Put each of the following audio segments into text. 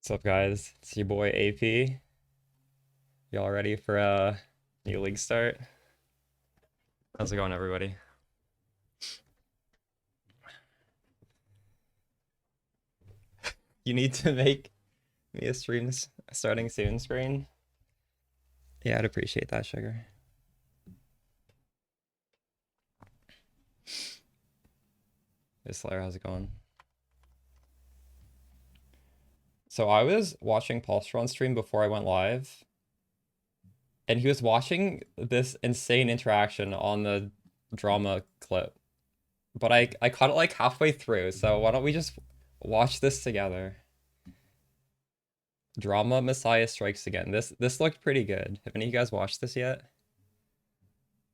What's up, guys? It's your boy AP. Y'all ready for a new league start? How's it going, everybody? You need to make me a stream starting soon screen. Yeah, I'd appreciate that, sugar. Hey, Slayer, how's it going? So I was watching Paulstron's stream before I went live, and he was watching this insane interaction on the drama clip. But I caught it like halfway through, so why don't we just watch this together? Drama Messiah strikes again. This looked pretty good. Have any of you guys watched this yet?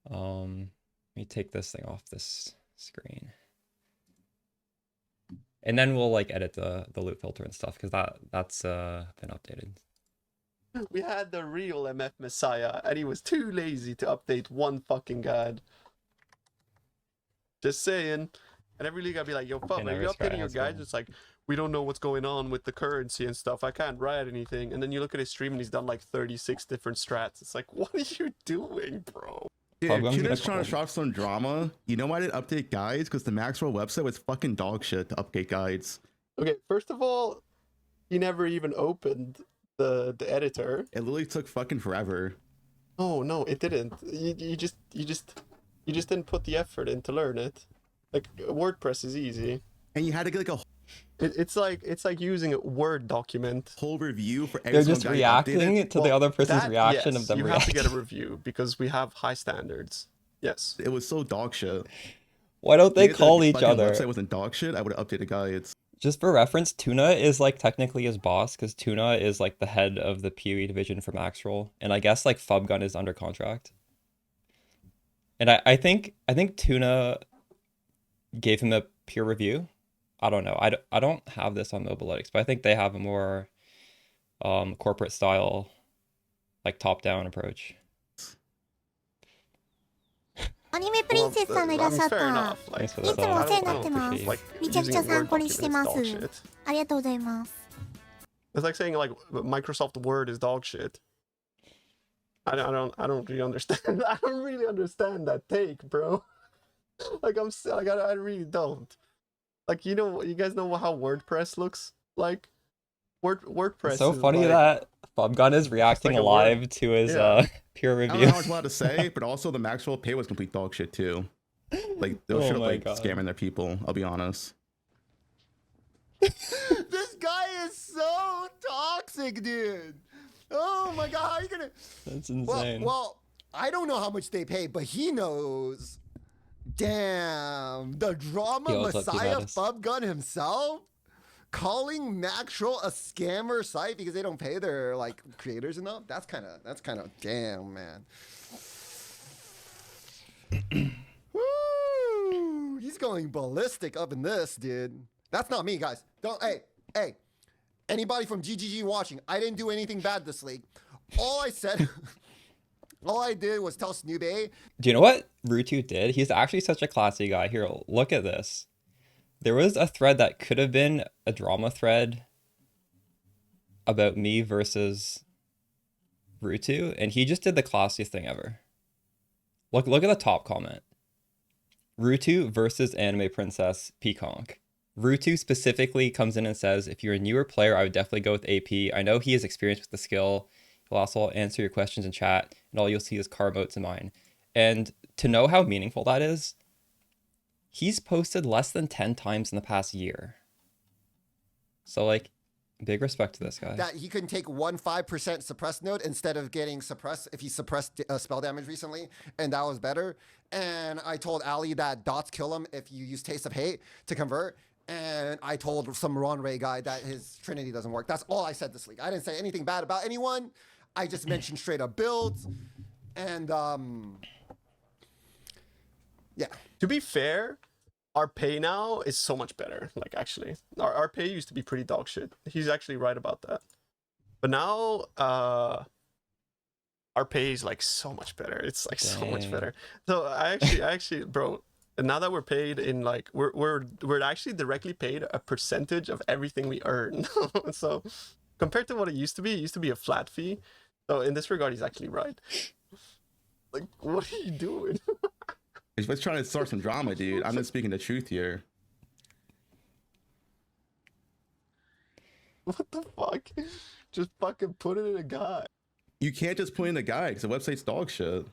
Let me take this thing off this screen. And then we'll like edit the loot filter and stuff because that's been updated. We had the real MF Messiah, and he was too lazy to update one fucking guide. Just saying. And every league I'd be like, yo, fuck, are you updating your guides? It's like, we don't know what's going on with the currency and stuff. I can't write anything. And then you look at his stream and he's done like 36 different strats. It's like, what are you doing, bro? Dude, Kuda's trying to drop some drama. You know why I didn't update guides? Because the Maxwell website was fucking dog shit to update guides. Okay, first of all, he never even opened the editor. It literally took fucking forever. Oh no, it didn't. You just didn't put the effort in to learn it. Like WordPress is easy. And you had to get like a it's like using a Word document. whole review for every They're just reacting to the other person's reaction of them you reacting. have to get a review because we have high standards. Yes. It was so dog shit. Why don't they call each other? If the website wasn't dog shit, I would have updated guides. Just for reference, Tuna is like technically his boss because Tuna is like the head of the PoE division for Maxwell, and I guess like Fubgun is under contract. And I think Tuna gave him a peer review. I don't know. I don't have this on Mobalytics, but I think they have a more corporate style, like top-down approach. アニメプリンセスさんのいらっしゃった。いつもお世話になってます。めちゃくちゃ参考にしてます。ありがとうございます。It's like saying like Microsoft Word is dog shit. I don't really understand. I don't really understand that take, bro. Like I really don't. Like you guys know how WordPress looks like. WordPress. It's so is funny like, that Fubgun is reacting like live to his peer review. I don't know how much allowed to say, but also the Maxwell pay was complete dog shit too. Like they'll straight up like scamming their people. I'll be honest. This guy is so toxic, dude. Oh my god, how are you gonna? That's insane. Well, I don't know how much they pay, but he knows. Damn, the drama messiah Fubgun himself calling Maxwell a scammer site because they don't pay their like creators enough. That's kind of damn, man. Woo, he's going ballistic up in this, dude. That's not me, guys. Don't hey. Anybody from GGG watching? I didn't do anything bad this league. All I said. All I did was tell Snoobay. Do you know what Rutu did? He's actually such a classy guy. Here, look at this. There was a thread that could have been a drama thread about me versus Rutu, and he just did the classiest thing ever. Look at the top comment. Rutu versus anime princess Pconc. Rutu specifically comes in and says, if you're a newer player, I would definitely go with AP. I know he has experience with the skill. He'll also answer your questions in chat, and all you'll see is car motes in mine. And to know how meaningful that is, he's posted less than 10 times in the past year. So, like, big respect to this guy. That he couldn't take 15% suppress node instead of getting suppressed if he suppressed spell damage recently, and that was better. And I told Ali that dots kill him if you use Taste of Hate to convert. And I told some Ron Ray guy that his Trinity doesn't work. That's all I said this week. I didn't say anything bad about anyone. I just mentioned straight up builds. And, yeah. To be fair, our pay now is so much better. Like, actually. Our pay used to be pretty dog shit. He's actually right about that. But now, our pay is, like, so much better. It's, like, so much better. So, I actually, bro... And now that we're paid in like we're actually directly paid a percentage of everything we earn. So compared to what it used to be a flat fee. So in this regard, he's actually right. Like, what are you doing? He's just trying to start some drama, dude. I'm just speaking the truth here. What the fuck? Just fucking put it in a guide. You can't just put in a guide because the website's dog shit.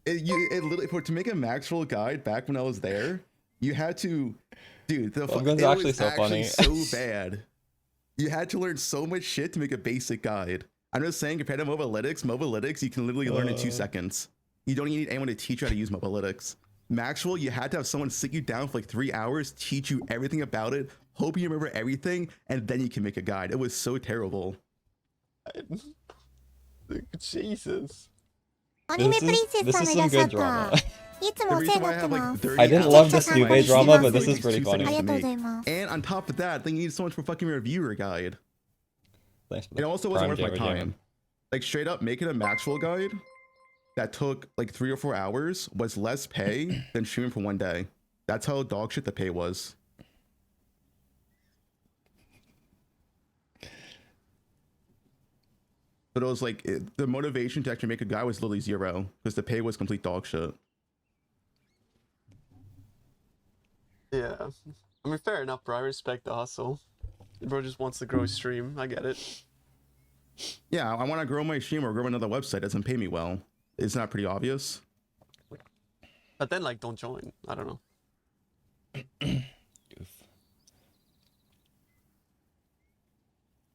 It literally, to make a Maxwell guide back when I was there, you had to, dude, it was actually so funny. So bad. You had to learn so much shit to make a basic guide. I'm just saying, compared to Mobalytics, you can literally learn in 2 seconds. You don't even need anyone to teach you how to use Mobalytics. Maxwell, you had to have someone sit you down for like 3 hours, teach you everything about it, hope you remember everything, and then you can make a guide. It was so terrible. Jesus. This is some good drama. I didn't love the Stube drama, but this is pretty funny. And on top of that, they need so much for fucking reviewer guide. It also wasn't worth my time. Like straight up, making a Maxwell guide that took like 3 or 4 hours was less pay than streaming for 1 day. That's how dog shit the pay was. But it was like the motivation to actually make a guide was literally 0 because the pay was complete dog shit. Yeah, I mean, fair enough, bro. I respect the hustle. Bro just wants to grow his stream. I get it. Yeah, I want to grow my stream or grow another website. It doesn't pay me well. It's not pretty obvious. But then, like, don't join. I don't know.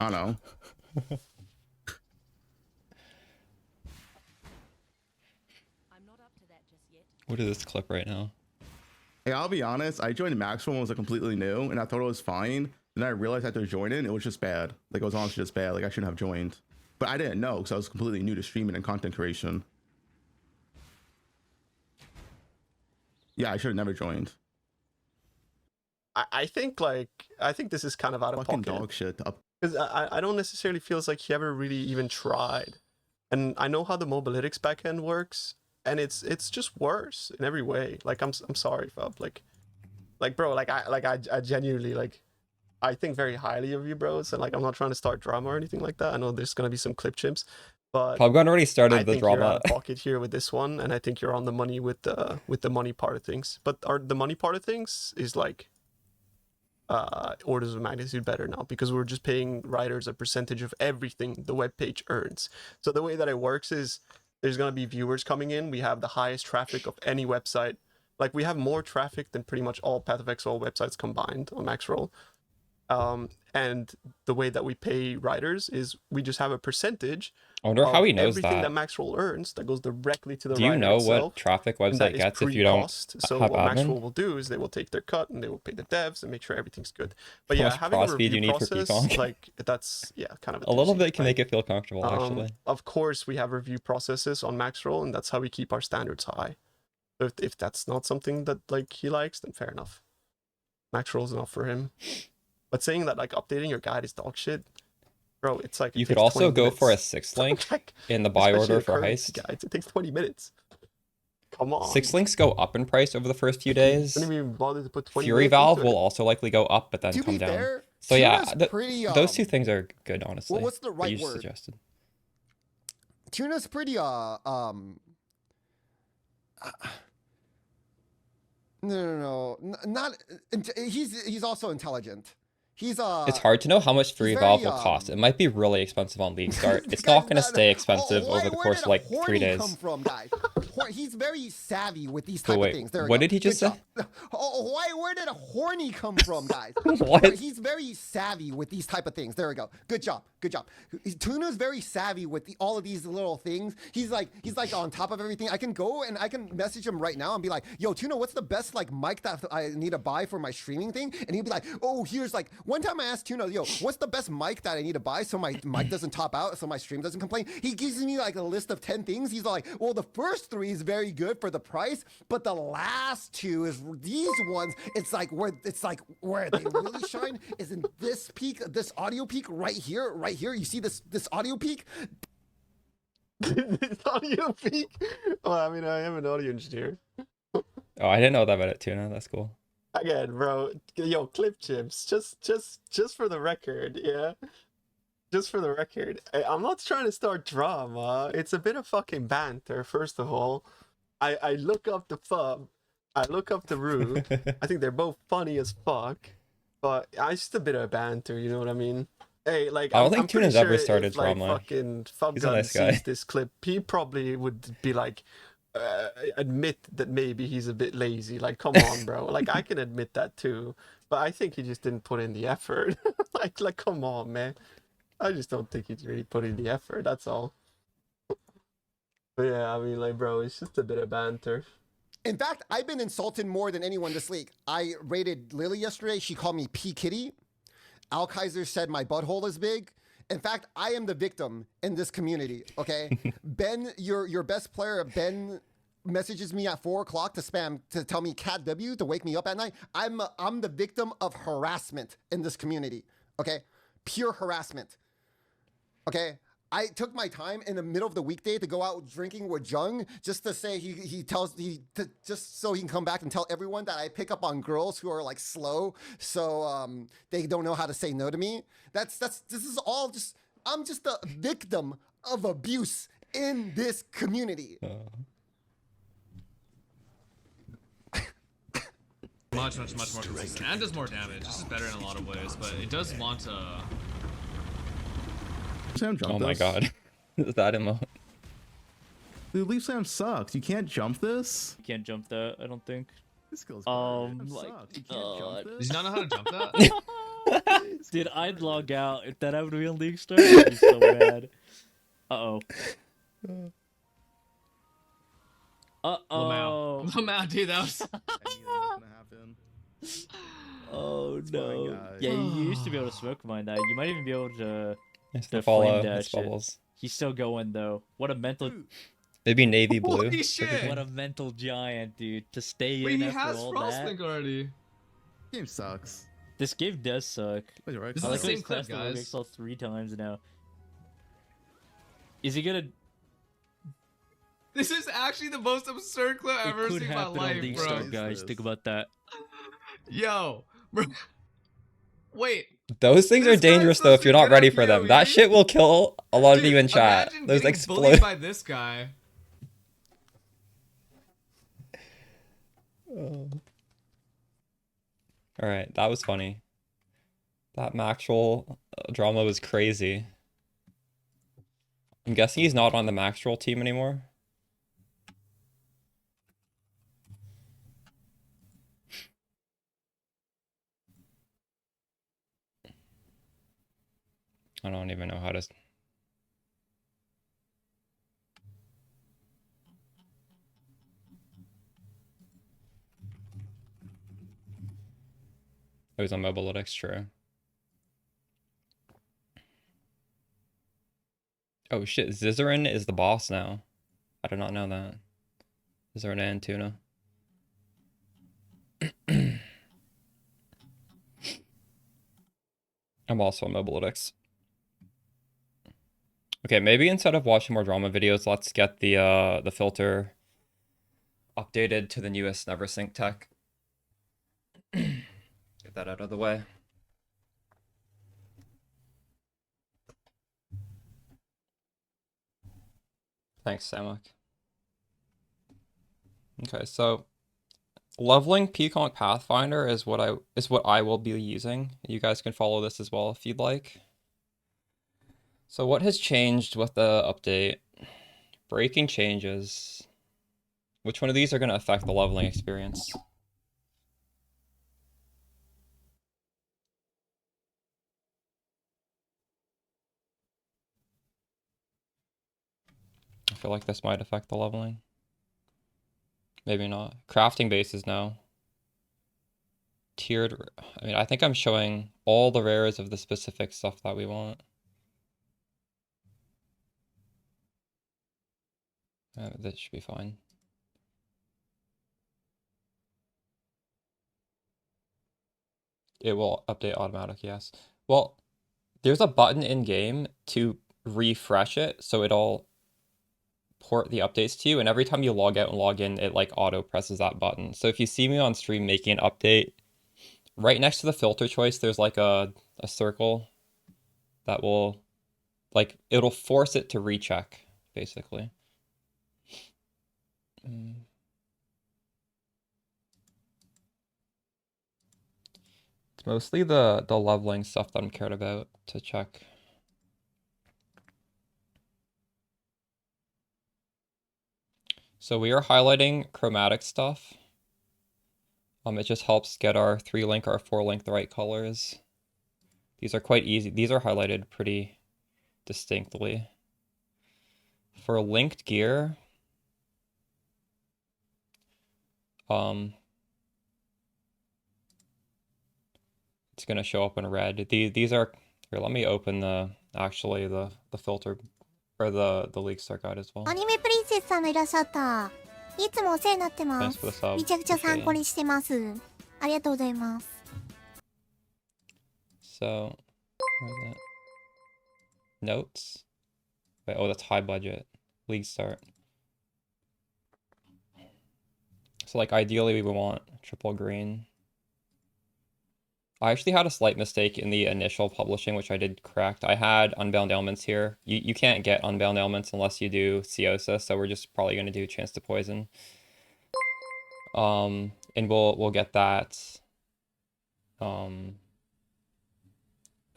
I don't know. What is this clip right now? Hey, I'll be honest. I joined Maxwell when it was completely new, and I thought it was fine. Then I realized after joining, it was just bad. Like, it was honestly just bad. Like, I shouldn't have joined. But I didn't know because I was completely new to streaming and content creation. Yeah, I should have never joined. I think this is kind of out of fucking pocket. Dog shit. Because I don't necessarily feel like he ever really even tried. And I know how the Mobalytics backend works, and it's just worse in every way. Like, I'm sorry, Fub. Like bro, I genuinely, like, I think very highly of you, bros. And like, I'm not trying to start drama or anything like that. I know there's gonna be some clip chimps, but Pubgun already started I the think drama. you're out of pocket here with this one, and I think you're on the money with the money part of things. But the money part of things is like orders of magnitude better now, because we're just paying writers a percentage of everything the web page earns. So the way that it works is there's going to be viewers coming in. We have the highest traffic of any website. Like, we have more traffic than pretty much all Path of Exile websites combined on Maxwell. And the way that we pay writers is we just have a percentage. I wonder how he knows everything that. that Maxwell earns that goes directly to the Do writer you know itself, what traffic and that website is gets if you don't pre-cost. So have what admin? Maxwell will do is they will take their cut and they will pay the devs and make sure everything's good. But How yeah, much having a cross feed review you need for process, Pconc? like, that's, yeah, kind of A little doozy, bit can right? make it feel comfortable, actually. Of course, we have review processes on Maxwell, and that's how we keep our standards high. So if that's not something that, like, he likes, then fair enough. Maxwell's enough for him. But saying that, like, updating your guide is dog shit, bro, it's like, You could also go for a 6 link like, in the buy especially order the for currency Heist. guides. It takes 20 minutes. Come on. 6 links go up in price over the first few days. Didn't even bother to put 20 Fury minutes Valve into it. will also likely go up, but then To come be down. fair, So yeah, Tuna's pretty, those two things are good, honestly. what's the that right you just word? suggested. Tuna's pretty no, not he's also intelligent. He's It's hard to know how much Fury he's Valve very, will cost. It might be really expensive on League Start. It's This not guy's going to stay expensive where over the did course of like 3 horny days. come from, guys? He's very savvy with these But type wait, of things. There we what go. did he just Good say? job. Where did a horny come from, guys? What? He's very savvy with these type of things. There we go. Good job. Tuna's very savvy with all of these little things. He's like on top of everything. I can go and I can message him right now and be like, "Yo, Tuna, what's the best like mic that I need to buy for my streaming thing?" And he'd be like, "Oh, here's like." One time I asked Tuna, "Yo, what's the best mic that I need to buy so my mic doesn't top out, so my stream doesn't complain?" He gives me like a list of 10 things. He's like, "Well, the first 3 is very good for the price, but the last 2 is these ones. It's like where they really shine is in this peak, this audio peak right here. You see this audio peak?" This audio peak? Well, I mean, I am an audio engineer. Oh, I didn't know that about it, Tuna. That's cool. Again, bro. Yo, clip chips. Just for the record, yeah. Just for the record, I'm not trying to start drama. It's a bit of fucking banter. First of all, I look up the Fub, I look up the Rue. I think they're both funny as fuck, but it's just a bit of banter. You know what I mean? Hey, like I don't think I'm pretty Tuna's sure ever started if like drama. fucking He's a Fubgun nice guy. sees this clip, he probably would be like, admit that maybe he's a bit lazy. Like, come on, bro. Like I can admit that too, but I think he just didn't put in the effort. like come on, man. I just don't think he's really put in the effort. That's all. But yeah, I mean, like, bro, it's just a bit of banter. In fact, I've been insulted more than anyone this league. I rated Lily yesterday. She called me P Kitty. Al Kaiser said my butthole is big. In fact, I am the victim in this community. Okay, Ben, your best player, Ben, messages me at 4 o'clock to tell me Cat W to wake me up at night. I'm the victim of harassment in this community. Okay, pure harassment. Okay. I took my time in the middle of the weekday to go out drinking with Jung just to say just so he can come back and tell everyone that I pick up on girls who are like slow, so they don't know how to say no to me. This is all just, I'm just a victim of abuse in this community. Much more consistent and does more damage. This is better in a lot of ways, but it does want to. Oh my god. Is that emote? Dude, Leaf Sam sucks. You can't jump this? You can't jump that, I don't think. This goes like, you can't jump this? Does he not know how to jump that? Dude, I'd log out if that happened to be on League Star. I'd be so mad. Uh-oh. Uh-oh. Lamau, dude, that was... I knew that was gonna happen. Oh, no. Yeah, you used to be able to smoke mine now. You might even be able to... It's the the follow. flame dash It's bubbles. He's still going, though. What a mental... Maybe navy blue. Holy shit! What a mental giant, dude. To stay Wait, in he after has all Frostpink that. already. Game sucks. This game does suck. Wait, right? This I is like the how same he's clip, crashed the guys. Remixel 3 times now. Is he gonna... This is actually the most absurd clip I've ever It could seen in my happen on life, League bro. Star, guys. Think about that. Yo, bro. Wait. Those things are This guy's dangerous though supposed if to you're be not good ready at for them. PoE? That shit will kill a lot of Dude, you in chat. imagine Those getting bullied explode. by this guy. Alright, that was funny. That Maxwell drama was crazy. I'm guessing he's not on the Maxwell team anymore. I don't even know how to... It was on Mobilytics, true. Oh shit, Zizarin is the boss now. I did not know that. Zizarin and Tuna. I'm also on Mobilytics. Okay, maybe instead of watching more drama videos, let's get the filter updated to the newest NeverSync tech. Get that out of the way. Thanks, Samak. Okay, so leveling Pconc Pathfinder is what I will be using. You guys can follow this as well if you'd like. So what has changed with the update? Breaking changes. Which one of these are going to affect the leveling experience? I feel like this might affect the leveling. Maybe not. Crafting bases now. Tiered... I mean, I think I'm showing all the rares of the specific stuff that we want. That should be fine. It will update automatic, yes. Well, there's a button in game to refresh it, so it'll port the updates to you, and every time you log out and log in, it like auto presses that button. So if you see me on stream making an update right next to the filter choice, there's like a circle that will, like, it'll force it to recheck, basically. It's mostly the leveling stuff that I'm cared about to check. So we are highlighting chromatic stuff. It just helps get our 3-link, our 4-link the right colors. These are quite easy. These are highlighted pretty distinctly. For linked gear, it's gonna show up in red. These are here. Let me open the filter or the league start guide as well. アニメプリンセスさんがいらっしゃった。いつもお世話になってます。めちゃくちゃ参考にしてます。ありがとうございます。So, where's that? Notes. Wait, oh, that's high budget. League start. So, like, ideally, we would want triple green. I actually had a slight mistake in the initial publishing, which I did correct. I had Unbound Elements here. You can't get Unbound Elements unless you do Ciosa, so we're just probably going to do Chance to Poison. And we'll get that.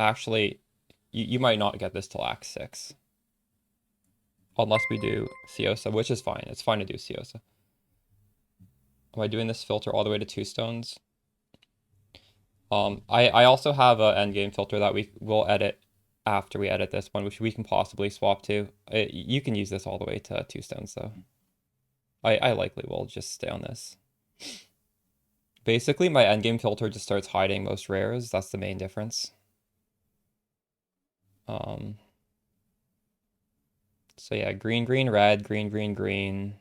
Actually, you might not get this till Act 6. Unless we do Ciosa, which is fine. It's fine to do Ciosa. Am I doing this filter all the way to 2 stones? I also have an endgame filter that we will edit after we edit this one, which we can possibly swap to. You can use this all the way to 2 stones, though. I likely will just stay on this. Basically, my endgame filter just starts hiding most rares. That's the main difference. So yeah, green, green, red, green, green, green.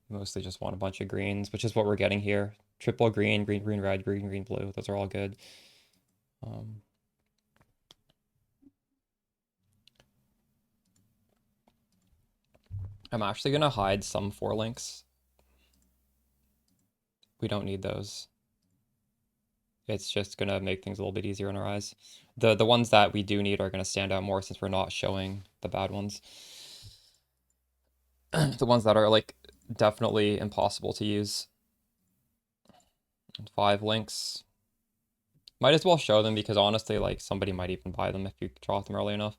Mostly just want a bunch of greens, which is what we're getting here. Triple green, green, green, red, green, green, blue. Those are all good. I'm actually going to hide some 4-links. We don't need those. It's just going to make things a little bit easier in our eyes. The ones that we do need are going to stand out more since we're not showing the bad ones. The ones that are, like, definitely impossible to use. 5 links. Might as well show them because honestly, like, somebody might even buy them if you draw them early enough.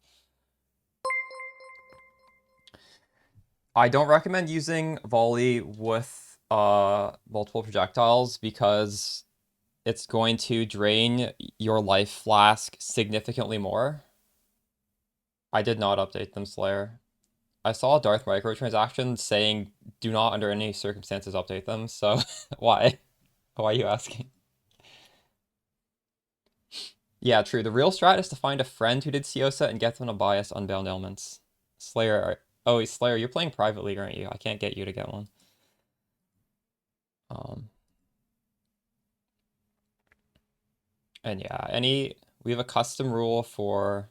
I don't recommend using volley with multiple projectiles because it's going to drain your life flask significantly more. I did not update them, Slayer. I saw Darth microtransactions saying do not under any circumstances update them, so why? Why are you asking? Yeah, true. The real strat is to find a friend who did Ciosa and get them to buy us Unbound Elements. Slayer, oh, Slayer, you're playing Private League, aren't you? I can't get you to get one. And yeah, we have a custom rule for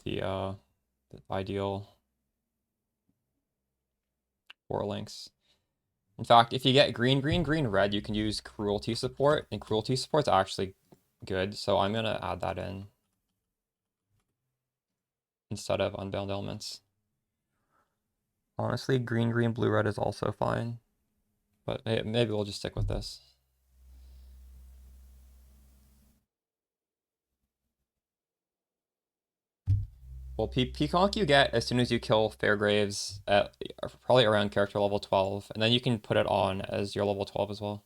the ideal 4 links. In fact, if you get green, green, green, red, you can use cruelty support, and cruelty support's actually good, so I'm gonna add that in instead of Unbound Elements. Honestly, green, green, blue, red is also fine, but hey, maybe we'll just stick with this. Well, Pconc you get as soon as you kill Fairgraves at probably around character level 12, and then you can put it on as your level 12 as well.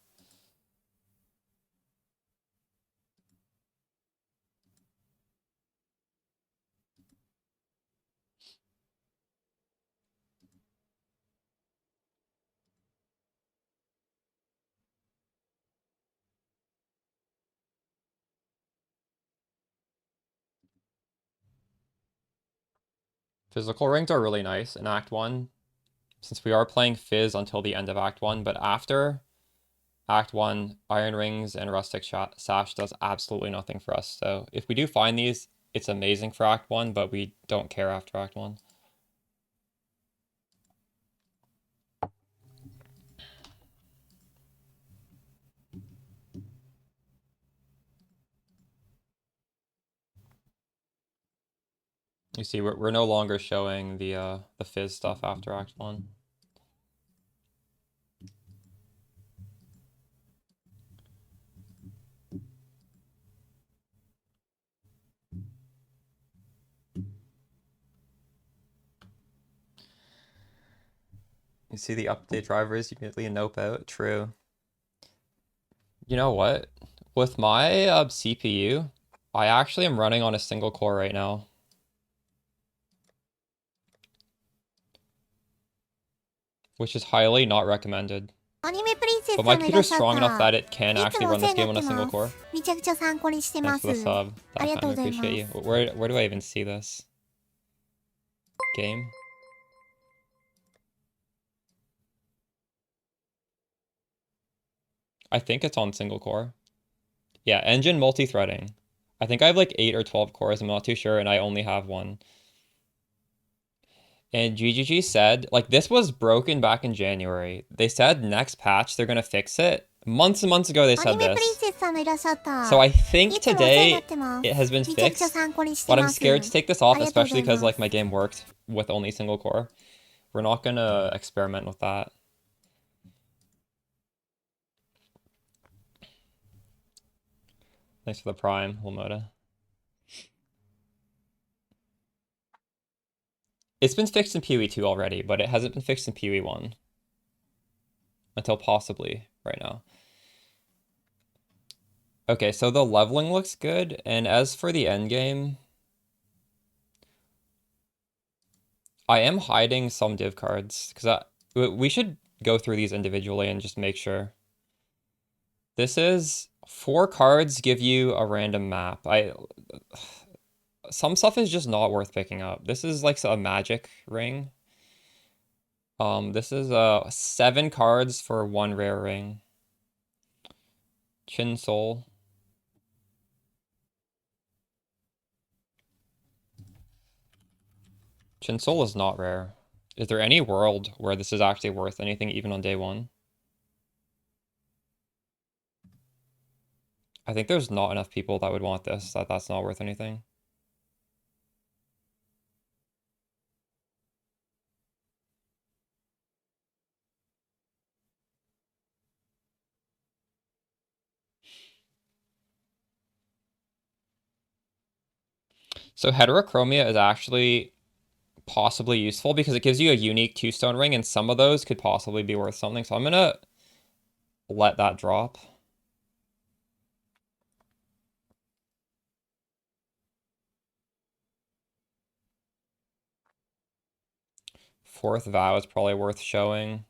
Physical rings are really nice in Act 1, since we are playing Fizz until the end of Act 1, but after Act 1, Iron Rings and Rustic Sash does absolutely nothing for us. So if we do find these, it's amazing for Act 1, but we don't care after Act 1. You see, we're no longer showing the fizz stuff after Act 1. You see the update drivers, you immediately nope out. True. You know what? With my CPU, I actually am running on a single core right now. Which is highly not recommended. But my computer's strong enough that it can actually run this game on a single core. Thanks for the sub. I appreciate you. Where do I even see this? Game? I think it's on single core. Yeah, engine multi-threading. I think I have like 8 or 12 cores, I'm not too sure, and I only have one. And GGG said, like, this was broken back in January. They said next patch they're gonna fix it. Months and months ago they said this. So I think today it has been fixed, but I'm scared to take this off, especially because like my game worked with only single core. We're not gonna experiment with that. Thanks for the prime, Lamoda. It's been fixed in PoE 2 already, but it hasn't been fixed in PoE 1. Until possibly right now. Okay, so the leveling looks good, and as for the endgame, I am hiding some div cards, because we should go through these individually and just make sure. This is 4 cards give you a random map. Some stuff is just not worth picking up. This is like a magic ring. This is 7 cards for 1 rare ring. Chin Soul. Chin Soul is not rare. Is there any world where this is actually worth anything even on day 1? I think there's not enough people that would want this, that's not worth anything. So heterochromia is actually possibly useful because it gives you a unique 2-stone ring, and some of those could possibly be worth something. So I'm gonna let that drop. Fourth vow is probably worth showing.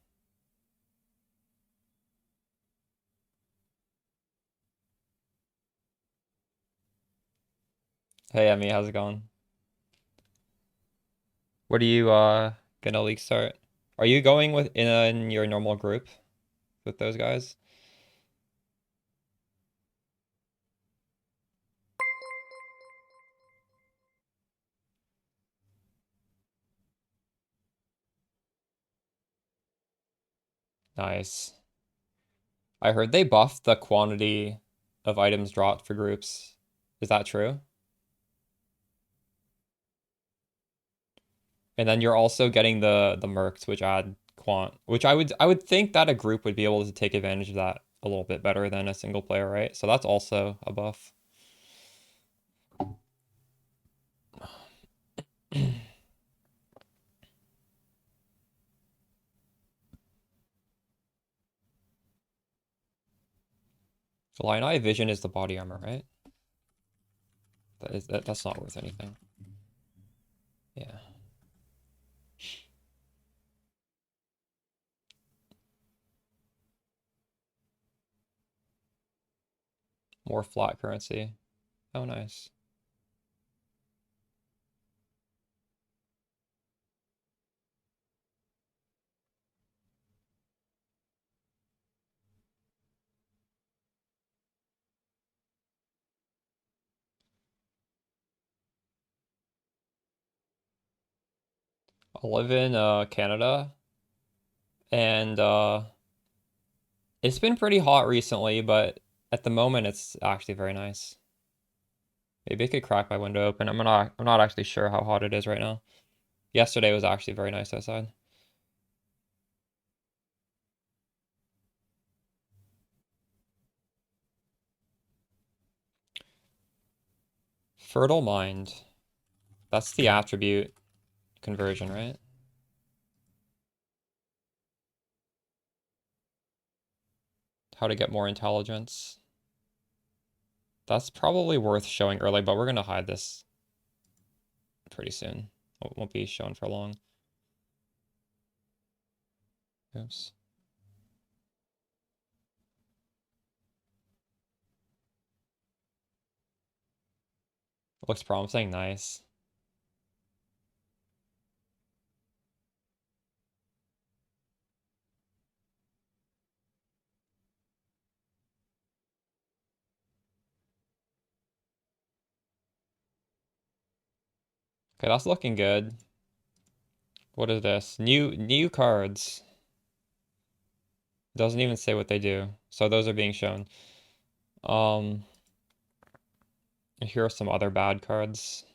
Hey Emmy, how's it going? What are you gonna league start? Are you going with in your normal group with those guys? Nice. I heard they buffed the quantity of items dropped for groups. Is that true? And then you're also getting the mercs, which add quant, which I would think that a group would be able to take advantage of that a little bit better than a single player, right? So that's also a buff. Lion Eye Vision is the body armor, right? That's not worth anything. Yeah. More flat currency. Oh, nice. I live in Canada, and it's been pretty hot recently, but at the moment it's actually very nice. Maybe I could crack my window open. I'm not actually sure how hot it is right now. Yesterday was actually very nice outside. Fertile mind. That's the attribute conversion, right? How to get more intelligence. That's probably worth showing early, but we're going to hide this pretty soon. It won't be shown for long. Oops. Looks promising. Nice. Okay, that's looking good. What is this? New cards. Doesn't even say what they do. So those are being shown. Here are some other bad cards.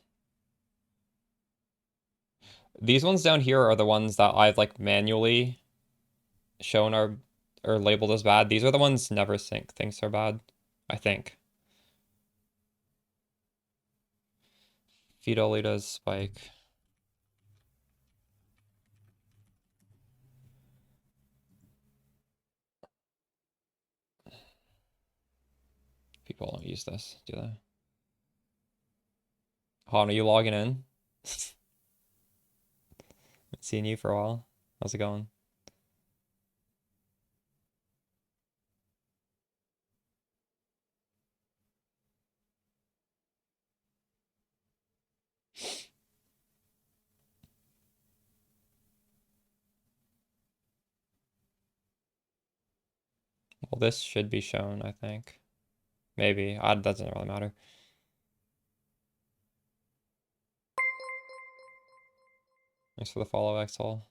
These ones down here are the ones that I've like manually shown are labeled as bad. These are the ones Never Sync thinks are bad, I think. Fidelita's Spike. People don't use this, do they? Han, are you logging in? Haven't seen you for a while. How's it going? Well, this should be shown, I think. Maybe. That doesn't really matter. Thanks for the follow, Axel.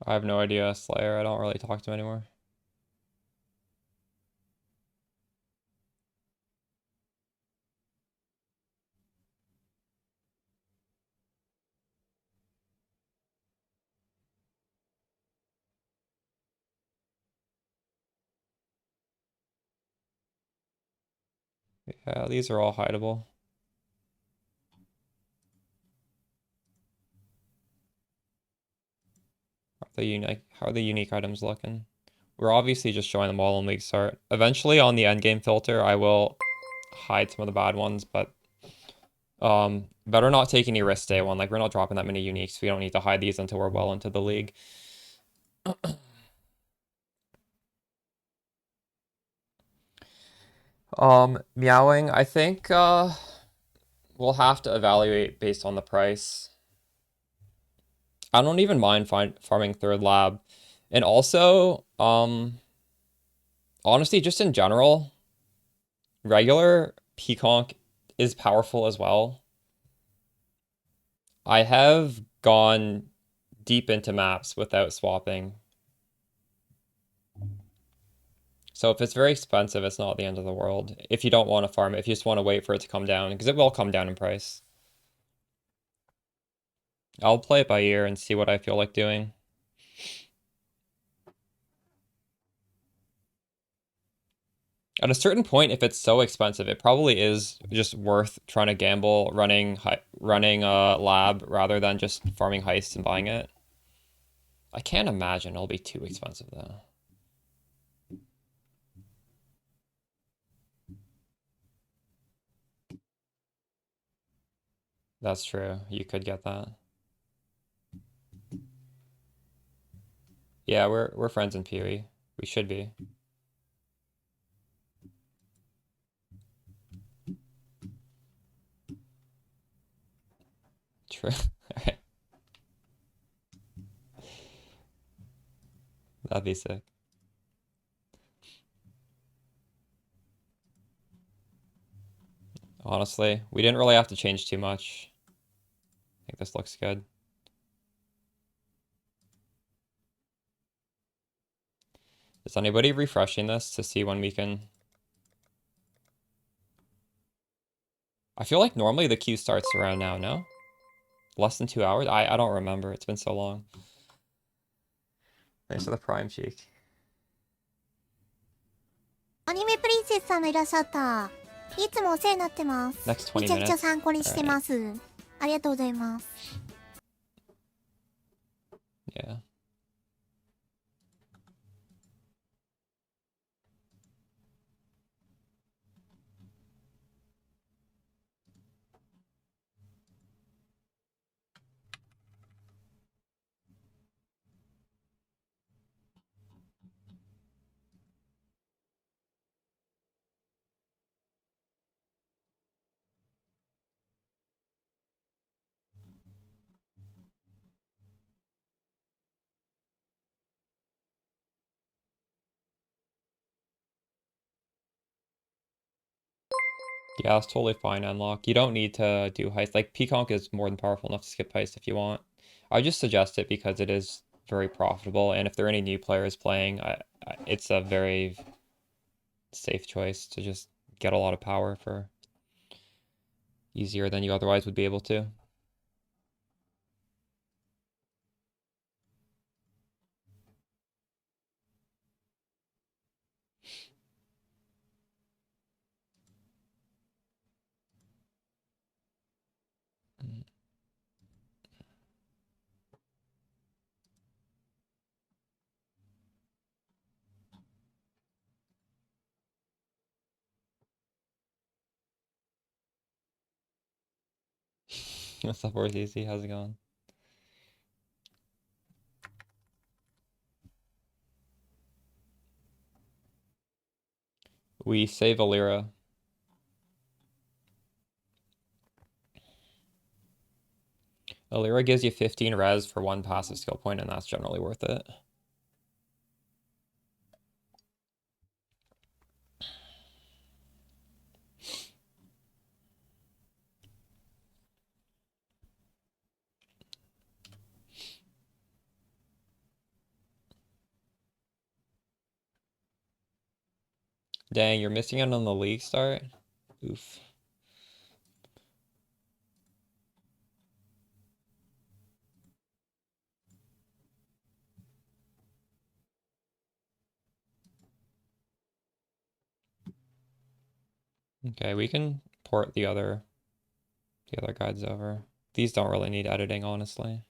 I have no idea, Slayer. I don't really talk to him anymore. Yeah, these are all hideable. How are the unique items looking? We're obviously just showing them all in League Start. Eventually on the endgame filter, I will hide some of the bad ones, but better not take any risks day one. Like, we're not dropping that many uniques. We don't need to hide these until we're well into the league. Meowing, I think we'll have to evaluate based on the price. I don't even mind farming third lab. And also, honestly, just in general, regular Pconc is powerful as well. I have gone deep into maps without swapping. So if it's very expensive, it's not the end of the world. If you don't want to farm it, if you just want to wait for it to come down, because it will come down in price. I'll play it by ear and see what I feel like doing. At a certain point, if it's so expensive, it probably is just worth trying to gamble running a lab rather than just farming heists and buying it. I can't imagine it'll be too expensive though. That's true. You could get that. Yeah, we're friends in PoE. We should be. True. That'd be sick. Honestly, we didn't really have to change too much. I think this looks good. Is anybody refreshing this to see when we can... I feel like normally the queue starts around now, no? Less than 2 hours? I don't remember. It's been so long. Thanks for the prime cheek. アニメプリンセスさんがいらっしゃった。いつもお世話になってます。Next 20 minutes. めちゃくちゃ参考にしてます。ありがとうございます。Yeah. Yeah, it's totally fine, Unlock. You don't need to do heist. Like, Pconc is more than powerful enough to skip heist if you want. I would just suggest it because it is very profitable, and if there are any new players playing, it's a very safe choice to just get a lot of power for easier than you otherwise would be able to. What's up, Worth Easy? How's it going? We save Alira. Alira gives you 15 res for 1 passive skill point, and that's generally worth it. Dang, you're missing out on the league start? Oof. Okay, we can port the other guides over. These don't really need editing, honestly.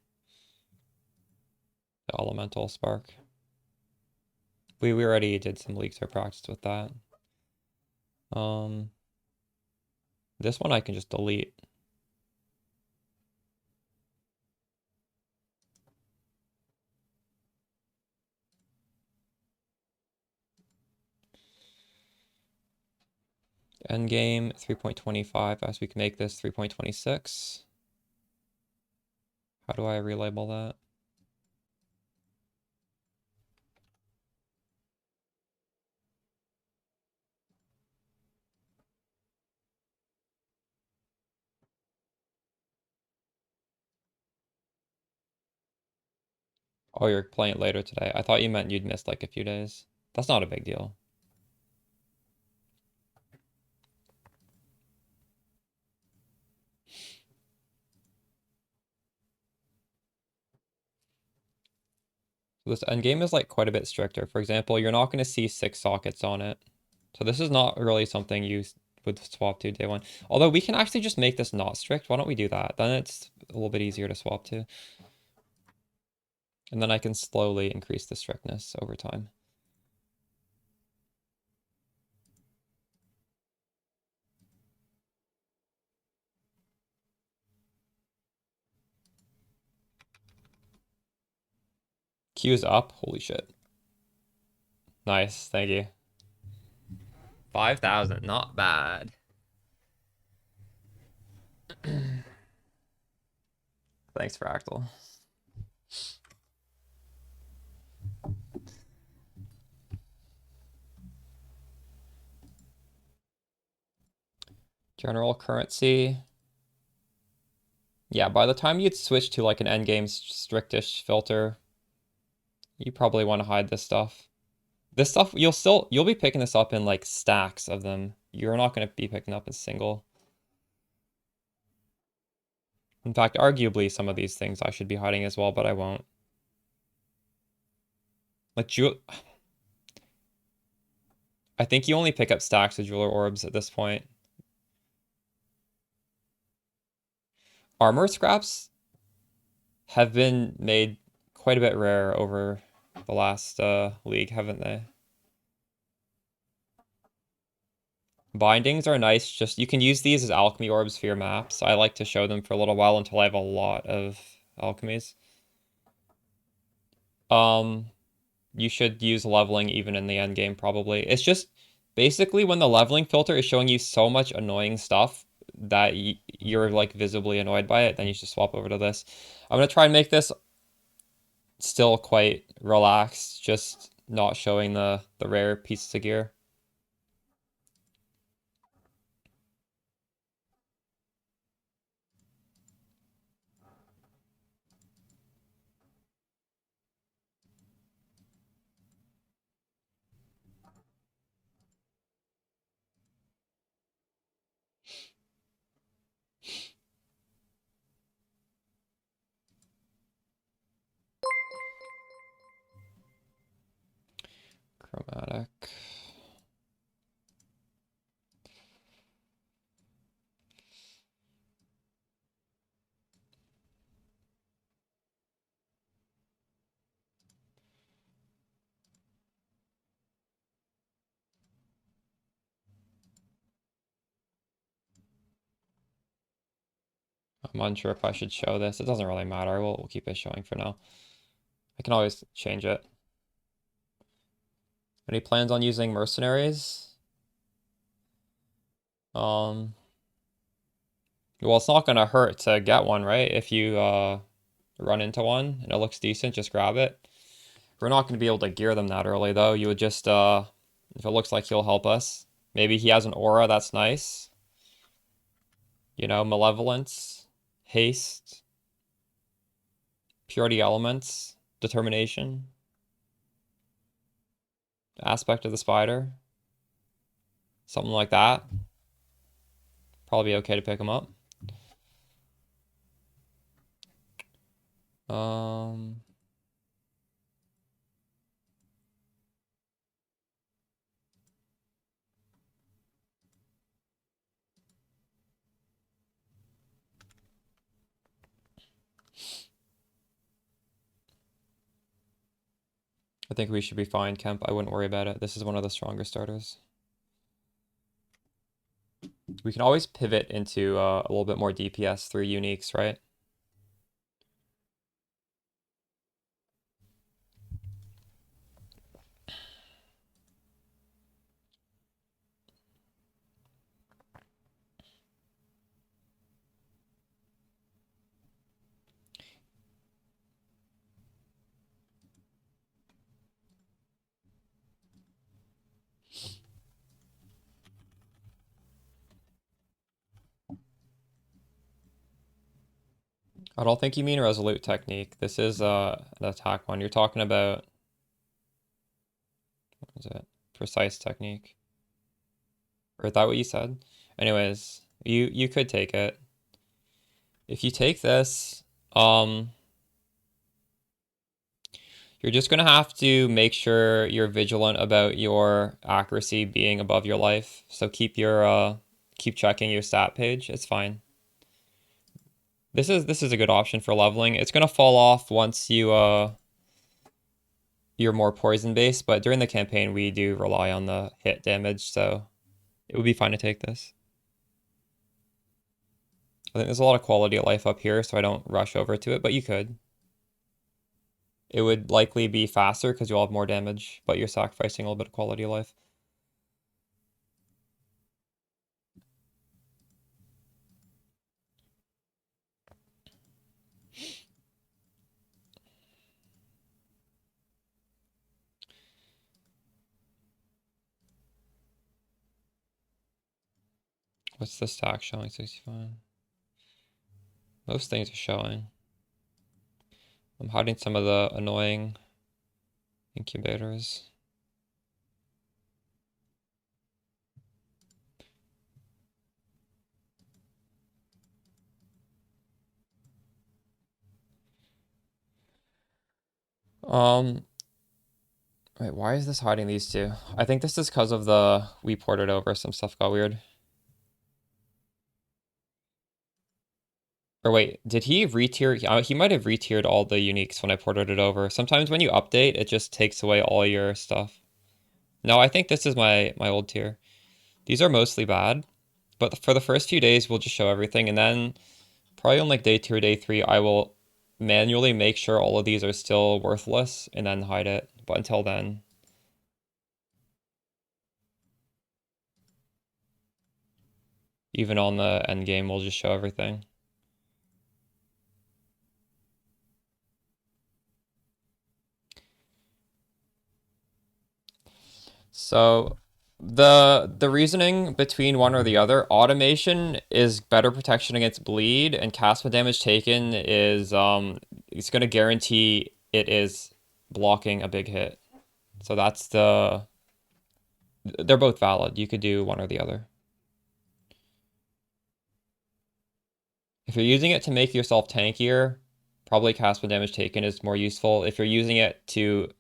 The elemental spark. We already did some leaks or practice with that. This one I can just delete. Endgame 3.25, as we can make this 3.26. How do I relabel that? Oh, you're playing it later today. I thought you meant you'd missed like a few days. That's not a big deal. So this endgame is like quite a bit stricter. For example, you're not going to see 6 sockets on it. So this is not really something you would swap to day one. Although we can actually just make this not strict. Why don't we do that? Then it's a little bit easier to swap to. And then I can slowly increase the strictness over time. Queue's up. Holy shit. Nice. Thank you. 5,000. Not bad. Thanks, Fractal. General currency. Yeah, by the time you'd switch to like an endgame strictish filter, you probably want to hide this stuff. This stuff, you'll be picking this up in like stacks of them. You're not going to be picking up a single. In fact, arguably some of these things I should be hiding as well, but I won't. Like I think you only pick up stacks of jeweler orbs at this point. Armor scraps have been made quite a bit rare over the last league, haven't they? Bindings are nice. Just you can use these as alchemy orbs for your maps. I like to show them for a little while until I have a lot of alchemies. You should use leveling even in the end game probably. It's just basically when the leveling filter is showing you so much annoying stuff that you're like visibly annoyed by it, then you should swap over to this. I'm gonna try and make this still quite relaxed, just not showing the rare pieces of gear. Chromatic. I'm unsure if I should show this. It doesn't really matter. We'll keep it showing for now. I can always change it. Any plans on using mercenaries? Well, it's not gonna hurt to get one, right? If you run into one and it looks decent, just grab it. We're not gonna be able to gear them that early though. You would just if it looks like he'll help us. Maybe he has an aura that's nice. You know, malevolence, haste, purity elements, determination, aspect of the spider. Something like that. Probably okay to pick him up. I think we should be fine, Kemp. I wouldn't worry about it. This is one of the stronger starters. We can always pivot into a little bit more DPS through uniques, right? I don't think you mean resolute technique. This is an attack one. You're talking about, what is it? Precise technique. Or is that what you said? Anyways, you could take it. If you take this, you're just gonna have to make sure you're vigilant about your accuracy being above your life. So keep checking your stat page. It's fine. This is a good option for leveling. It's gonna fall off once you're more poison based, but during the campaign we do rely on the hit damage, so it would be fine to take this. I think there's a lot of quality of life up here, so I don't rush over to it, but you could. It would likely be faster because you'll have more damage, but you're sacrificing a little bit of quality of life. What's the stack showing? 65. Most things are showing. I'm hiding some of the annoying incubators. Wait, why is this hiding these two? I think this is because of the we ported over, some stuff got weird. Or wait, did he re-tier? He might have re-tiered all the uniques when I ported it over. Sometimes when you update, it just takes away all your stuff. No, I think this is my old tier. These are mostly bad, but for the first few days, we'll just show everything, and then probably on like day 2 or day 3, I will manually make sure all of these are still worthless, and then hide it. But until then... Even on the end game, we'll just show everything. So the reasoning between one or the other, automation is better protection against bleed, and cast when damage taken is it's gonna guarantee it is blocking a big hit. So that's they're both valid. You could do one or the other. If you're using it to make yourself tankier, probably cast when damage taken is more useful. If you're using it to...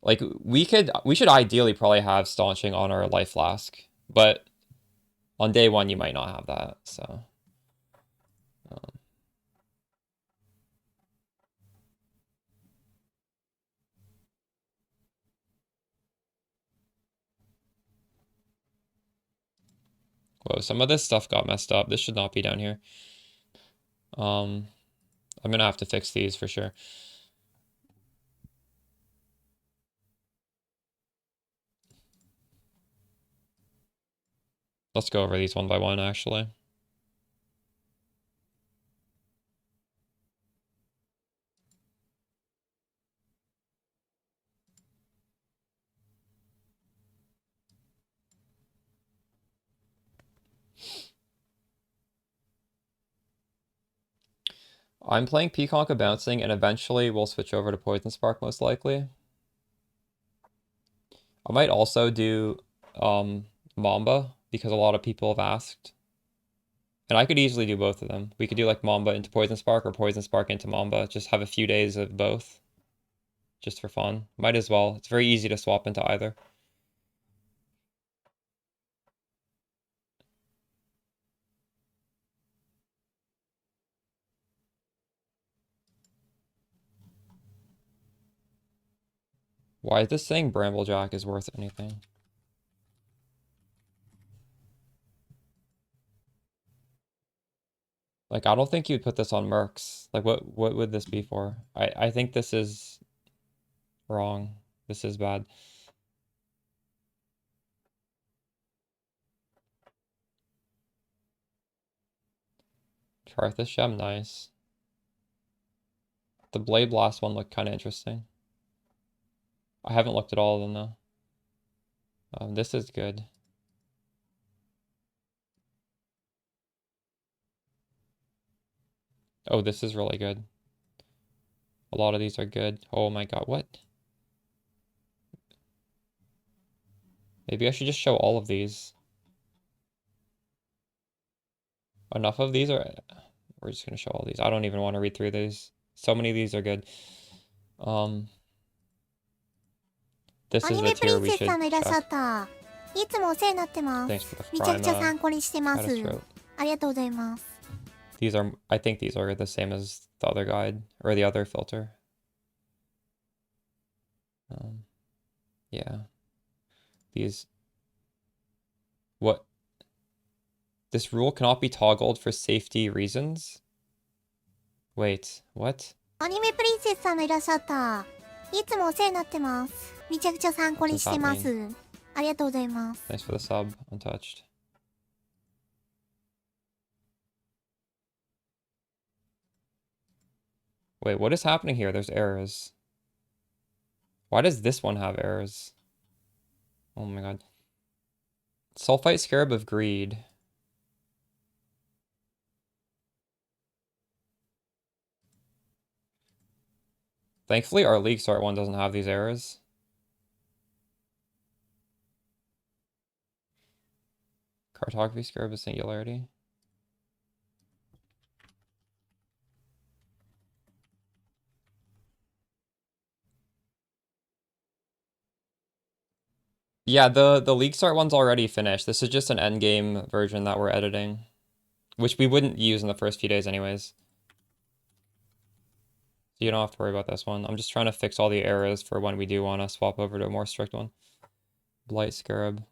Like, we should ideally probably have staunching on our life flask, but on day 1 you might not have that, so... Whoa, some of this stuff got messed up. This should not be down here. I'm gonna have to fix these for sure. Let's go over these one by one, actually. I'm playing Pconc bouncing, and eventually we'll switch over to Poison Spark, most likely. I might also do Mamba, because a lot of people have asked. And I could easily do both of them. We could do like Mamba into Poison Spark or Poison Spark into Mamba. Just have a few days of both. Just for fun. Might as well. It's very easy to swap into either. Why is this saying Bramblejack is worth anything? Like, I don't think you'd put this on Mercs. Like, what would this be for? I think this is wrong. This is bad. Charthus Gem, nice. The Blade Blast one looked kind of interesting. I haven't looked at all of them, though. This is good. Oh, this is really good. A lot of these are good. Oh my god, what? Maybe I should just show all of these. Enough of these are... We're just gonna show all these. I don't even want to read through these. So many of these are good. This is the tier we should check. Thanks for the prime. These are... I think these are the same as the other guide. Or the other filter. Yeah. These... What? This rule cannot be toggled for safety reasons? Wait, what? Thanks for the sub, Untouched. Wait, what is happening here? There's errors. Why does this one have errors? Oh my god. Sulfite Scarab of Greed. Thankfully, our League Start one doesn't have these errors. Cartography Scarab of Singularity. Yeah, the League Start one's already finished. This is just an endgame version that we're editing, which we wouldn't use in the first few days anyways. So you don't have to worry about this one. I'm just trying to fix all the errors for when we do want to swap over to a more strict one. Blight Scarab.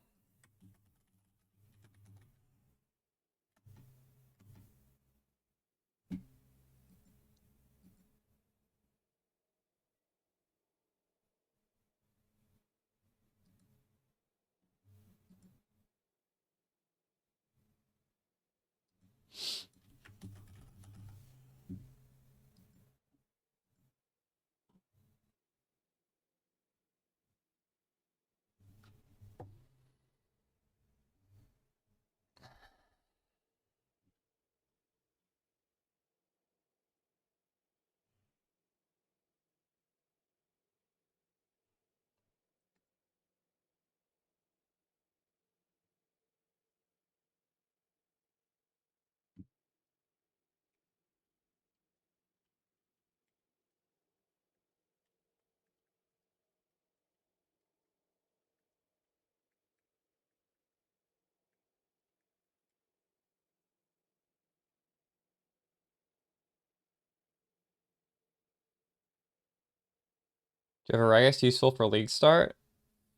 Do you have a Regus useful for League Start?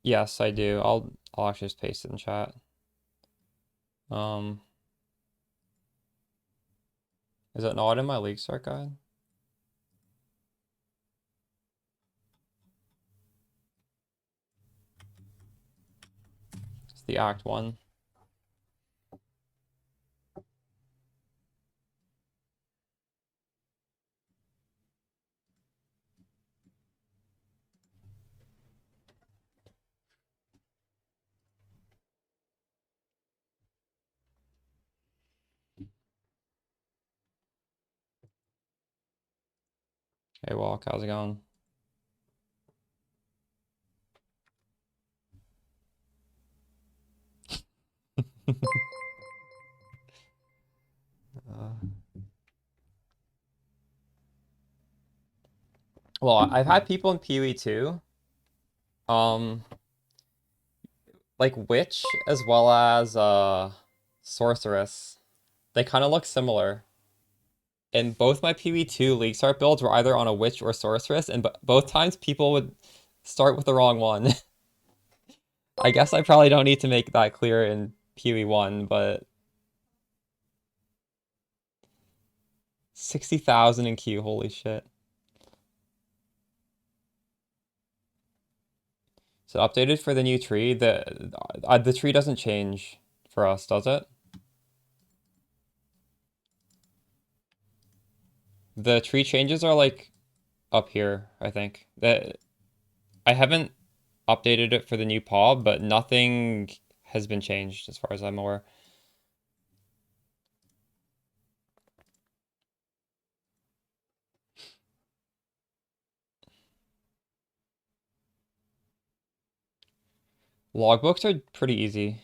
Yes, I do. I'll actually just paste it in chat. Is it not in my League Start guide? It's the Act 1. Hey, Walk, how's it going? Well, I've had people in PoE too. Like Witch as well as Sorceress. They kind of look similar. And both my PoE2 League Start builds were either on a Witch or Sorceress, and both times people would start with the wrong one. I guess I probably don't need to make that clear in PoE1, but 60,000 in Q, holy shit. So updated for the new tree. The tree doesn't change for us, does it? The tree changes are like up here, I think. I haven't updated it for the new POB, but nothing has been changed as far as I'm aware. Logbooks are pretty easy.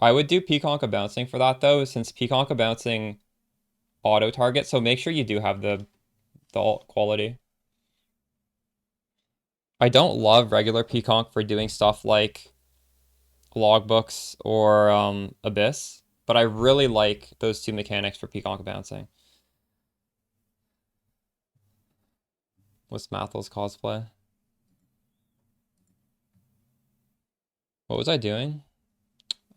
I would do Pconc bouncing for that though, since Pconc bouncing auto target, so make sure you do have the alt quality. I don't love regular Pconc for doing stuff like logbooks or Abyss, but I really like those two mechanics for Pconc bouncing. What's Mathel's cosplay? What was I doing?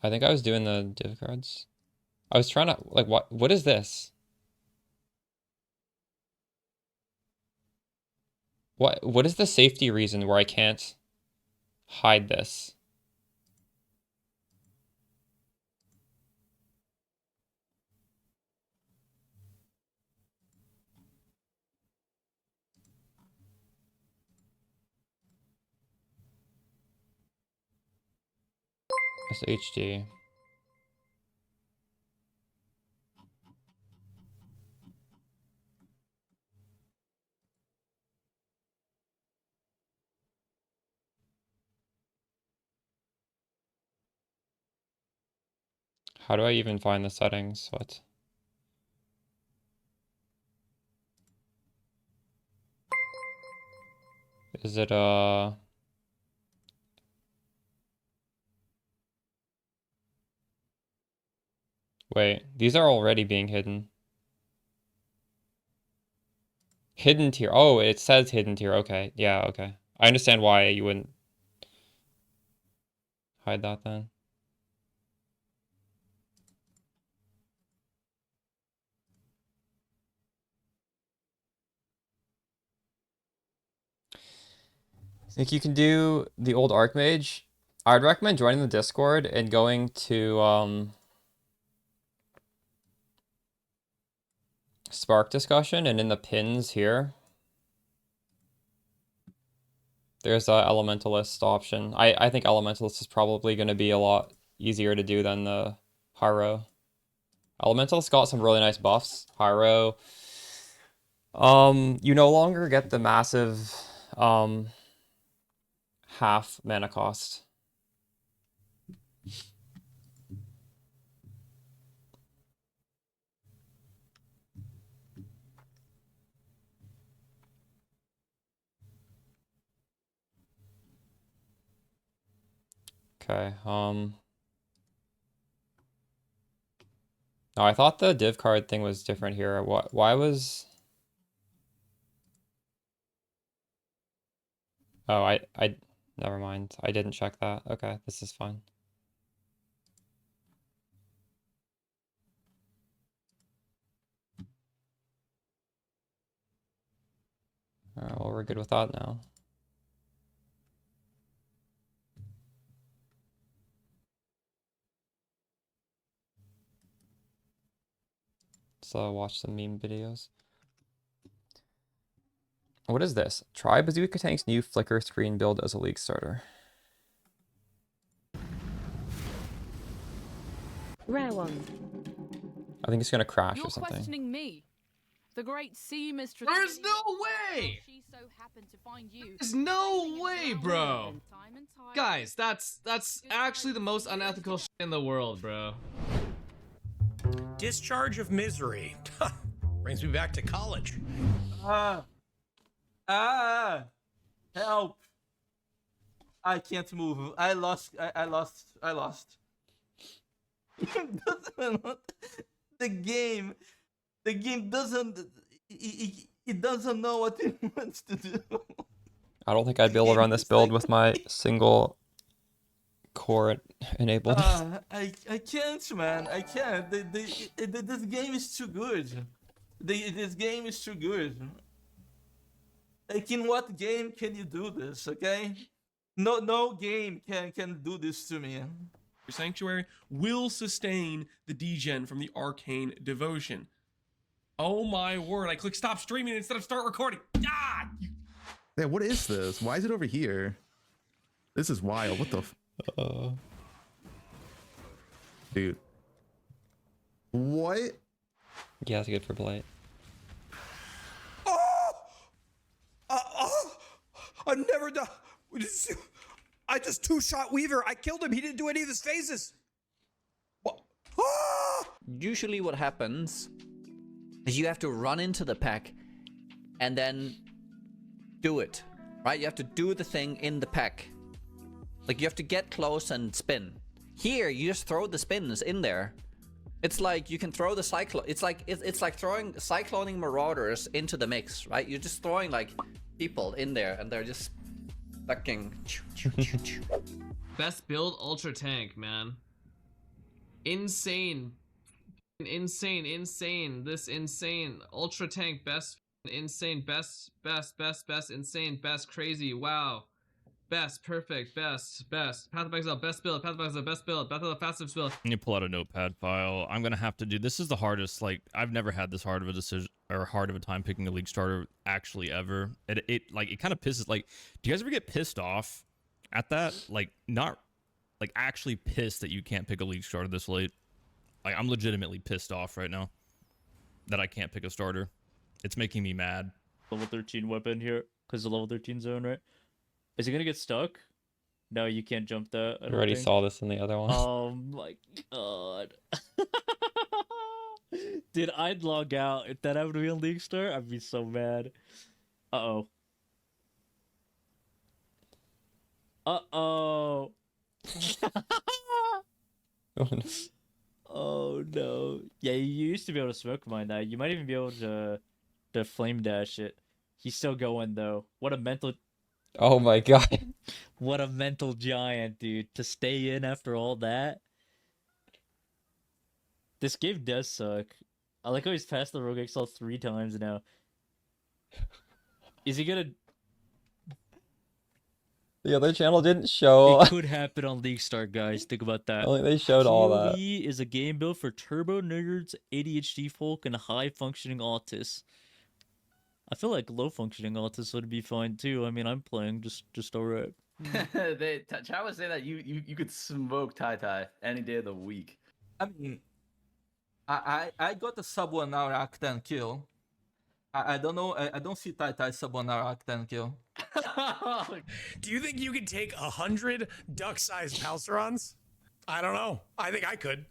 I think I was doing the div cards. I was trying to, like, what is this? What is the safety reason where I can't hide this? It's HD. How do I even find the settings? What? Is it wait, these are already being hidden. Hidden tier. Oh, it says hidden tier. Okay. Yeah, okay. I understand why you wouldn't hide that then. Think you can do the old Archmage? I'd recommend joining the Discord and going to Spark discussion, and in the pins here there's a Elementalist option. I think Elementalist is probably going to be a lot easier to do than the Pyro. Elementalist got some really nice buffs. Pyro, you no longer get the massive half mana cost. Okay, no, I thought the div card thing was different here. Why was... Oh, I never mind. I didn't check that. Okay, this is fine. Alright, well, we're good with that now. So watch some meme videos. What is this? Try Bazooka Tank's new flicker screen build as a league starter. Rare one. I think it's gonna crash You're or something. questioning me, the great sea mistress. There's no way! She so happened to find you. There's no way, bro! Guys, that's actually the most unethical shit in the world, bro. Discharge of misery. Brings me back to college. Help. I can't move. I lost. The game doesn't, it doesn't know what it wants to do. I don't think I'd be able to run this build with my single core enabled. I can't, man. I can't. This game is too good. This game is too good. Like, in what game can you do this, okay? No game can do this to me. Sanctuary will sustain the degen from the arcane devotion. Oh my word, I click stop streaming instead of start recording. Ah! Yeah, what is this? Why is it over here? This is wild. What the dude. What? Yeah, it's good for Blight. I've never done. I just two-shot Weaver. I killed him. He didn't do any of his phases. What? Usually what happens is you have to run into the pack and then do it, right? You have to do the thing in the pack. Like, you have to get close and spin. Here, you just throw the spins in there. It's like you can throw the cyclone. It's like throwing cycloning marauders into the mix, right? You're just throwing like people in there, and they're just fucking. Best build ultra tank, man. Insane. This insane ultra tank best insane best insane best crazy wow. Best, perfect, best. Path of Exile, best build, Path of Exile, best build, Path of the fastest build. You pull out a notepad file. I'm gonna have to do this. Is the hardest. Like, I've never had this hard of a decision or hard of a time picking a league starter actually ever. It kind of pisses. Like, do you guys ever get pissed off at that? Like, not like actually pissed that you can't pick a league starter this late. Like I'm legitimately pissed off right now that I can't pick a starter. It's making me mad. Level 13 weapon here because the level 13 zone, right? Is it gonna get stuck? No, you can't jump that. I already saw this in the other one. Oh my god. Dude, I'd log out. If that happened to be on League Star, I'd be so mad. Uh-oh. Uh-oh. Oh no. Yeah, you used to be able to smoke mine now. You might even be able to flame dash it. He's still going though. What a mental... Oh my god. What a mental giant, dude. To stay in after all that. This game does suck. I like how he's passed the Rogue XL 3 times now. Is he gonna... The other channel didn't show. It could happen on League Star, guys. Think about that. Only they showed all that. PoE is a game built for turbo nerds, ADHD folk, and high-functioning autists. I feel like low-functioning autists would be fine too. I mean, I'm playing just alright. Chad was saying that you could smoke Tai any day of the week. I mean, I got a sub 1 hour Arc-10 kill. I don't know. I don't see Tai sub 1 hour Arc-10 kill. Do you think you could take 100 duck-sized Palcerons? I don't know. I think I could.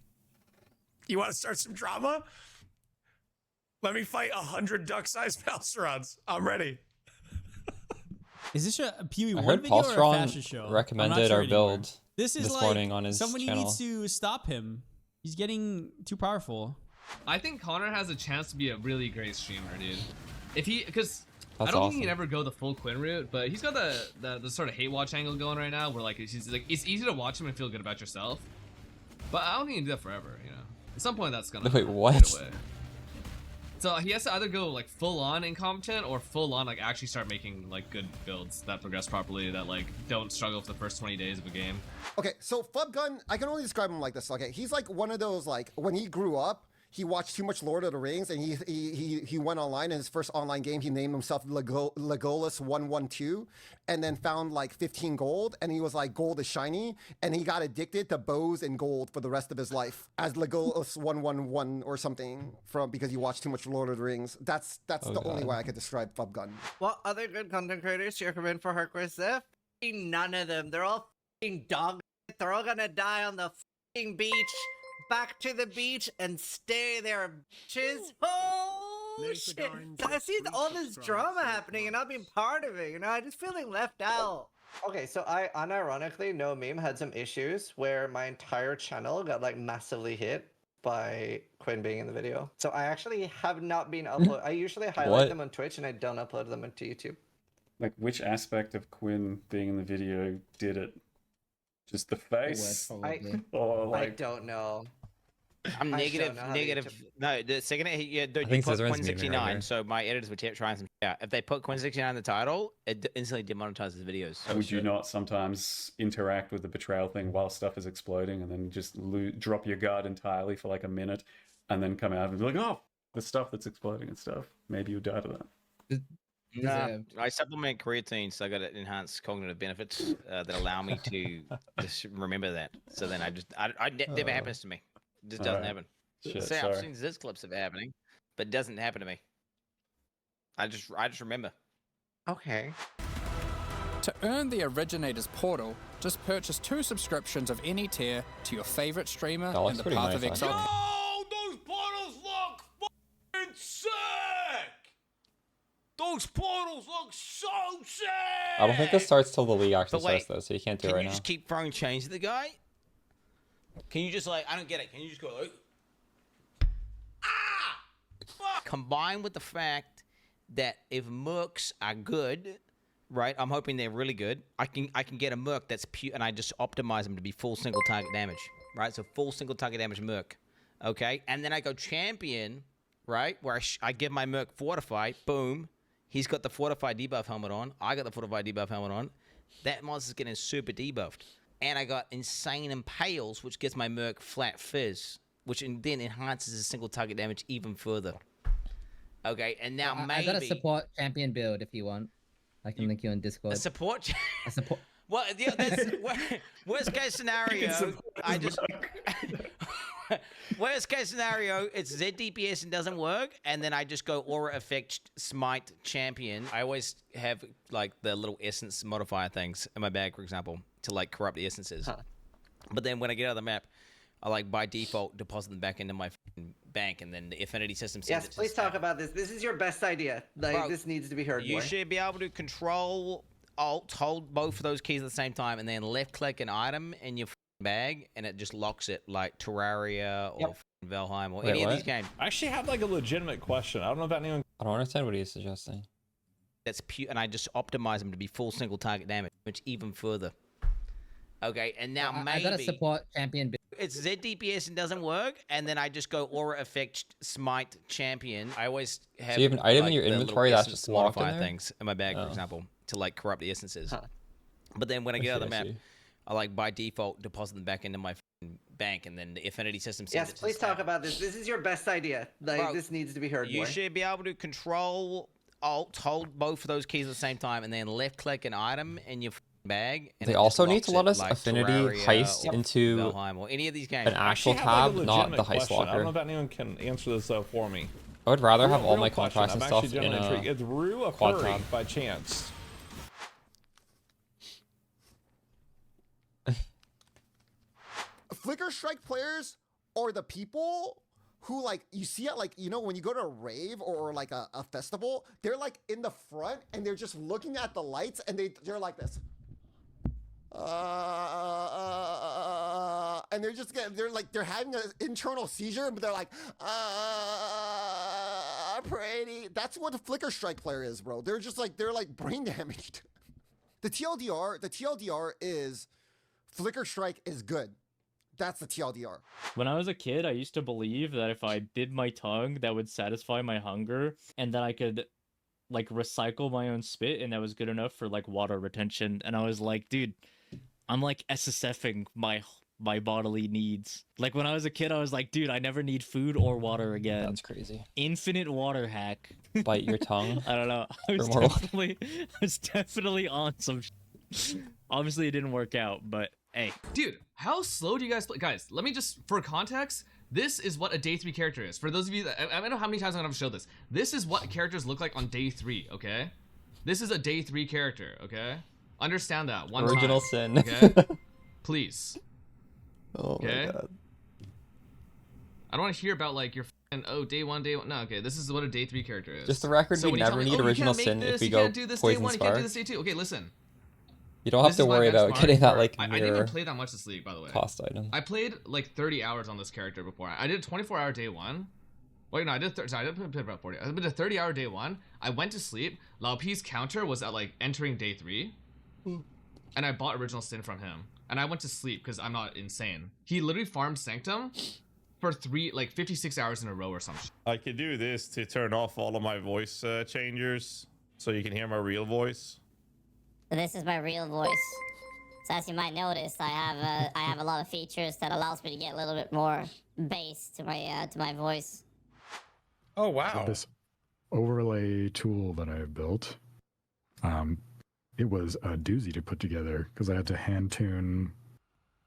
You want to start some drama? Let me fight 100 duck-sized Palcerons. I'm ready. Is this a PoE 1 heard video or a Paul fashion show? recommended our build this this morning on his somebody channel. Needs to stop him. He's getting too powerful. I think Connor has a chance to be a really great streamer, dude. If he, because I That's don't awesome. think he can ever go the full Quinn route, but he's got the sort of hate watch angle going right now, where like he's like it's easy to watch him and feel good about yourself. But I don't think he can do that forever, you know. At some point, that's gonna Wait, what? fade away. So he has to either go like full on incompetent or full on like actually start making like good builds that progress properly, that like don't struggle for the first 20 days of a game. Okay, so Flubgun, I can only describe him like this. Okay, he's like one of those, like when he grew up, he watched too much Lord of the Rings, and he went online. In his first online game, he named himself Legolas 112, and then found like 15 gold, and he was like, gold is shiny, and he got addicted to bows and gold for the rest of his life as Legolas 111 or something, because he watched too much Lord of the Rings. That's the only way I could describe Flubgun. What other good content creators do you recommend for Hardcore Sif? None of them. They're all f***ing dog shit. They're all gonna die on the f***ing beach. Back to the beach and stay there, bitches. Oh shit! So I see all this drama happening and not being part of it. You know, I just feeling left out. Okay, so I unironically, No Meme had some issues where my entire channel got like massively hit by Quinn being in the video. So I actually have not been upload. I usually highlight them on Twitch and I don't upload them onto YouTube. Like, which aspect of Quinn being in the video did it? Just the face? Or like... I don't know. I'm negative. No, the second you put Quinn 69, so my editors were trying some shit out. If they put Quinn 69 in the title, it instantly demonetizes videos. So would you not sometimes interact with the betrayal thing while stuff is exploding and then just drop your guard entirely for like a minute and then come out and be like, oh, the stuff that's exploding and stuff. Maybe you die to that. Nah, I supplement creatine, so I got enhanced cognitive benefits that allow me to just remember that. So then never happens to me. It just doesn't happen. Shit, See, I've seen this clips of it happening, but it doesn't happen to me. I just remember. Okay. To earn the Originator's Portal, just purchase 2 subscriptions of any tier to your favorite streamer in the Path of Exile. Oh, those portals look fucking sick! Those portals look so sick! I don't think this starts till the league actually starts though, so you can't do it right now. Can you just keep throwing chains at the guy? Can you just like, I don't get it. Can you just go like, combined with the fact that if mercs are good, right? I'm hoping they're really good. I can get a merc that's pure, and I just optimize them to be full single target damage, right? So full single target damage merc, okay? And then I go champion, right? Where I give my merc fortify, boom. He's got the fortified debuff helmet on. I got the fortified debuff helmet on. That monster's getting super debuffed. And I got insane impales, which gives my merc flat fizz, which then enhances his single target damage even further. Okay, and now maybe... I got a support champion build if you want. I can link you on Discord. A support? Well, yeah, that's worst case scenario. I just worst case scenario, it's Z DPS and doesn't work, and then I just go aura effect smite champion. I always have like the little essence modifier things in my bag, for example, to like corrupt the essences. But then when I get out of the map, I like by default deposit them back into my bank, and then the affinity system sends Yes, it to please talk about this. This is your best idea. Like, Bro, this needs to be heard You more. should be able to control alt, hold both of those keys at the same time, and then left click an item in your bag, and it just locks it like Terraria or Valheim or any of these games. I actually have like a legitimate question. I don't know if anyone. I don't understand what he's suggesting. That's pure, and I just optimize them to be full single target damage, which even further. Okay, and now maybe I gotta support champion. It's Z DPS and doesn't work, and then I just go aura effect smite champion. I always have. So you have an item like, in your the inventory little that's essence just locked in modifier there? things in my bag, for example, to like corrupt the essences. But then when I get out of the map, I like by default deposit them back into my bank, and then the affinity system sends Yes, it to please talk about this. This is your best idea. Like, Bro, this needs to be heard You more. should be able to control alt, hold both of those keys at the same time, and then left click an item in your bag. And They it also just need locks to let it us like affinity Terraria heist or into Valheim or any of these games. an actual I actually have, tab, like, a not the legitimate heist question. I don't know locker. if anyone can answer this for me. I would rather have all Real my question. contracts and I'm stuff actually in genuinely a intrigued. Is Rue a quad furry tab. by chance? Flicker Strike players are the people who, like, you see it, like, you know, when you go to a rave or like a festival, they're like in the front and they're just looking at the lights and they're like this. And they're just getting, they're having an internal seizure, but they're like, pretty. That's what a Flicker Strike player is, bro. They're just like, they're like brain damaged. The TLDR is Flicker Strike is good. That's the TLDR. When I was a kid, I used to believe that if I bit my tongue, that would satisfy my hunger, and that I could, like, recycle my own spit, and that was good enough for, like, water retention. And I was like, dude, I'm, like, SSFing my bodily needs. Like, when I was a kid, I was like, dude, I never need food or water again. That's crazy. Infinite water hack. Bite your tongue. I don't know. I was definitely on some Obviously, it didn't work out, but hey. Dude, how slow do you guys play? Guys, let me just, for context, this is what a day 3 character is. For those of you that, I don't know how many times I'm gonna show this. This is what characters look like on day 3, okay? This is a day 3 character, okay? Understand that one Original time, sin. okay? Please. Oh my god. I don't want to hear about like your day one. No, okay. This is what a day 3 character is. Just the record, So we when you tell never me, need oh, original you can't sin make if this, we you go can't do this day poison 1, you can't do spark. this day 2. Okay, listen. You don't have This to is my worry about benchmark getting that for- like I didn't mirror even play that much this league, by the way. cost item. I played like 30 hours on this character before. I did a 24-hour day 1. Wait, no, I did. Sorry, I did play about 40. I did a 30-hour day 1. I went to sleep. Labyrinth's counter was at like entering day 3, and I bought original sin from him. And I went to sleep because I'm not insane. He literally farmed Sanctum for 56 hours in a row or something. I could do this to turn off all of my voice changers so you can hear my real voice. This is my real voice. So as you might notice, I have a lot of features that allows me to get a little bit more bass to my voice. Oh wow! This overlay tool that I built, it was a doozy to put together because I had to hand tune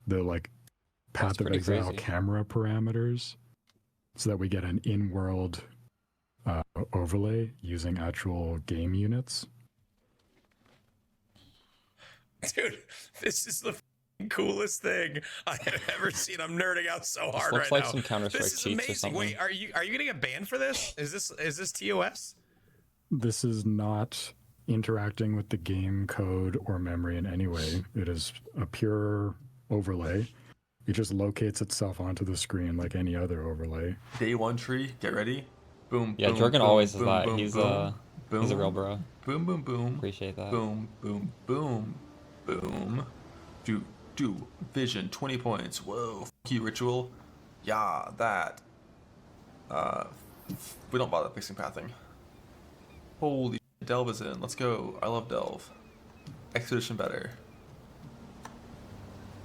the like Path of Exile crazy. camera parameters so that we get an in-world overlay using actual game units. Dude, this is the coolest thing I have ever seen. I'm nerding out so hard looks right like now. some Counter-Strike This is cheats or amazing. something. Wait, are you gonna get banned for this? Is this TOS? This is not interacting with the game code or memory in any way. It is a pure overlay. It just locates itself onto the screen like any other overlay. Day 1 tree, get ready. Boom. Yeah, boom, Jorgen boom, always does boom, that. boom, He's boom, he's a boom, real bro. Boom, boom, boom. Appreciate that. Boom, boom, boom, boom. Do vision 20 points. Whoa, f you ritual. Yeah, that. We don't bother fixing pathing. Holy shit, Delve is in. Let's go. I love Delve. Expedition better.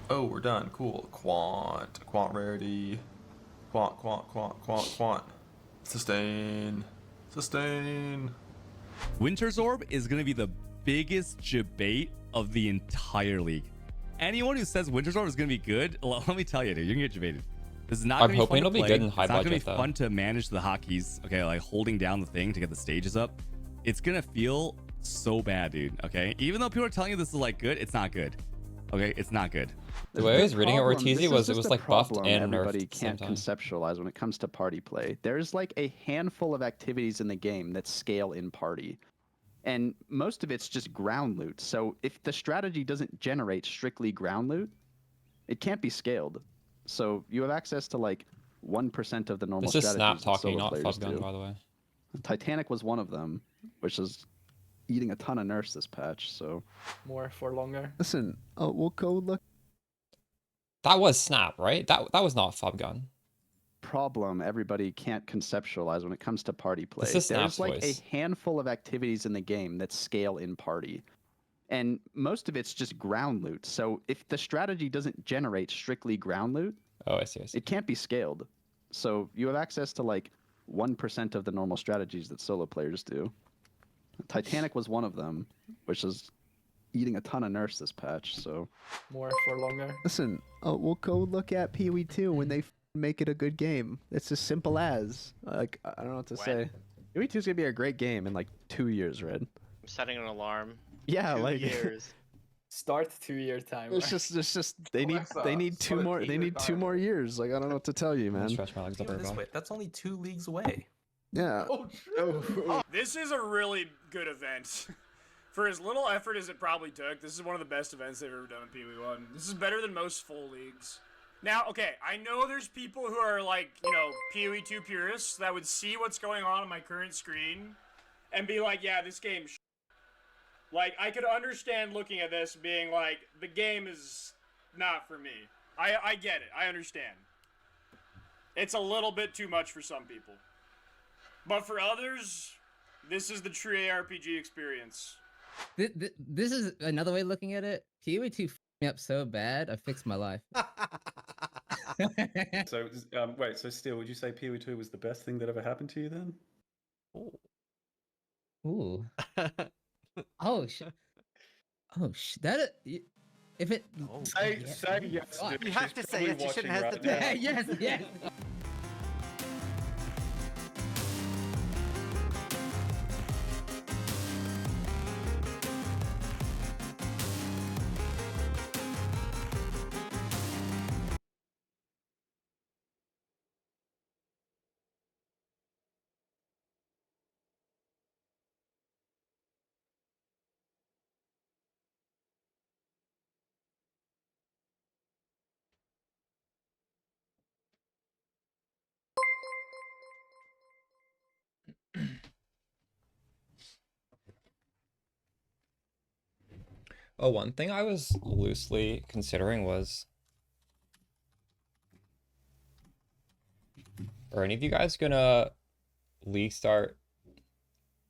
Oh, we're done. Cool. Quant rarity. Quant. Sustain. Winter's Orb is going to be the biggest debate of the entire league. Anyone who says Winter Storm is going to be good, let me tell you, dude, you're going to get debated. This is not I'm going to be fun hoping to it'll be play. good in high It's not going to budget, be though. fun to manage the hotkeys, okay, like holding down the thing to get the stages up. It's going to feel so bad, dude, okay? Even though people are telling you this is like good, it's not good. Okay, it's not good. The way I was reading it, Ortiz This was is it was just a like buffed problem and everybody nerfed at the same can't time. conceptualize when it comes to party play. There's like a handful of activities in the game that scale in party, and most of it's just ground loot. So if the strategy doesn't generate strictly ground loot, it can't be scaled. So you have access to like 1% of the normal This is strategies Snap that solo talking, not players Fubgun, do. by the way. Titanic was one of them, which is eating a ton of nerfs this patch. So More for longer. listen, we'll go look. That was Snap, right? That was not Fubgun. Problem everybody can't conceptualize when it comes to party play. This is There's Snap's like voice. a handful of activities in the game that scale in party, and most of it's just ground loot. So if the strategy doesn't generate strictly ground loot, oh, I see. it can't be scaled. So you have access to like 1% of the normal strategies that solo players do. Titanic was one of them, which is eating a ton of nerfs this patch. So More for longer. Listen, we'll go look at PoE 2 when they make it a good game. It's as simple as. Like, I don't know what to say. PoE 2 is gonna be a great game in like 2 years, Red. I'm setting an alarm. Yeah, 2 like years. Start 2-year timer. It's just they need two more years. Like I don't know what to tell you, man. Stretch my legs up This way, that's only 2 leagues away. Yeah. This is a really good event. For as little effort as it probably took, this is one of the best events they've ever done in PoE 1. This is better than most full leagues. Now, okay, I know there's people who are like, you know, PoE 2 purists that would see what's going on my current screen and be like, yeah, this game's sh-. Like, I could understand looking at this being like, the game is not for me. I get it. I understand. It's a little bit too much for some people. But for others, this is the true ARPG experience. This is another way of looking at it. PoE 2 f***ed me up so bad, I fixed my life. So, wait, so Steel, would you say PoE 2 was the best thing that ever happened to you then? Ooh. Oh, that if it. Say yes. What? You have to say yes. You shouldn't hesitate. Yes, yes. Oh, one thing I was loosely considering was, are any of you guys gonna league start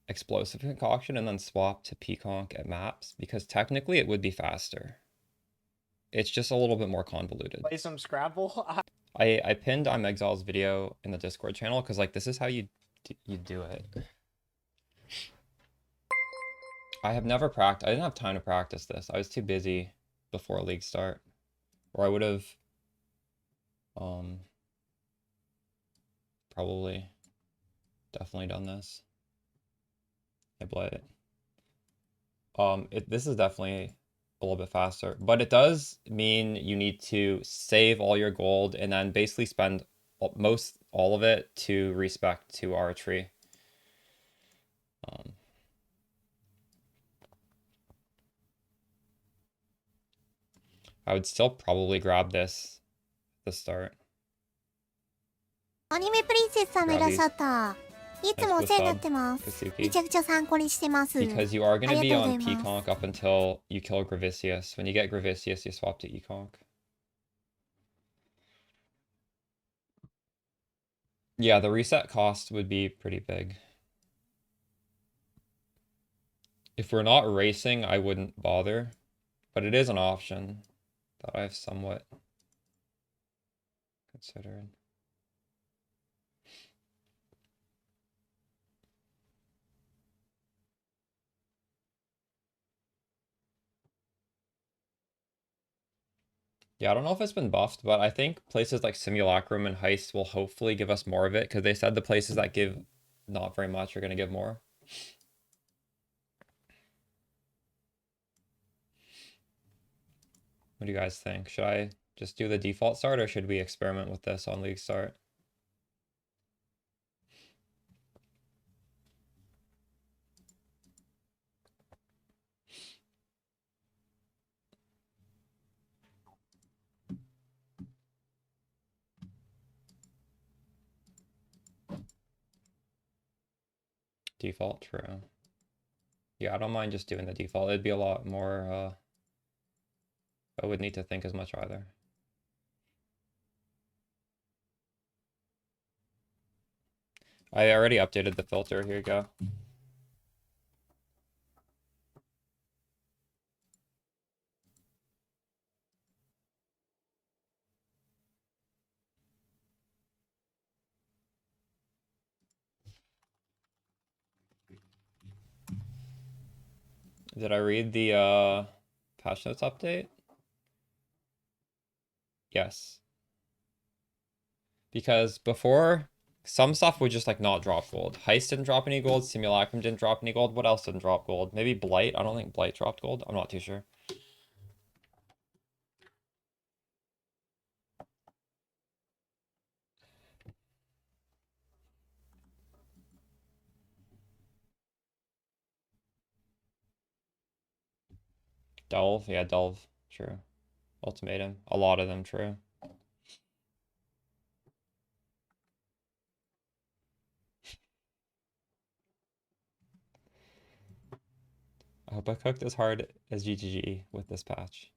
explosive concoction and then swap to Pconc at maps? Because technically it would be faster. It's just a little bit more convoluted. Play some Scrabble. I pinned I'm Exile's video in the Discord channel because like this is how you do it. I have never practiced. I didn't have time to practice this. I was too busy before league start, or I would have probably definitely done this. Yeah, but this is definitely a little bit faster, but it does mean you need to save all your gold and then basically spend all of it to respec to archery. I would still probably grab this at the start. アニメプリンセスさんがいらっしゃった。いつもお世話になってます。 Kasuki. めちゃくちゃ参考にしてます。 Because you are going to あ be りがとう on ございます。 Pconc up until you kill Gravicius. When you get Gravicius, you swap to Econc. Yeah, the reset cost would be pretty big. If we're not racing, I wouldn't bother. But it is an option that I've somewhat considered. Yeah, I don't know if it's been buffed, but I think places like Simulacrum and Heist will hopefully give us more of it, because they said the places that give not very much are going to give more. What do you guys think? Should I just do the default start, or should we experiment with this on League Start? Default, true. Yeah, I don't mind just doing the default. It'd be a lot more, I wouldn't need to think as much either. I already updated the filter. Here you go. Did I read the patch notes update? Yes. Because before, some stuff would just like not drop gold. Heist didn't drop any gold, Simulacrum didn't drop any gold. What else didn't drop gold? Maybe Blight? I don't think Blight dropped gold. I'm not too sure. Delve? Yeah, Delve. True. Ultimatum. A lot of them, true. I hope I cooked as hard as GGG with this patch.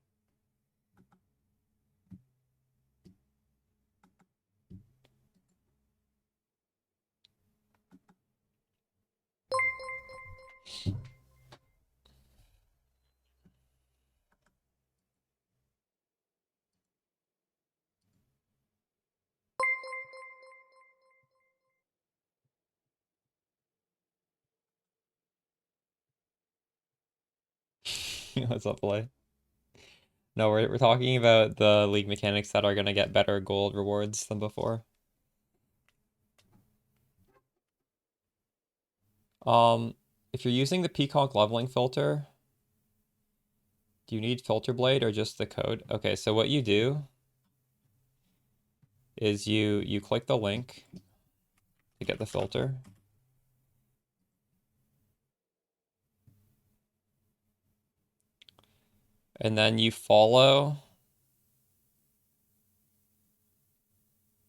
What's up, play? No, we're talking about the league mechanics that are gonna get better gold rewards than before. If you're using the Pconc leveling filter, do you need filter blade or just the code? Okay, so what you do is you click the link to get the filter. And then you follow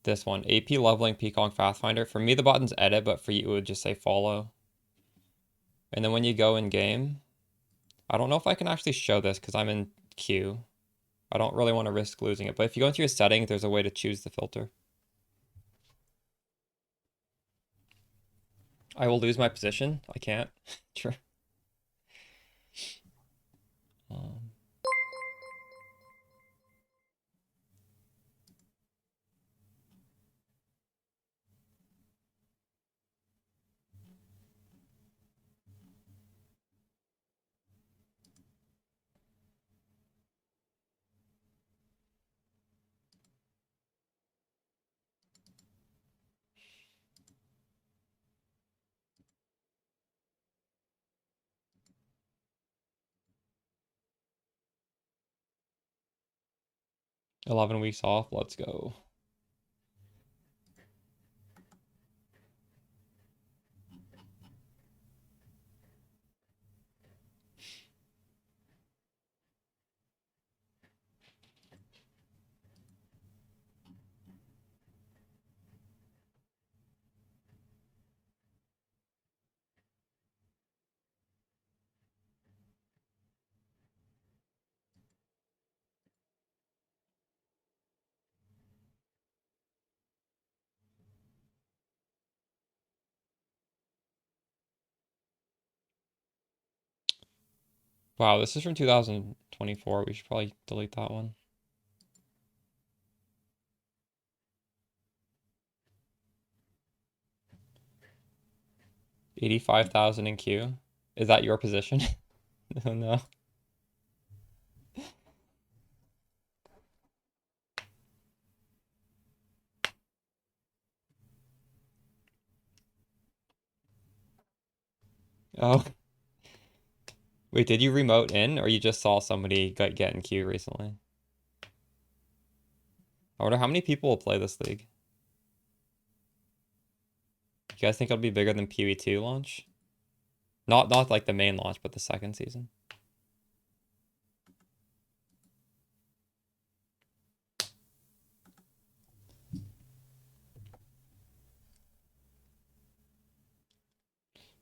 this one, AP leveling Pconc Pathfinder. For me, the button's edit, but for you, it would just say follow. And then when you go in game, I don't know if I can actually show this because I'm in queue. I don't really want to risk losing it, but if you go into your settings, there's a way to choose the filter. I will lose my position. I can't. Sure. 11 weeks off. Let's go. Wow, this is from 2024. We should probably delete that one. $85,000 in queue. Is that your position? Oh no. Oh. Wait, did you remote in, or you just saw somebody get in queue recently? I wonder how many people will play this league. You guys think it'll be bigger than PoE 2 launch? Not like the main launch, but the second season.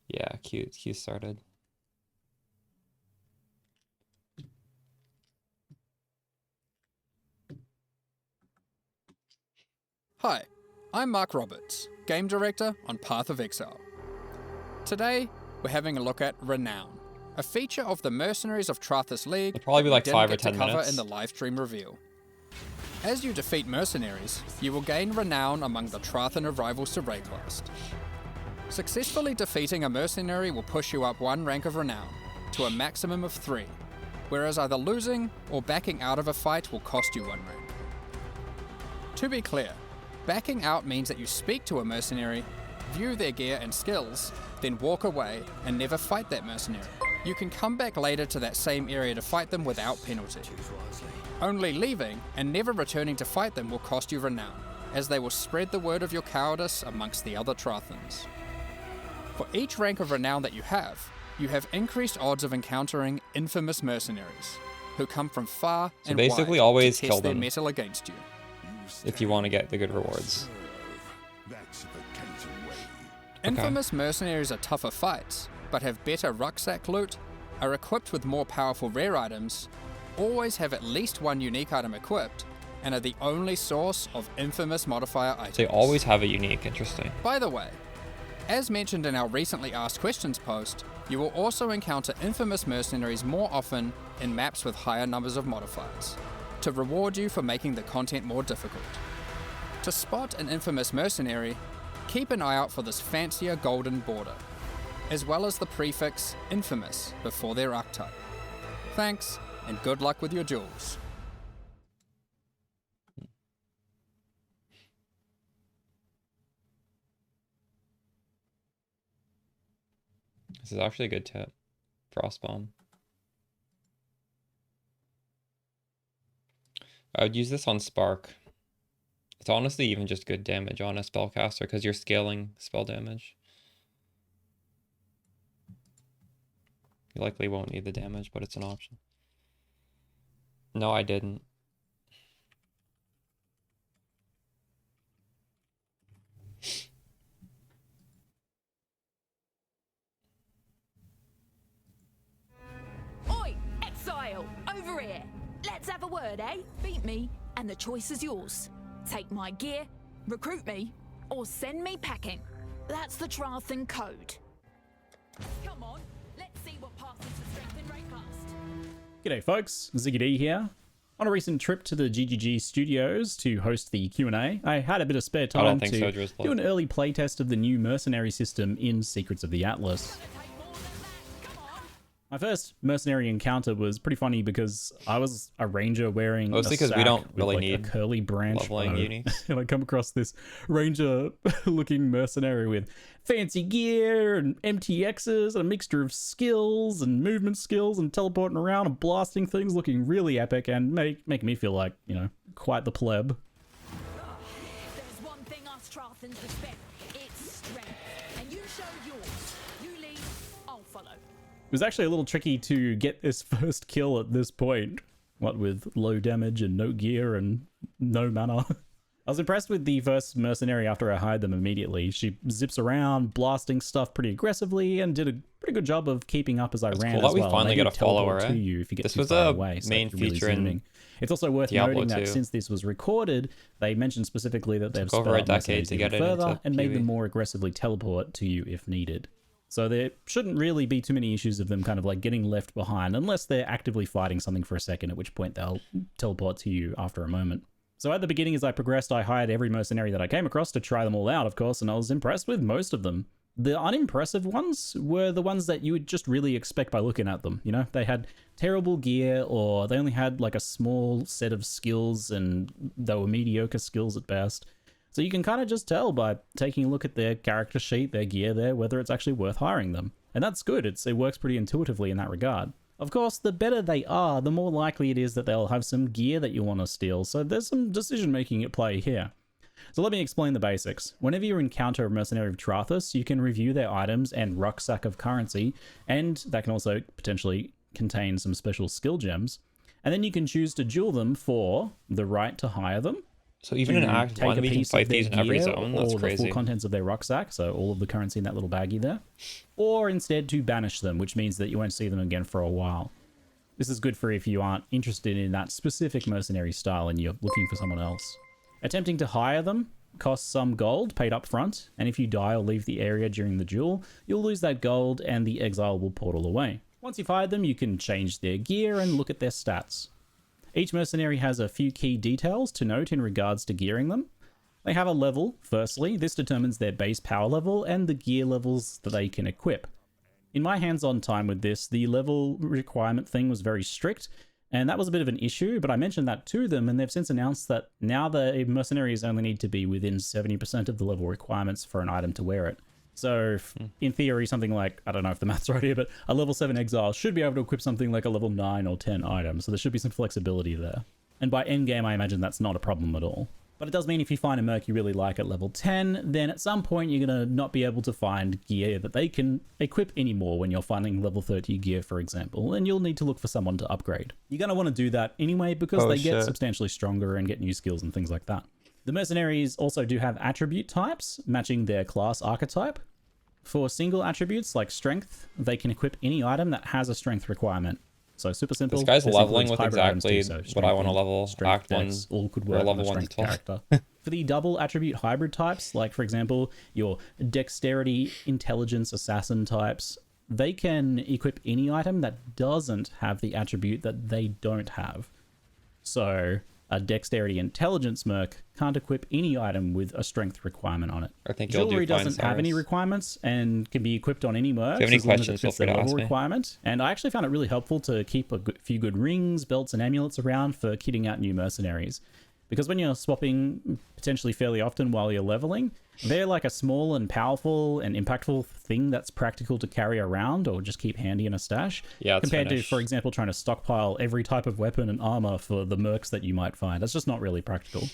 Yeah, Q started. Hi, I'm Mark Roberts, Game Director on Path of Exile. Today, we're having a look at Renown, a feature of the Mercenaries of Trathis League It'll probably be that we like didn't 5 or get to 10 cover minutes. in the live stream reveal. As you defeat mercenaries, you will gain Renown among the Trathan of rivals to Rayquest. Successfully defeating a mercenary will push you up 1 rank of Renown, to a maximum of 3, whereas either losing or backing out of a fight will cost you 1 rank. To be clear, backing out means that you speak to a mercenary, view their gear and skills, then walk away and never fight that mercenary. You can come back later to that same area to fight them without penalty. Only leaving and never returning to fight them will cost you Renown, as they will spread the word of your cowardice amongst the other Trathans. For each rank of Renown that you have increased odds of encountering infamous mercenaries, who come from far So and basically wide always to kill test their them. mettle against you. If you want to get the good rewards. Infamous mercenaries are tougher fights, but have better rucksack loot, are equipped with more powerful rare items, always have at least 1 unique item equipped, and are the only source of infamous modifier items. They always have a unique, interesting. By the way, as mentioned in our recently asked questions post, you will also encounter infamous mercenaries more often in maps with higher numbers of modifiers, to reward you for making the content more difficult. To spot an infamous mercenary, keep an eye out for this fancier golden border, as well as the prefix infamous before their archetype. Thanks, and good luck with your duels. This is actually a good tip. Frostbomb. I would use this on Spark. It's honestly even just good damage on a spellcaster because you're scaling spell damage. You likely won't need the damage, but it's an option. No, I didn't. Oi, exile, over here. Let's have a word, eh? Beat me, and the choice is yours. Take my gear, recruit me, or send me packing. That's the Trathan code. Come on, let's see what passes for strength in Raycast. G'day folks, Ziggy D here. On a recent trip to the GGG studios to host the Q&A, I had a bit of spare time to do an early playtest of the new Mercenary system in Secrets of the Atlas. My first mercenary encounter was pretty funny because I was a ranger wearing Mostly a because we sack don't with, really like, need a curly branch leveling bow. uniques. And I come across this ranger-looking mercenary with fancy gear and MTXs and a mixture of skills and movement skills and teleporting around and blasting things, looking really epic and making me feel like, you know, quite the pleb. There's one thing us Trathans respect. It's strength. And you show yours. You lead, I'll follow. It was actually a little tricky to get this first kill at this point, what with low damage and no gear and no mana. I was impressed with the first mercenary after I hired them immediately. She zips around, blasting stuff pretty aggressively, and did a pretty good job of keeping up as I ran cool as that we well. finally And they get do a follower, teleport to eh? you if you get This too was far a away, so main it's really feature in zooming. It's also worth Diablo noting that 2. since this was recorded, they mentioned specifically that they've Took over sped a up decade mercenaries to even get it into further and made PvE. them more aggressively teleport to you if needed. So there shouldn't really be too many issues of them kind of like getting left behind unless they're actively fighting something for a second, at which point they'll teleport to you after a moment. So at the beginning, as I progressed, I hired every mercenary that I came across to try them all out, of course, and I was impressed with most of them. The unimpressive ones were the ones that you would just really expect by looking at them. You know, they had terrible gear, or they only had like a small set of skills and they were mediocre skills at best. So you can kind of just tell by taking a look at their character sheet, their gear there, whether it's actually worth hiring them. And that's good, it works pretty intuitively in that regard. Of course, the better they are, the more likely it is that they'll have some gear that you want to steal, so there's some decision making at play here. So let me explain the basics. Whenever you encounter a mercenary of Trathus, you can review their items and rucksack of currency, and that can also potentially contain some special skill gems. And then you can choose to duel them for the right to hire them. So even in Act 1, we can fight these in every zone. That's or crazy. The full contents of their rucksack, so all of the currency in that little baggie there. Or instead to banish them, which means that you won't see them again for a while. This is good for if you aren't interested in that specific mercenary style and you're looking for someone else. Attempting to hire them costs some gold paid up front, and if you die or leave the area during the duel, you'll lose that gold and the exile will portal away. Once you've hired them, you can change their gear and look at their stats. Each mercenary has a few key details to note in regards to gearing them. They have a level, firstly. This determines their base power level and the gear levels that they can equip. In my hands-on time with this, the level requirement thing was very strict, and that was a bit of an issue, but I mentioned that to them, and they've since announced that now the mercenaries only need to be within 70% of the level requirements for an item to wear it. So, in theory, something like, I don't know if the math's right here, but a level 7 exile should be able to equip something like a level 9 or 10 item, so there should be some flexibility there. And by endgame, I imagine that's not a problem at all. But it does mean if you find a merc you really like at level 10, then at some point you're going to not be able to find gear that they can equip anymore when you're finding level 30 gear, for example, and you'll need to look for someone to upgrade. You're going to want to do that anyway because they get substantially stronger and get new skills and things like that. The mercenaries also do have attribute types, matching their class archetype. For single attributes like strength, they can equip any item that has a strength requirement. So super simple. This guy's leveling with exactly what I want to level. Act 1 all could work level on a 1 to strength 12. character. For the double attribute hybrid types, like for example, your dexterity, intelligence, assassin types, they can equip any item that doesn't have the attribute that they don't have. So a dexterity intelligence merc can't equip any item with a strength requirement on it. I think jewelry doesn't have any requirements and can be equipped on any merc If you have any as long as it questions, fits feel the free to level ask me. requirement. And I actually found it really helpful to keep a few good rings, belts, and amulets around for kitting out new mercenaries. Because when you're swapping potentially fairly often while you're leveling, they're like a small and powerful and impactful thing that's practical to carry around or just keep handy in a stash. Yeah, compared to, for example, trying to stockpile every type of weapon and armor for the mercs that you might find. That's just not really practical.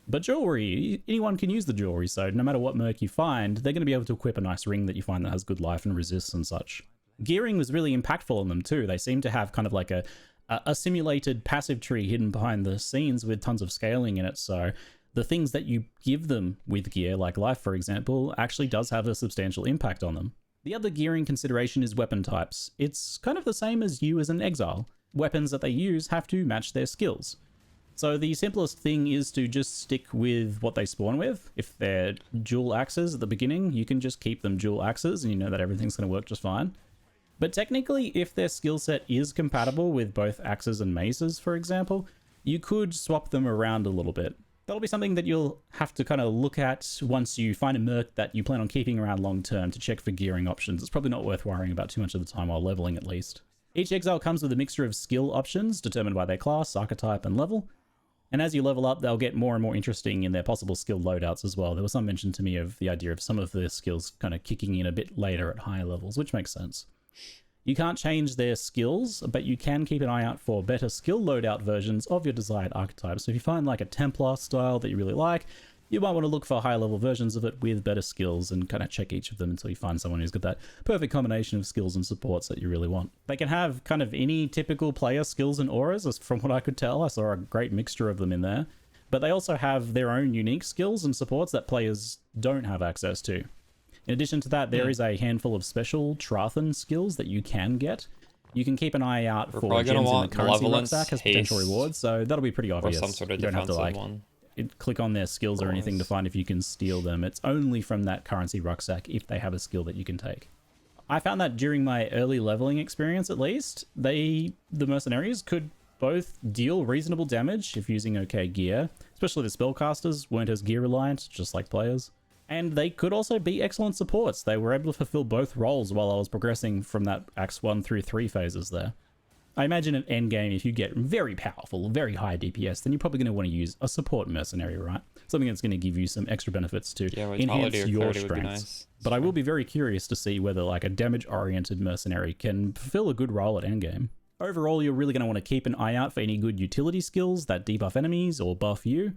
But jewelry, anyone can use the jewelry, so no matter what merc you find, they're going to be able to equip a nice ring that you find that has good life and resists and such. Gearing was really impactful on them too. They seem to have kind of like a simulated passive tree hidden behind the scenes with tons of scaling in it, so the things that you give them with gear, like life for example, actually does have a substantial impact on them. The other gearing consideration is weapon types. It's kind of the same as you as an exile. Weapons that they use have to match their skills. So the simplest thing is to just stick with what they spawn with. If they're dual axes at the beginning, you can just keep them dual axes and you know that everything's going to work just fine. But technically, if their skill set is compatible with both axes and maces, for example, you could swap them around a little bit. That'll be something that you'll have to kind of look at once you find a merc that you plan on keeping around long term to check for gearing options. It's probably not worth worrying about too much of the time while leveling at least. Each exile comes with a mixture of skill options determined by their class, archetype, and level. And as you level up, they'll get more and more interesting in their possible skill loadouts as well. There was some mention to me of the idea of some of the skills kind of kicking in a bit later at higher levels, which makes sense. You can't change their skills, but you can keep an eye out for better skill loadout versions of your desired archetype. So if you find like a Templar style that you really like, you might want to look for higher level versions of it with better skills and kind of check each of them until you find someone who's got that perfect combination of skills and supports that you really want. They can have kind of any typical player skills and auras, as from what I could tell. I saw a great mixture of them in there. But they also have their own unique skills and supports that players don't have access to. In addition to that, there is a handful of special Trathan skills that you can get. You can keep an eye out for gems in the currency rucksack as potential rewards, so that'll be pretty obvious. Or some sort of you don't have to like one. Click on their skills or anything to find if you can steal them. It's only from that currency rucksack if they have a skill that you can take. I found that during my early leveling experience at least, the mercenaries could both deal reasonable damage if using okay gear, especially the spellcasters weren't as gear reliant, just like players. And they could also be excellent supports. They were able to fulfill both roles while I was progressing from that Acts 1 through 3 phases there. I imagine at endgame, if you get very powerful, very high DPS, then you're probably going to want to use a support mercenary, right? something that's going to give you some extra benefits to enhance vitality or your clarity would be strengths. nice. But I will be very curious to see whether like a damage-oriented mercenary can fulfill a good role at endgame. Overall, you're really going to want to keep an eye out for any good utility skills that debuff enemies or buff you.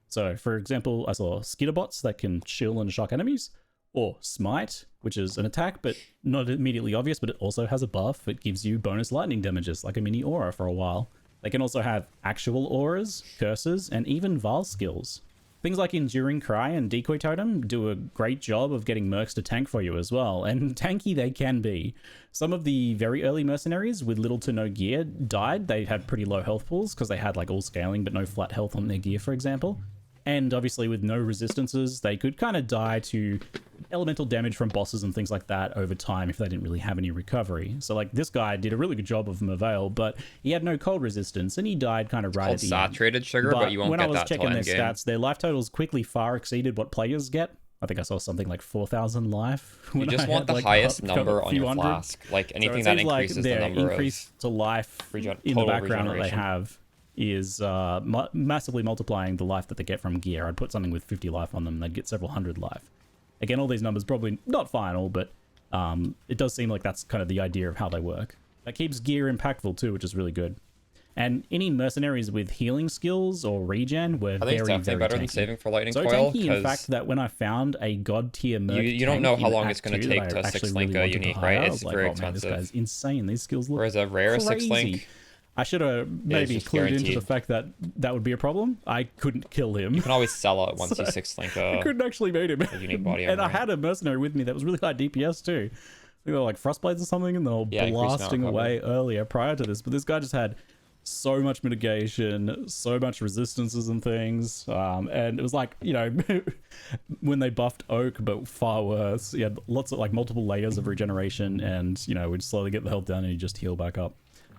So, for example, I saw skitterbots that can chill and shock enemies, or smite, which is an attack but not immediately obvious, but it also has a buff. It gives you bonus lightning damages, like a mini aura for a while. They can also have actual auras, curses, and even Val skills. Things like Enduring Cry and Decoy Totem do a great job of getting mercs to tank for you as well, and tanky they can be. Some of the very early mercenaries with little to no gear died. They had pretty low health pools because they had like all scaling but no flat health on their gear, for example. And obviously with no resistances, they could kind of die to elemental damage from bosses and things like that over time if they didn't really have any recovery. So like this guy did a really good job of Merveil, but he had no cold resistance and he died kind of right at the saturated end. sugar, but you won't when get I was that till checking their endgame. stats, their life totals quickly far exceeded what players get. I think I saw something like 4,000 life. You when just I want had, the like, highest a number on few your hundred. flask. Like So anything it that seems like increases the their number increase to life in the total background that they regeneration. have is massively multiplying the life that they get from gear. I'd put something with 50 life on them, they'd get several hundred life. Again, all these numbers probably not final, but it does seem like that's kind of the idea of how they work. That keeps gear impactful too, which is really good. And any mercenaries with healing skills or regen were I think very, it's definitely very better tanky. than saving for lightning so coil, tanky, in 'cause fact, that when I found a god tier merc you don't tank know how in long Act it's gonna 2 take that to I actually six really link a wanted to unique, hire, right? I It's was like, very oh man, this expensive. guy's insane. These skills look Whereas a rare crazy. six link, I should have maybe just clued into guaranteed. the fact that that would be a problem. I couldn't kill him. you can always sell it once So you six link I couldn't actually beat him. a unique body And armor. I had a mercenary with me that was really high DPS too. I think they were like frostblades or something, and they were Yeah, increased amount blasting of cover. away earlier prior to this. But this guy just had so much mitigation, so much resistances and things, and it was like, you know, when they buffed Oak, but far worse. He had lots of like multiple layers of regeneration, and you know, we'd slowly get the health down and he'd just heal back up.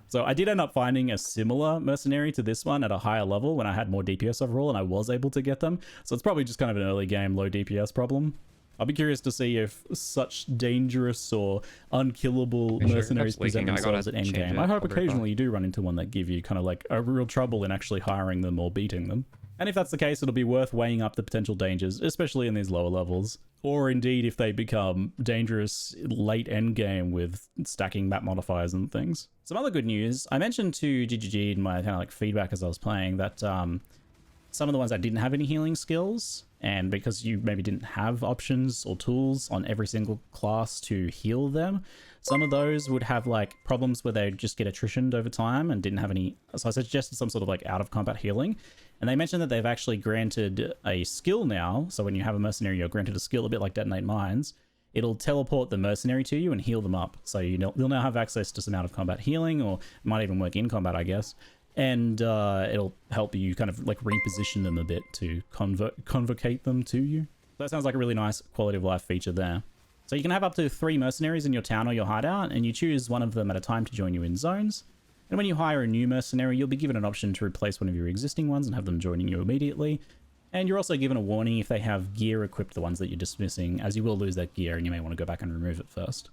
So I did end up finding a similar mercenary to this one at a higher level when I had more DPS overall, and I was able to get them. So it's probably just kind of an early game low DPS problem. I'll be curious to see if such dangerous or unkillable Make sure it mercenaries keeps leaking. present I gotta themselves at change endgame. it. I hope I'll be right occasionally you do run into one that give you kind of like a real trouble in actually hiring them or beating them. And if that's the case, it'll be worth weighing up the potential dangers, especially in these lower levels. Or indeed, if they become dangerous late endgame with stacking map modifiers and things. Some other good news. I mentioned to GGG in my kind of like feedback as I was playing that some of the ones that didn't have any healing skills, and because you maybe didn't have options or tools on every single class to heal them, some of those would have like problems where they'd just get attritioned over time and didn't have any. So I suggested some sort of like out of combat healing. And they mentioned that they've actually granted a skill now. So when you have a mercenary, you're granted a skill a bit like Detonate Mines. It'll teleport the mercenary to you and heal them up. So you'll now have access to some out of combat healing, or it might even work in combat, I guess. And it'll help you kind of like reposition them a bit to convocate them to you. That sounds like a really nice quality of life feature there. So you can have up to 3 mercenaries in your town or your hideout, and you choose one of them at a time to join you in zones. And when you hire a new mercenary, you'll be given an option to replace one of your existing ones and have them joining you immediately. And you're also given a warning if they have gear equipped, the ones that you're dismissing, as you will lose that gear and you may want to go back and remove it first.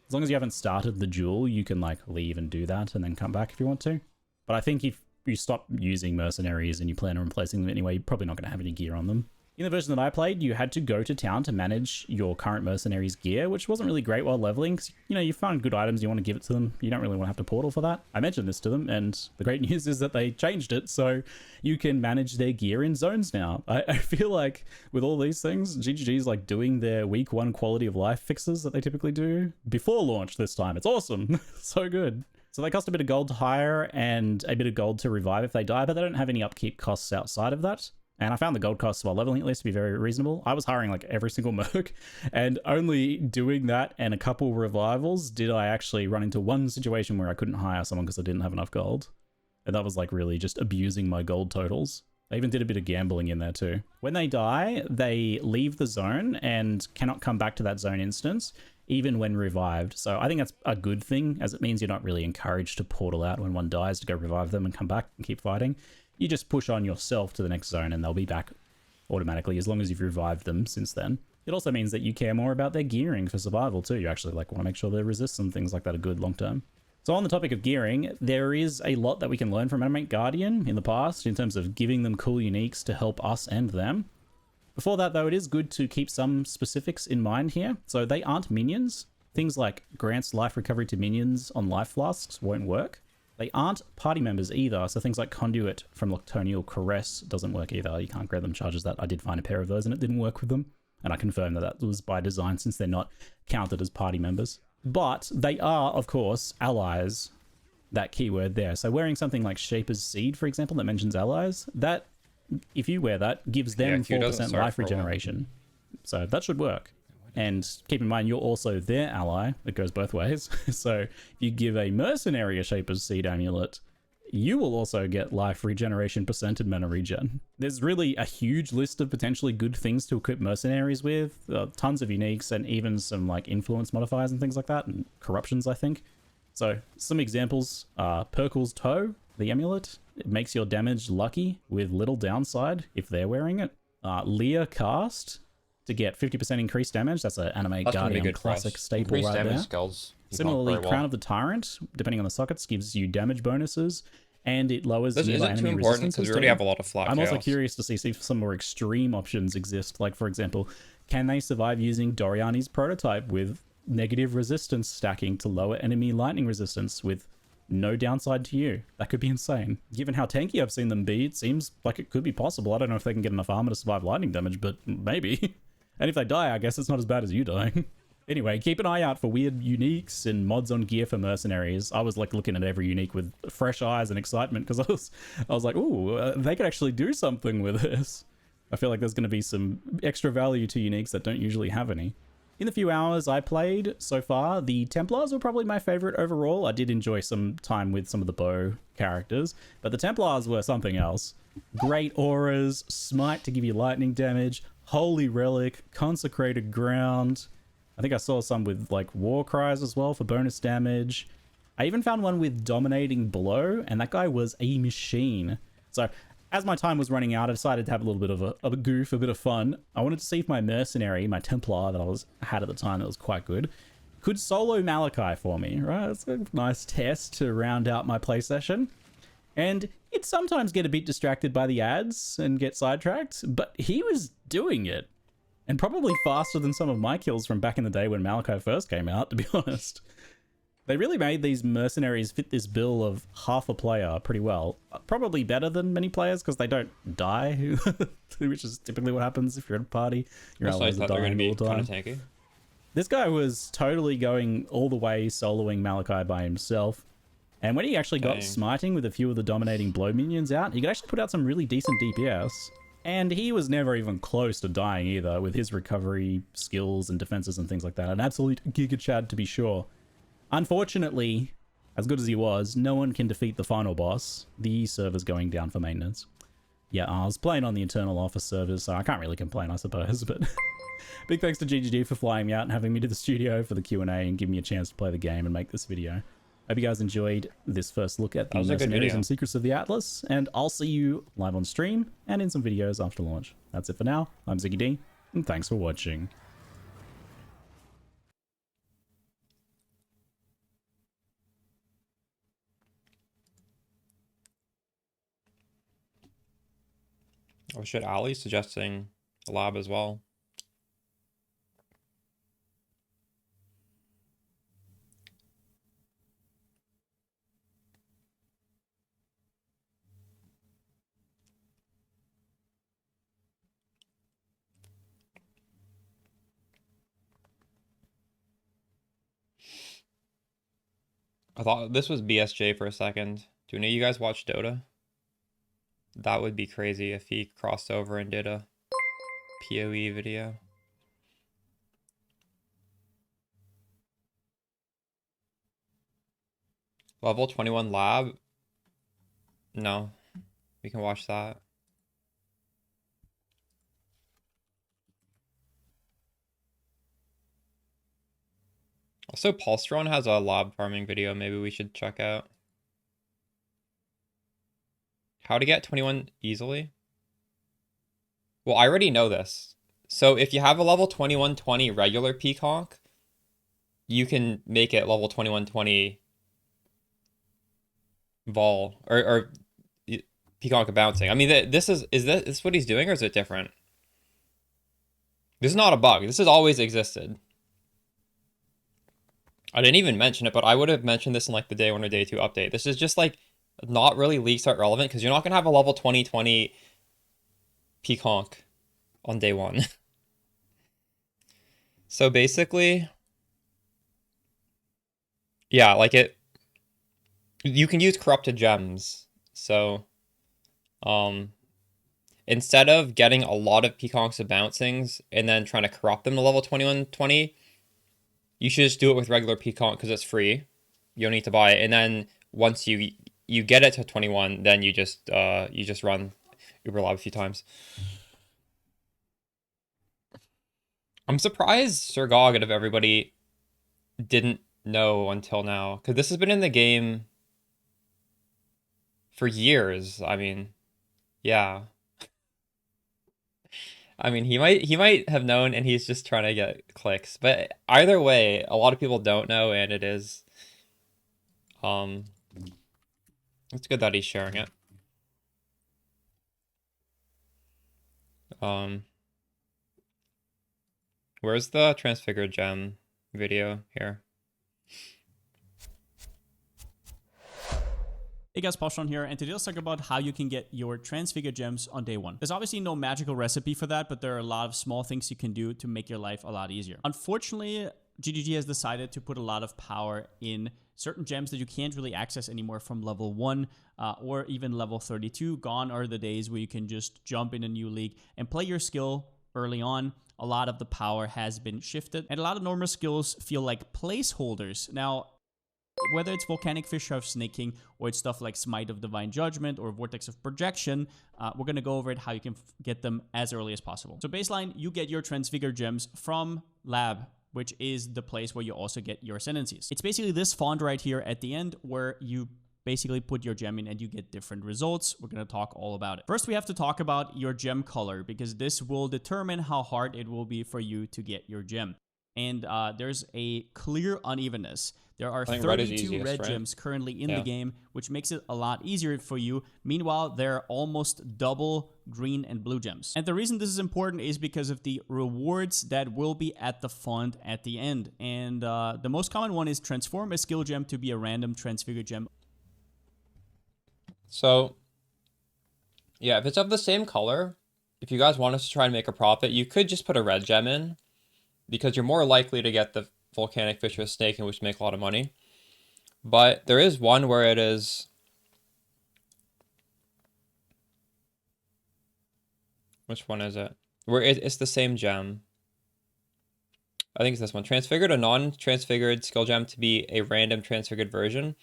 As long as you haven't started the duel, you can like leave and do that and then come back if you want to. But I think if you stop using mercenaries and you plan on replacing them anyway, you're probably not going to have any gear on them. In the version that I played, you had to go to town to manage your current mercenary's gear, which wasn't really great while leveling, because, you know, you find good items, you want to give it to them, you don't really want to have to portal for that. I mentioned this to them, and the great news is that they changed it, so you can manage their gear in zones now. I feel like with all these things, GGG's like doing their week 1 quality of life fixes that they typically do before launch this time. It's awesome. So good. So they cost a bit of gold to hire and a bit of gold to revive if they die, but they don't have any upkeep costs outside of that. And I found the gold costs while leveling at least to be very reasonable. I was hiring like every single merc, and only doing that and a couple revivals did I actually run into one situation where I couldn't hire someone because I didn't have enough gold. And that was like really just abusing my gold totals. I even did a bit of gambling in there too. When they die, they leave the zone and cannot come back to that zone instance, even when revived. So I think that's a good thing, as it means you're not really encouraged to portal out when one dies to go revive them and come back and keep fighting. You just push on yourself to the next zone and they'll be back automatically as long as you've revived them since then. It also means that you care more about their gearing for survival too. You actually like want to make sure their resists and things like that are good long term. So on the topic of gearing, there is a lot that we can learn from Animate Guardian in the past in terms of giving them cool uniques to help us and them. Before that, though, it is good to keep some specifics in mind here. So they aren't minions. Things like grants life recovery to minions on life flasks won't work. They aren't party members either, so things like Conduit from Nocturnal Caress doesn't work either. You can't grant them charges. That I did find a pair of those and it didn't work with them. And I confirmed that that was by design since they're not counted as party members. But they are, of course, allies, that keyword there. So wearing something like Shaper's Seed, for example, that mentions allies, that, if you wear that, gives them Q doesn't 4% start life for a while. regeneration. So that should work. And keep in mind, you're also their ally. It goes both ways. So if you give a mercenary a Shaper's Seed amulet, you will also get life regeneration % and mana regen. There's really a huge list of potentially good things to equip mercenaries with. Tons of uniques and even some like influence modifiers and things like that, and corruptions, I think. So some examples are Perkle's Toe, the amulet. It makes your damage lucky with little downside if they're wearing it. Lear Cast to get 50% increased damage. That's an anime That's gonna be Guardian good for us. classic staple Increased right damage there. skills. Similarly, Very well. Crown of the Tyrant, depending on the sockets, gives you damage bonuses, and it lowers This nearby isn't too enemy important resistances because we already too. have a lot of flat I'm also chaos. curious to see if some more extreme options exist. Like, for example, can they survive using Doriani's prototype with negative resistance stacking to lower enemy lightning resistance with no downside to you? That could be insane. Given how tanky I've seen them be, it seems like it could be possible. I don't know if they can get enough armor to survive lightning damage, but maybe. And if they die, I guess it's not as bad as you dying. Anyway, keep an eye out for weird uniques and mods on gear for mercenaries. I was like looking at every unique with fresh eyes and excitement because I was like, ooh, they could actually do something with this. I feel like there's going to be some extra value to uniques that don't usually have any. In the few hours I played so far, the Templars were probably my favorite overall. I did enjoy some time with some of the bow characters, but the Templars were something else. Great auras, smite to give you lightning damage, holy relic, consecrated ground. I think I saw some with like war cries as well for bonus damage. I even found one with dominating blow, and that guy was a machine. So as my time was running out, I decided to have a little bit of a goof, a bit of fun. I wanted to see if my mercenary, my Templar that I had at the time that was quite good, could solo Malachi for me, right? It's a nice test to round out my play session. And he'd sometimes get a bit distracted by the ads and get sidetracked, but he was doing it. And probably faster than some of my kills from back in the day when Malachi first came out, to be honest. They really made these mercenaries fit this bill of half a player pretty well. Probably better than many players because they don't die, which is typically what happens if you're at a party. Your Also, I allies are thought they were dying going all to the be time. kind of tanky. This guy was totally going all the way soloing Malachi by himself. And when he actually got Dang. smiting with a few of the dominating blow minions out, he could actually put out some really decent DPS. And he was never even close to dying either with his recovery skills and defenses and things like that. An absolute Giga Chad to be sure. Unfortunately, as good as he was, no one can defeat the final boss. The server's going down for maintenance. Yeah, I was playing on the internal office servers, so I can't really complain, I suppose, but big thanks to GGG for flying me out and having me to the studio for the Q&A and giving me a chance to play the game and make this video. Hope you guys enjoyed this first look at the That was a good Mercenaries video. and Secrets of the Atlas, and I'll see you live on stream and in some videos after launch. That's it for now. I'm Ziggy D, and thanks for watching. Oh shit, Ali's suggesting a lab as well. I thought this was BSJ for a second. Do any of you guys watch Dota? That would be crazy if he crossed over and did a PoE video. Level 21 lab? No. We can watch that. Also, Pulstron has a lab farming video maybe we should check out. How to get 21 easily? Well, I already know this. So if you have a level 2120 regular Pconc, you can make it level 2120 Vol or Pconc bouncing. I mean, this is this what he's doing or is it different? This is not a bug. This has always existed. I didn't even mention it, but I would have mentioned this in like the day 1 or day 2 update. This is just like not really league start relevant because you're not going to have a level 2020 Pconc on day 1. So basically, yeah, like you can use corrupted gems. So, instead of getting a lot of Pconcs and bouncings and then trying to corrupt them to level 2120, you should just do it with regular Pconc because it's free. You don't need to buy it. And then once you get it to 21, then you just run Uber Lab a few times. I'm surprised Sir Gog out of everybody didn't know until now, because this has been in the game for years. I mean, yeah. I mean, he might have known, and he's just trying to get clicks. But either way, a lot of people don't know, and it is. It's good that he's sharing it. Where's the transfigured gem video here? Hey guys, Pconc here, and today let's talk about how you can get your transfigured gems on day 1. There's obviously no magical recipe for that, but there are a lot of small things you can do to make your life a lot easier. Unfortunately, GGG has decided to put a lot of power in certain gems that you can't really access anymore from level 1 or even level 32. Gone are the days where you can just jump in a new league and play your skill early on. A lot of the power has been shifted, and a lot of normal skills feel like placeholders. Now, whether it's Volcanic Fissure of Snaking or it's stuff like Smite of Divine Judgment or Vortex of Projection, we're going to go over it, how you can get them as early as possible. So baseline, you get your Transfigured Gems from Lab, which is the place where you also get your Ascendancies. It's basically this font right here at the end where you basically put your gem in and you get different results. We're going to talk all about it. First, we have to talk about your gem color because this will determine how hard it will be for you to get your gem. And there's a clear unevenness. There are 32 red gems currently in the game, which makes it a lot easier for you. Meanwhile, there are almost double green and blue gems. And the reason this is important is because of the rewards that will be at the font at the end. And the most common one is transform a skill gem to be a random transfigured gem. So, yeah, if it's of the same color, if you guys want us to try and make a profit, you could just put a red gem in, because you're more likely to get the Volcanic Fissure of Snaking, which make a lot of money. But there is one where it is... Which one is it? Where it's the same gem. I think it's this one. Transfigured a non-transfigured skill gem to be a random transfigured version.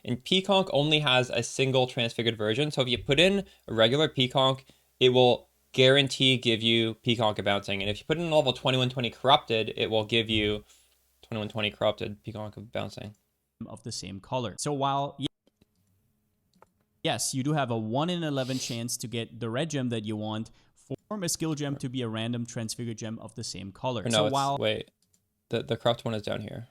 And Pconc only has a single transfigured version. So if you put in a regular Pconc, it will guarantee give you Pconc and bouncing. And if you put in level 2120 corrupted, it will give you 2120 corrupted Pconc of bouncing. Of the same color. So while yes, you do have a 1 in 11 chance to get the red gem that you want, form a skill gem to be a random transfigured gem of the same color. Or no, so wait, the corrupt one is down here.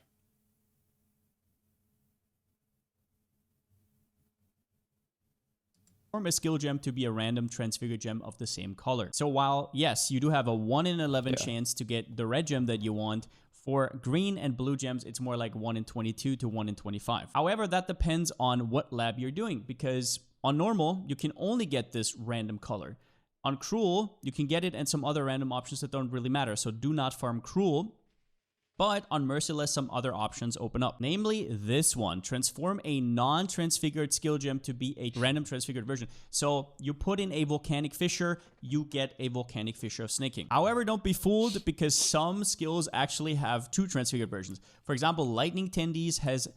Form a skill gem to be a random transfigured gem of the same color. So while, yes, you do have a 1 in 11 chance to get the red gem that you want, for green and blue gems, it's more like 1 in 22 to 1 in 25. However, that depends on what lab you're doing, because on normal, you can only get this random color. On cruel, you can get it and some other random options that don't really matter, so do not farm cruel. But on Merciless, some other options open up. Namely, this one. Transform a non-transfigured skill gem to be a random transfigured version. So you put in a Volcanic Fissure, you get a Volcanic Fissure of Snaking. However, don't be fooled because some skills actually have 2 transfigured versions. For example, Lightning Tendies has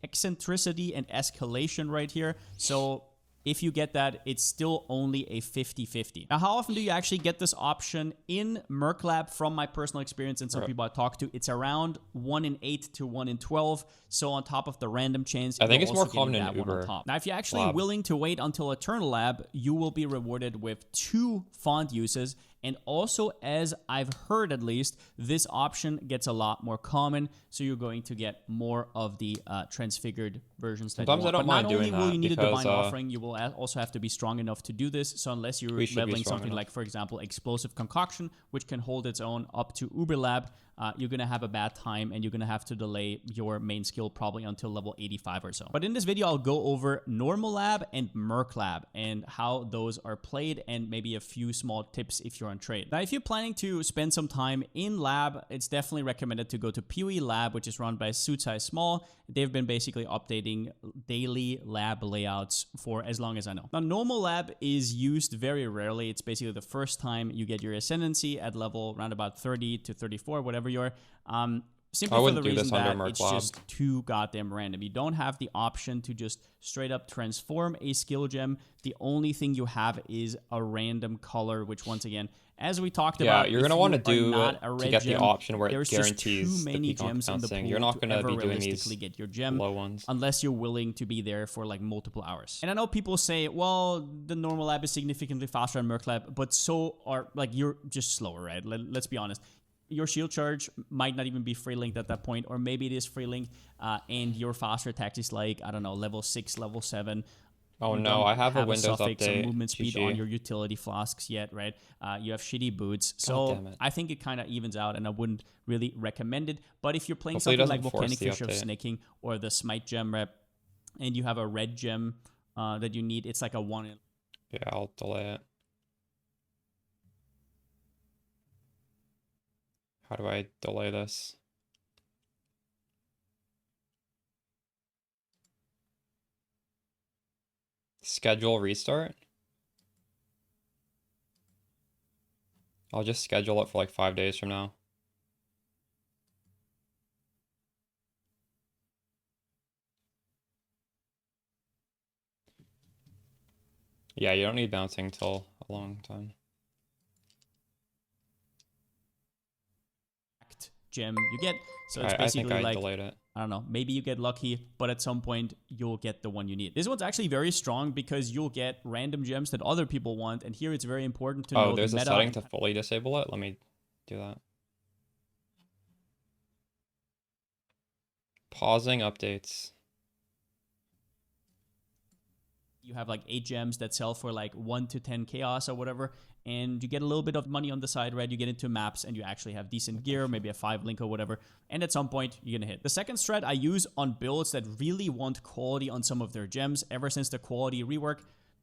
Eccentricity and Escalation right here. So if you get that, it's still only a 50-50. Now, how often do you actually get this option in Merc Lab? From my personal experience and some people I talked to, it's around 1 in 8 to 1 in 12. So on top of the random chance, I think it's more common in Uber. Now, if you're actually willing to wait until Eternal Lab, you will be rewarded with 2 font uses. And also, as I've heard at least, this option gets a lot more common, so you're going to get more of the transfigured versions that you Sometimes want. I don't But mind not only doing will that you need a because, divine offering, you will also have to be strong enough to do this. So unless you're we should be leveling strong something enough. like, for example, explosive concoction, which can hold its own up to Uber Lab, you're going to have a bad time and you're going to have to delay your main skill probably until level 85 or so. But in this video, I'll go over normal lab and merc lab and how those are played and maybe a few small tips if you're on trade. Now, if you're planning to spend some time in lab, it's definitely recommended to go to PoE Lab, which is run by Suit Size Small. They've been basically updating daily lab layouts for as long as I know. Now, normal lab is used very rarely. It's basically the first time you get your ascendancy at level around about 30 to 34, whatever you're. Simply for the reason that it's just too goddamn random. You don't have the option to just straight up transform a skill gem. The only thing you have is a random color, which once again, as we talked about, you're gonna want to do not it a to red get gem, the option where it there's guarantees just too many the Pconc gems in the bouncing. pool You're not to gonna ever be doing these realistically get your gem low ones unless you're willing to be there for like multiple hours. And I know people say, well, the normal lab is significantly faster than Merc lab, but so are like you're just slower, right? Let's be honest. Your shield charge might not even be free linked at that point, or maybe it is free linked, and your faster attack is like, I don't know, level 6, level 7. Oh You no, don't I have a Windows suffix, update. a movement speed GG. on your utility flasks yet, right? You have shitty boots. God So damn it. I think it kind of evens out, and I wouldn't really recommend it. But if you're playing Hopefully it something like doesn't force Volcanic the Fissure of update. Snaking or the Smite gem rep, and you have a red gem that you need, it's like a 1 in. Yeah, I'll delay it. How do I delay this? Schedule restart? I'll just schedule it for like 5 days from now. Yeah, you don't need bouncing till a long time. Gem you get. So it's I think basically I like, delayed it. I don't know, maybe you get lucky, but at some point you'll get the one you need. This one's actually very strong because you'll get random gems that other people want, and here it's very important to know Oh, there's the a meta. setting to fully disable it? Let me do that. Pausing updates. You have like 8 gems that sell for like 1 to 10 chaos or whatever, and you get a little bit of money on the side, right? You get into maps and you actually have decent gear, maybe a 5 link or whatever, and at some point you're gonna hit. The second strat I use on builds that really want quality on some of their gems ever since the quality rework.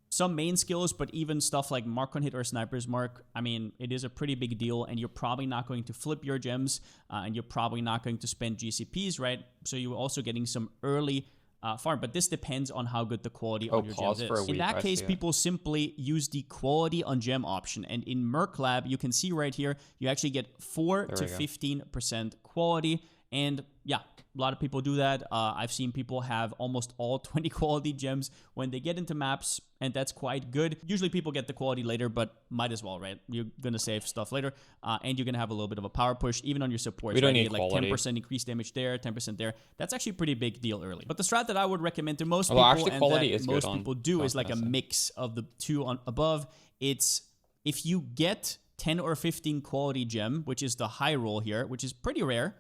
Some main skills, but even stuff like Mark on Hit or Sniper's Mark, I mean, it is a pretty big deal, and you're probably not going to flip your gems, and you're probably not going to spend GCPs, right? So you're also getting some early farm, but this depends on how good the quality on your gems is. In that case, people simply use the quality on gem option, and in Merc Lab, you can see right here, you actually get 4 to 15% quality, and yeah, a lot of people do that. I've seen people have almost all 20 quality gems when they get into maps, and that's quite good. Usually people get the quality later, but might as well, right? You're going to save stuff later, and you're going to have a little bit of a power push, even on your supports. We don't right? need You get like quality. 10% increased damage there, 10% there. That's actually a pretty big deal early. But the strat that I would recommend to most people, actually, and quality that is good most on people do, is like a mix of the two on above. It's if you get 10 or 15 quality gem, which is the high roll here, which is pretty rare,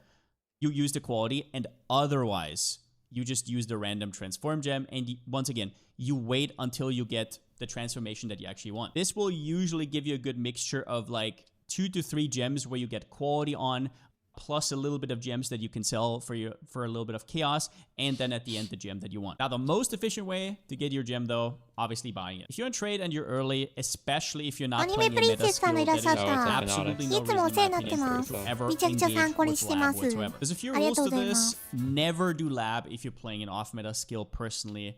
you use the quality, and otherwise you just use the random transform gem, and once again, you wait until you get the transformation that you actually want. This will usually give you a good mixture of like 2 to 3 gems where you get quality on, plus a little bit of gems that you can sell for a little bit of chaos, and then at the end the gem that you want. Now, the most efficient way to get your gem, though, obviously buying it. If you're in trade and you're early, especially if you're not playing a meta skill, there is absolutely no reason in my opinion to ever engage with lab whatsoever. There's a few rules to this. Never do lab if you're playing an off-meta skill personally.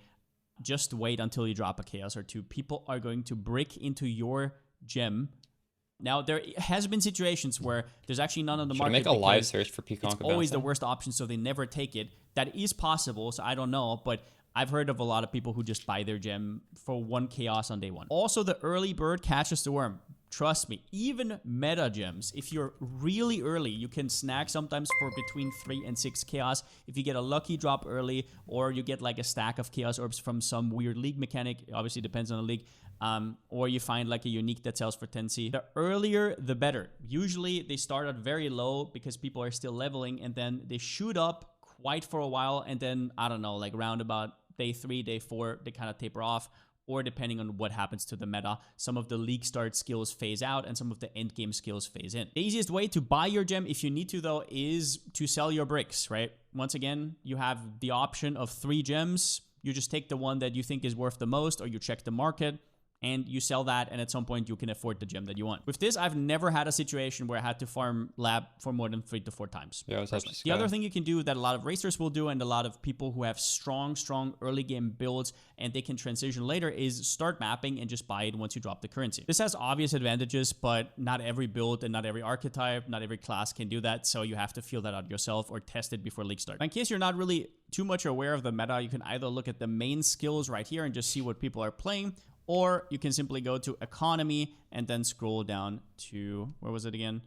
Just wait until you drop a chaos or 2. People are going to break into your gem. Now, there has been situations where there's actually none on the Should I market. make a live search for Pconc? It's always the worst option, so they never take it. That is possible, so I don't know, but I've heard of a lot of people who just buy their gem for 1 chaos on day 1. Also, the early bird catches the worm. Trust me, even meta gems, if you're really early, you can snag sometimes for between 3 and 6 chaos. If you get a lucky drop early, or you get like a stack of chaos orbs from some weird league mechanic, obviously depends on the league, or you find like a unique that sells for 10C. The earlier, the better. Usually they start out very low because people are still leveling, and then they shoot up quite for a while, and then, I don't know, like round about day 3, day 4, they kind of taper off, or depending on what happens to the meta, some of the league start skills phase out and some of the end game skills phase in. The easiest way to buy your gem, if you need to though, is to sell your bricks, right? Once again, you have the option of 3 gems. You just take the one that you think is worth the most, or you check the market and you sell that, and at some point you can afford the gem that you want. With this, I've never had a situation where I had to farm lab for more than 3 to 4 times. Yeah, the other thing you can do that a lot of racers will do, and a lot of people who have strong early game builds and they can transition later, is start mapping and just buy it once you drop the currency. This has obvious advantages, but not every build and not every archetype, not every class can do that, so you have to feel that out yourself or test it before league start. In case you're not really too much aware of the meta, you can either look at the main skills right here and just see what people are playing, or you can simply go to economy and then scroll down to, where was it again?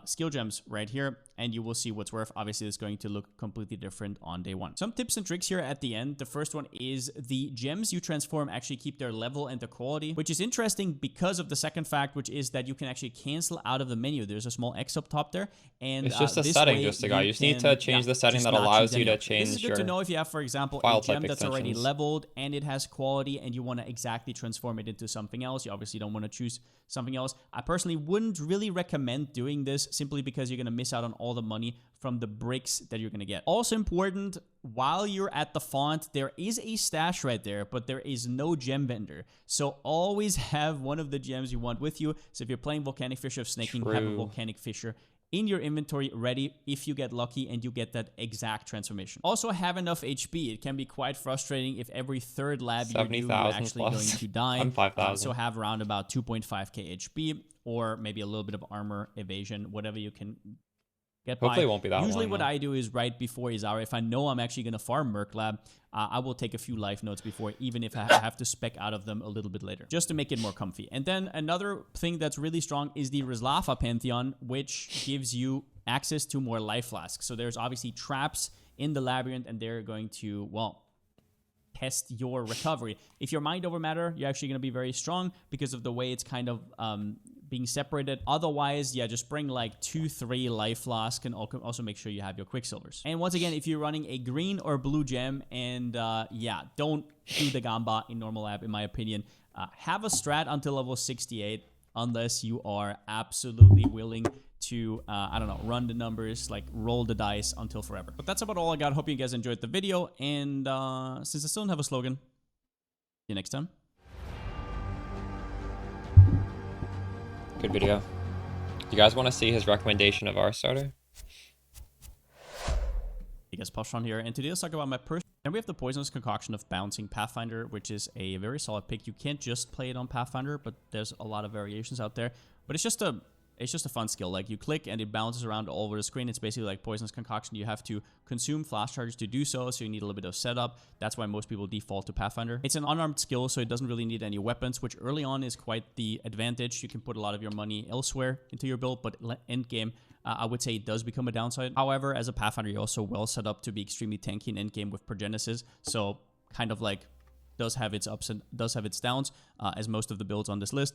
Skill gems right here, and you will see what's worth. Obviously, it's going to look completely different on day 1. Some tips and tricks here at the end. The first one is the gems you transform actually keep their level and the quality, which is interesting because of the second fact, which is that you can actually cancel out of the menu. There's a small X up top there, and it's just a setting, just a guy. You just need to change the setting that allows you to change. This is good to know if you have, for example, a gem that's already leveled and it has quality, and you want to exactly transform it into something else. You obviously don't want to choose something else. I personally wouldn't really recommend doing this, simply because you're going to miss out on all the money from the bricks that you're going to get. Also important, while you're at the font, there is a stash right there, but there is no gem vendor. So always have one of the gems you want with you. So if you're playing Volcanic Fissure of Snaking, have a Volcanic Fissure in your inventory ready if you get lucky and you get that exact transformation. Also have enough HP. It can be quite frustrating if every 3rd lab you do, you're actually going to die. I'm 5,000. So have around about 2.5k HP, or maybe a little bit of armor, evasion, whatever you can get by. Hopefully it won't be that Usually long, what though. I do is right before Izara, if I know I'm actually going to farm Merc Lab, I will take a few life notes before, even if I have to spec out of them a little bit later, just to make it more comfy. And then another thing that's really strong is the Rizlafa Pantheon, which gives you access to more life flasks. So there's obviously traps in the Labyrinth, and they're going to, well, test your recovery. If you're mind over matter, you're actually going to be very strong because of the way it's kind of being separated. Otherwise, yeah, just bring like 2-3 life flask, and also make sure you have your quicksilvers. And once again, if you're running a green or blue gem, and yeah, don't do the Gamba in normal lab, in my opinion. Have a strat until level 68, unless you are absolutely willing to, I don't know, run the numbers, like roll the dice until forever. But that's about all I got. Hope you guys enjoyed the video. And since I still don't have a slogan, see you next time. Good video. You guys want to see his recommendation of our starter? You guys, Postron here, and today let's talk about my personal. And we have the Poisonous Concoction of Bouncing Pathfinder, which is a very solid pick. You can't just play it on Pathfinder, but there's a lot of variations out there. But it's just a fun skill. Like, you click and it bounces around all over the screen. It's basically like Poisonous Concoction. You have to consume flash charges to do so, so you need a little bit of setup. That's why most people default to Pathfinder. It's an unarmed skill, so it doesn't really need any weapons, which early on is quite the advantage. You can put a lot of your money elsewhere into your build, but end game, I would say it does become a downside. However, as a Pathfinder, you're also well set up to be extremely tanky in end game with Progenesis, so kind of like does have its ups and does have its downs, as most of the builds on this list.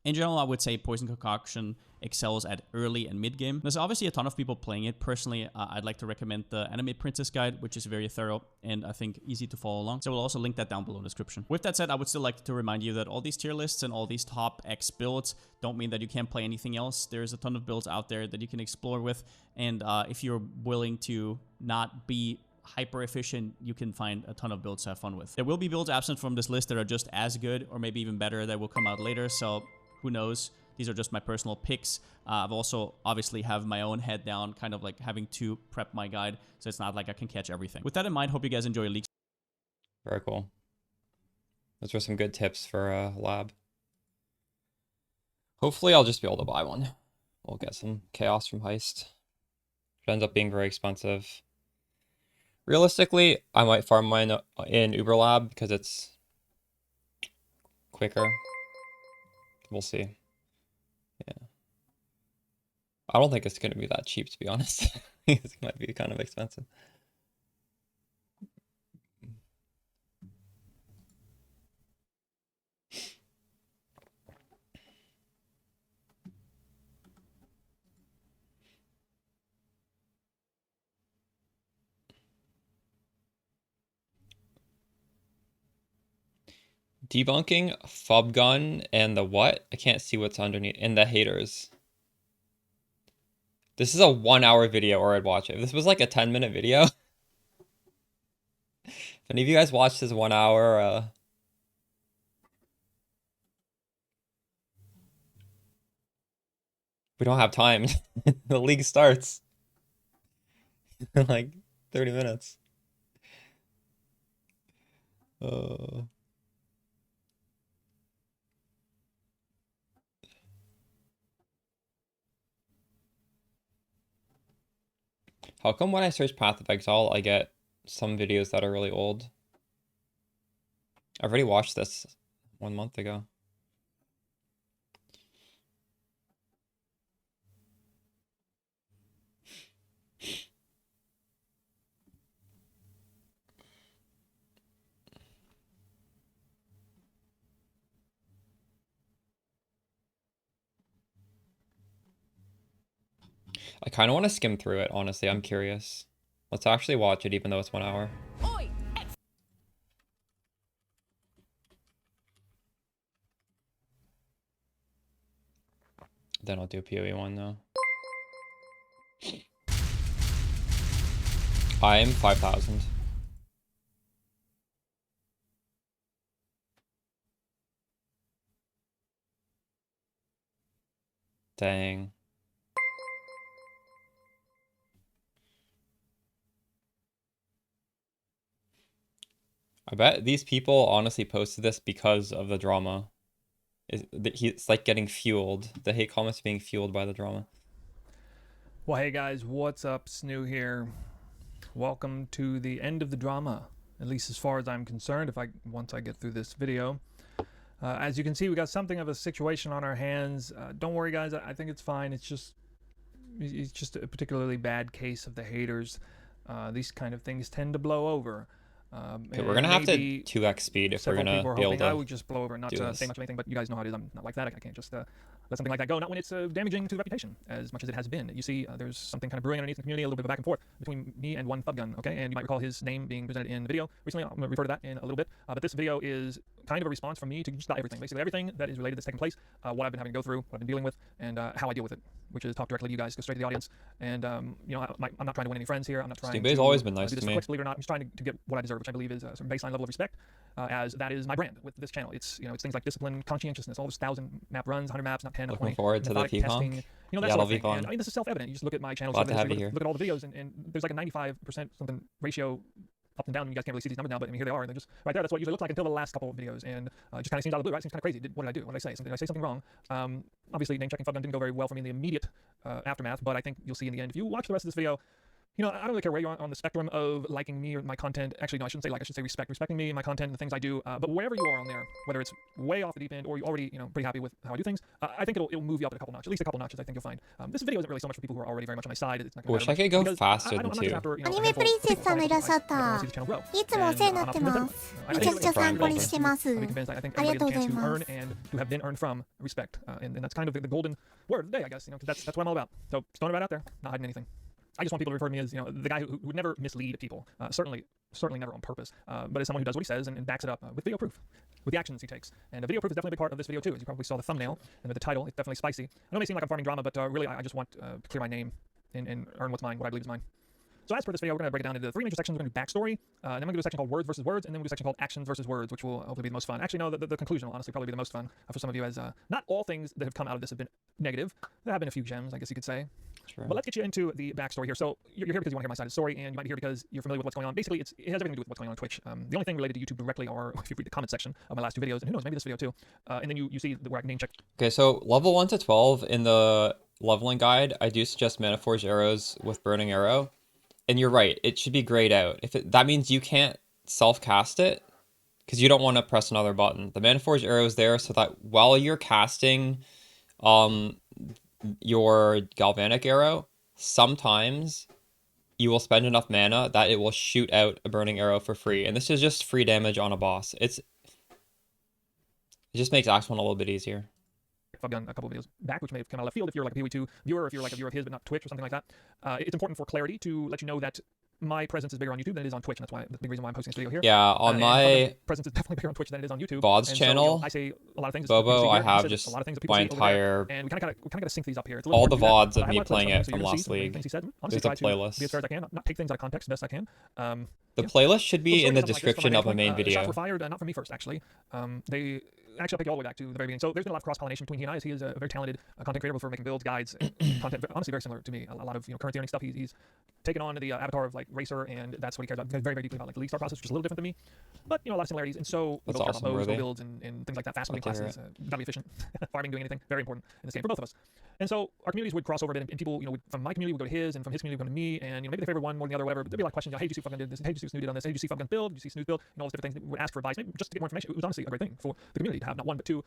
In general, I would say Poison Concoction excels at early and mid game. There's obviously a ton of people playing it. Personally, I'd like to recommend the Anime Princess Guide, which is very thorough and I think easy to follow along. So we'll also link that down below in the description. With that said, I would still like to remind you that all these tier lists and all these top X builds don't mean that you can't play anything else. There's a ton of builds out there that you can explore with. And if you're willing to not be hyper efficient, you can find a ton of builds to have fun with. There will be builds absent from this list that are just as good or maybe even better that will come out later. So who knows? These are just my personal picks. I've also obviously have my own head down, kind of like having to prep my guide, so it's not like I can catch everything. With that in mind, hope you guys enjoy leaks. Very cool. Those were some good tips for lab. Hopefully I'll just be able to buy one. We'll get some chaos from Heist. It ends up being very expensive. Realistically, I might farm mine in Uber Lab because it's quicker. We'll see. Yeah. I don't think it's going to be that cheap, to be honest. It might be kind of expensive. Debunking Fubgun and the what? I can't see what's underneath. And the haters. This is a 1-hour video, or I'd watch it. If this was like a 10-minute video. If any of you guys watched this 1 hour, we don't have time. The league starts in like 30 minutes. How come when I search Path of Exile, I get some videos that are really old? I've already watched this 1 month ago. I kind of want to skim through it, honestly. I'm curious. Let's actually watch it, even though it's 1 hour. Then I'll do a PoE one, though. I'm 5,000. Dang. I bet these people honestly posted this because of the drama. It's like getting fueled. The hate comments being fueled by the drama. Well, hey guys, what's up? Snoo here. Welcome to the end of the drama, at least as far as I'm concerned, once I get through this video. As you can see, we got something of a situation on our hands. Don't worry guys, I think it's fine. It's just a particularly bad case of the haters. These kind of things tend to blow over. Okay, we're gonna have to 2x speed if we're gonna be able to. I would just blow over and not say much of anything, but you guys know how it is. I'm not like that. I can't just let something like that go. Not when it's damaging to the reputation as much as it has been. You see, there's something kind of brewing underneath the community, a little bit of a back and forth between me and one Fubgun. Okay, and you might recall his name being presented in the video recently. I'm gonna refer to that in a little bit. But this video is kind of a response from me to just about everything, basically everything that is related that's taking place, what I've been having to go through, what I've been dealing with, and how I deal with it, which is talk directly to you guys, go straight to the audience. And you know, I'm not trying to win any friends here. I'm not trying Steambay's to always been nice do this to me. quick, believe it or not. I'm just trying to get what I deserve, which I believe is a sort of baseline level of respect, as that is my brand with this channel. It's, you know, it's things like discipline, conscientiousness, all those 1,000 map runs, 100 maps, not 10, not 20. Looking forward to the methodic testing, Pconc. you know, that Yeah, sort of it'll be thing. And, fun. I mean, this is self-evident. You just look at my channel, Glad to have you here. look at all the videos, and there's like a 95% something ratio up and down. You guys can't really see these numbers now, but I mean, here they are. They're just right there. That's what it usually looks like until the last couple of videos, and it just kind of seems out of the blue, right? Seems kind of crazy. What did I do? What did I say? Did I say something wrong? Obviously, name checking Fubgun didn't go very well for me in the immediate aftermath, but I think you'll see in the end. If you watch the rest of this video, you know, I don't really care where you are on the spectrum of liking me or my content. Actually, no, I shouldn't say like, I should say respecting me and my content and the things I do. But wherever you are on there, whether it's way off the deep end or you're already, you know, pretty happy with how I do things, I think it'll move you up a couple notches, at least a couple notches. I think you'll find. This video isn't really so much for people who are already very much on my side. It's not gonna Wish I could go faster than 2. アニメプリンセスさんがいらっしゃった。いつもお世話になってます。めちゃくちゃ参考にしてます。ありがとうございます。 and to have been earned from respect, and that's kind of the golden word of the day, I guess. You know, because that's what I'm all about. So just throwing it right out there, not hiding anything. I just want people to refer to me as, you know, the guy who would never mislead people. Certainly never on purpose. But as someone who does what he says and backs it up with video proof, with the actions he takes. And video proof is definitely a big part of this video too. As you probably saw the thumbnail and with the title, it's definitely spicy. I know it may seem like I'm farming drama, but really I just want to clear my name and earn what's mine, what I believe is mine. So as for this video, we're going to break it down into 3 major sections. We're going to do backstory, and then we're going to do a section called words versus words, and then we'll do a section called actions versus words, which will hopefully be the most fun. Actually, no, the conclusion will honestly probably be the most fun for some of you, as not all things that have come out of this have been negative. There have been a few gems, I guess you could say. True. But let's get you into the backstory here. So you're here because you want to hear my side of the story, and you might be here because you're familiar with what's going on. Basically, it has everything to do with what's going on Twitch. The only thing related to YouTube directly are if you read the comment section of my last 2 videos, and who knows, maybe this video too. And then you see where I can name check. Okay, so level 1 to 12 in the leveling guide, I do suggest Mana Forge arrows with Burning Arrow. And you're right, it should be grayed out. That means you can't self-cast it, because you don't want to press another button. The Mana Forge arrow is there so that while you're casting your Galvanic arrow, sometimes you will spend enough mana that it will shoot out a Burning Arrow for free. And this is just free damage on a boss. It just makes Axe 1 a little bit easier. Fubgun a couple of videos back, which may have come out of left field if you're like a PoE2 viewer, or if you're like a viewer of his but not Twitch or something like that. It's important for clarity to let you know that my presence is bigger on YouTube than it is on Twitch, and that's why the big reason why I'm posting this video here. Yeah, on my presence is definitely bigger on Twitch than it is on YouTube. VODS and channel, so, I say a lot of things. Bobo, I have says just a lot of things that people my see over there, entire and we kind of got to sync these up here. It's a all little the hard to do that, VODs of but I me have a lot playing of it stuff from so last you're gonna see league. things he said. Honestly, There's a try to playlist. be as fair as I can, not take things out of context best I can. The playlist should be in the Something like this description from of my main Shots video. were fired, not from me first, actually. They actually, I'll take you all the way back to the very beginning. So there's been a lot of cross-pollination between he and I. As he is a very talented content creator for making builds, guides, content. Honestly, very similar to me. A lot of currency earning stuff. He's taken on the avatar of like racer, and that's what he cares about. Very, very deeply about like the league start process, which is a little different than me, but a lot of similarities. And so we That's both care awesome, about Worthy. builds and things like that. Fast moving Love to hear classes, gotta be efficient. Farming, doing anything, very important in this game for both of us. And so our communities would cross over a bit, and people, from my community would go to his, and from his community would go to me, and maybe they favor one more than the other, whatever. But there'd be like questions, hey, did you see Fucking did this? Hey, did you see Snoo did on this? Hey, did you see Fucking build? Did you see Snoo's build? And all those different things. We would ask for advice, maybe just to get more information. It was honestly a great thing for the community to have not one but two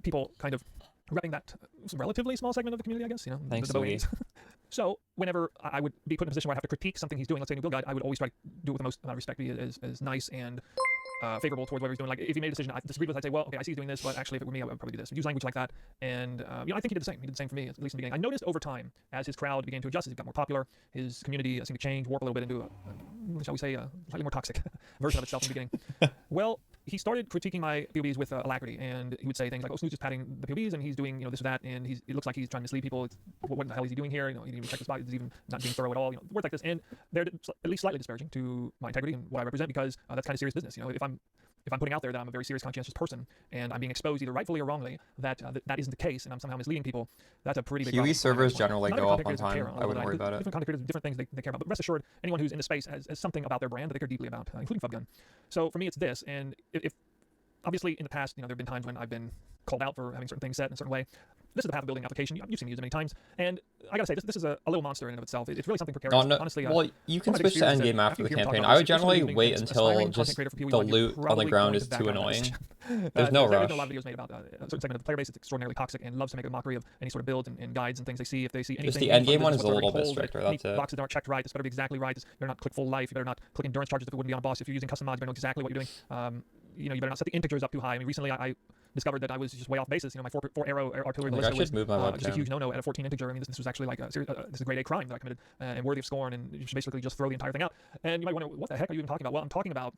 people kind of repping that relatively small segment of the community, I guess. Thanks, the Louis. So whenever I would be put in a position where I have to critique something he's doing, let's say a new build guide, I would always try to do it with the most amount of respect, be as nice and favorable towards whatever he's doing. Like if he made a decision I disagreed with, I'd say, well, okay, I see he's doing this, but actually if it were me, I would probably do this. Use language like that. And I think he did the same. He did the same for me, at least in the beginning. I noticed over time, as his crowd began to adjust, as he got more popular, his community seemed to change, warp a little bit into shall we say, a slightly more toxic version of itself in the beginning. Well, he started critiquing my POBs with alacrity, and he would say things like, "Oh, Snoo's just padding the POBs, and he's doing this or that, and it looks like he's trying to mislead people. What the hell is he doing here? He didn't even check the spot. He's even not being thorough at all. Words like this, and they're at least slightly disparaging to my integrity and what I represent, because that's kind of serious business. If I'm putting out there that I'm a very serious, conscientious person, and I'm being exposed either rightfully or wrongly that that isn't the case, and I'm somehow misleading people, that's a pretty big problem. PoE servers generally Not go every up on content creator time. care I wouldn't worry about it. Different content creators have different things they care about, but rest assured, anyone who's in the space has something about their brand that they care deeply about, including Fubgun. So for me, it's this, and if obviously in the past, there have been times when I've been called out for having certain things set in a certain way. This is the path of building application. You've seen me use it many times, and I gotta say, this is a little monster in and of itself. It's really something precarious. No, Honestly, well, you can switch to Endgame after the campaign. I would generally wait until just the loot on the ground is too annoying. There's no rush. There's a lot of videos made about a certain segment of the player base that's extraordinarily toxic and loves to make a mockery of any sort of builds and guides and things they see. If they see anything, Just the Endgame one is a little bit stricter. That's it. Boxes that aren't checked right. This better be exactly right. You better not click full life. You better not click endurance charges if it wouldn't be on a boss. If you're using custom mods, you better know exactly what you're doing. You better not set the integers up too high. I mean, recently I discovered that I was just way off basis. My four arrow artillery ballista was just a huge no-no at a 14 integer. I mean, this was actually like this is a grade A crime that I committed and worthy of scorn, and you should basically just throw the entire thing out. And you might wonder, what the heck are you even talking about? Well, I'm talking about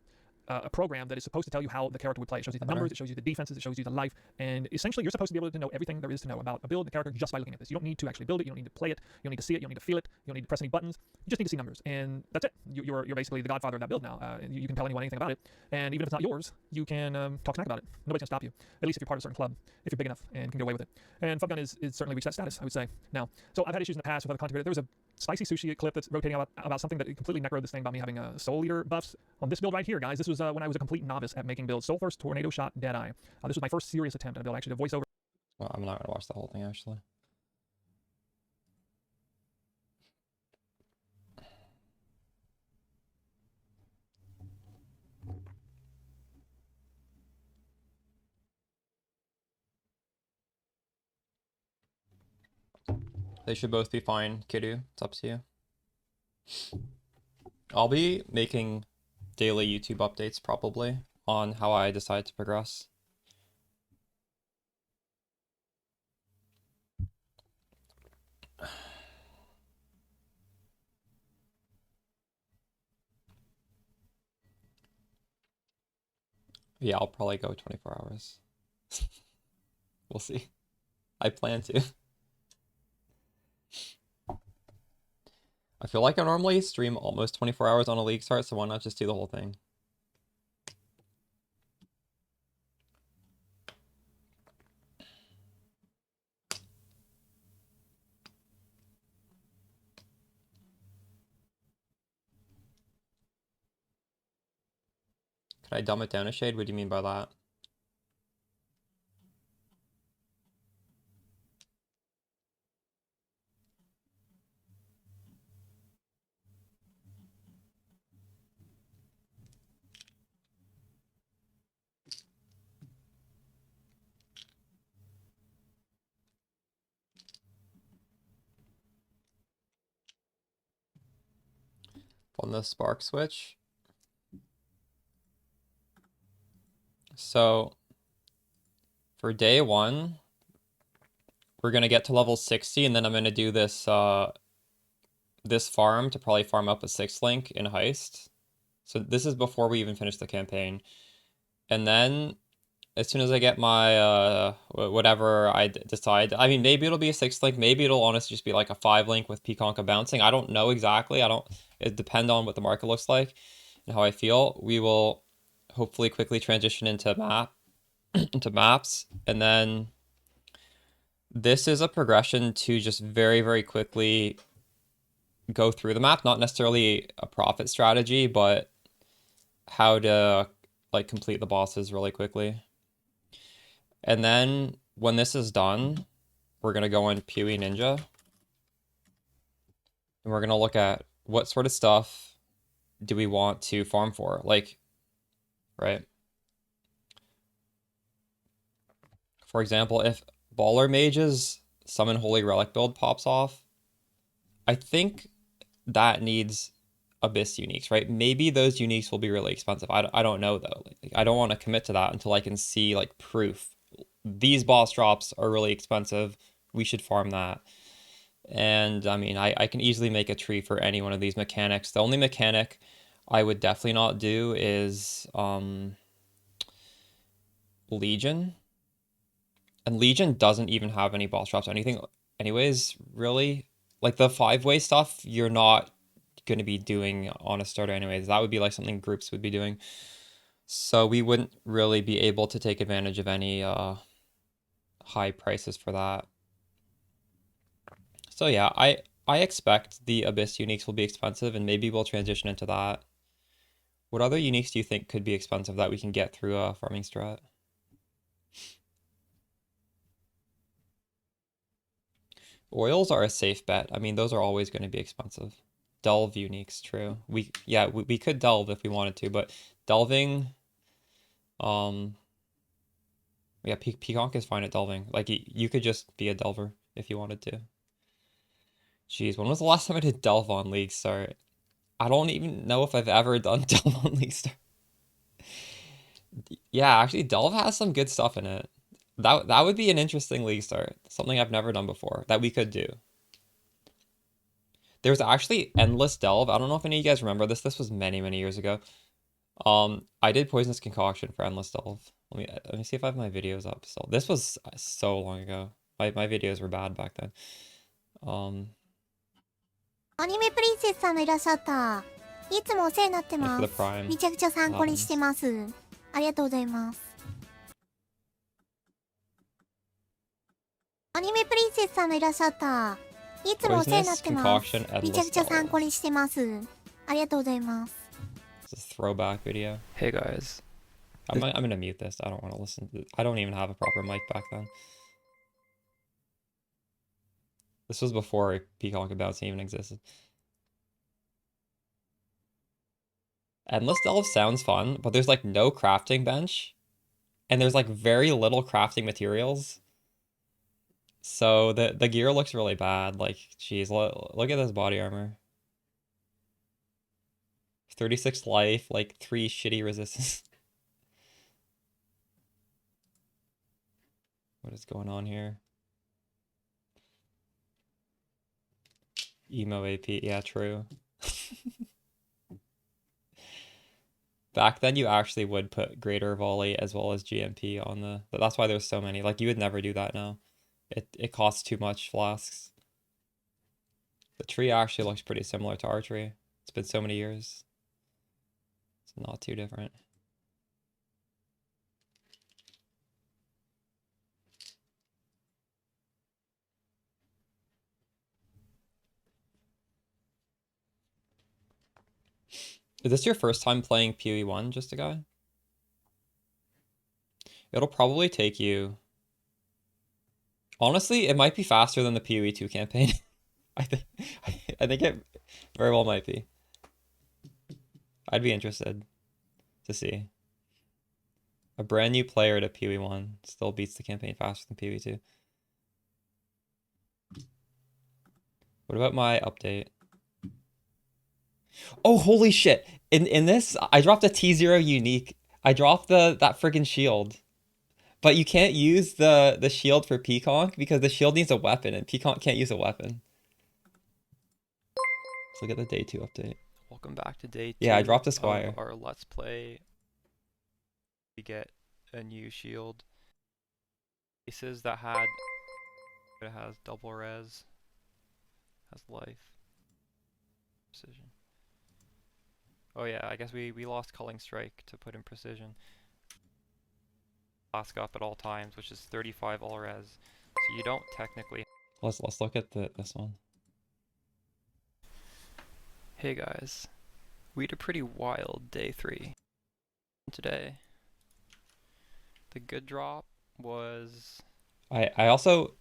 a program that is supposed to tell you how the character would play. It shows you the numbers, it shows you the defenses, it shows you the life, and essentially you're supposed to be able to know everything there is to know about a build, the character, just by looking at this. You don't need to actually build it, you don't need to play it, you don't need to see it, you don't need to feel it, you don't need to press any buttons. You just need to see numbers, and that's it. You're basically the godfather of that build now. You can tell anyone anything about it, and even if it's not yours, you can talk smack about it. Nobody's gonna stop you, at least if you're part of a certain club, if you're big enough and can get away with it. And Fubgun is certainly reached that status, I would say. Now, so I've had issues in the past with other content creators. There was a Spicy Sushi clip that's rotating about something that completely necroed this thing about me having soul eater buffs on this build right here, guys. This was when I was a complete novice at making builds. Soul First, Tornado Shot, Deadeye. This was my first serious attempt at a build, actually, to voice over. Well, I'm not gonna watch the whole thing actually. They should both be fine, Kiddu. It's up to you. I'll be making daily YouTube updates probably on how I decide to progress. Yeah, I'll probably go 24 hours. We'll see. I plan to. I feel like I normally stream almost 24 hours on a league start, so why not just do the whole thing? Could I dumb it down a shade? What do you mean by that? On the spark switch. So for day one, we're gonna get to level 60, and then I'm gonna do this this farm to probably farm up a 6th link in Heist. So this is before we even finish the campaign. And then as soon as I get my whatever I decide, I mean, maybe it'll be a 6th link, maybe it'll honestly just be like a 5 link with Pconc bouncing. I don't know exactly. It depends on what the market looks like and how I feel. We will hopefully quickly transition into maps, and then this is a progression to just very, very quickly go through the map. Not necessarily a profit strategy, but how to like complete the bosses really quickly. And then when this is done, we're gonna go in PoE Ninja, and we're gonna look at what sort of stuff do we want to farm for, like, right? For example, if Baller Mage's Summon Holy Relic build pops off, I think that needs Abyss uniques, right? Maybe those uniques will be really expensive. I don't know though. Like, I don't want to commit to that until I can see like proof. These boss drops are really expensive. We should farm that. And I mean, I can easily make a tree for any one of these mechanics. The only mechanic I would definitely not do is Legion. And Legion doesn't even have any boss drops or anything anyways, really. Like the 5-way stuff, you're not going to be doing on a starter anyways. That would be like something groups would be doing. So we wouldn't really be able to take advantage of any high prices for that. So yeah, I expect the Abyss uniques will be expensive, and maybe we'll transition into that. What other uniques do you think could be expensive that we can get through a farming strat? Oils are a safe bet. I mean, those are always going to be expensive. Delve uniques, true. We could delve if we wanted to, but delving, yeah, Pconc is fine at delving. Like, you could just be a delver if you wanted to. Jeez, when was the last time I did delve on League Start? I don't even know if I've ever done delve on League Start. Yeah, actually, delve has some good stuff in it. That would be an interesting League Start. Something I've never done before that we could do. There's actually Endless Delve. I don't know if any of you guys remember this. This was many, many years ago. I did Poisonous Concoction for Endless Delve. Let me see if I have my videos up still. This was so long ago. My videos were bad back then. アニメプリンセスさんがいらっしゃった。いつもお世話になってま For す the。Prime. めちゃくちゃ参考にしてます。ありがとうございます。アニメプリンセスさんがいらっしゃった。いつもお世話になってます。 Concoction, めちゃ Endless くちゃ参 Delve. 考にしてます。ありがとうございます。 It's a throwback video. Hey guys. I'm gonna mute this. I don't want to listen to it. I don't even have a proper mic back then. This was before Pconc bouncing even existed. Endless Delve sounds fun, but there's like no crafting bench, and there's like very little crafting materials. So the gear looks really bad. Like, geez, look at this body armor. 36 life, like 3 shitty resistance. What is going on here? Emo AP, yeah, true. Back then, you actually would put Greater Volley as well as GMP on the... That's why there's so many. Like, you would never do that now. It costs too much flasks. The tree actually looks pretty similar to our tree. It's been so many years. It's not too different. Is this your first time playing PoE 1, just a guy? It'll probably take you... Honestly, it might be faster than the PoE 2 campaign. I think it very well might be. I'd be interested to see. A brand new player to PoE 1 still beats the campaign faster than PoE 2. What about my update? Oh, holy shit. In this, I dropped a T0 unique. I dropped that friggin' shield. But you can't use the shield for Pconc because the shield needs a weapon and Pconc can't use a weapon. Let's look at the day 2 update. Welcome back to day 2. Yeah, I dropped a of Squire. our Let's Play. We get a new shield. Aces that had it has double res, has life, precision. Oh yeah, I guess we lost Culling Strike to put in precision. Flask up at all times, which is 35 all res. So you don't technically. Let's look at this one. Hey guys, we had a pretty wild day 3 today. The good drop was. I also.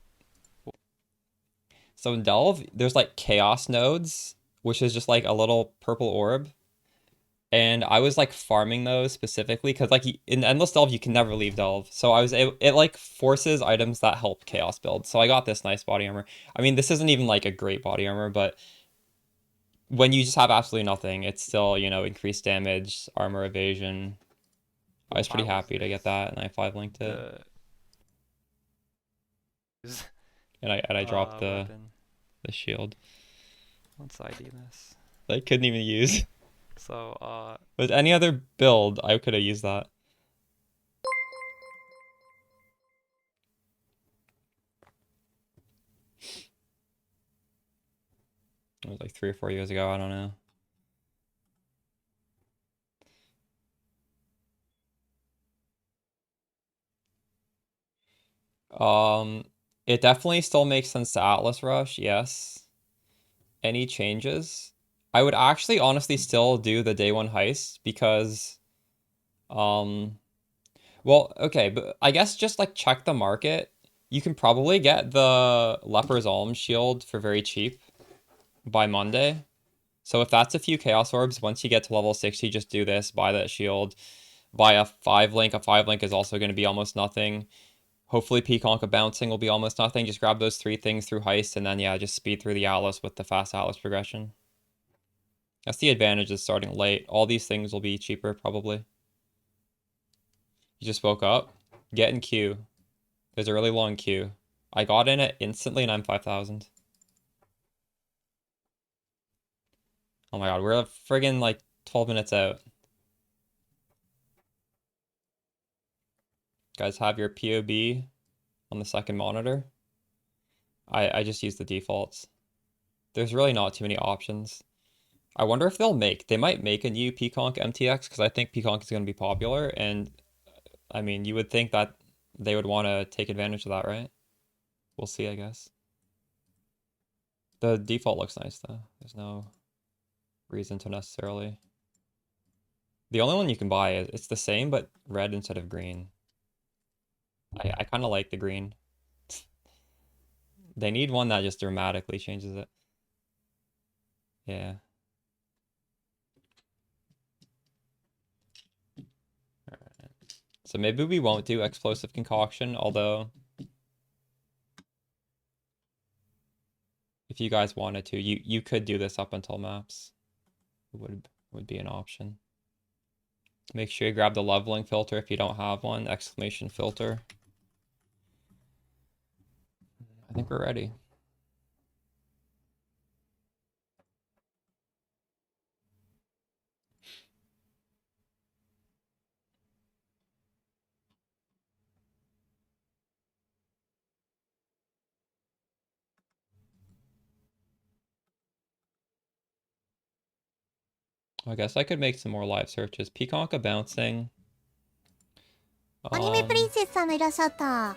So in Delve, there's like chaos nodes, which is just like a little purple orb. And I was like farming those specifically because like in Endless Delve, you can never leave Delve. So I was it like forces items that help chaos build. So I got this nice body armor. I mean, this isn't even like a great body armor, but when you just have absolutely nothing, it's still, you know, increased damage, armor evasion. I was pretty happy to get that, and I 5-linked it. And I dropped the shield. Let's ID this. I couldn't even use. So, with any other build, I could have used that. It was like 3 or 4 years ago, I don't know. It definitely still makes sense to Atlas Rush, yes. Any changes? I would actually honestly still do the day 1 heist because, well, okay, but I guess just like check the market. You can probably get the Leper's Alm shield for very cheap by Monday. So if that's a few Chaos Orbs, once you get to level 60, just do this, buy that shield, buy a 5-link. A 5-link is also going to be almost nothing. Hopefully Pconc bouncing will be almost nothing. Just grab those 3 things through heist, and then yeah, just speed through the Atlas with the fast Atlas progression. That's the advantage of starting late. All these things will be cheaper, probably. You just woke up. Get in queue. There's a really long queue. I got in it instantly, and I'm 5,000. Oh my god, we're friggin' like 12 minutes out. Guys have your POB on the second monitor. I just use the defaults. There's really not too many options. I wonder if they might make a new Pconc MTX, because I think Pconc is going to be popular, and I mean, you would think that they would want to take advantage of that, right? We'll see, I guess. The default looks nice, though. There's no reason to necessarily. The only one you can buy, it's the same, but red instead of green. I kind of like the green. They need one that just dramatically changes it. Yeah. Alright. So maybe we won't do explosive concoction, although if you guys wanted to, you could do this up until maps. It would be an option. Make sure you grab the leveling filter if you don't have one. Exclamation filter. I think we're ready. I guess I could make some more live searches. Pconc bouncing. アニメプリンセスさんがいらっしゃった。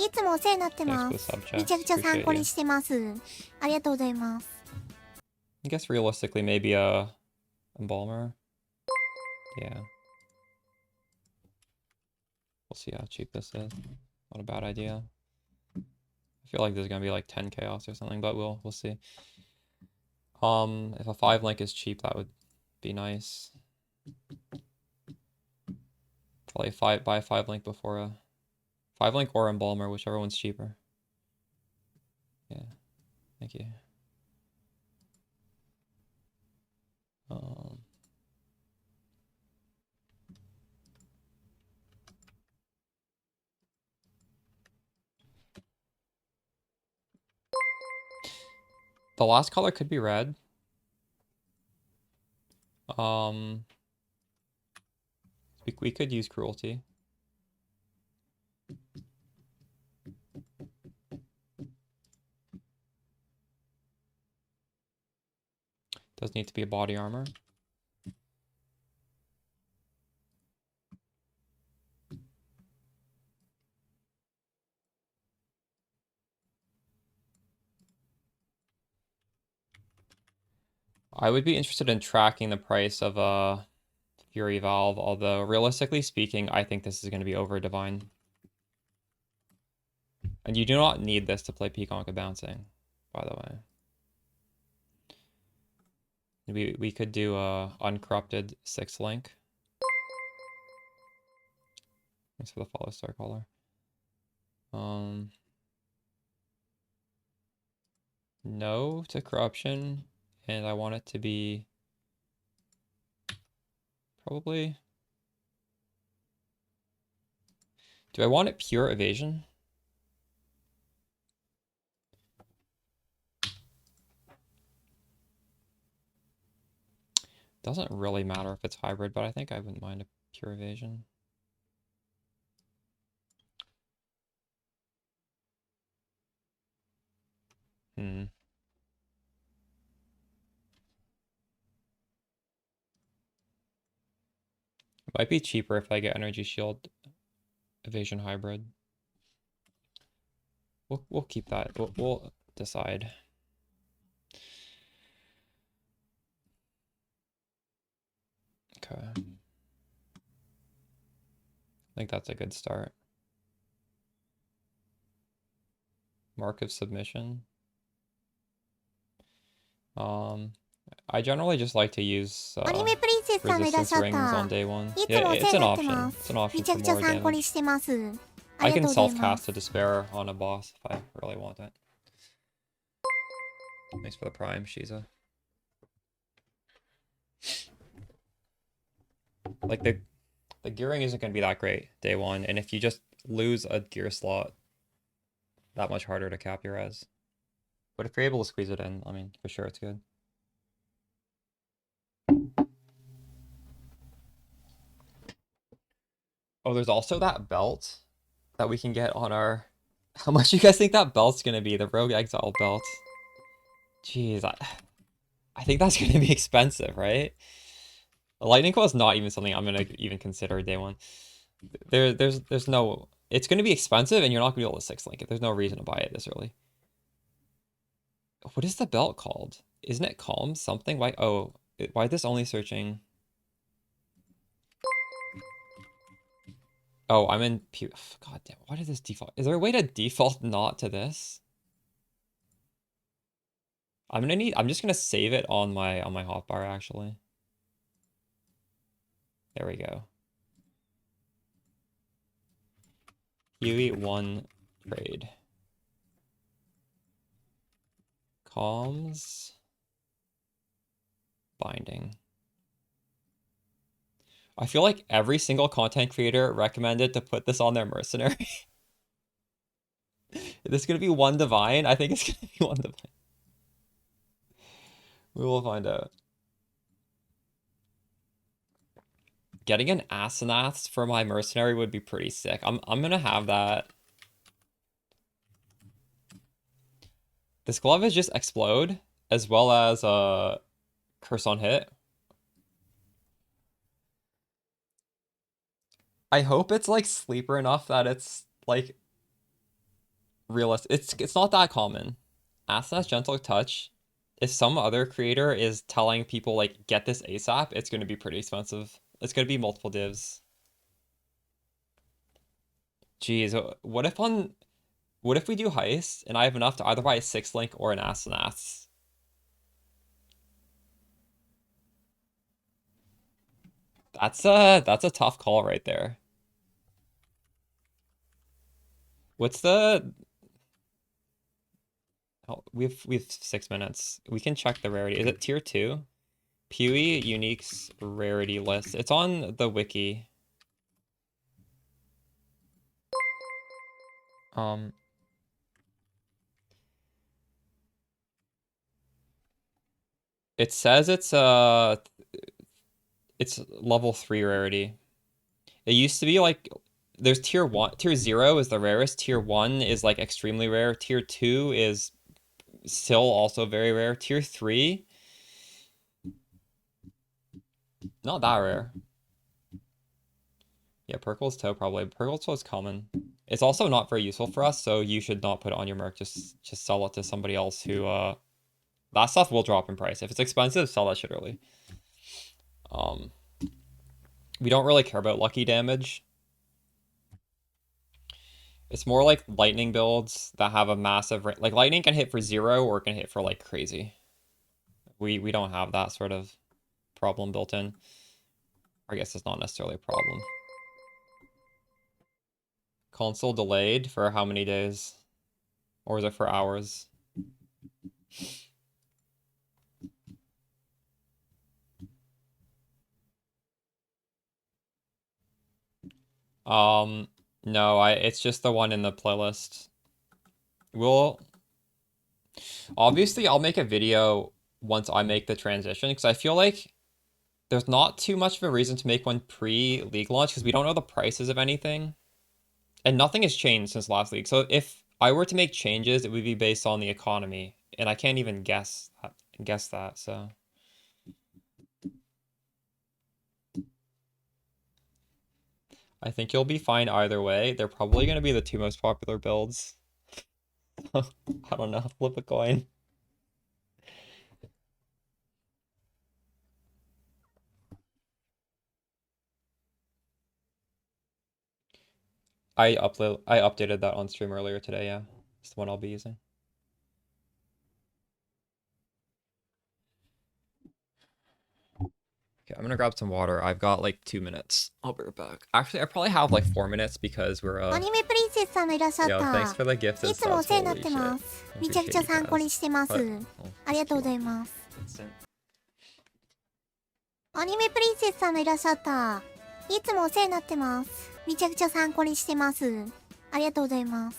いつもお世話になってます。めちゃくちゃ参考にしてます。ありがとうございます。I guess realistically, maybe a embalmer. Yeah. We'll see how cheap this is. Not a bad idea. I feel like there's gonna be like 10 chaos or something, but we'll see. If a 5-link is cheap, that would be nice. Probably buy a 5-link before a 5-link or embalmer, whichever one's cheaper. Yeah, thank you. The last color could be red. We could use cruelty. Does need to be a body armor. I would be interested in tracking the price of a Fury Valve, although realistically speaking, I think this is going to be over divine. And you do not need this to play Pconc bouncing, by the way. We could do a uncorrupted 6 link. Thanks for the follow, Star Caller. No to corruption, and I want it to be probably. Do I want it pure evasion? Doesn't really matter if it's hybrid, but I think I wouldn't mind a pure evasion. It might be cheaper if I get energy shield evasion hybrid. We'll keep that. We'll decide. Okay. I think that's a good start. Mark of submission. I generally just like to use resistance rings on day one. Yeah, it's an option. It's an option for more damage. I can self-cast to despair on a boss if I really want it. Thanks for the prime, Shiza. Like the gearing isn't going to be that great day one, and if you just lose a gear slot, that much harder to cap your res. But if you're able to squeeze it in, I mean, for sure it's good. Oh, there's also that belt that we can get on our... How much do you guys think that belt's going to be? The Rogue Exile belt. Jeez, I think that's going to be expensive, right? A lightning coil is not even something I'm going to even consider day one. There's no... It's going to be expensive, and you're not going to be able to 6-link it. There's no reason to buy it this early. What is the belt called? Isn't it Calm something? Why? Oh, why is this only searching? Oh, I'm in... God damn, why did this default? Is there a way to default not to this? I'm just gonna save it on my hotbar actually. There we go. PoE 1 trade. Comms. Binding. I feel like every single content creator recommended to put this on their Mercenary. Is this gonna be 1 divine? I think it's gonna be 1 divine. We will find out. Getting an Asenaths for my Mercenary would be pretty sick. I'm gonna have that. This glove is just explode, as well as curse on hit. I hope it's like sleeper enough that it's like realistic. It's not that common. Asenath's Gentle Touch. If some other creator is telling people like get this ASAP, it's gonna be pretty expensive. It's gonna be multiple divs. Jeez, what if we do heist and I have enough to either buy a 6-link or an Asenaths? That's a tough call right there. What's the... Oh, we have 6 minutes. We can check the rarity. Is it tier 2? PoE uniques rarity list. It's on the wiki. It says it's It's level 3 rarity. It used to be like there's tier 1, tier 0 is the rarest, tier 1 is like extremely rare, tier 2 is still also very rare, tier 3 not that rare. Yeah, Purkle's Toe probably. Purkle's Toe is common. It's also not very useful for us, so you should not put it on your merc. Just sell it to somebody else who that stuff will drop in price. If it's expensive, sell that shit early. We don't really care about lucky damage. It's more like lightning builds that have a massive like lightning can hit for 0 or it can hit for like crazy. We don't have that sort of problem built in. I guess it's not necessarily a problem. Console delayed for how many days? Or is it for hours? No, it's just the one in the playlist. Obviously I'll make a video once I make the transition, because I feel like there's not too much of a reason to make one pre-league launch, because we don't know the prices of anything. And nothing has changed since last league. So if I were to make changes, it would be based on the economy. And I can't even guess that, so... I think you'll be fine either way. They're probably going to be the 2 most popular builds. I don't know. Flip a coin. I updated that on stream earlier today, yeah. It's the one I'll be using. Okay, I'm gonna grab some water. I've got like 2 minutes. I'll be right back. Actually, I probably have like 4 minutes because we'reアニメプリンセスさんがいらっしゃっ Yo, た。 thanks for the gift い and つもお subs. 世話になっ Holy てま shit. す。 I めちゃく appreciate ちゃ you 参考 guys. にしてます。 But- ありがとうございます。 Instant. アニメプリンセスさんがいらっしゃった。いつもお世話になってます。めちゃくちゃ参考にしてます。ありがとうございます。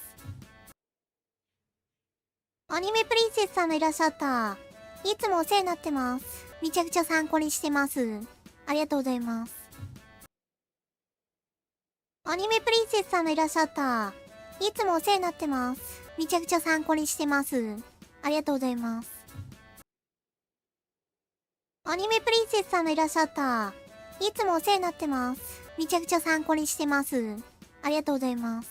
アニメプリンセスさんがいらっしゃった。いつもお世話になってます。めちゃくちゃ参考にしてます。ありがとうございます。アニメプリンセスさんがいらっしゃった。いつもお世話になってます。めちゃくちゃ参考にしてます。ありがとうございます。アニメプリンセスさんがいらっしゃった。いつもお世話になってます。めちゃくちゃ参考にしてます。ありがとうございます。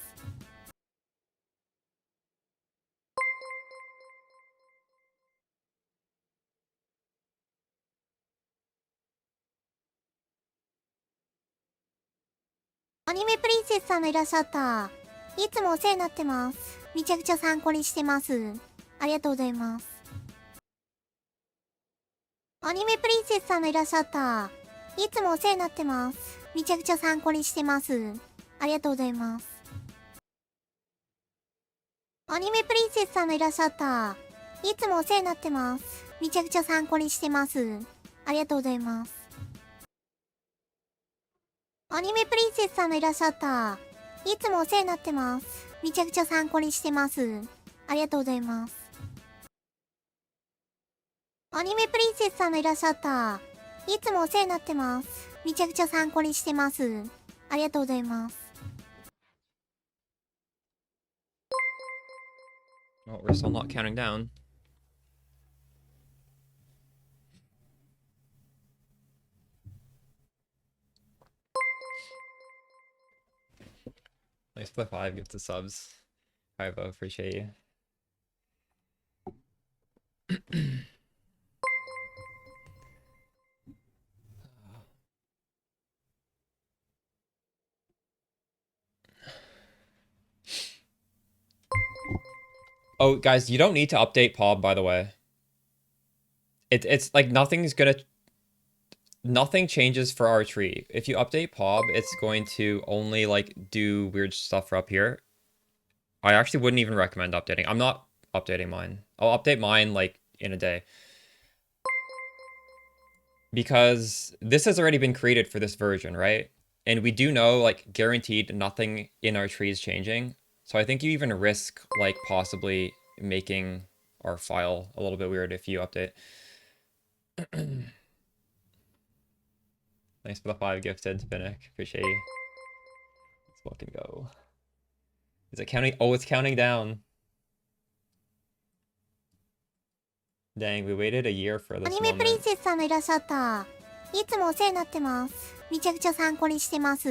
アニメプリンセスさんがいらっしゃった。いつもお世話になってます。めちゃくちゃ参考にしてます。ありがとうございます。アニメプリンセスさんがいらっしゃった。いつもお世話になってます。めちゃくちゃ参考にしてます。ありがとうございます。アニメプリンセスさんがいらっしゃった。いつもお世話になってます。めちゃくちゃ参考にしてます。ありがとうございます。アニメプリンセスさんがいらっしゃった。いつもお世話になってます。めちゃくちゃ参考にしてます。ありがとうございます。アニメプリンセスさんがいらっしゃった。いつもお世話になってます。めちゃくちゃ参考にしてます。ありがとうございます。Oh, we're still not counting down. Thanks for the 5 gifted subs. Ivo, appreciate you. Oh, guys, you don't need to update POB, by the way. It's like nothing changes for our tree. If you update POB, it's going to only like do weird stuff for up here. I actually wouldn't even recommend updating. I'm not updating mine. I'll update mine like in a day. Because this has already been created for this version, right? And we do know like guaranteed nothing in our tree is changing. So I think you even risk like possibly making our file a little bit weird if you update. Thanks Thanks for the 5 gifted, Spinnick. Appreciate you. Let's fucking go. Is it counting? Oh, it's counting down. Dang, we waited a year for ア this ニメプリン moment. セスさんがいらっしゃった。いつもお世話になってます。めちゃくちゃ参考にしてます。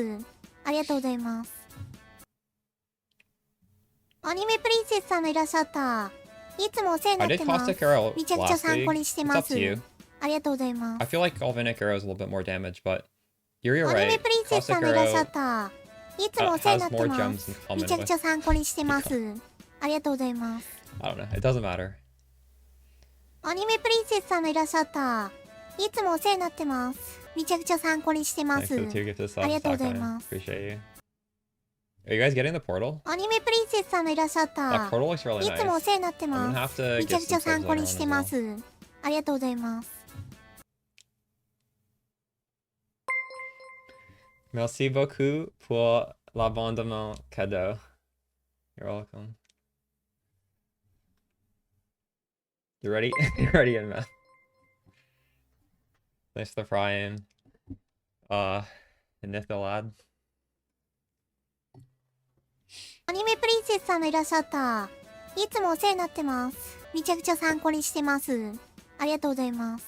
ありがとうございます。アニメプリンセスさんがいらっしゃった。いつもお世話にな I って did ます。 Caustic Arrow めちゃくちゃ last 参考 league. にして It's ま up す。to you. ありがとうございま I す。 feel like Galvanic Arrow is a little bit more damage, but you're アニメ right. プリンセス Caustic さんがいらっしゃっ Arrow た。いつもお世話にな has って more ま gems す。 in め common ちゃくちゃ with 参考にしてます。ありがとうございます。 I don't know. It doesn't matter. アニメプリンセスさんがいらっしゃった。いつもお世話になってます。めちゃくちゃ参考にしてま Thanks す。 for the 2 gifted あり subs, がとうござい Dakine. ます。 Appreciate you. Are you guys getting the portal? アニメプリンセスさんがいらっしゃっ That た。 portal looks really いつもお nice. 世話になって I'm ま gonna す。 have to めちゃ get くちゃ some 参 subs 考 later に on し as てま well. す。ありがとうございます。 Merci beaucoup pour l'abonnement cadeau. You're welcome. You ready? You ready in math? Thanks for the frying. Nithalad. アニメプリンセスさんがいらっしゃった。いつもお世話になってます。めちゃくちゃ参考にしてます。ありがとうございます。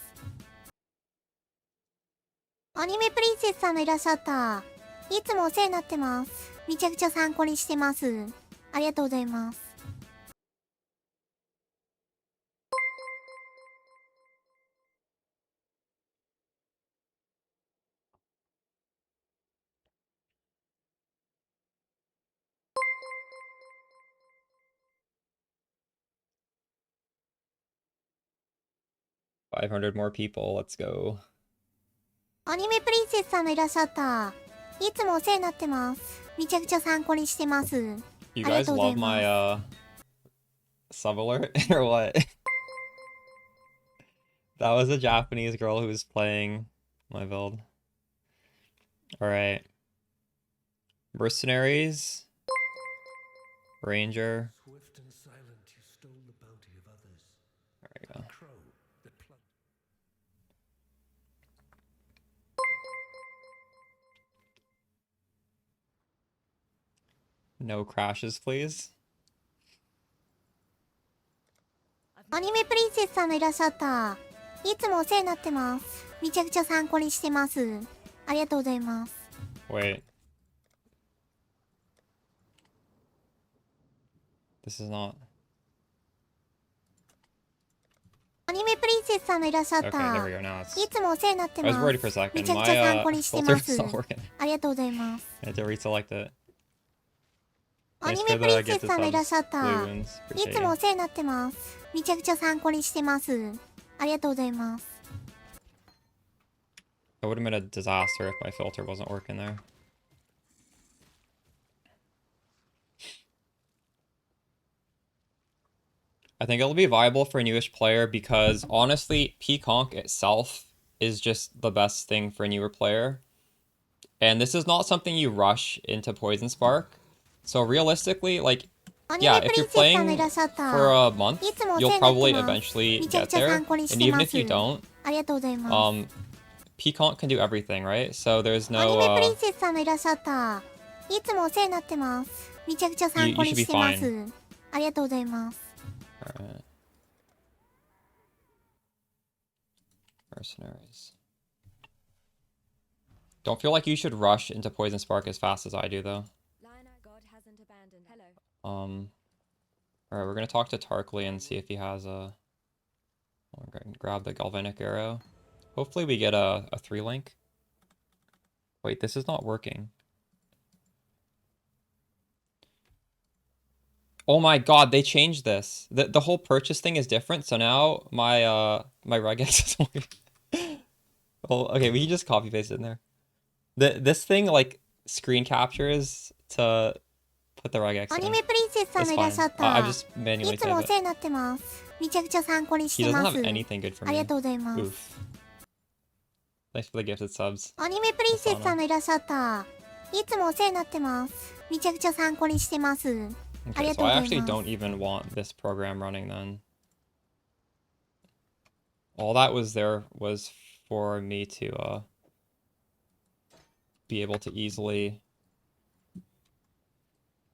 アニメプリンセスさんがいらっしゃった。いつもお世話になってます。めちゃくちゃ参考にしてます。ありがとうございます。500 more people. Let's go. アニメプリンセスさんがいらっしゃった。いつもお世話になってます。めちゃくちゃ参考にしてます。 You ありが guys とうござい love ま my す。 sub alert or what? That was a Japanese girl who was playing my build. Alright. Mercenaries. Ranger. Swift and silent, you stole the bounty of others. There you go. Crow that No crashes, please. アニメプリンセスさんがいらっしゃった。いつもお世話になってます。めちゃくちゃ参考にしてます。ありがとうございます。 Wait. This is not. アニメプリンセスさんがいらっしゃっ Okay, た。 there we go. Now it's. いつもお世話になって I ま was す。 worried for a second. めちゃくちゃ My 参考にして filter ま is す。 not working. ありがとうございます。 I had to reselect it. ア Thanks ニ for メプリ the ンセ gifted スさんがいらっ subs, しゃった。 blue wounds. い Appreciate つも you. お世話になってます。めちゃくちゃ参考にしてます。ありがとうございます。 It would have been a disaster if my filter wasn't working there. I think it'll be viable for a newish player because honestly, Pconc itself is just the best thing for a newer player. And this is not something you rush into Poison Spark. So realistically, like, yeah, if you're playing for a month, you'll probably eventually get there. And even if you don't, Pconc can do everything, right? So there's アニメプ no リンセスさんがいらっしゃった。いつもお世話になってます。めちゃくちゃ参考にしてま You す should be。ありがとうございます。 Alright. Mercenaries. Don't feel like you should rush into Poison Spark as fast as I do, though. Alright, we're gonna talk to Tarkly and see if he has a... We're gonna grab the Galvanic Arrow. Hopefully we get a 3-link. Wait, this is not working. Oh my god, they changed this. The whole purchase thing is different, so now my my regex is working. Oh, okay, we can just copy paste it in there. This thing like screen captures to put the regex ア in. ニメプリンセスさん It's がいらっ fine. しゃっ I た。 just い manually つもお type 世話 it. になってます。めちゃくちゃ参考にし He て doesn't ま have す。 anything good for あり me. がとうございます。 Oof. Thanks for the gifted subs. アニメプリンセスさんがいらっしゃった。いつもお世話になってます。めちゃくちゃ参考にしてます。あり Okay, が so とうご I ざい actually ます。 don't even want this program running then. All that was there was for me to be able to easily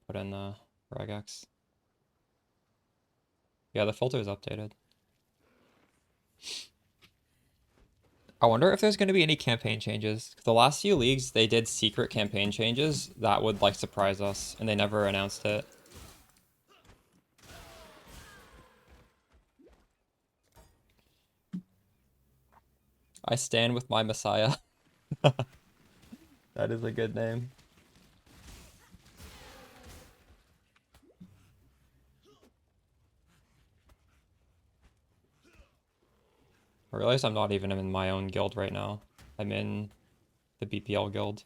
put in the regex. Yeah, the filter is updated. I wonder if there's going to be any campaign changes. The last few leagues, they did secret campaign changes that would like surprise us, and they never announced it. I stand with my Messiah. That is a good name. I realize I'm not even in my own guild right now. I'm in the BPL guild.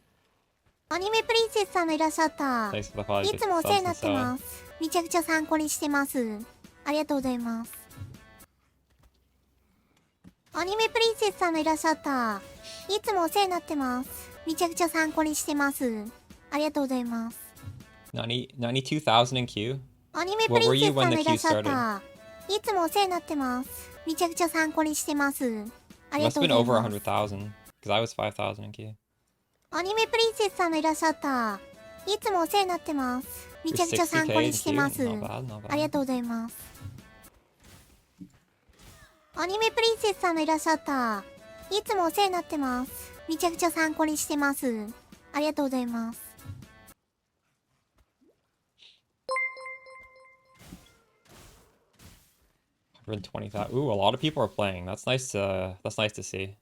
アニメプリンセスさんがいらっしゃった。 Thanks for the 5いつもお世話になって subs ま and す。めちゃくちゃ参考にしてます。ありがとうございます。アニメプリンセスさんがいらっしゃった。いつもお世話になってます。めちゃくちゃ参考にしてます。ありがとうございます。92,000 in queue? アニメプ What リ were ンセ you スさ when ん the がいらっ queue しゃっ started? た。いつもお世話になってます。めちゃくちゃ参考にしてます。あり It が must と have う been ござい over ます。 100,000, because I was 5,000 in queue. アニメプリンセスさんがいらっしゃった。いつもお世話になってます。めちゃくちゃ参考にしてます。 Not bad, not bad. ありがとうございます。アニメプリンセスさんがいらっしゃった。いつもお世話になってます。めちゃくちゃ参考にしてます。ありがとうございます。 120,000. Ooh, a lot of people are playing. That's nice to see.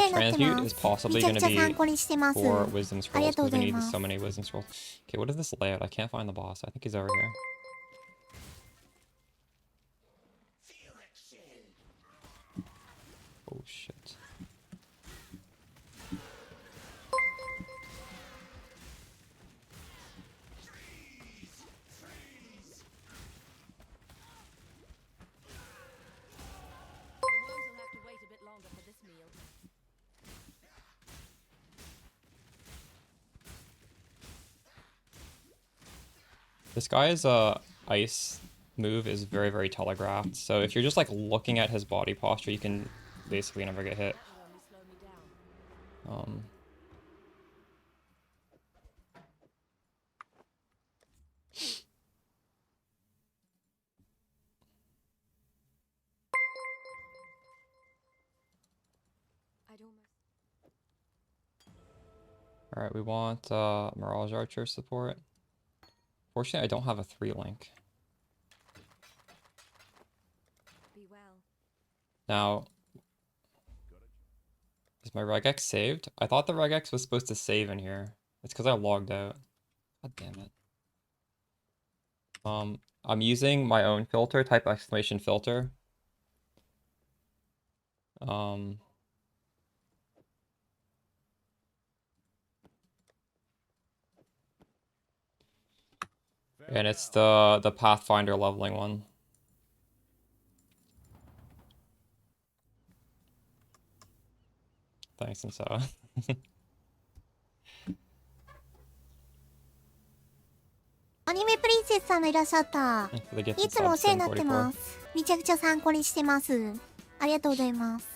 Transmute is possibly going to be for wisdom scrolls because we need so many wisdom scrolls. Okay, what is this layout? I can't find the boss. I think he's over here. Oh shit. This guy's ice move is very, very telegraphed. So if you're just like looking at his body posture, you can basically never get hit. Alright, we want Mirage Archer support. Fortunately, I don't have a 3-link. Now, is my regex saved? I thought the regex was supposed to save in here. It's because I logged out. God damn it. I'm using my own filter, type exclamation filter. And it's the Pathfinder leveling one. Thanks, and so. アニメプリンセスさんがいらっしゃった。いつもお世話になってます。めちゃくちゃ参考にしてます。ありがとうございます。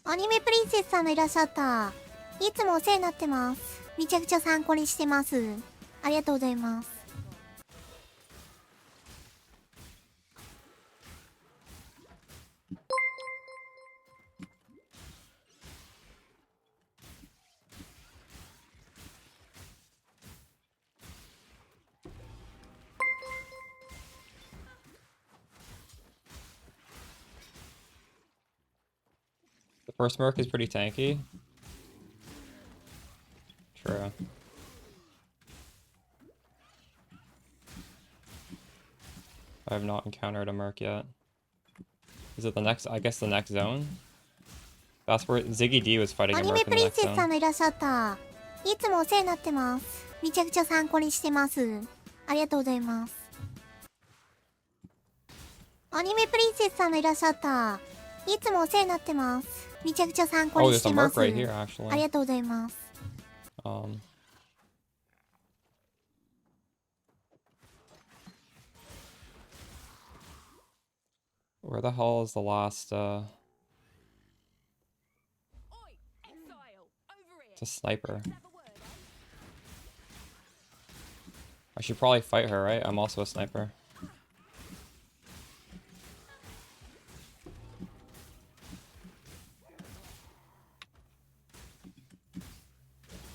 アニメプリンセスさんがいらっしゃった。いつもお世話になってます。めちゃくちゃ参考にしてます。ありがとうございます。 The first Merc is pretty tanky. True. I have not encountered a Merc yet. Is it the next? I guess the next zone? That's where Ziggy D was fighting a Merc in the next zone. いつもお世話になってます。めちゃくちゃ参考にしてます。ありがとうございます。アニメプリンセスさんがいらっしゃった。いつもお世話になってます。めちゃくちゃ参考 Oh, に there's し a てま merc す。 right here, actually. ありがとうございます。Where the hell is the last, It's a sniper. I should probably fight her, right? I'm also a sniper.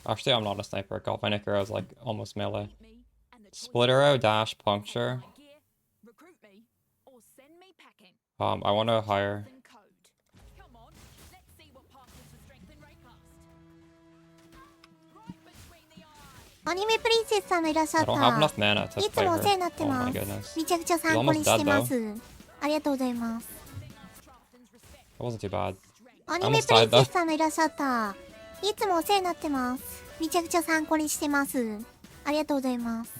Actually, I'm not a sniper. Galvanic arrow is like almost melee. Split arrow, dash, puncture. I want to hire. アニメプリンセスさんがいらっしゃ I った。 don't have enough mana to い fight つもお her. 世話になって Oh ま my す。 goodness. めちゃくちゃ He's 参考に almost して dead ま though. す。ありがとうございます。 That wasn't too bad. ア I ニメ almost プリン died セ though. スさんがいらっしゃった。いつもお世話になってます。めちゃくちゃ参考にしてます。ありがとうございます。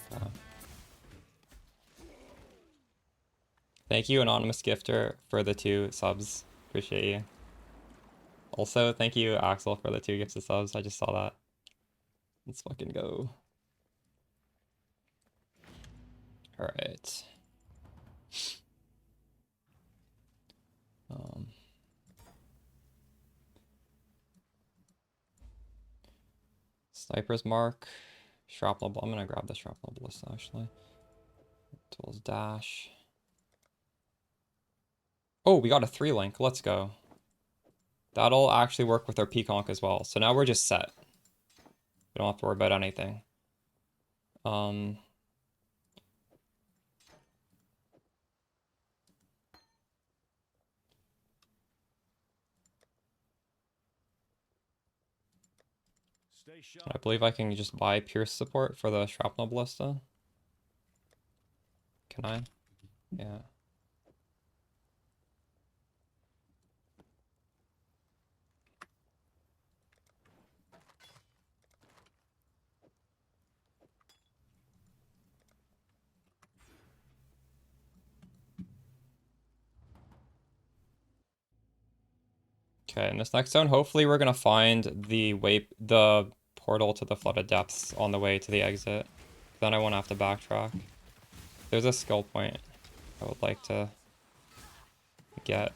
Thank you, Anonymous Gifter, for the 2 subs. Appreciate you. Also, thank you, Axel, for the 2 gifts of subs. I just saw that. Let's fucking go. Alright. Sniper's Mark. Shrapnel. I'm gonna grab the Shrapnel Ballista, actually. Tools dash. Oh, we got a 3-link. Let's go. That'll actually work with our Pconc as well. So now we're just set. We don't have to worry about anything. I believe I can just buy Pierce support for the Shrapnel Ballista. Can I? Yeah. Okay, in this next zone, hopefully we're gonna find the portal to the Flooded Depths on the way to the exit. Then I won't have to backtrack. There's a skill point I would like to get.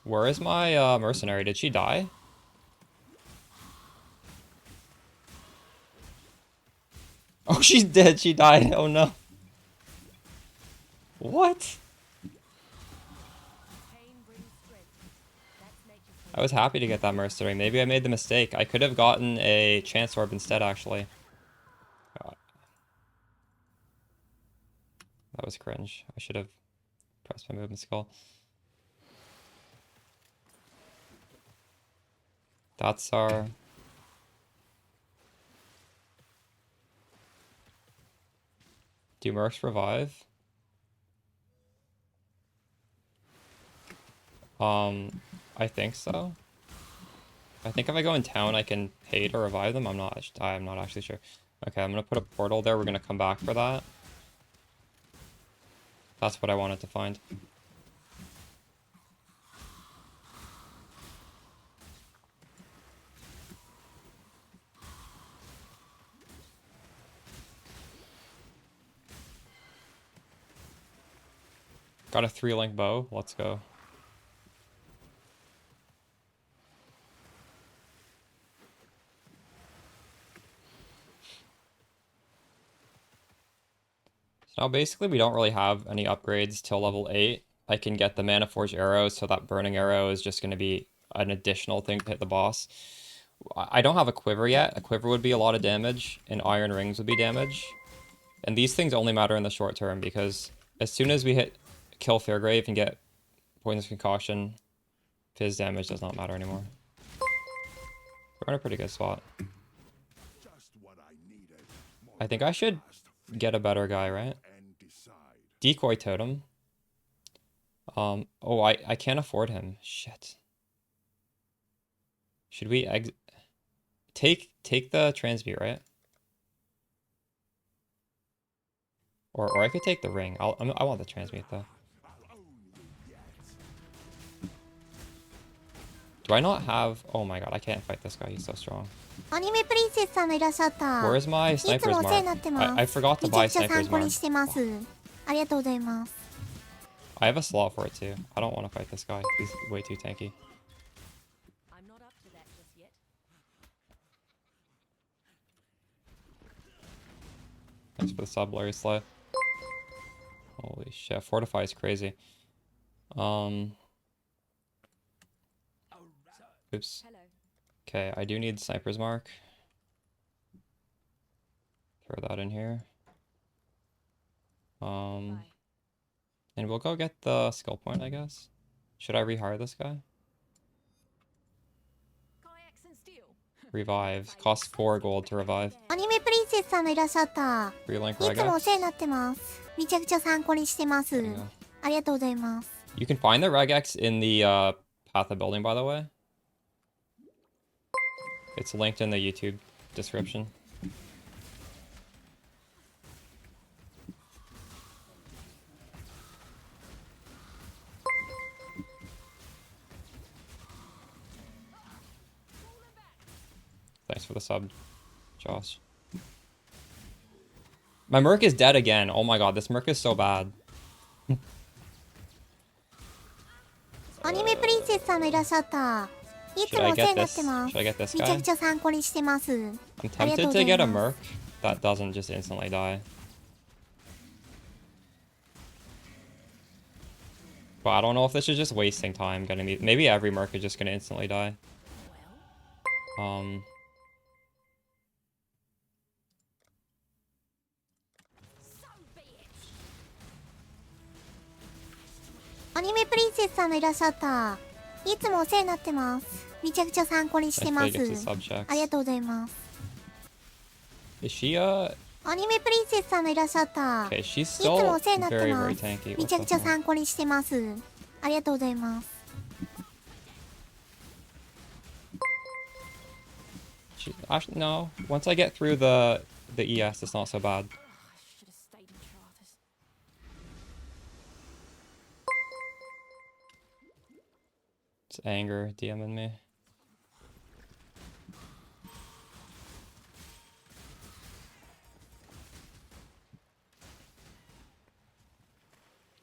Where is my mercenary? Did she die? Oh, she's dead. She died. Oh no. What? I was happy to get that mercenary. Maybe I made the mistake. I could have gotten a chance orb instead, actually. God. That was cringe. I should have pressed my movement skill. That's our... Do mercs revive? I think so. I think if I go in town, I can pay to revive them. I'm not actually sure. Okay, I'm gonna put a portal there. We're gonna come back for that. That's what I wanted to find. Got a 3-link bow. Let's go. So now basically we don't really have any upgrades till level 8. I can get the Mana Forge arrow, so that burning arrow is just going to be an additional thing to hit the boss. I don't have a quiver yet. A quiver would be a lot of damage, and iron rings would be damage. And these things only matter in the short term, because as soon as we hit kill Fairgrave and get Poisonous Concoction, Fizz damage does not matter anymore. We're in a pretty good spot. I think I should get a better guy, right? Decoy Totem. Oh, I can't afford him. Shit. Should we take the transmute, right? Or I could take the ring. I want the transmute though. Do I not have? Oh my god, I can't fight this guy. He's so strong. アニメプリンセスさんがいらっしゃった。 Where's my いつ sniper's もお世話にな mark? ってます。 I forgot to めちゃ buy くちゃ sniper's 参考 mark. にしてます。ありがとうございます。 I have a slot for it too. I don't want to fight this guy. He's way too tanky. I'm not up to that just yet. Thanks for the sub, Larry Slay. Holy shit, Fortify is crazy. Oops. Okay, I do need sniper's mark. Throw that in here. And we'll go get the skill point, I guess. Should I rehire this guy? Revive. Costs 4 gold to revive. アニメプリンセスさんがいらっしゃった。 Relink いつもお regex. 世話になってます。めちゃくちゃ参考にしてます。ありがとうございます。 You can find the regex in the path of building, by the way. It's linked in the YouTube description. Thanks for the sub, Josh. My Merc is dead again. Oh my god, this Merc is so bad. アニメプリンセスさんがいらっしゃった。いつもお世話になってます。 Should I get this めちゃ guy? くちゃ参考にしてます。 I'm ありがとう tempted ござ to い get a ます。 Merc that doesn't just instantly die. But I don't know if this is just wasting time getting me. Maybe every Merc is just gonna instantly die. アニメプリンセスさんがいらっしゃった。いつもお世話になってます。めちゃくちゃ参考にしてます。 Thankfully gets the sub checks. ありがとうございます。 Is she アニメプリンセスさんがいらっしゃった。 Okay, she's いつも still お世話になって very, ま very す。 tanky. めちゃ What く the ちゃ hell? 参考にしてます。ありがとうございます。 Actually, no. Once I get through the ES, it's not so bad. It's anger DMing me.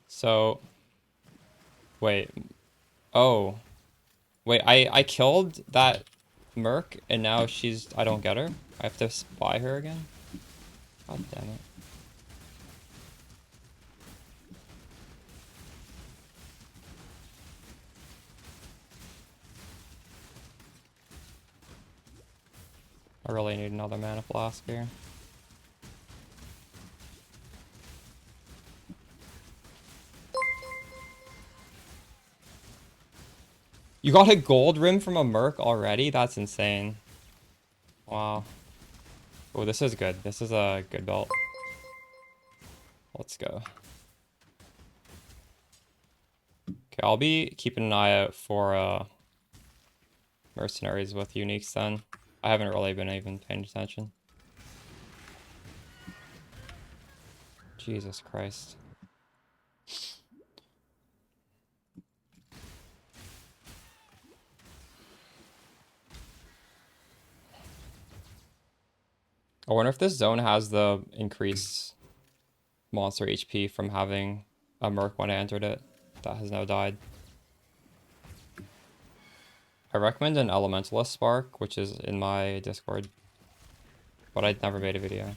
So, wait. Oh. Wait, I killed that Merc, and now I don't get her? I have to spy her again? God damn it. I really need another mana flask here. You got a gold rim from a Merc already? That's insane. Wow. Oh, this is good. This is a good belt. Let's go. Okay, I'll be keeping an eye out for mercenaries with uniques then. I haven't really been even paying attention. Jesus Christ. I wonder if this zone has the increased monster HP from having a Merc when I entered it that has now died. I recommend an Elementalist Spark, which is in my Discord, but I'd never made a video.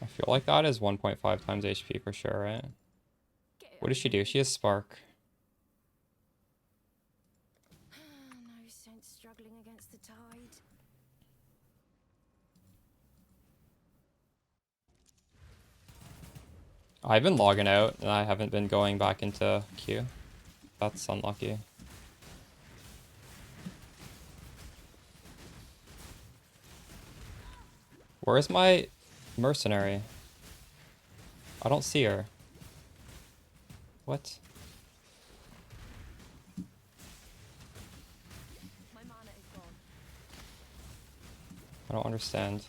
I feel like that is 1.5 times HP for sure, right? What does she do? She has Spark. No sense struggling against the tide. I've been logging out and I haven't been going back into queue. That's unlucky. Where's my mercenary? I don't see her. What? I don't understand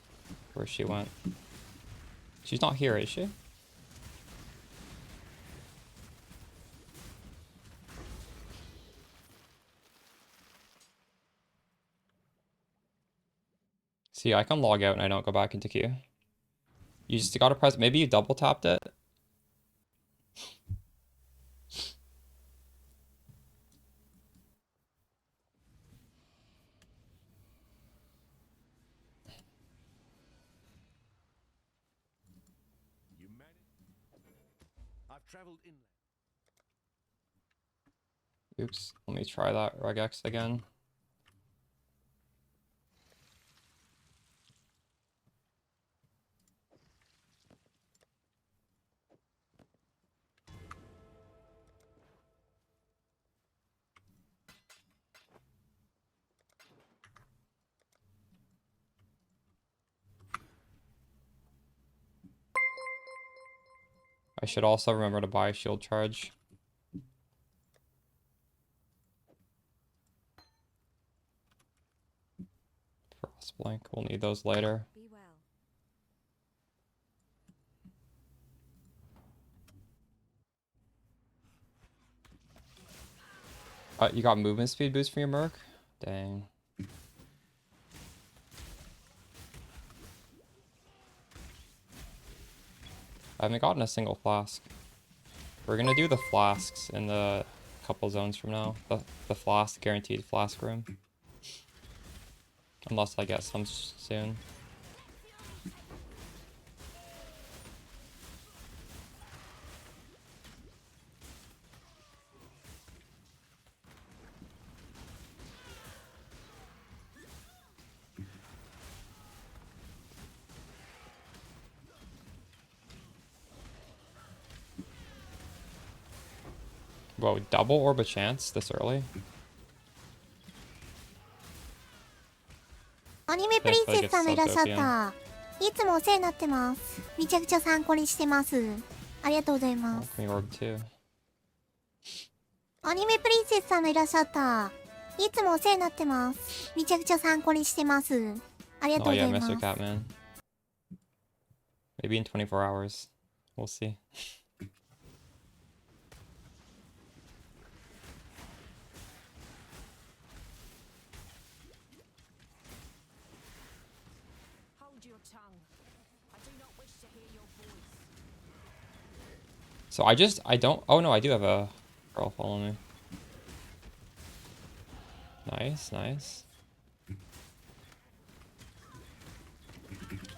where she went. She's not here, is she? See, I can log out and I don't go back into queue. You just gotta press, maybe you double tapped it? I've traveled inland. Oops, let me try that regex again. I should also remember to buy a shield charge. Frostblink, we'll need those later. You got movement speed boost from your Merc? Dang. I haven't gotten a single flask. We're gonna do the flasks in the couple zones from now. The flask, guaranteed flask room. Unless I get some soon. Whoa, double orb a chance this early? アニメプリンセスさんがいらっしゃった。いつもお世話になってます。めちゃくちゃ参考にしてます。ありがとうございます。Can we orb too? アニメプリンセスさんがいらっしゃった。いつもお世話になってます。めちゃくちゃ参考にしてます。ありがとうございます。Oh yeah, Mr. Catman. Maybe in 24 hours. We'll see. So I don't, oh no, I do have a girl following me. Nice, nice.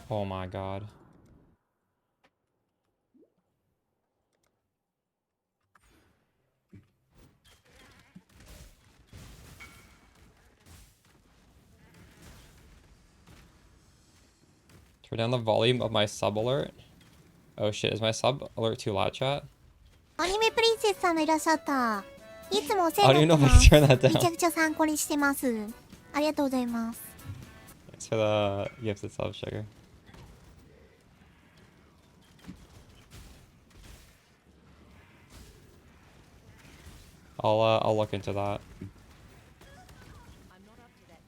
Oh my god. Turn down the volume of my sub alert. Oh shit, is my sub alert too loud, chat? アニメプリンセスさんがいらっしゃった。いつもお世話 I に don't な even って know if I ま can turn that す。めちゃ down. くちゃ参考にしてます。ありがとうございます。Thanks for the gifted sub, sugar. I'll look into that.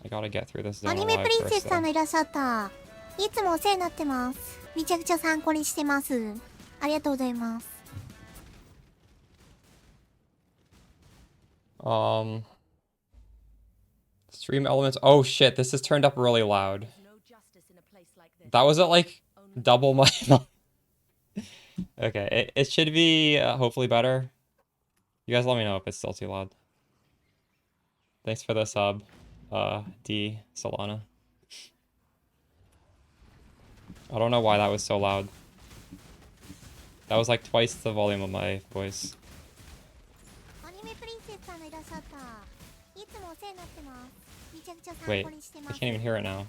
I gotta get through this ア zone ニメ alive プリンセ first スさん though. がいらっしゃった。いつもお世話になってます。めちゃくちゃ参考にしてます。ありがとうございます。Stream elements. Oh shit, this is turned up really loud. That was at like double my. Okay, it should be hopefully better. You guys let me know if it's still too loud. Thanks for the sub, D Solana. I don't know why that was so loud. That was like twice the volume of my voice. Wait, I can't even hear it now.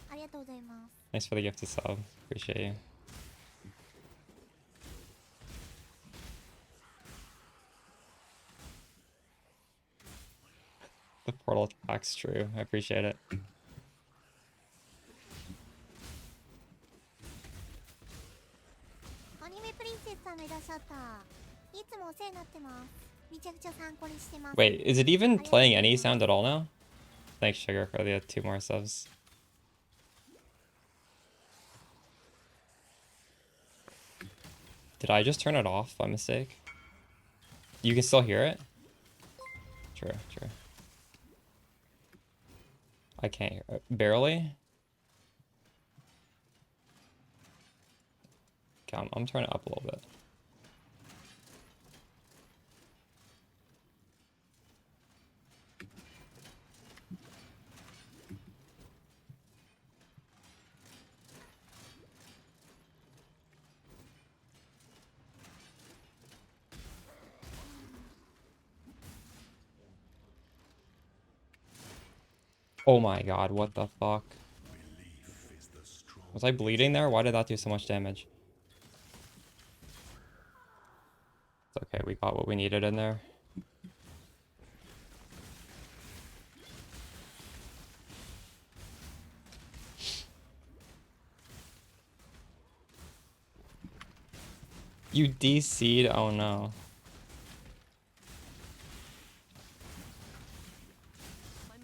Thanks for the gifted sub. Appreciate you. The portal attack's true. I appreciate it. Wait, is it even playing any sound at all now? Thanks, Sugar, for the 2 more subs. Did I just turn it off by mistake? You can still hear it? True, true. I can't hear it. Barely? Okay, I'm turning it up a little bit. Oh my god, what the fuck? Was I bleeding there? Why did that do so much damage? It's okay, we got what we needed in there. You DC'd? Oh no.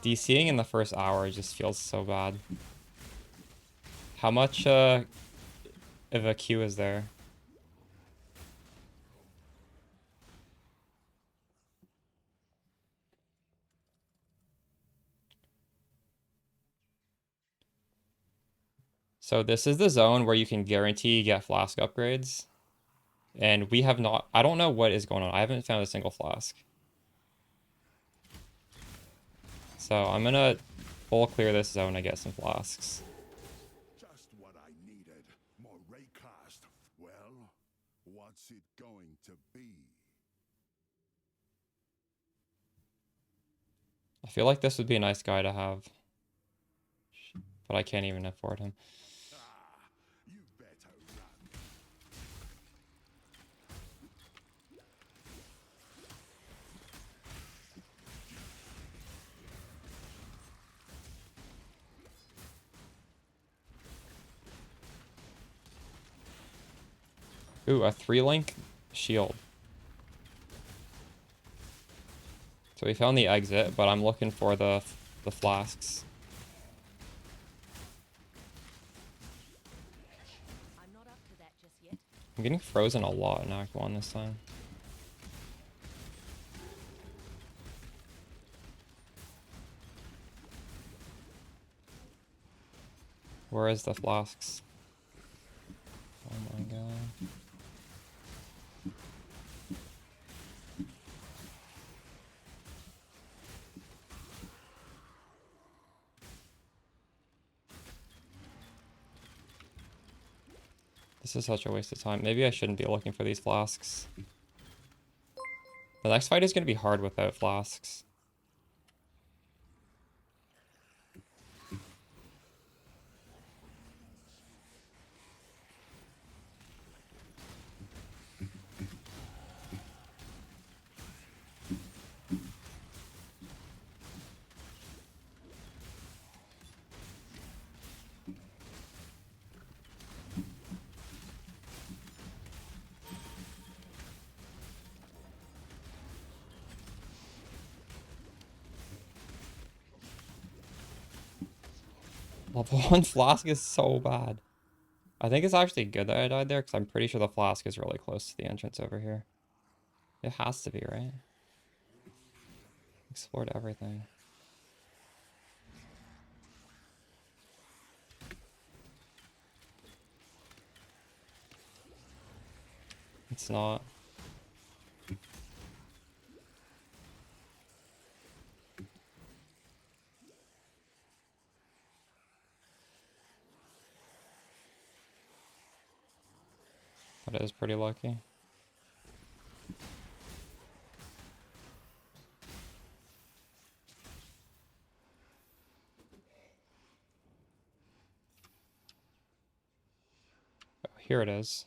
DCing in the first hour just feels so bad. How much of a queue is there? So this is the zone where you can guarantee get flask upgrades. And we have not, I don't know what is going on. I haven't found a single flask. So I'm gonna full clear this zone and get some flasks. Just what I needed. More raycast. Well, what's it going to be? I feel like this would be a nice guy to have. But I can't even afford him. Ooh, a 3-link shield. So we found the exit, but I'm looking for the flasks. I'm getting frozen a lot in Act 1 this time. Where is the flasks? Oh my god. This is such a waste of time. Maybe I shouldn't be looking for these flasks. The next fight is going to be hard without flasks. Level 1 flask is so bad. I think it's actually good that I died there because I'm pretty sure the flask is really close to the entrance over here. It has to be, right? Explored everything. It's not. That is pretty lucky. Oh, here it is.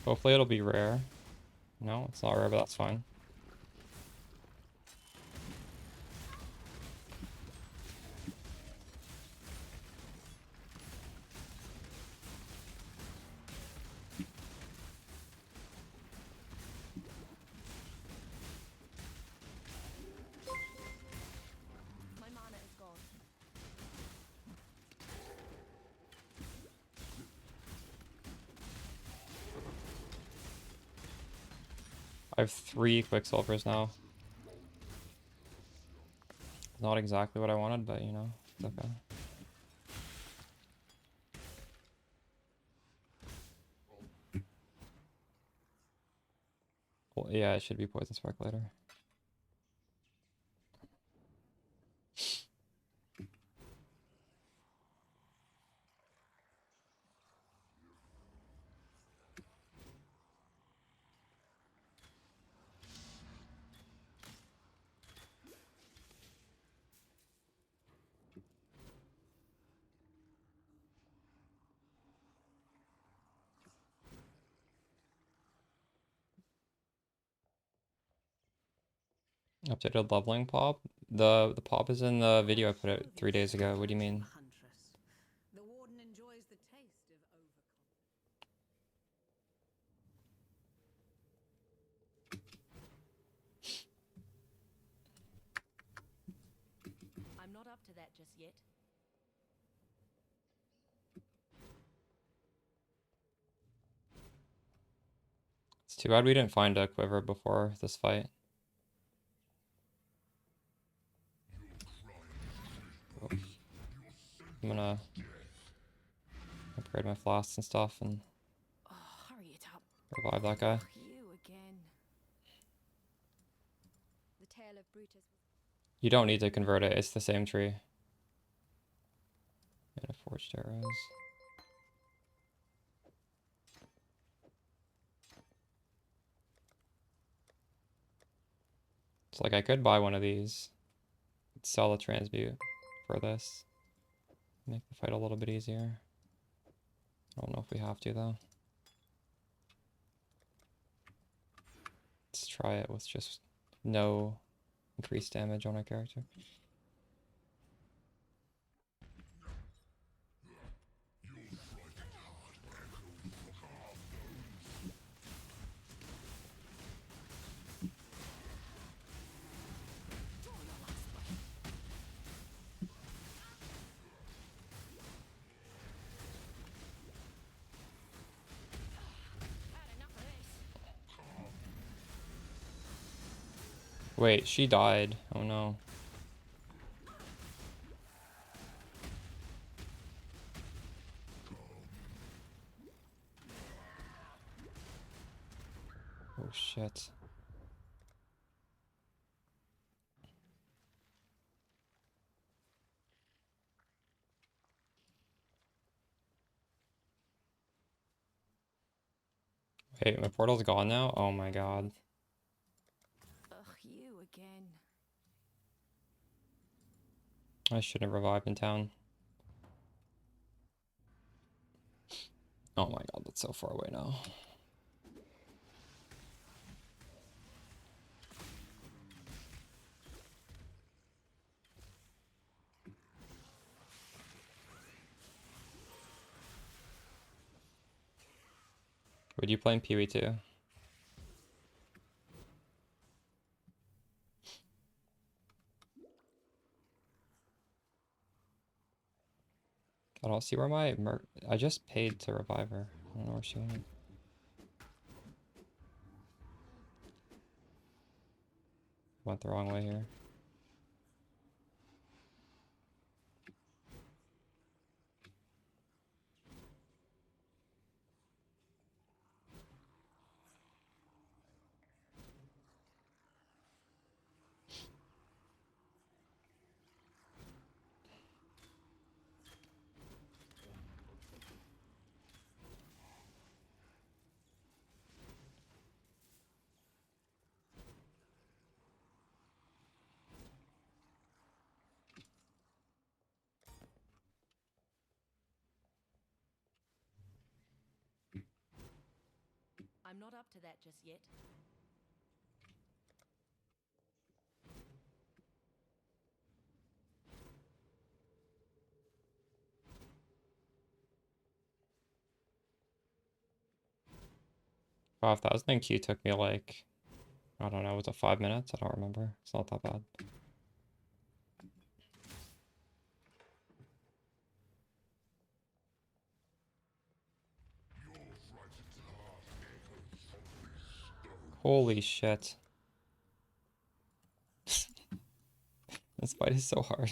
Hopefully it'll be rare. No, it's not rare, but that's fine. I have 3 Quicksilvers now. Not exactly what I wanted, but you know, it's okay. Well, yeah, it should be Poison Spark later. Updated leveling pop? The pop is in the video I put out 3 days ago. What do you mean? The warden enjoys the taste of I'm not up to that just yet. It's too bad we didn't find a quiver before this fight. I'm gonna upgrade my flasks and stuff and Hurry it up. revive that guy. You again. The tale of Brutus. You don't need to convert it, it's the same tree. And a forged arrows. It's like I could buy one of these. Sell the transmute for this. Make the fight a little bit easier. I don't know if we have to though. Let's try it with just no increased damage on our character. Wait, she died. Oh no. Oh shit. Wait, my portal's gone now? Oh my god. Ugh, you again. I shouldn't have revived in town. Oh my god, that's so far away now. Would you play in PoE too? I don't see where my I just paid to revive her. I don't know where she went. Went the wrong way here. I'm not up to that just yet. Wow, 5,000 Q took me like, I don't know, was it 5 minutes? I don't remember. It's not that bad. Holy shit. This fight is so hard.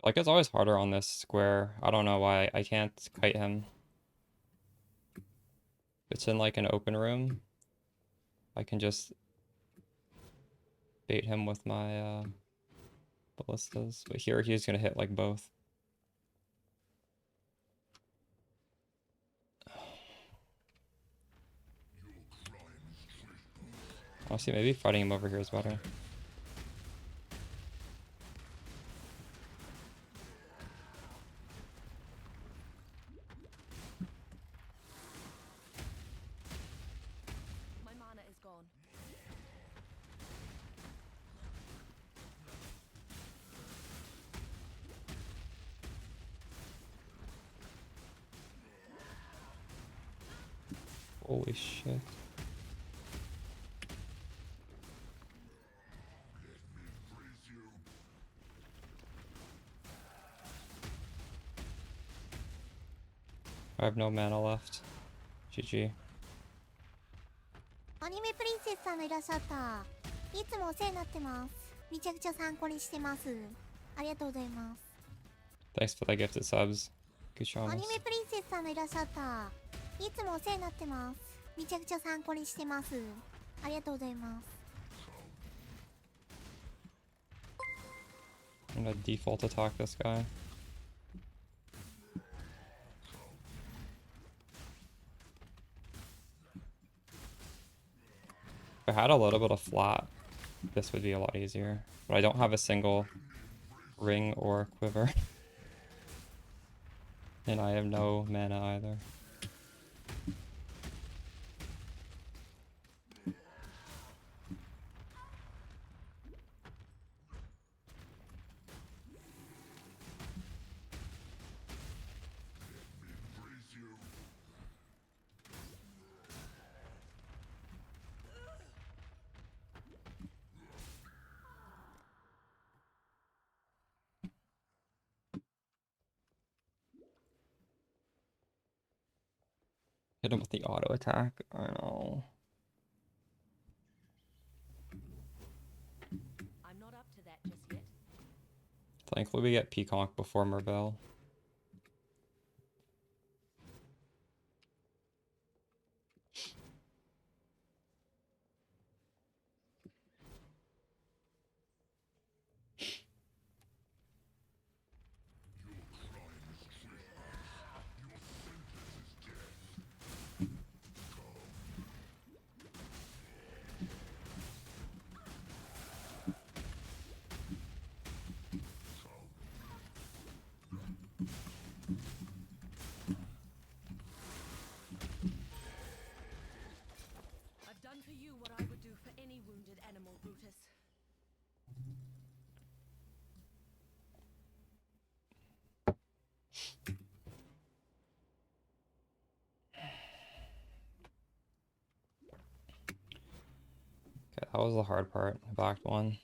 Like, it's always harder on this square. I don't know why I can't kite him. It's in like an open room. I can just bait him with my ballistas. But here he's gonna hit like both. Honestly, maybe fighting him over here is better. My mana is gone. Holy shit. I have no mana left. GG. アニメプリンセスさんがいらっしゃった。いつもお世話になってます。めちゃくちゃ参考にしてます。ありがとうございます。Thanks for the gifted subs. Good job. アニメプリンセスさんがいらっしゃった。いつもお世話になってます。めちゃくちゃ参考にしてます。ありがとうございます。I'm gonna default attack this guy. If I had a little bit of flat, this would be a lot easier. But I don't have a single ring or quiver. And I have no mana either. Hit him with the auto attack. I know. I'm not up to that just yet. Thankfully, we get Pconc before Merville. I've done for you what I would do for any wounded animal, Brutus. Okay, that was the hard part. I backed one.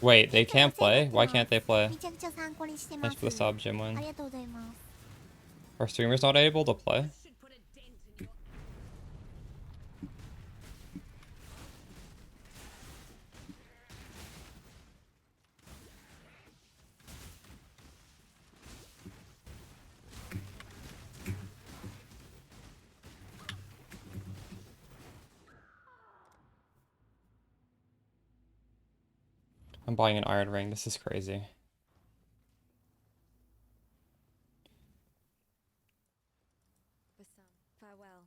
Wait, they can't play? Why can't they play? Thanks for the sub, Jimwin. Are streamers not able to play? I'm buying an iron ring. This is crazy. For some, farewell.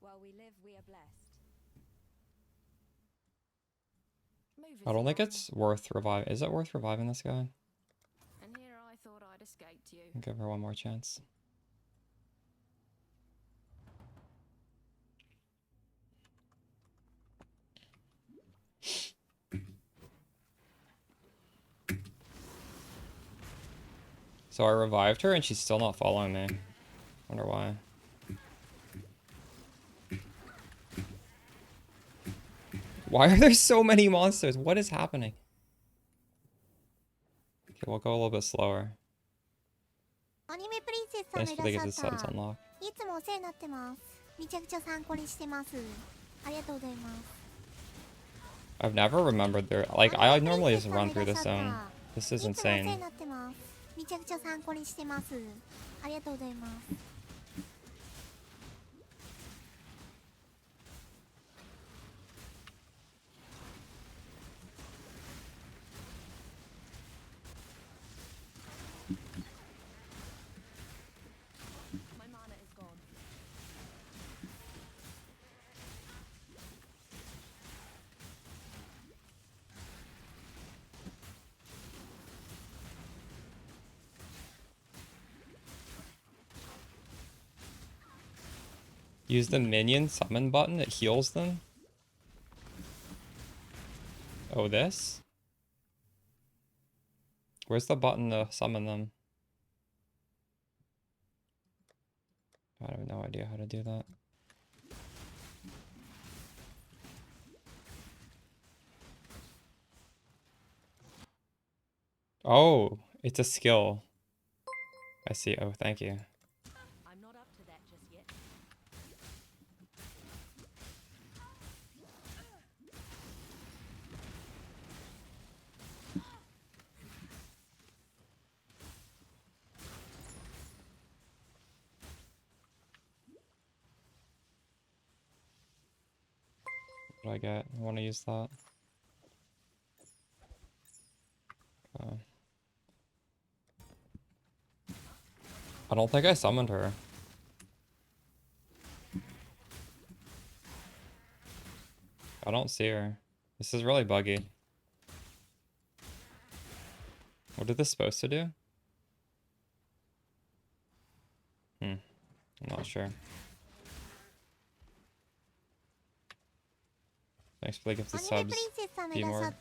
While we live, we are blessed. I don't think it's worth reviving. Is it worth reviving this guy? And here I thought I'd escaped you. Give her one more chance. So I revived her and she's still not following me. Wonder why. Why are there so many monsters? What is happening? Okay, we'll go a little bit slower. Thanks for getting the subs unlocked. I've never remembered there. Like, I normally just run through this zone. This is insane. My mana is gone. Use the minion summon button, it heals them. Oh, this? Where's the button to summon them? I have no idea how to do that. Oh, it's a skill. I see. Oh, thank you. I'm not up to that just yet. What do I get? I want to use that. I don't think I summoned her. I don't see her. This is really buggy. What is this supposed to do? I'm not sure. Thanks for the gifted subs. Be more.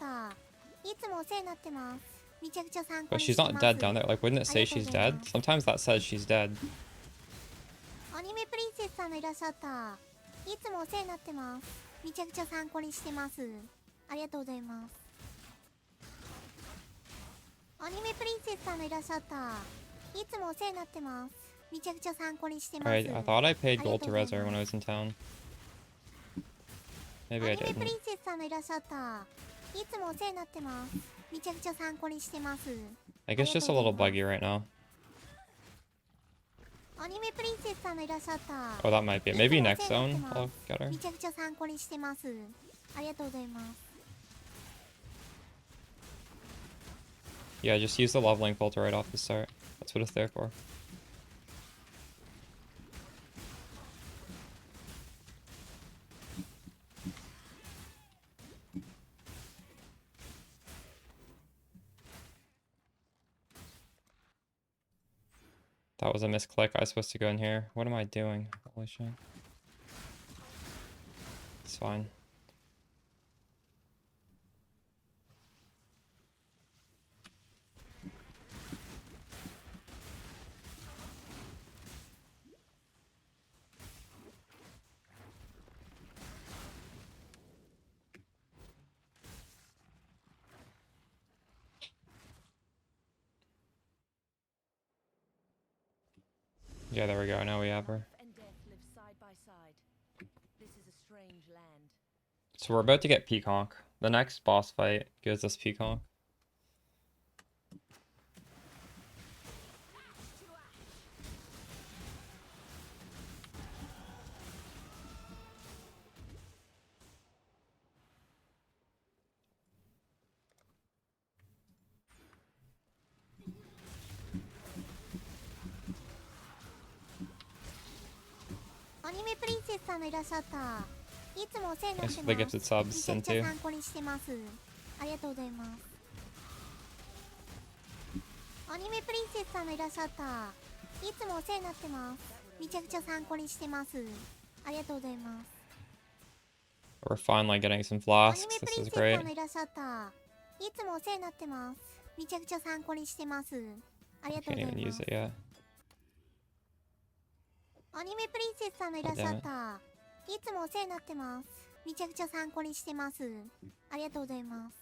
But she's not dead down there. Like, wouldn't it say she's dead? Sometimes that says she's dead. Alright, I thought I paid gold to res her when I was in town. Maybe I didn't. I guess just a little buggy right now. Oh, that might be it. Maybe next zone I'll get her. Yeah, just use the leveling filter right off the start. That's what it's there for. That was a misclick. I was supposed to go in here. What am I doing? Holy shit. It's fine. Yeah, there we go. Now we have her. And death live side by side. This is a strange land. So we're about to get Pconc. The next boss fight gives us Pconc. ニメプリンセスさんのいらっしゃった。いつもお世話になって Thanks ます。for the gifted subs, めちゃくちゃ Cynthia. 参考にしてます。ありがとうございます。アニメプリンセスさんのいらっしゃった。いつもお世話になってます。めちゃくちゃ参考にしてます。ありがとうございます。 We're finally getting some アニ flasks. メプ This リン is セスさ great. んのいらっしゃった。いつもお世話になってます。めちゃくちゃ参考にしてます。ありがとう Can't ござい even ま use す。 it yet. アニメプリンセスさんのいらっしゃった。いつもお世話になってます。めちゃくちゃ参考にしてます。ありがとうございます。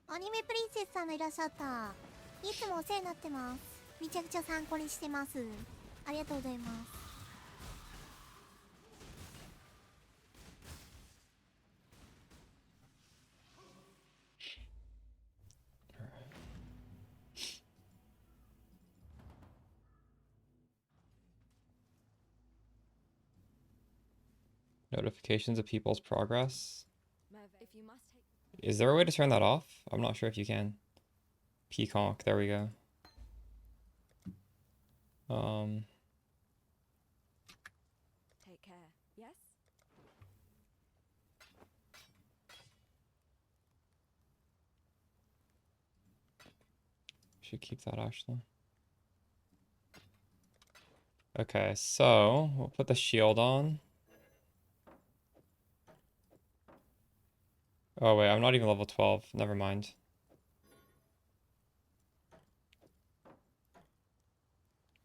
アニメプリンセスさんのいらっしゃった。いつもお世話になってます。めちゃくちゃ参考にしてます。ありがとうございます。Notifications of people's progress. If you must take Is there a way to turn that off? I'm not sure if you can. Pconc, there we go. take care. Yes? Should keep that actually. Okay, so we'll put the shield on. Oh wait, I'm not even level 12. Never mind.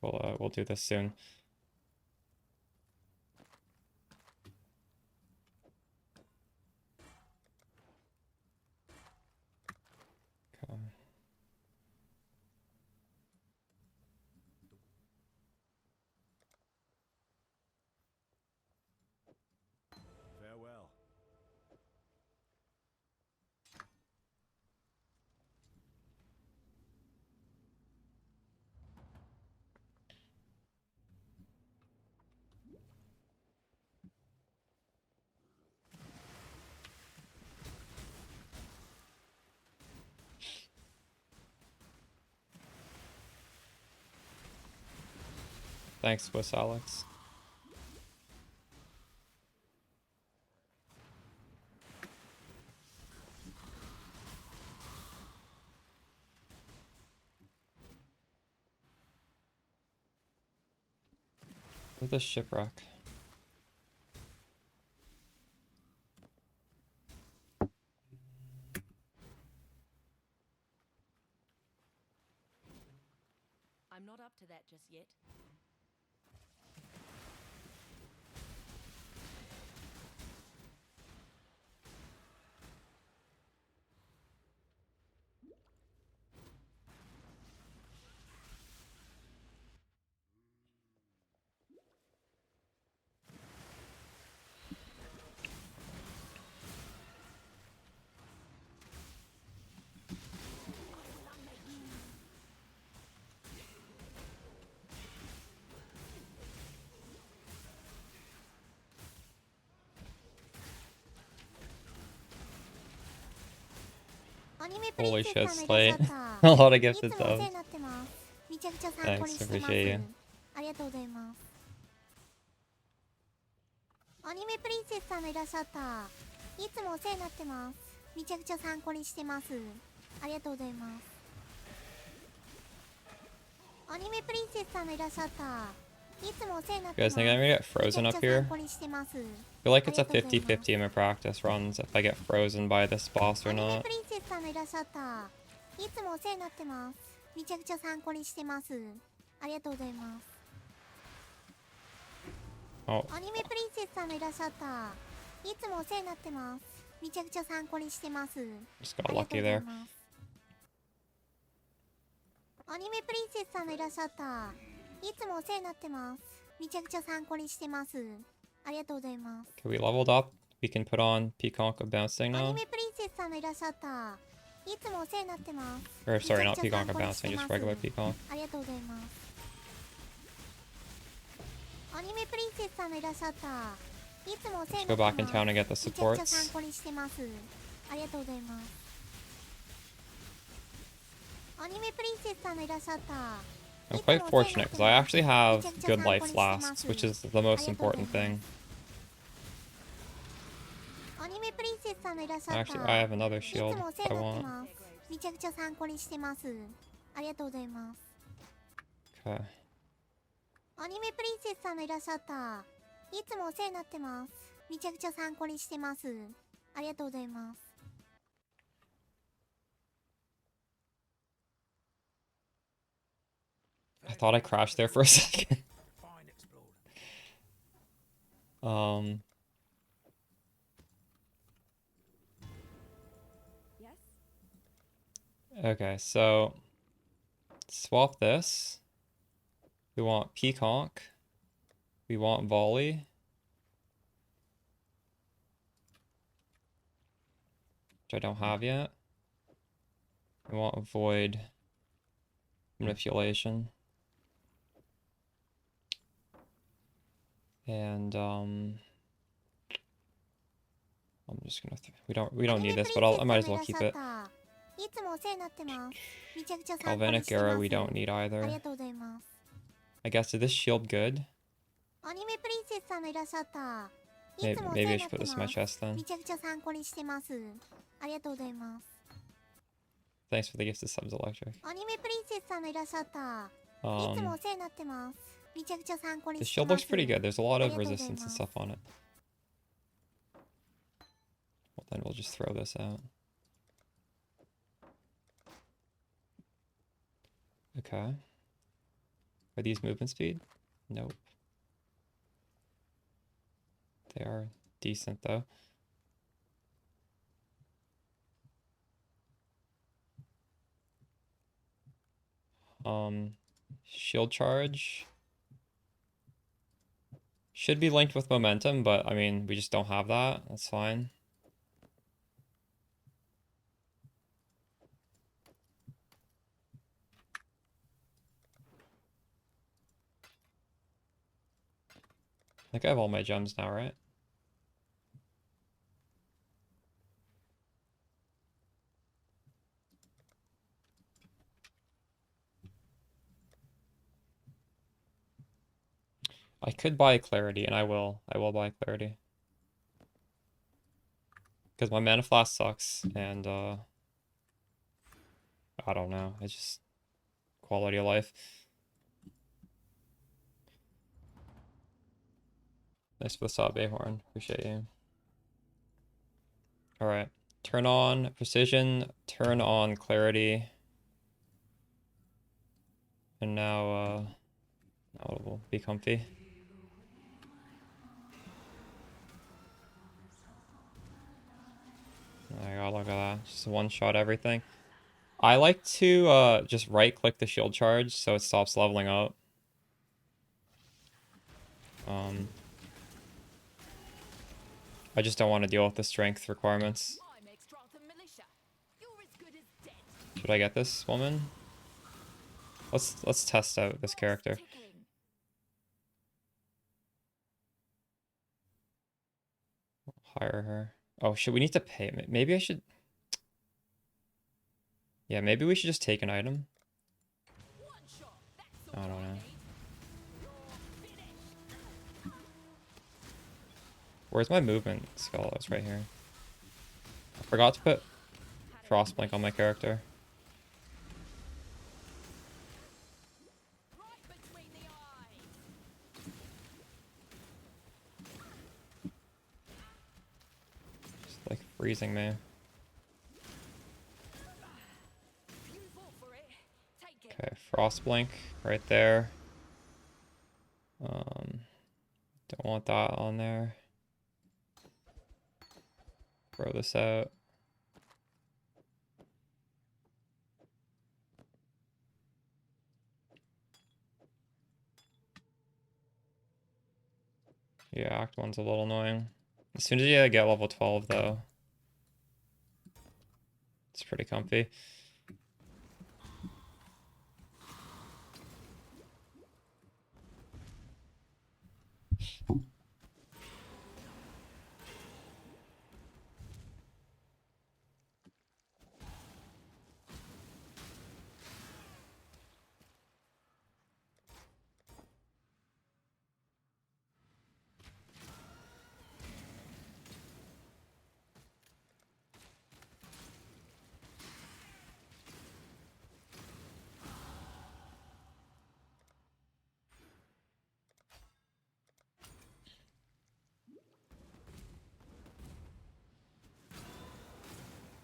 We'll do this soon. Okay. Farewell. Thanks, Swiss Alex. Where's the shipwreck? I'm not up to that just yet. Holy shit, Slate. A lot of gifted subs. めちゃくちゃ参考に Thanks, してます。 appreciate you. ありがとうございます。アニメプリンセスさんのいらっしゃった。いつもお世話になってます。めちゃくちゃ参考にしてます。ありがとうございます。アニメプリンセスさんのいらっしゃった。いつもお世話になってま You guys す。 think I'm gonna get frozen up めちゃくちゃ here? 参考にしてます。 I feel like it's a 50-50 in my practice runs if I get frozen by this boss or アニメ not. プリンセスさんのいらっしゃった。いつもお世話になってます。めちゃくちゃ参考にしてます。ありがとうございます。 Oh, アニメプリンセスさんのいらっしゃった。いつもお世話になってます。めちゃくちゃ参考にしてます。 just got lucky there. アニメプリンセスさんのいらっしゃった。いつもお世話になってます。めちゃくちゃ参考にしてます。ありがとうございます。 Okay, we leveled up. We can put on Pconc of bouncing アニ now. メプリンセスさんのいらっしゃった。いつもお世話になってます。 Or sorry, め not ちゃくちゃ Pconc of 参考にして bouncing, ま just す。 regular Pconc. ありがとうございます。アニメプリンセスさんのいらっしゃった。いつもお世話に Let's な go って back ます。 in town and get the めちゃくちゃ supports. 参考にしてます。ありがとうございます。アニメプリンセスさんのいらっしゃった。I'm quite fortunate because I actually have good life flasks, which is the most important thing. Actually, I have another shield if I want. Okay. アニメプリンセスさんがいらっしゃった。いつもお世話になってます。めちゃくちゃ参考にしてます。ありがとうございます。I thought I crashed there for a second. Okay, so swap this. We want Pconc. We want volley. Which I don't have yet. We want void manipulation. And I'm just gonna we don't need this, but I might as well keep it. Galvanic arrow we don't need either. I guess, is this shield good? Maybe I should put this in my chest then. Thanks for the gift of subs, Electric. The shield looks pretty good. There's a lot of resistance and stuff on it. Well, then we'll just throw this out. Okay. Are these movement speed? Nope. They are decent though. Shield charge should be linked with momentum, but I mean, we just don't have that. That's fine. I think I have all my gems now, right? I could buy clarity, and I will. I will buy clarity. Because my mana flask sucks, and I don't know. It's just quality of life. Nice for the sub, Ahorn. Appreciate you. Alright. Turn on precision, turn on clarity. And now it will be comfy. There you go, look at that. Just one-shot everything. I like to just right-click the shield charge so it stops leveling up. I just don't want to deal with the strength requirements. Should I get this woman? Let's test out this character. Hire her. Oh, should we need to pay? Maybe I should. Yeah, maybe we should just take an item. I don't know. Where's my movement skill? It's right here. I forgot to put Frostblink on my character. Just like freezing me. Okay, Frostblink right there. Don't want that on there. Throw this out. Yeah, Act 1's a little annoying. As soon as you get level 12 though, it's pretty comfy.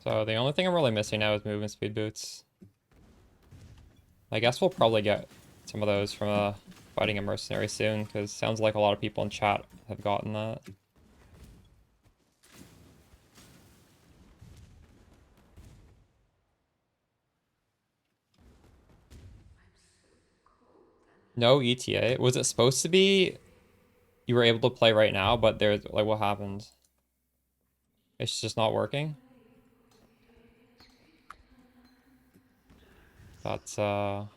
So the only thing I'm really missing now is movement speed boots. I guess we'll probably get some of those from fighting a mercenary soon, because it sounds like a lot of people in chat have gotten that. No ETA. Was it supposed to be you were able to play right now, but there's like what happened? It's just not working? That's pretty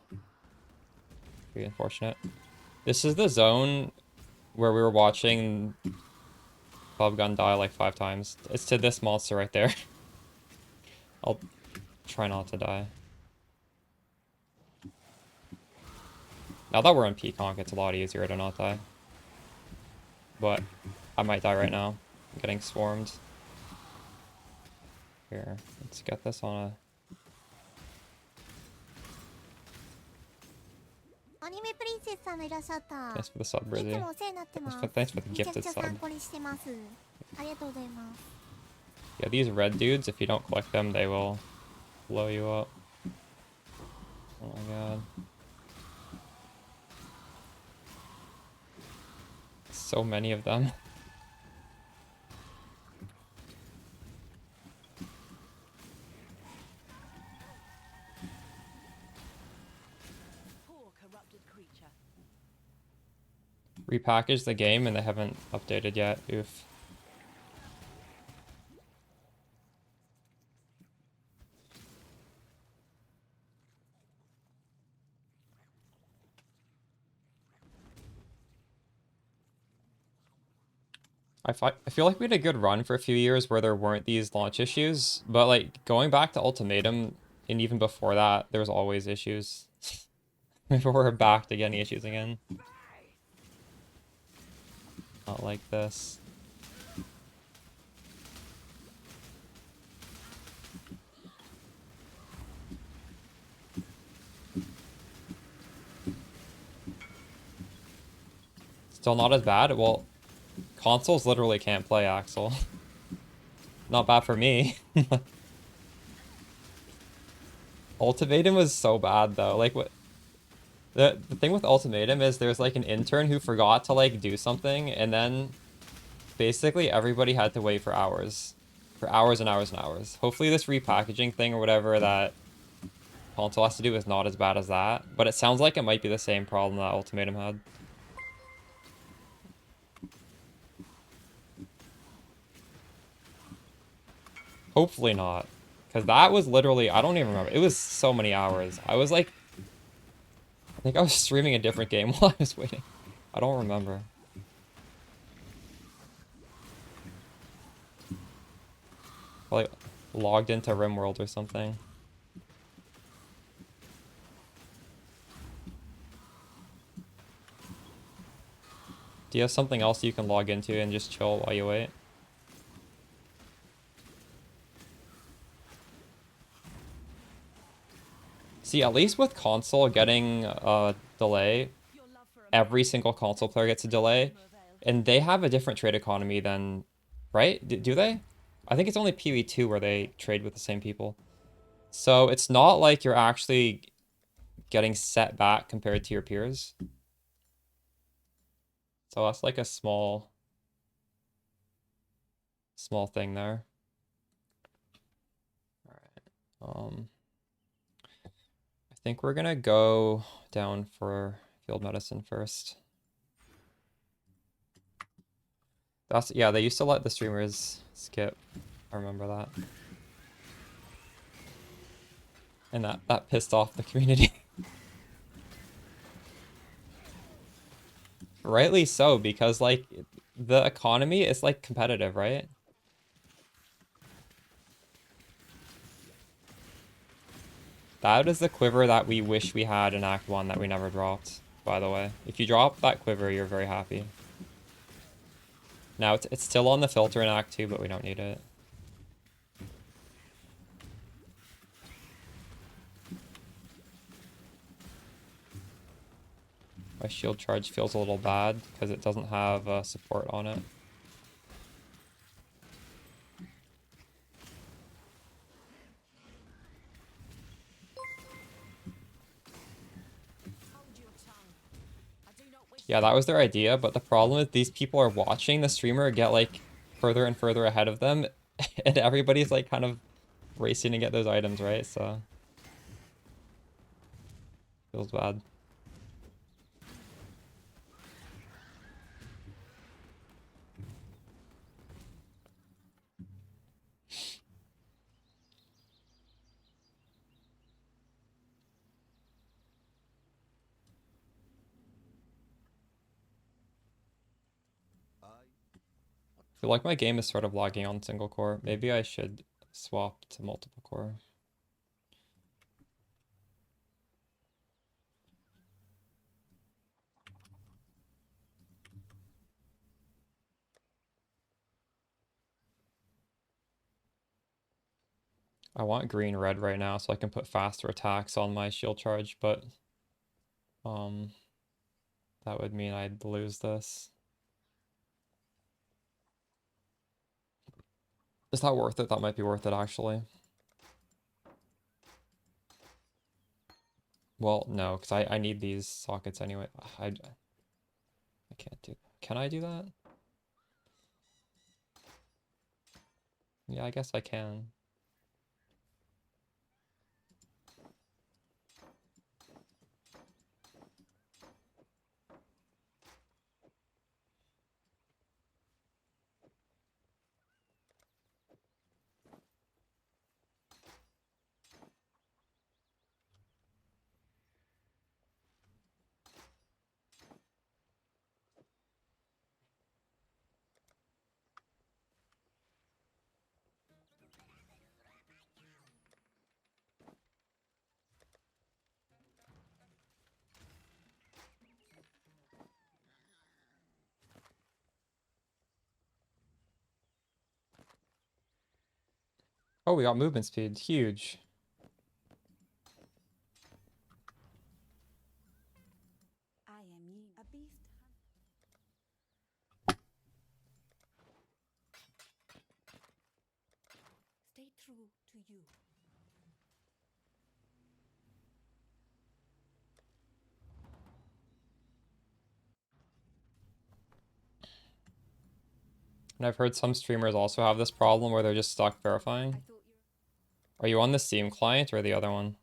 unfortunate. This is the zone where we were watching Bob Gun die like 5 times. It's to this monster right there. I'll try not to die. Now that we're in Pconc, it's a lot easier to not die. But I might die right now. I'm getting swarmed. Here, let's get this on a... Thanks for the sub, Brizzy. Thanks for the gifted sub. Yeah, these red dudes, if you don't collect them, they will blow you up. Oh my god. So many of them. Repackaged the game and they haven't updated yet. Oof. I feel like we had a good run for a few years where there weren't these launch issues, but like going back to Ultimatum and even before that, there was always issues. Maybe we're back to getting issues again. Not like this. Still not as bad? Well, consoles literally can't play Axel. Not bad for me. Ultimatum was so bad though. Like what the thing with Ultimatum is there's like an intern who forgot to like do something and then basically everybody had to wait for hours. For hours and hours and hours. Hopefully this repackaging thing or whatever that console has to do is not as bad as that. But it sounds like it might be the same problem that Ultimatum had. Hopefully not. Because that was literally, I don't even remember. It was so many hours. I was like, I think I was streaming a different game while I was waiting. I don't remember. Like logged into RimWorld or something. Do you have something else you can log into and just chill while you wait? See, at least with console getting a delay, every single console player gets a delay, and they have a different trade economy than, right? Do they? I think it's only PoE 2 where they trade with the same people. So it's not like you're actually getting set back compared to your peers. So that's like a small thing there. All right. I think we're gonna go down for field medicine first. That's, yeah, they used to let the streamers skip. I remember that. And that pissed off the community. Rightly so, because like the economy is like competitive, right? That is the quiver that we wish we had in Act 1 that we never dropped, by the way. If you drop that quiver, you're very happy. Now, it's still on the filter in Act 2, but we don't need it. My shield charge feels a little bad because it doesn't have support on it. Yeah, that was their idea, but the problem is these people are watching the streamer get like further and further ahead of them, and everybody's like kind of racing to get those items, right? So feels bad. I feel like my game is sort of lagging on single core. Maybe I should swap to multiple core. I want green red right now so I can put faster attacks on my shield charge, but that would mean I'd lose this. Is that worth it? That might be worth it actually. Well, no, because I need these sockets anyway. I can't do. Can I do that? Yeah, I guess I can. Oh, we got movement speed. Huge. I am a beast. Stay true to you. And I've heard some streamers also have this problem where they're just stuck verifying. Are you on the Steam client or the other one?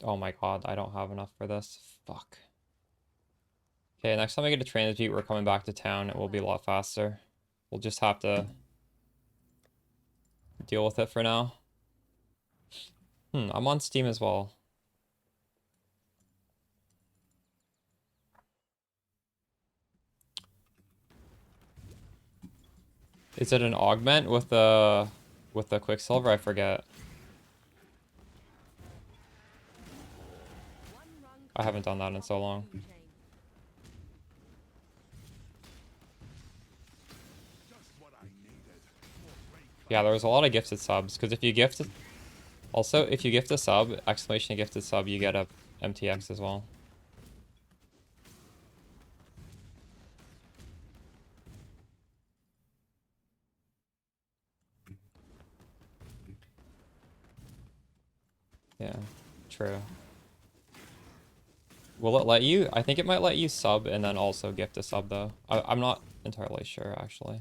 Oh my god, I don't have enough for this. Fuck. Okay, next time I get a transmute, we're coming back to town. It will be a lot faster. We'll just have to deal with it for now. I'm on Steam as well. Is it an augment with the Quicksilver? I forget. I haven't done that in so long. Yeah, there was a lot of gifted subs, because if you gift... Also, if you gift a sub, exclamation gifted sub, you get a MTX as well. Yeah, true. Will it let you? I think it might let you sub and then also gift a sub, though. I'm not entirely sure, actually.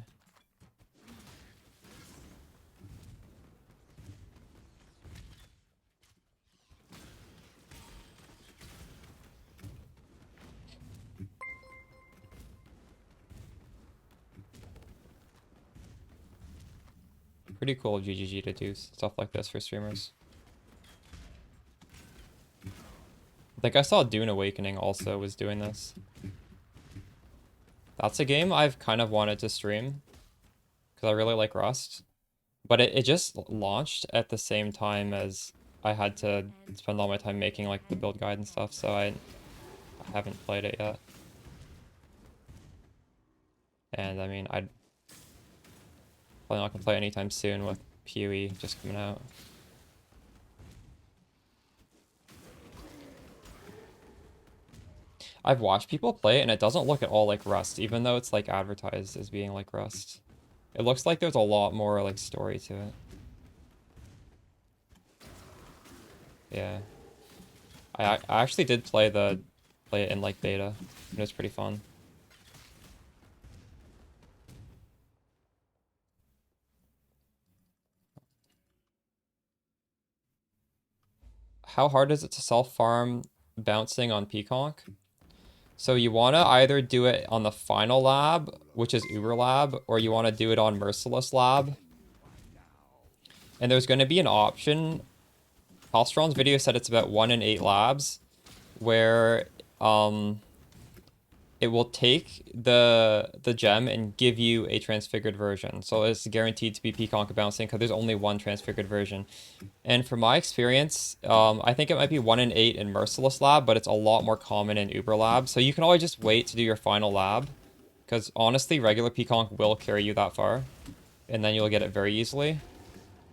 Pretty cool of GGG to do stuff like this for streamers. I think I saw Dune Awakening also was doing this. That's a game I've kind of wanted to stream because I really like Rust. But it just launched at the same time as I had to spend all my time making like the build guide and stuff, so I haven't played it yet. And I mean, I'd probably not gonna play anytime soon with PoE just coming out. I've watched people play it and it doesn't look at all like Rust, even though it's like advertised as being like Rust. It looks like there's a lot more like story to it. Yeah. I actually did play the play it in like beta. It was pretty fun. How hard is it to self-farm bouncing on Pconc? So you want to either do it on the final lab, which is Uber Lab, or you want to do it on Merciless Lab. And there's going to be an option. Halstron's video said it's about 1 in 8 labs, where it will take the gem and give you a transfigured version. So it's guaranteed to be Pconc bouncing because there's only one transfigured version. And from my experience, I think it might be 1 in 8 in Merciless Lab, but it's a lot more common in Uber Lab. So you can always just wait to do your final lab, because honestly, regular Pconc will carry you that far, and then you'll get it very easily.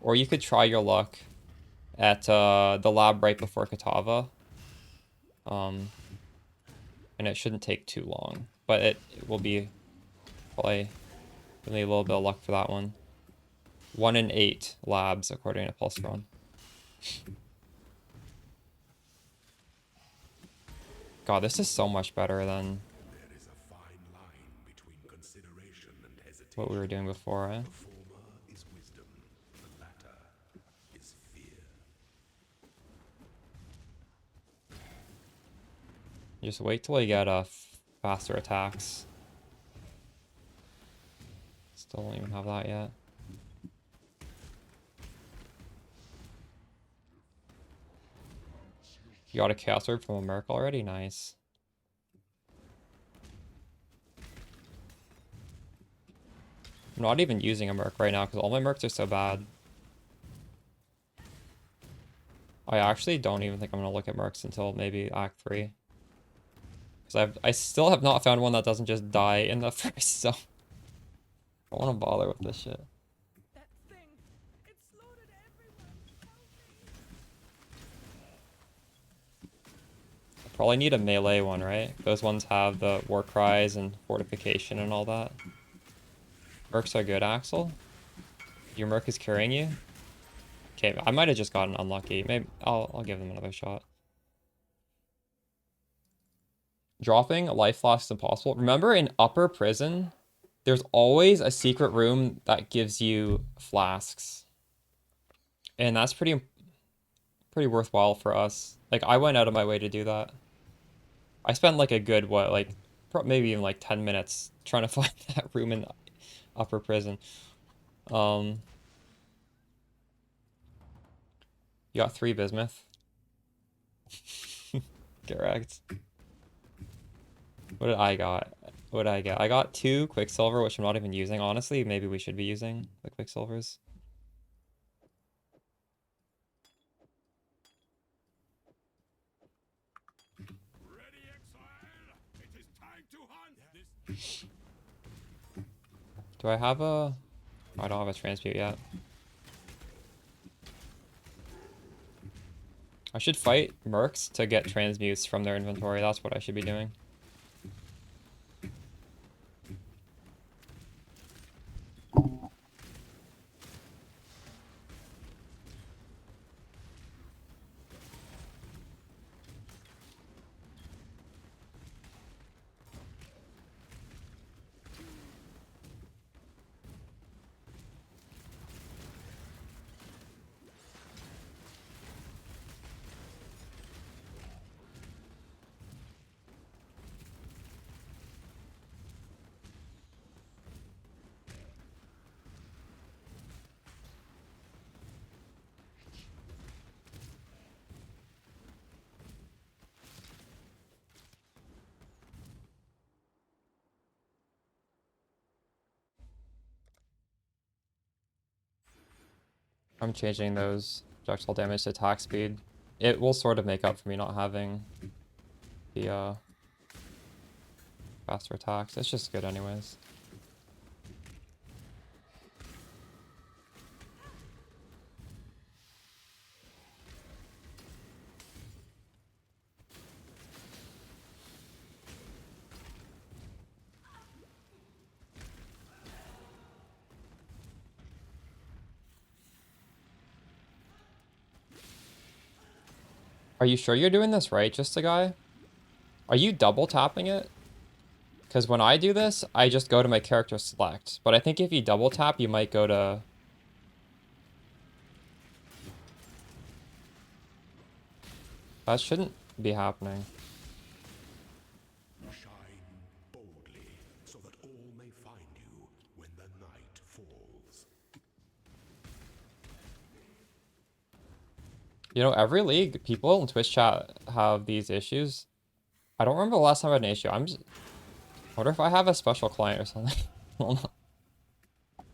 Or you could try your luck at the lab right before Katava. And it shouldn't take too long, but it will be probably a little bit of luck for that one. 1 in 8 labs, according to Pulseron. God, this is so much better than what we were doing before, eh? Just wait till you get faster attacks. Still don't even have that yet. You got a Chaos Orb from a Merc already? Nice. I'm not even using a Merc right now because all my Mercs are so bad. I actually don't even think I'm going to look at Mercs until maybe Act 3. I still have not found one that doesn't just die in the first zone. I don't want to bother with this shit. I probably need a melee one, right? Those ones have the war cries and fortification and all that. Mercs are good, Axel. Your Merc is carrying you? Okay, I might have just gotten unlucky. Maybe I'll give them another shot. Dropping life flasks is impossible. Remember in upper prison, there's always a secret room that gives you flasks. And that's pretty worthwhile for us. Like, I went out of my way to do that. I spent like a good, maybe even like 10 minutes trying to find that room in upper prison. You got 3 bismuth. Get wrecked. What did I got? What did I get? I got 2 Quicksilver, which I'm not even using. Honestly, maybe we should be using the Quicksilvers. Do I have a... I don't have a transmute yet. I should fight Mercs to get transmutes from their inventory. That's what I should be doing. I'm changing those projectile damage to attack speed. It will sort of make up for me not having the faster attacks. It's just good anyways. Are you sure you're doing this right, just a guy? Are you double tapping it? Because when I do this, I just go to my character select. But I think if you double tap, you might go to... That shouldn't be happening. Shine boldly, so that all may find you when the night falls. You know, every league, people in Twitch chat have these issues. I don't remember the last time I had an issue. I wonder if I have a special client or something. Well, no.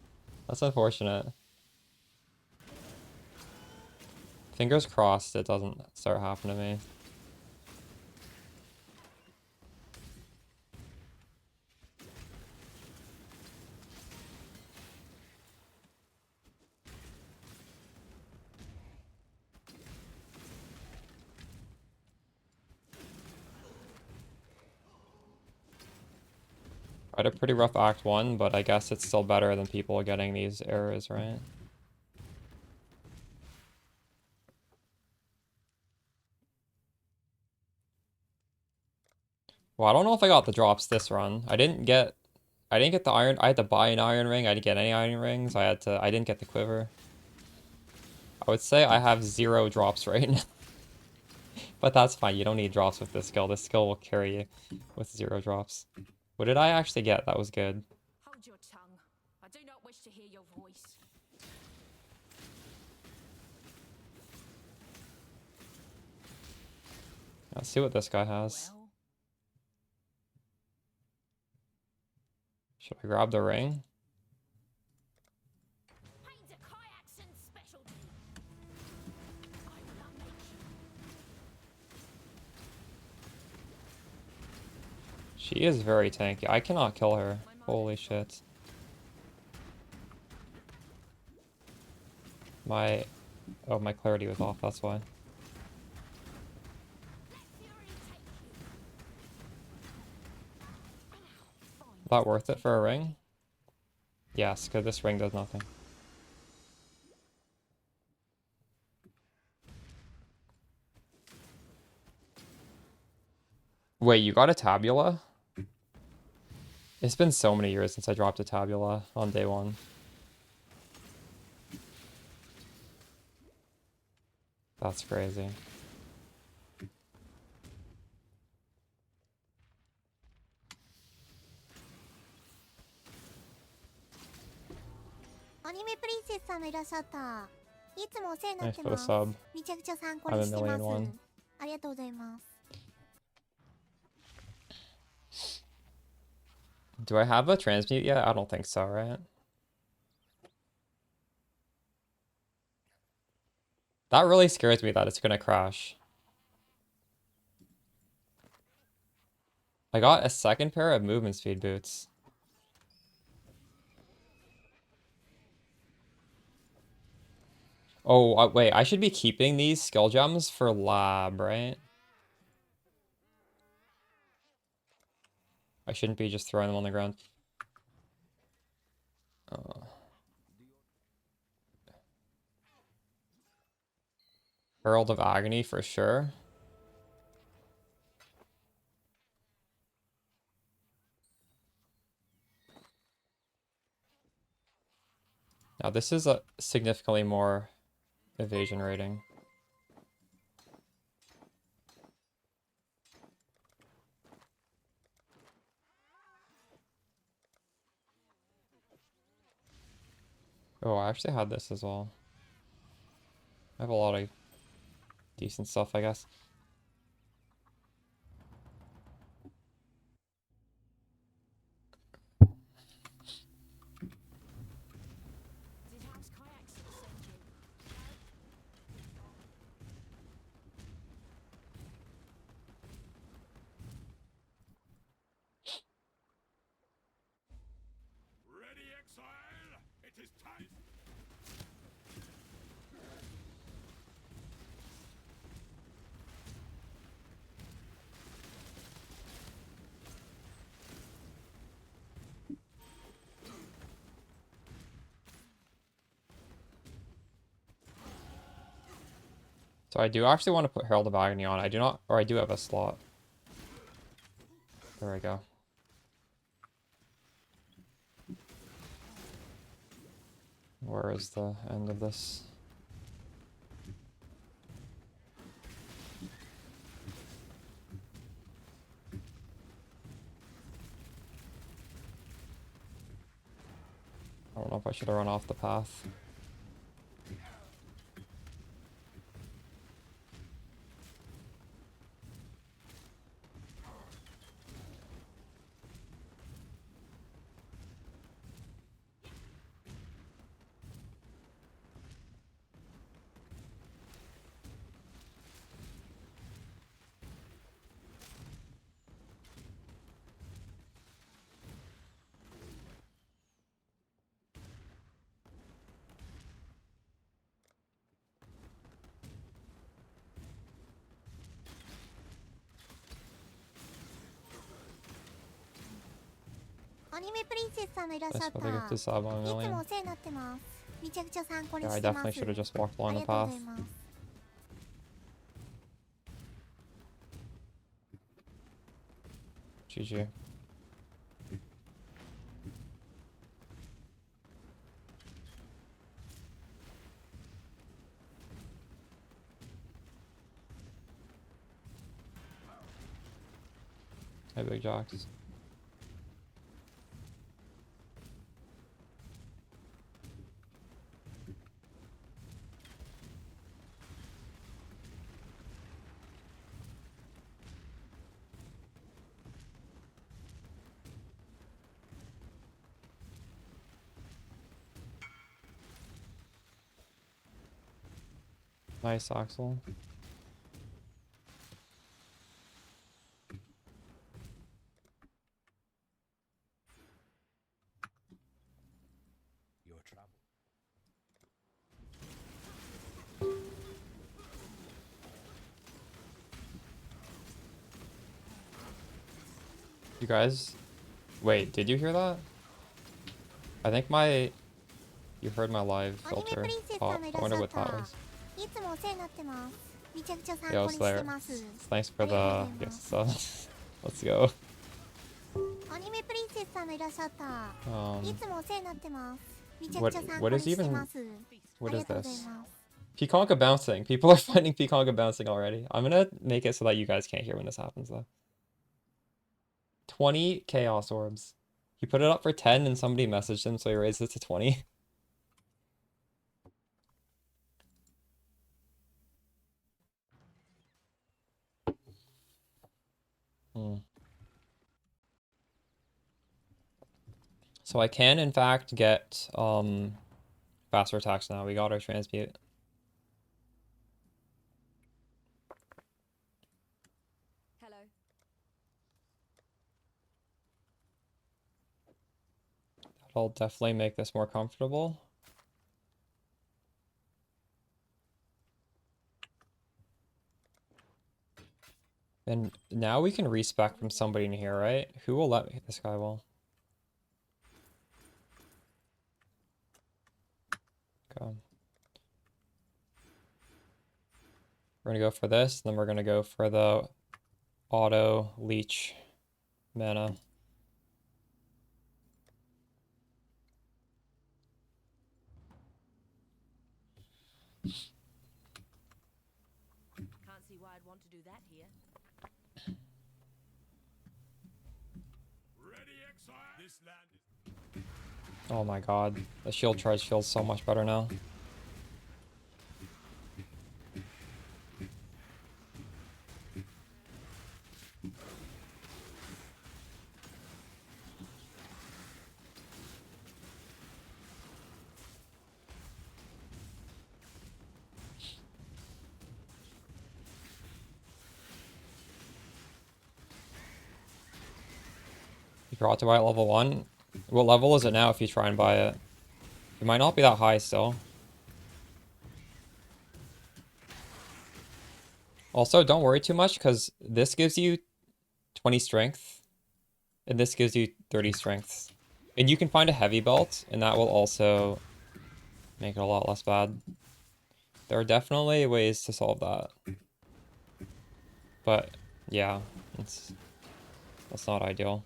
That's unfortunate. Fingers crossed it doesn't start happening to me. I had a pretty rough Act 1, but I guess it's still better than people getting these errors, right? Well, I don't know if I got the drops this run. I didn't get the iron. I had to buy an iron ring. I didn't get any iron rings. I didn't get the quiver. I would say I have 0 drops right now. But that's fine. You don't need drops with this skill. This skill will carry you with 0 drops. What did I actually get? That was good. Hold your tongue. I do not wish to hear your voice. Let's see what this guy has. Should I grab the ring? She is very tanky. I cannot kill her. Holy shit. My clarity was off, that's why. That worth it for a ring? Yes, because this ring does nothing. Wait, you got a tabula? It's been so many years since I dropped a tabula on day 1. That's crazy. Thanks for the sub. I have a million one. Do I have a transmute yet? I don't think so, right? That really scares me that it's gonna crash. I got a second pair of movement speed boots. Oh, wait, I should be keeping these skill gems for lab, right? I shouldn't be just throwing them on the ground. Herald of Agony for sure. Now this is a significantly more evasion rating. Oh, I actually had this as well. I have a lot of decent stuff, I guess. Ready, exile? It is time. So I do actually want to put Herald of Agony on. I do not, or I do have a slot. There we go. Where is the end of this? I don't know if I should have run off the path. That's what I get to sub on a million. Yeah, I definitely should have just walked along the path. GG. Hey, big jocks. Nice, Axel. Your trouble. You guys, wait, did you hear that? I think my, you heard my live filter pop. I wonder what that was. Yeah, it's there. Thanks for the let's go. What is even, what is this? Pconc bouncing. People are finding Pconc bouncing already. I'm gonna make it so that you guys can't hear when this happens though. 20 chaos orbs. He put it up for 10 and somebody messaged him, so he raised it to 20. So I can in fact get faster attacks now. We got our transmute. That'll definitely make this more comfortable. And now we can respec from somebody in here, right? Who will let me? This guy will. Okay. We're gonna go for this, then we're gonna go for the auto leech mana. Can't see why I'd want to do that here. This land is Oh my god, the shield charge feels so much better now. You brought to buy at level 1. What level is it now if you try and buy it? It might not be that high still. Also, don't worry too much because this gives you 20 strength and this gives you 30 strength. And you can find a heavy belt and that will also make it a lot less bad. There are definitely ways to solve that. But yeah, it's That's not ideal.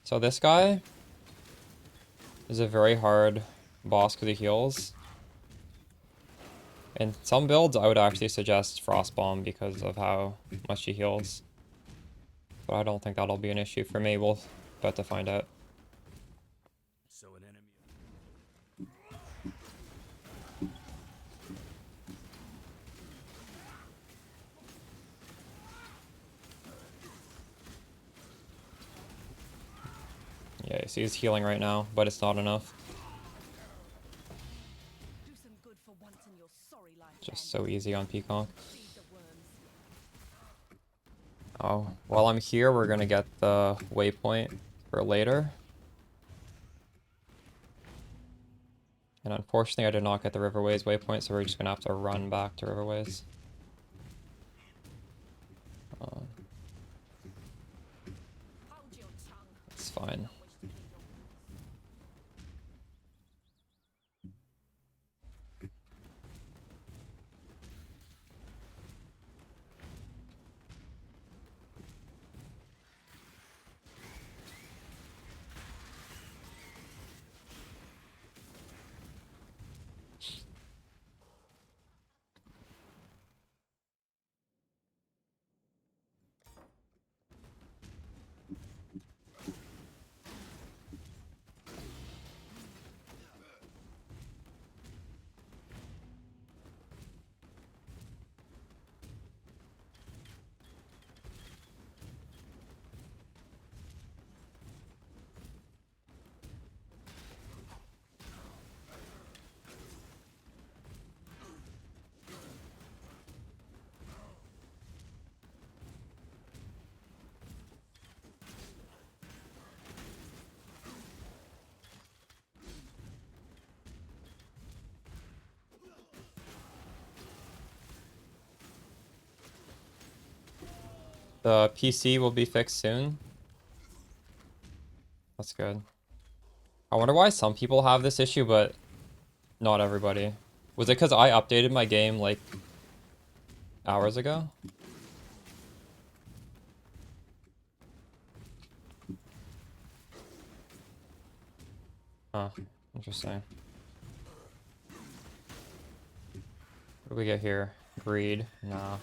So this guy is a very hard boss because he heals. In some builds, I would actually suggest Frost Bomb because of how much he heals. But I don't think that'll be an issue for me. We'll about to find out. So an enemy. Yeah, so he's healing right now, but it's not enough. Just so easy on Pconc. Oh, while I'm here, we're gonna get the waypoint for later. And unfortunately, I did not get the Riverways waypoint, so we're just gonna have to run back to Riverways. It's fine. The PC will be fixed soon. That's good. I wonder why some people have this issue, but not everybody. Was it because I updated my game like hours ago? Huh, interesting. What do we get here? Greed? Nah.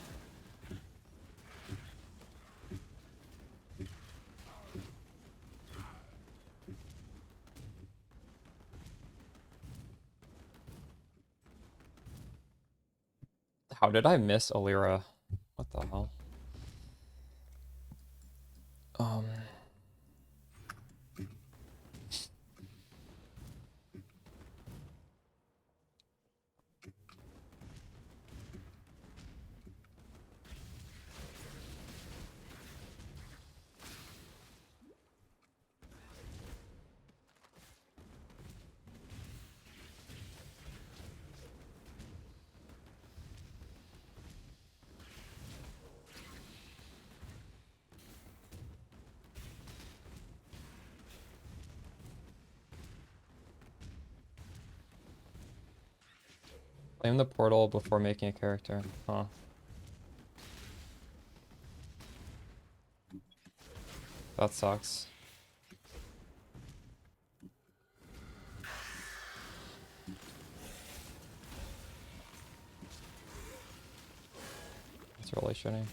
How did I miss Alira? What the hell? Claim the portal before making a character. Huh. That sucks. It's really shitty.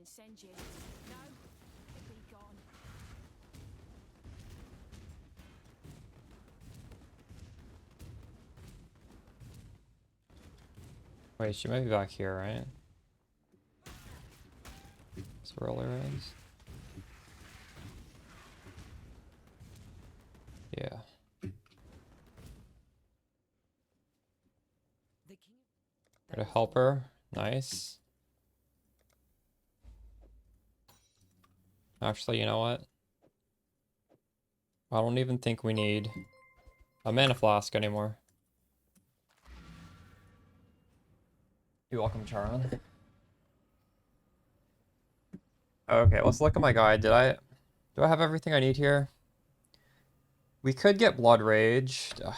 then send you. No, be gone. Wait, she might be back here, right? That's where roller is. Yeah. Try to help her. Nice. Actually, you know what? I don't even think we need a mana flask anymore. You're welcome, Charon. Okay, let's look at my guide. Do I have everything I need here? We could get Blood Rage. Ugh.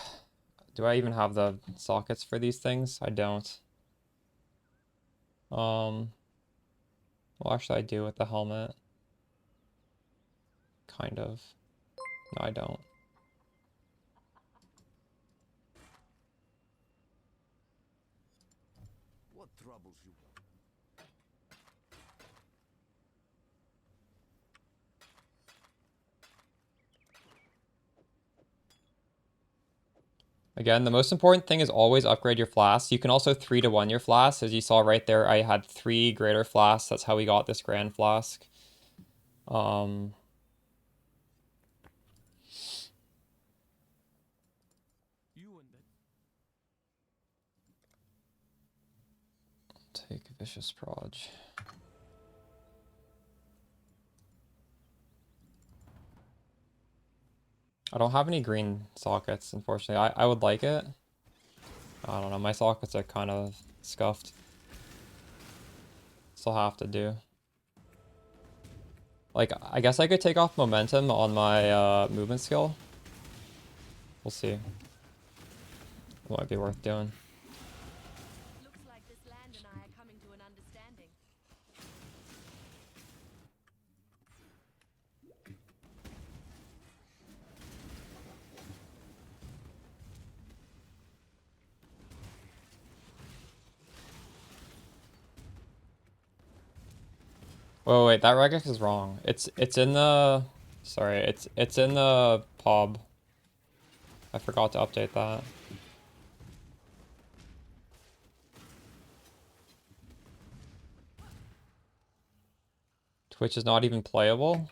Do I even have the sockets for these things? I don't. What should I do with the helmet? Kind of. No, I don't. What troubles you? Again, the most important thing is always upgrade your flasks. You can also 3-to-1 your flasks. As you saw right there, I had 3 greater flasks. That's how we got this grand flask. Take Vicious Proj. I don't have any green sockets, unfortunately. I would like it. I don't know, my sockets are kind of scuffed. Still have to do. Like, I guess I could take off momentum on my movement skill. We'll see. It might be worth doing. Looks like this land and I are coming to an understanding. Whoa, wait, that regex is wrong. It's in the... Sorry, it's in the pub. I forgot to update that. Twitch is not even playable?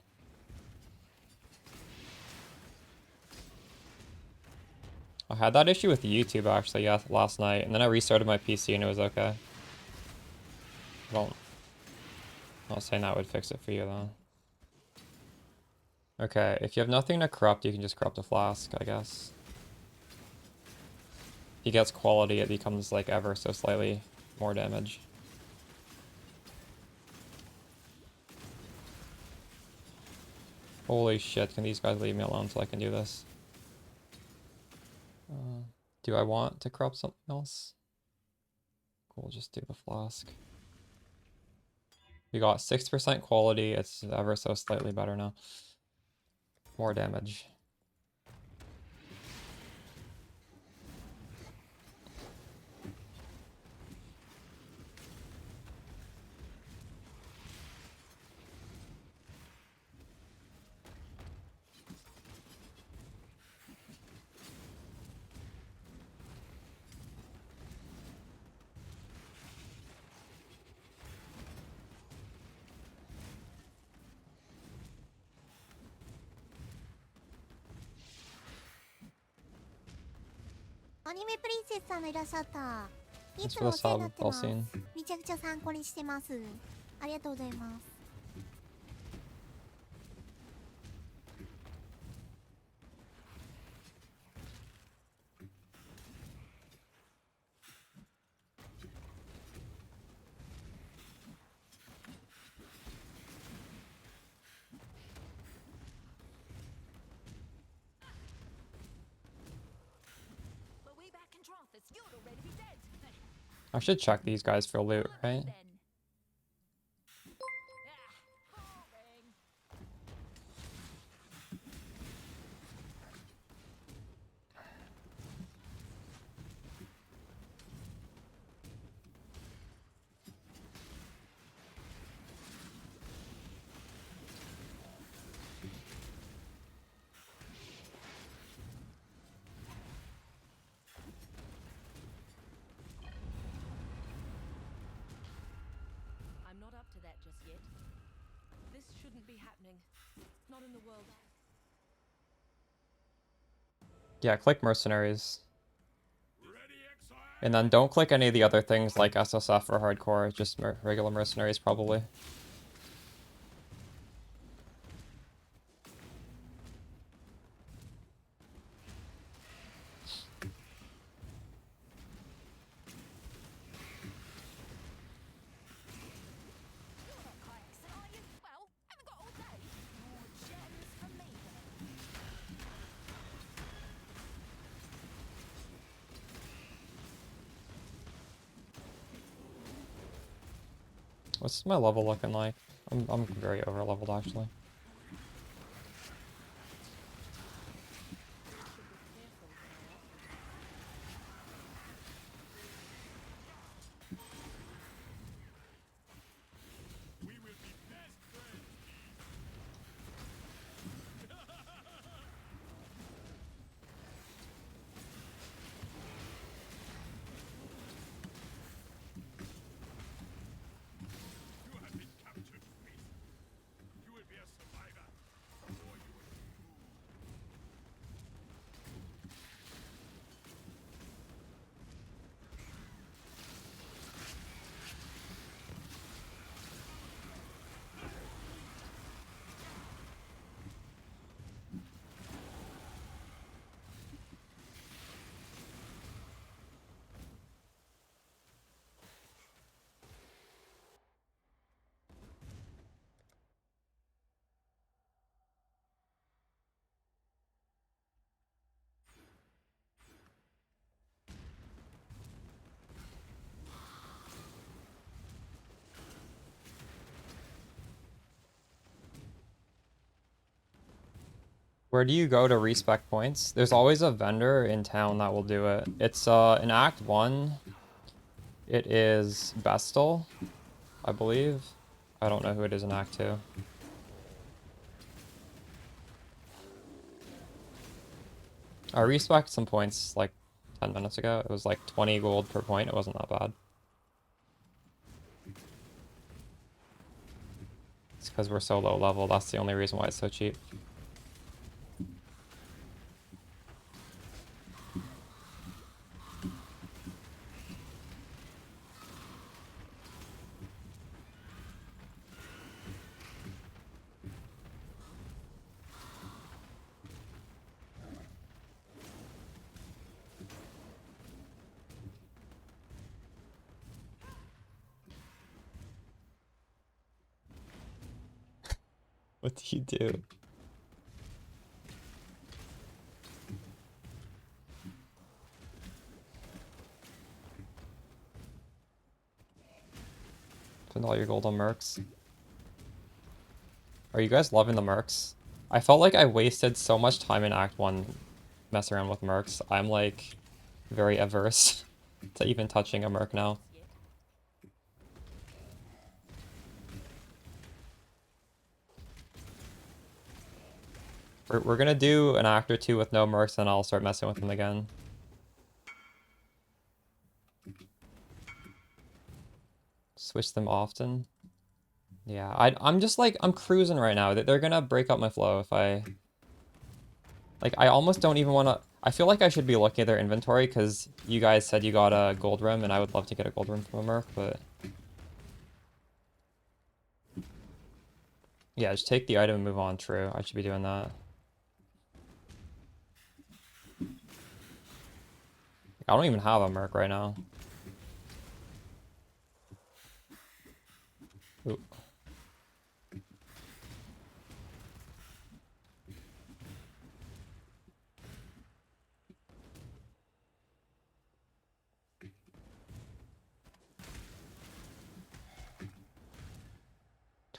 I had that issue with YouTube actually, yeah, last night, and then I restarted my PC and it was okay. I'm not saying that would fix it for you though. Okay, if you have nothing to corrupt, you can just corrupt a flask, I guess. If he gets quality, it becomes like ever so slightly more damage. Holy shit, can these guys leave me alone so I can do this? Do I want to corrupt something else? We'll just do the flask. We got 6% quality, it's ever so slightly better now. More damage. Anime Princess さんもいらっしゃった。い Thanks つ for も the お世話にな sub, ってます。 Belsin. めちゃくちゃ参考にしてます。ありがとうございます。I should check these guys for loot, right? This shouldn't be happening. Not in the world. Yeah, click Mercenaries. And then don't click any of the other things like SSF or Hardcore, just regular Mercenaries probably. What's my level looking like? I'm very over leveled actually. Where do you go to respec points? There's always a vendor in town that will do it. It's in Act 1. It is Bestel, I believe. I don't know who it is in Act 2. I respec'd some points like 10 minutes ago. It was like 20 gold per point. It wasn't that bad. It's because we're so low level. That's the only reason why it's so cheap. What do you do? Spend all your gold on mercs. Are you guys loving the mercs? I felt like I wasted so much time in Act 1 messing around with mercs. I'm like very averse to even touching a merc now. We're gonna do an act or two with no mercs and I'll start messing with them again. Switch them often. Yeah, I'm just like, I'm cruising right now. They're gonna break up my flow if I... Like, I almost don't even want to... I feel like I should be looking at their inventory because you guys said you got a gold rim and I would love to get a gold rim from a merc, but... Yeah, just take the item and move on, true. I should be doing that. I don't even have a merc right now. Ooh.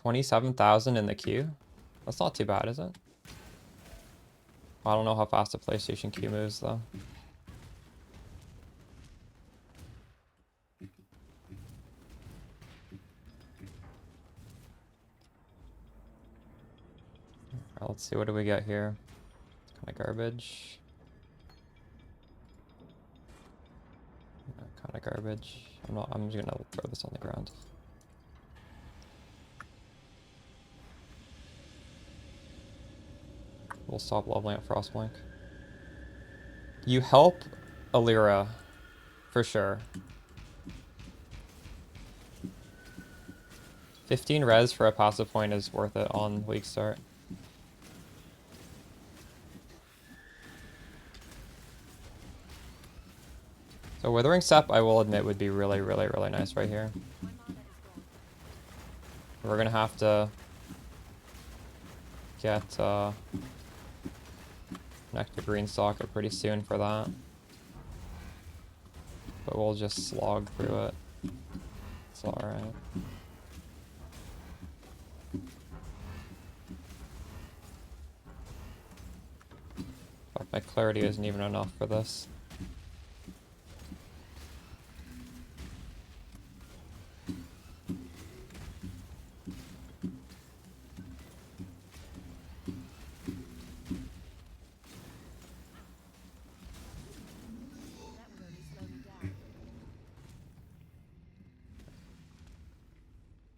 $27,000 in the queue? That's not too bad, is it? I don't know how fast a PlayStation queue moves, though. Alright, let's see, what do we get here? It's kind of garbage. Kind of garbage. I'm just gonna throw this on the ground. We'll stop leveling at Frostblink. You help Alira, for sure. 15 res for a passive point is worth it on weak start. So Withering Sep, I will admit, would be really, really, really nice right here. We're gonna have to get Nectar Greenstalker pretty soon for that. But we'll just slog through it. It's alright. My clarity isn't even enough for this.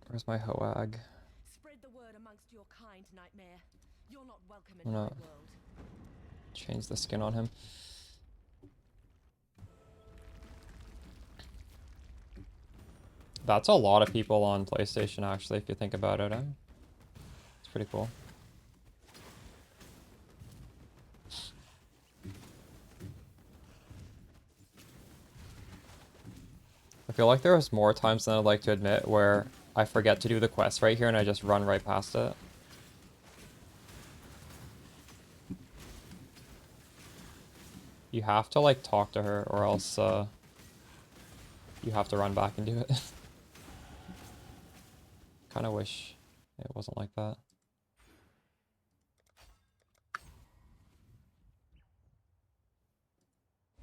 Where's my Hoag? Spread the word amongst your kind, Nightmare. You're not welcome in I'm my gonna world. change the skin on him. That's a lot of people on PlayStation, actually, if you think about it. It's pretty cool. I feel like there was more times than I'd like to admit where I forget to do the quest right here and I just run right past it. You have to like talk to her or else you have to run back and do it. Kind of wish it wasn't like that.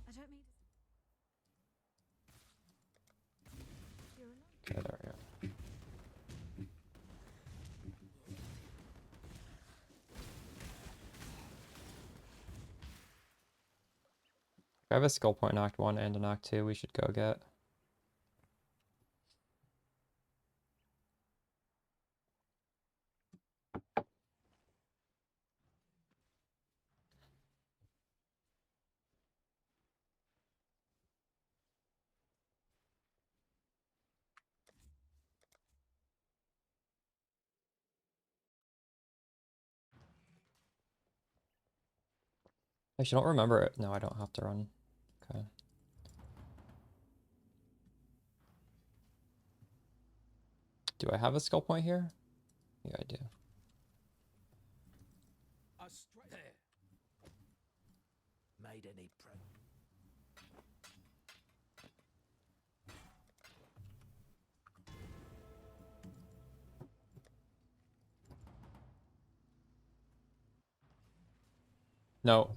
I don't mean Okay, there we go. I have a skill point in Act 1 and in Act 2 we should go get. I actually don't remember it. No, I don't have to run. Okay. Do I have a skill point here? Yeah, I do. Made any pro. No,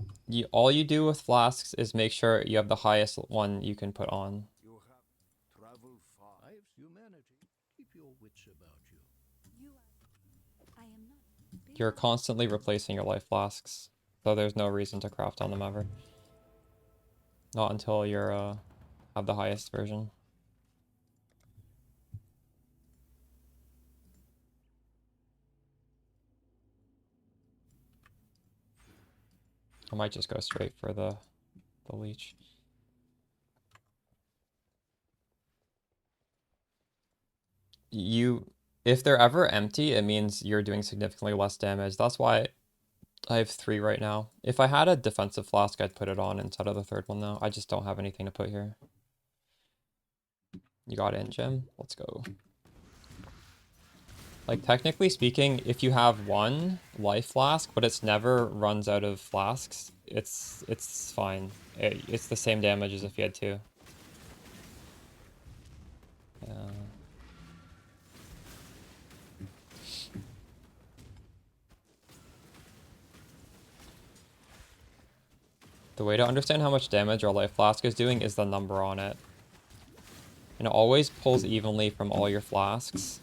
all you do with flasks is make sure you have the highest one you can put on. You have traveled far. Life's humanity. Keep your wits about you. I am not. You're constantly replacing your life flasks, so there's no reason to craft on them ever. Not until you're have the highest version. I might just go straight for the leech. If they're ever empty, it means you're doing significantly less damage. That's why I have 3 right now. If I had a defensive flask, I'd put it on instead of the third one though. I just don't have anything to put here. You got in, Jim? Let's go. Like, technically speaking, if you have 1 life flask, but it's never runs out of flasks, it's fine. It's the same damage as if you had 2. Yeah. The way to understand how much damage our life flask is doing is the number on it. And it always pulls evenly from all your flasks.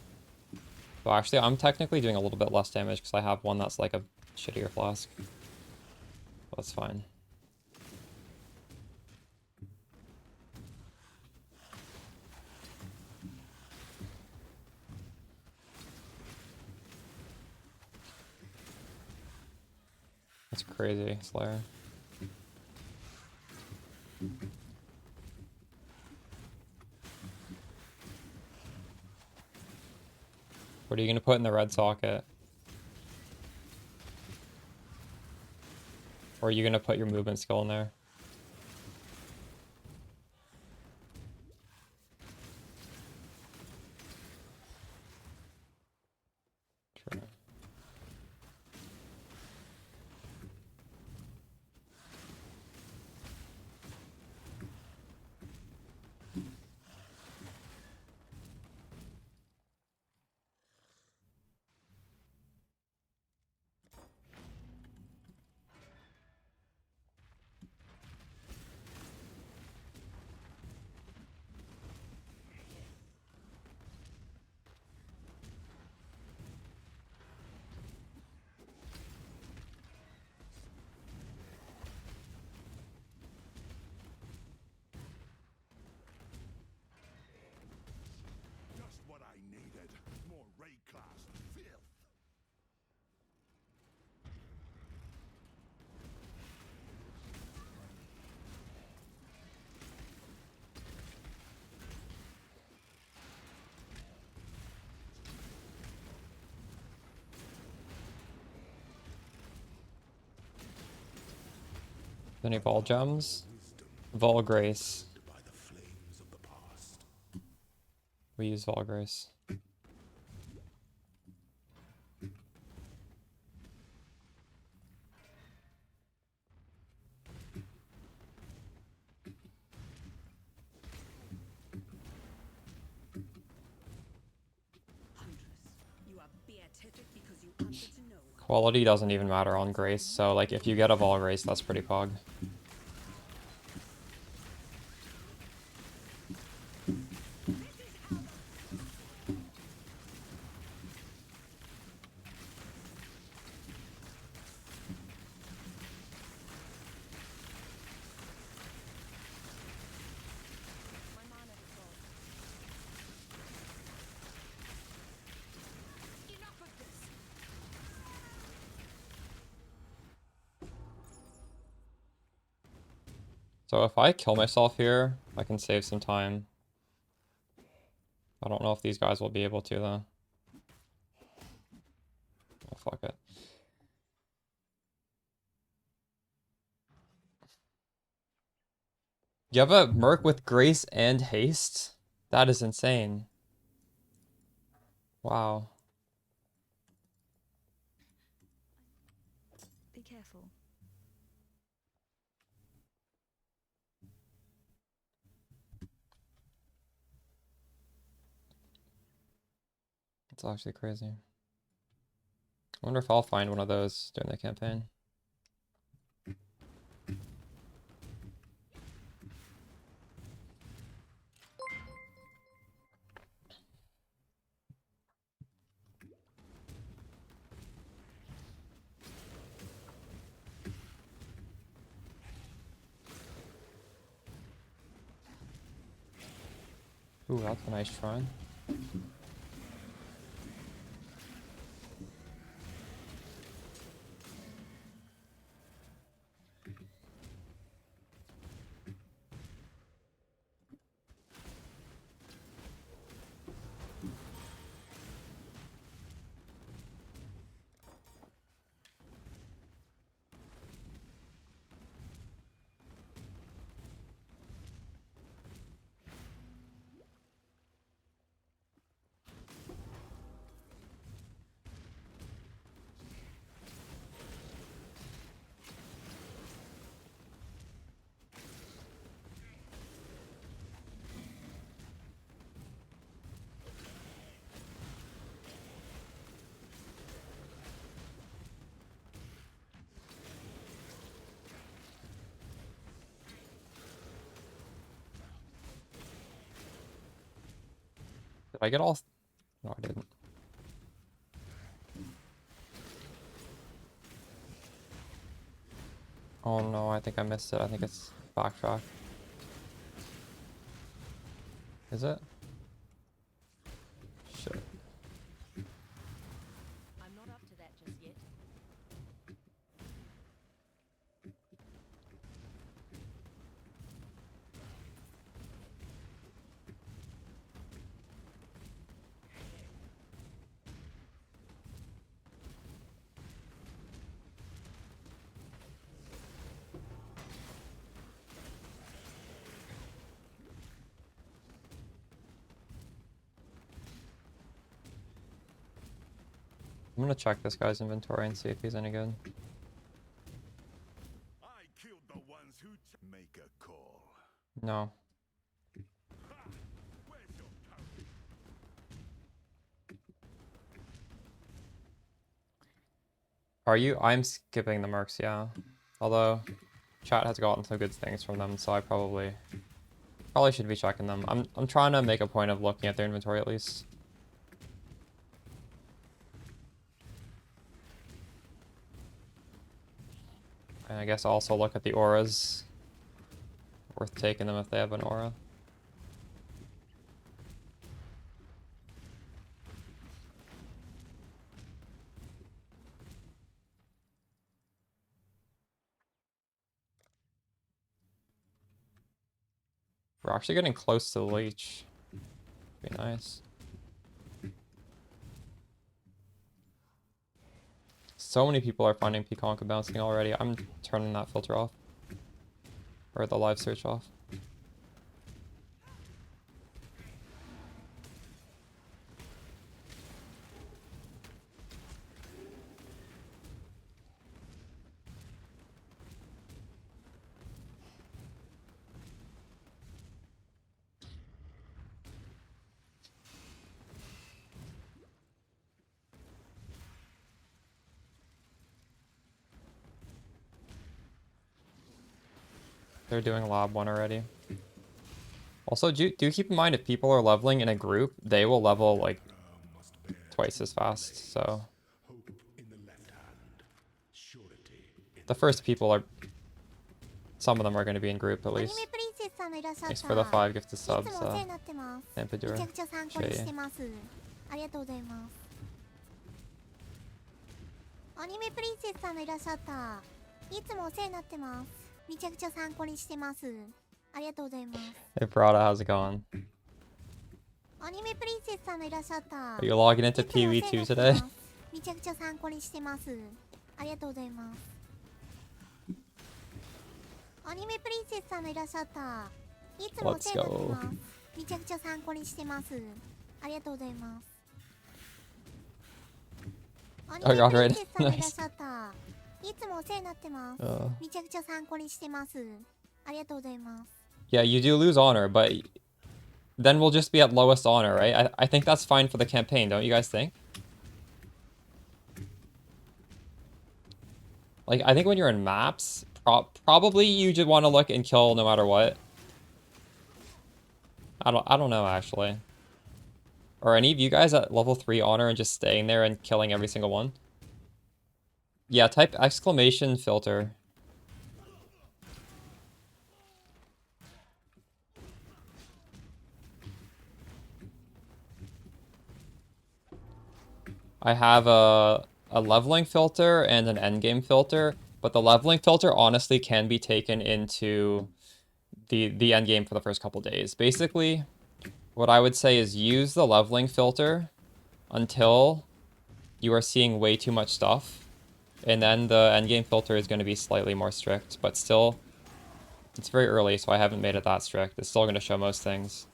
So actually, I'm technically doing a little bit less damage because I have one that's like a shittier flask. That's fine. Let's crazy, Slayer. What are you gonna put in the red socket? Or are you gonna put your movement skill in there? True. Just what I needed. More raycast filth. Any Vol Gems? Vol Grace. We use Vol Grace. Quality doesn't even matter on Grace, so like if you get a Vol Grace, that's pretty pog. So if I kill myself here, I can save some time. I don't know if these guys will be able to though. Oh, fuck it. You have a Merc with Grace and Haste? That is insane. Wow. Be careful. It's actually crazy. I wonder if I'll find one of those during the campaign. Ooh, that's a nice shrine. Did I get all? No, I didn't. Oh no, I think I missed it. I think it's backtrack. Is it? Shit. I'm not up to that just yet. I'm gonna check this guy's inventory and see if he's any good. I killed the ones who make a call. No. Are you? I'm skipping the mercs, yeah. Although, chat has gotten some good things from them, so I probably should be checking them. I'm trying to make a point of looking at their inventory at least. And I guess also look at the auras. Worth taking them if they have an aura. We're actually getting close to the leech. Be nice. So many people are finding Pconc bouncing already. I'm turning that filter off. Or the live search off. They're doing lab 1 already. Also, do keep in mind if people are leveling in a group, they will level like twice as fast, so. The first people are, some of them are going to be in group at least. Thanks for the 5 gifted subs, Ampadur. Jay. ありがとうございます。アニメプリンセスさんがいらっしゃった。いつもお世話になってます。めちゃくちゃ参考にしてます。ありがとうございます。Hey Prada, how's it going? アニメプリンセスさんがいらっしゃった。 Are you logging into PoE2 today? めちゃくちゃ参考にしてます。ありがとうございます。アニメプリンセスさんがいらっしゃった。いつもお世話になってます。めちゃくちゃ参考にしてます。ありがとうございます。 Oh, you're already? Nice. いつもお世話になってます。めちゃくちゃ参考にしてます。ありがとうございます。 Yeah, you do lose honor, but then we'll just be at lowest honor, right? I think that's fine for the campaign, don't you guys think? Like, I think when you're in maps, probably you just want to look and kill no matter what. I don't know, actually. Are any of you guys at level 3 honor and just staying there and killing every single one? Yeah, type exclamation filter. I have a leveling filter and an endgame filter, but the leveling filter honestly can be taken into the endgame for the first couple days. Basically, what I would say is use the leveling filter until you are seeing way too much stuff, and then the endgame filter is going to be slightly more strict, but still, it's very early, so I haven't made it that strict. It's still going to show most things.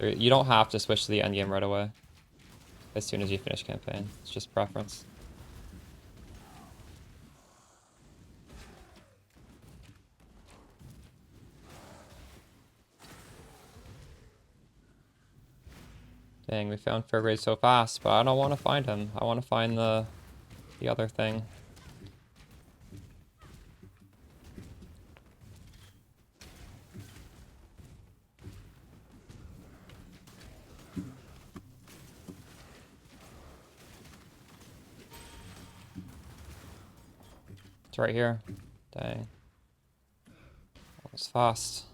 You don't have to switch to the endgame right away as soon as you finish campaign. It's just preference. Dang, we found Fairgrade so fast, but I don't want to find him. I want to find the other thing. It's right here. Dang. That was fast.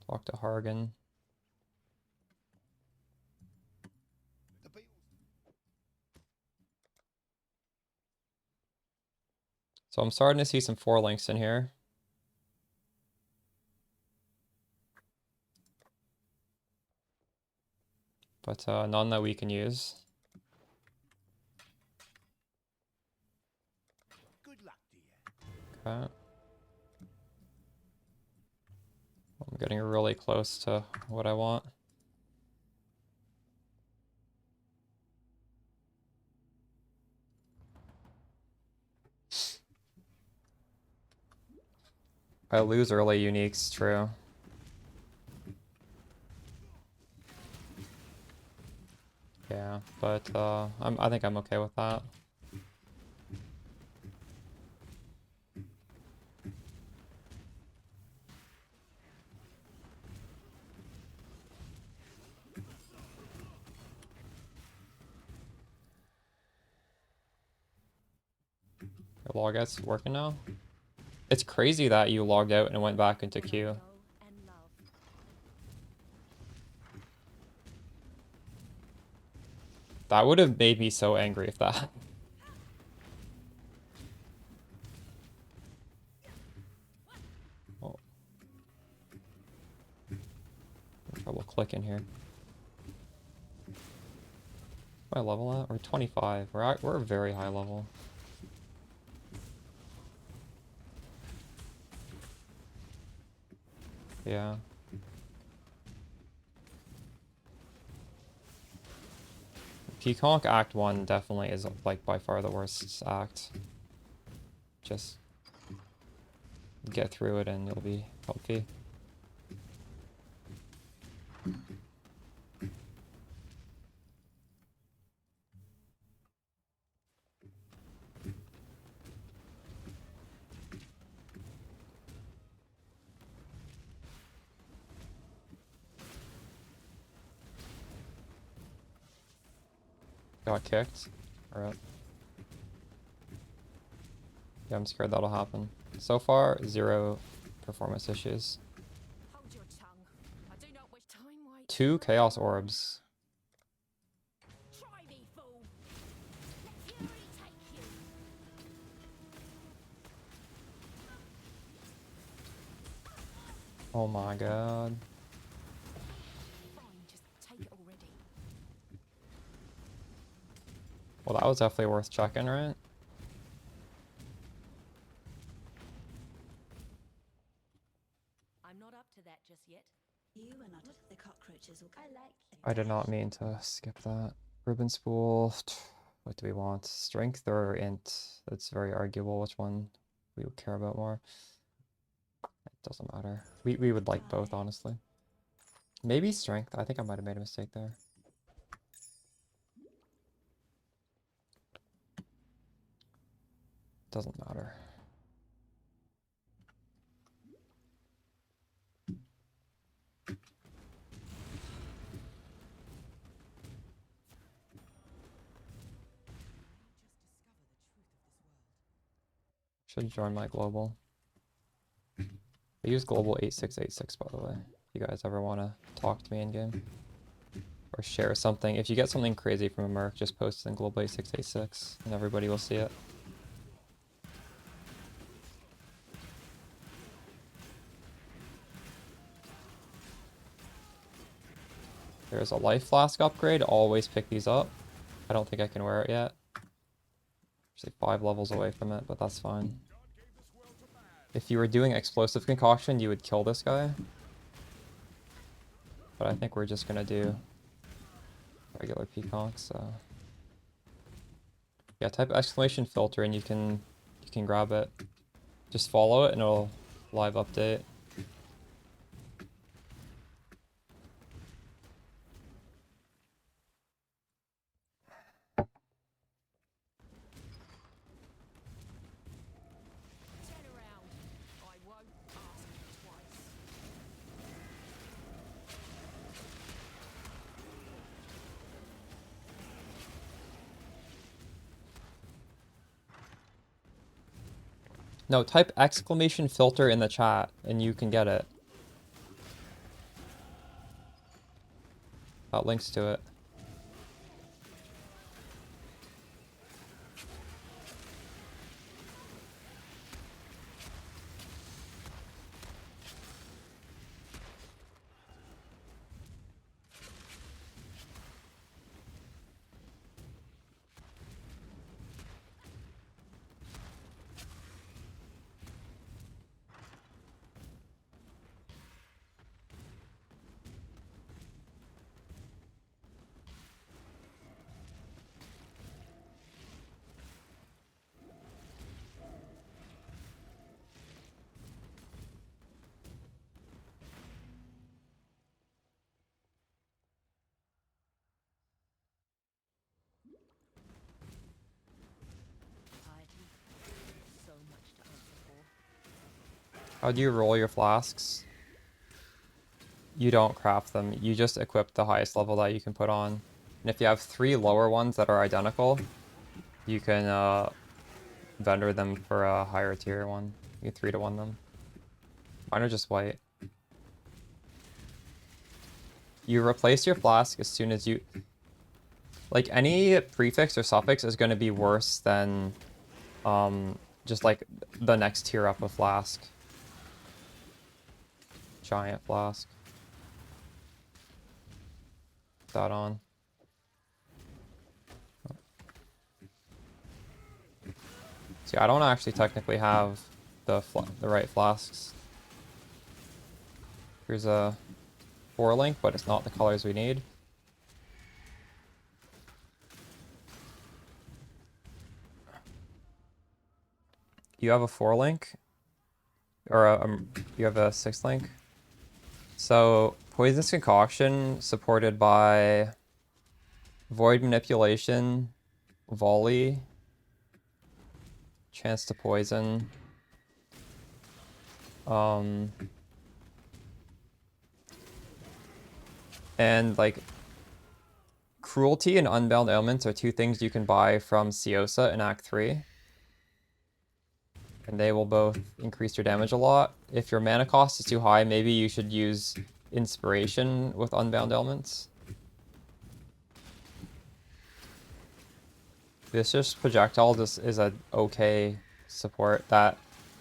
Talk to Hargan. So I'm starting to see some 4 links in here. But none that we can use. Good luck to you. Okay. I'm getting really close to what I want. I lose early uniques, true. Yeah, but I think I'm okay with that. Your logout's working now? It's crazy that you logged out and went back into queue. That would have made me so angry if that. Oh. I'm trouble clicking here. What level at? We're 25. We're a very high level. Yeah. Pconc Act 1 definitely is like by far the worst act. Just get through it and you'll be healthy. Got kicked. Alright. Yeah, I'm scared that'll happen. So far, 0 performance issues. 2 chaos orbs. Oh my god. Well, that was definitely worth checking, right? I'm not up to that just yet. You are not the cockroaches will I like you. I did not mean to skip that. Ribbon spool. What do we want? Strength or int? That's very arguable which one we would care about more. It doesn't matter. We would like both, honestly. Maybe strength. I think I might have made a mistake there. Doesn't matter. Should join my global. I use global 8686 by the way. If you guys ever want to talk to me in game or share something. If you get something crazy from a merc, just post it in global 8686 and everybody will see it. There's a life flask upgrade. Always pick these up. I don't think I can wear it yet. Actually 5 levels away from it, but that's fine. If you were doing explosive concoction, you would kill this guy. But I think we're just gonna do regular Pconc, so yeah, type exclamation filter and you can grab it. Just follow it and it'll live update. No, type exclamation filter in the chat and you can get it. Got links to it. How do you roll your flasks? You don't craft them. You just equip the highest level that you can put on. And if you have 3 lower ones that are identical, you can vendor them for a higher tier one. You 3-to-1 them. Mine are just white. You replace your flask as soon as you... Like, any prefix or suffix is going to be worse than just, like, the next tier up of flask. Giant flask. Put that on. See, I don't actually technically have the right flasks. Here's a 4-link, but it's not the colors we need. You have a 4-link, or you have a 6-link. So Poisonous Concoction supported by Void Manipulation, Volley, Chance to Poison, and like Cruelty and Unbound Ailments are 2 things you can buy from Ciosa in Act 3. And they will both increase your damage a lot. If your mana cost is too high, maybe you should use Inspiration with Unbound Ailments. Vicious Projectile just is a okay support that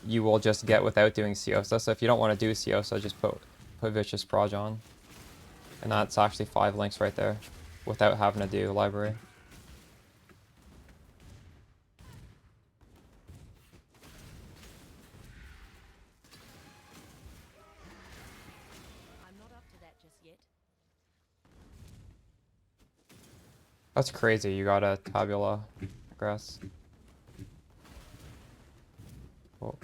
you will just get without doing Ciosa. So if you don't want to do Ciosa, just put Vicious Proj on. And that's actually 5 links right there without having to do library. That's crazy, you got a Tabula Grass. Cool.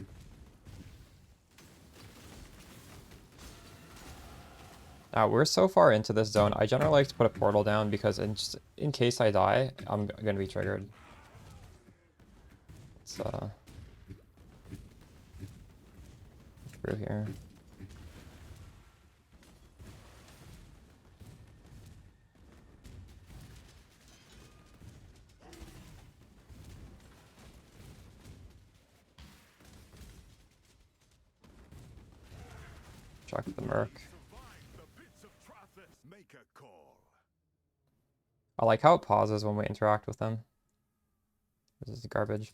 Now, we're so far into this zone, I generally like to put a portal down because in case I die, I'm going to be triggered. Let's through here. Check the Merc. I like how it pauses when we interact with them. This is garbage.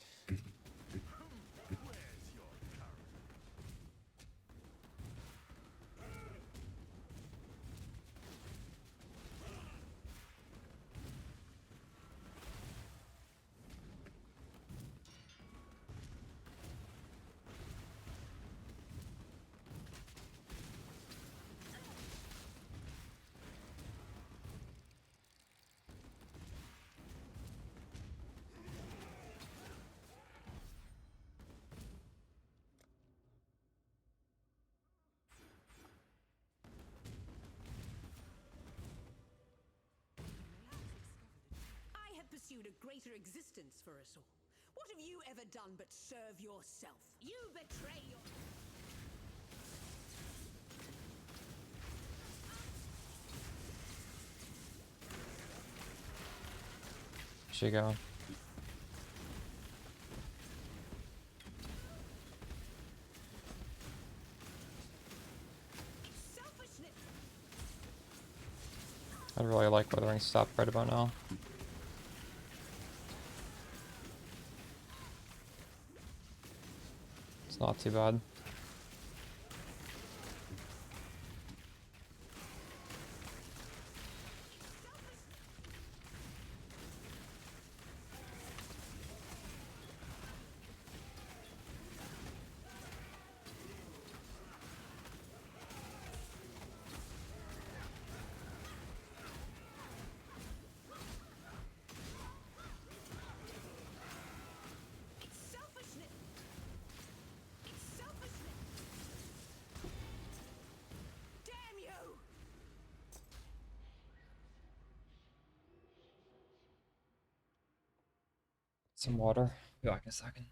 Pursued a greater existence for us all. What have you ever done but serve yourself? You betray your... She go. I really like Withering Step right about now. It's not too bad. Some water. Be back in a second.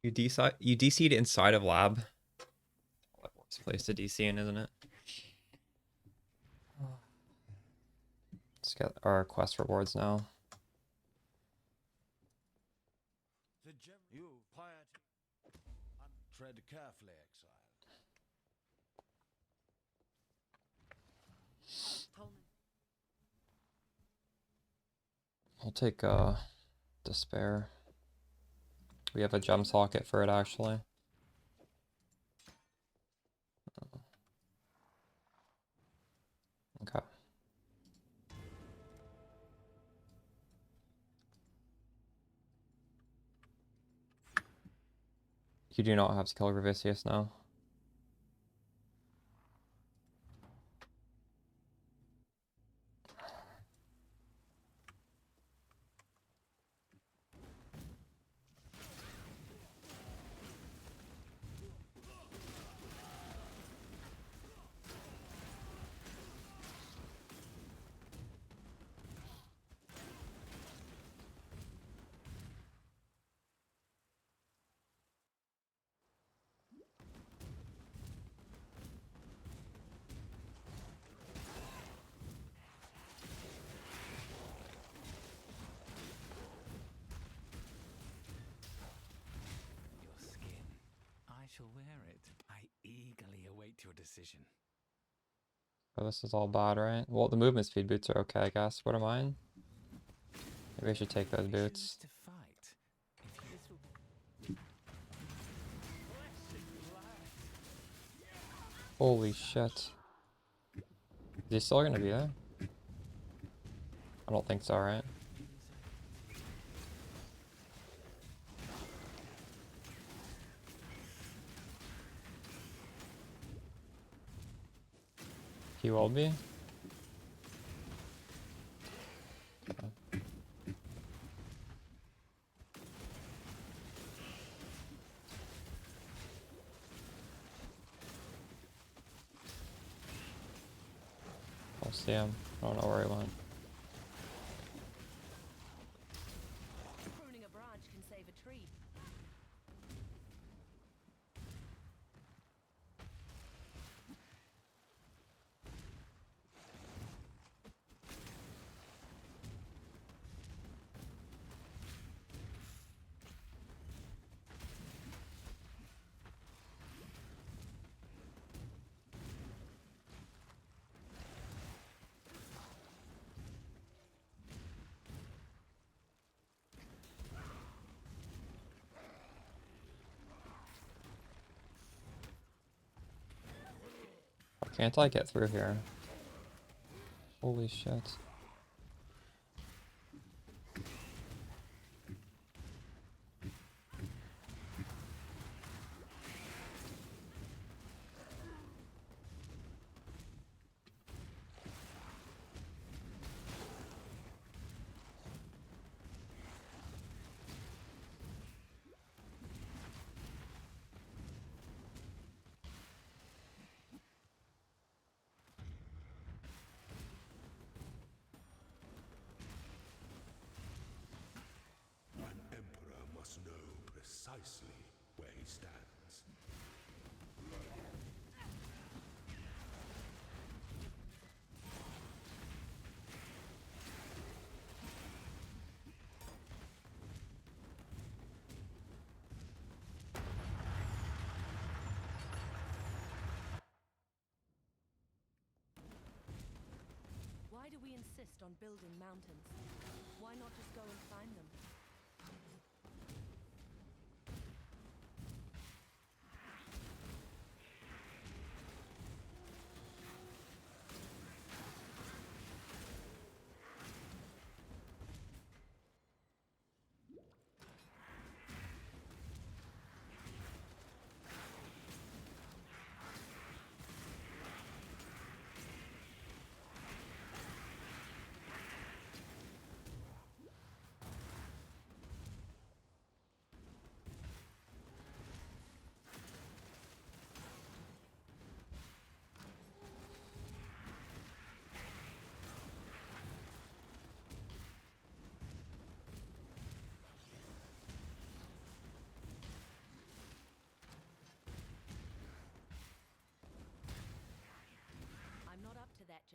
You DC'd inside of lab. Worst place to DC in, isn't it? Let's get our quest rewards now. You quiet. Tread carefully, exile. I'll take despair. We have a gem socket for it actually. Okay. You do not have to kill Gravicius now. Your skin. I shall wear it. I eagerly await your decision. Oh, this is all bad, right? Well, the movement speed boots are okay, I guess. What are mine? Maybe I should take those boots. Holy shit. Is he still gonna be there? I don't think so, right? He will be? I'll see him. I don't know where he went. Pruning a branch can save a tree. Can't I get through here? Holy shit. An emperor must know precisely where he stands. Why do we insist on building mountains? Why not just go and climb them?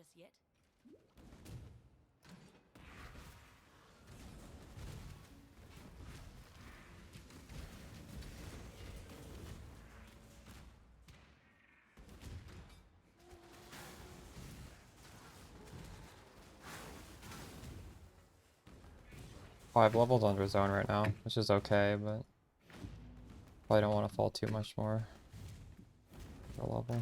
just yet. Five levels under zone right now, which is okay, but probably don't want to fall too much more per level.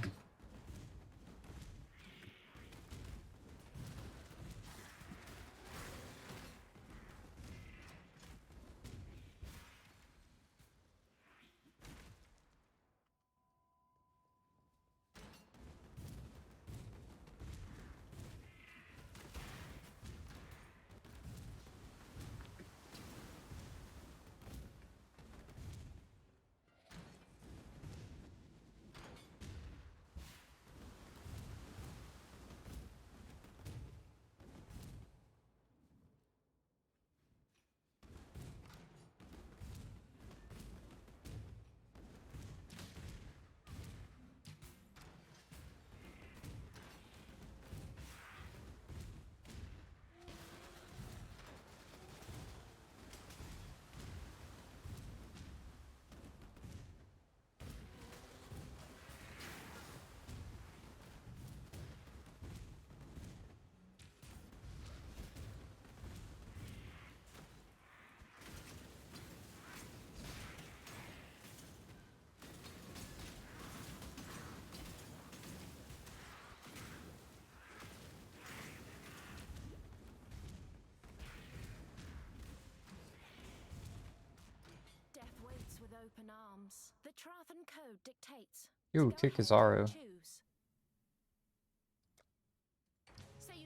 Death waits with open arms. The Trathan Code dictates. Ooh, Kikuzaru.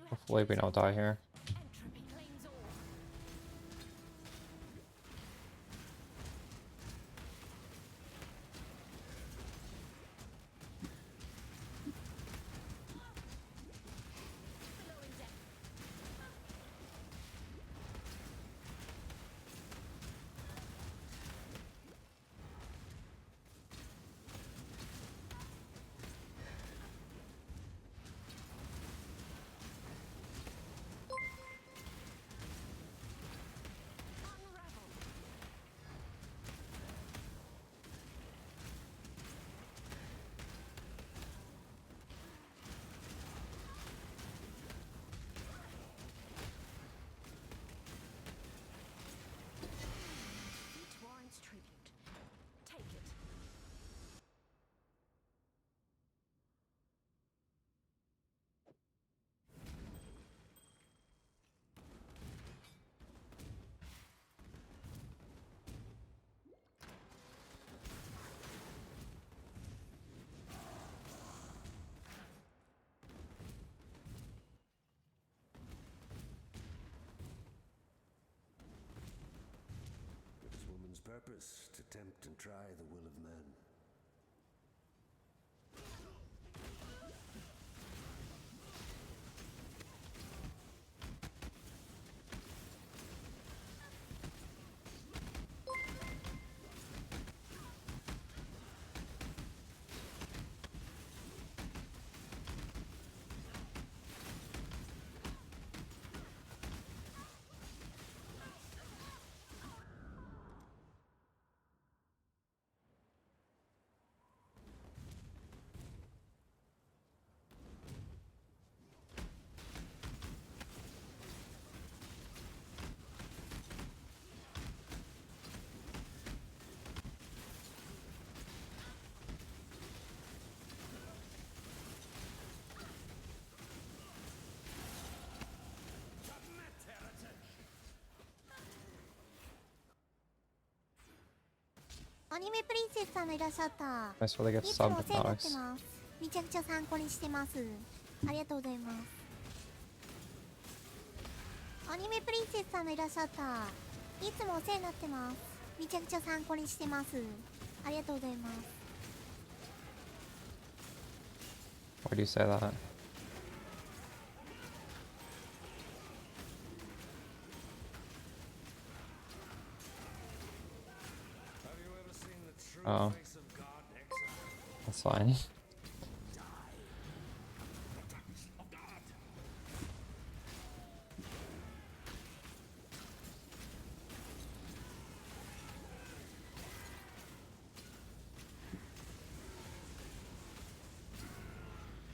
Hopefully we don't die here. Purpose to tempt and try the will of men. Nice really get subbed, Alex. めちゃくちゃ参考にしてます。ありがとうございます。アニメプリンセスさんもいらっしゃった。いつもお世話になってます。めちゃくちゃ参考にしてます。ありがとうございます。Why do you say that? Oh. That's fine.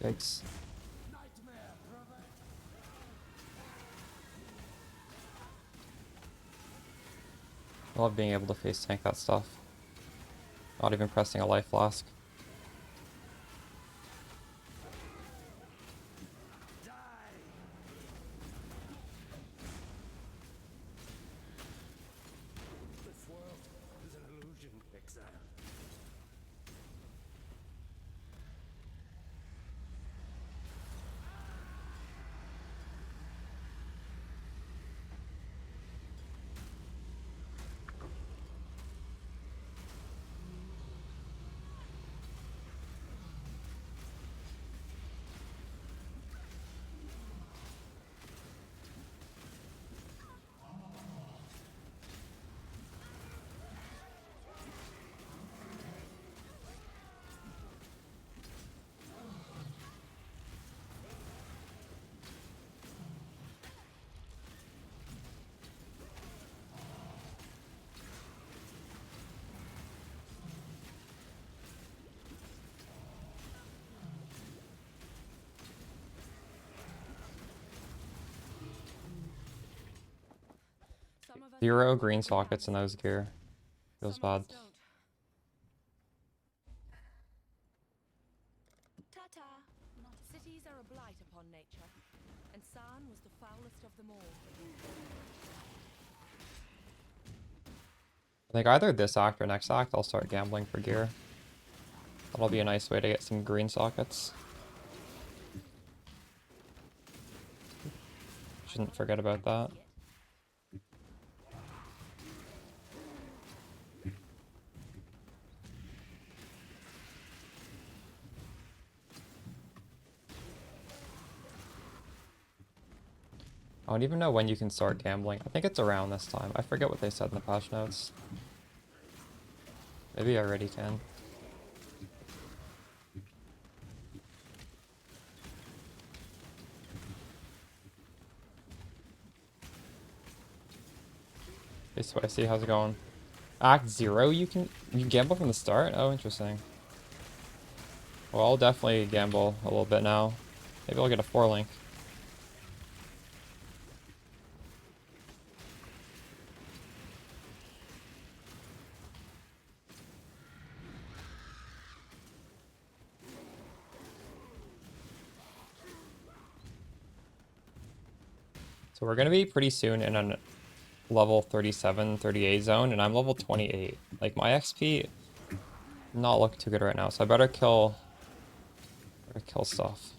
Yikes. I love being able to face tank that stuff. Not even pressing a life flask. This world is an illusion, exile. Zero green sockets in those gear. Feels bad. Ta-ta. Cities are a blight upon nature, and San was the foulest of them all. I think either this act or next act I'll start gambling for gear. That'll be a nice way to get some green sockets. Shouldn't forget about that. I don't even know when you can start gambling. I think it's around this time. I forget what they said in the patch notes. Maybe I already can. Hey Spicy, how's it going? Act 0, you can gamble from the start? Oh, interesting. Well, I'll definitely gamble a little bit now. Maybe I'll get a 4-link. So we're gonna be pretty soon in a level 37, 38 zone, and I'm level 28. Like, my XP not looking too good right now, so I better kill stuff.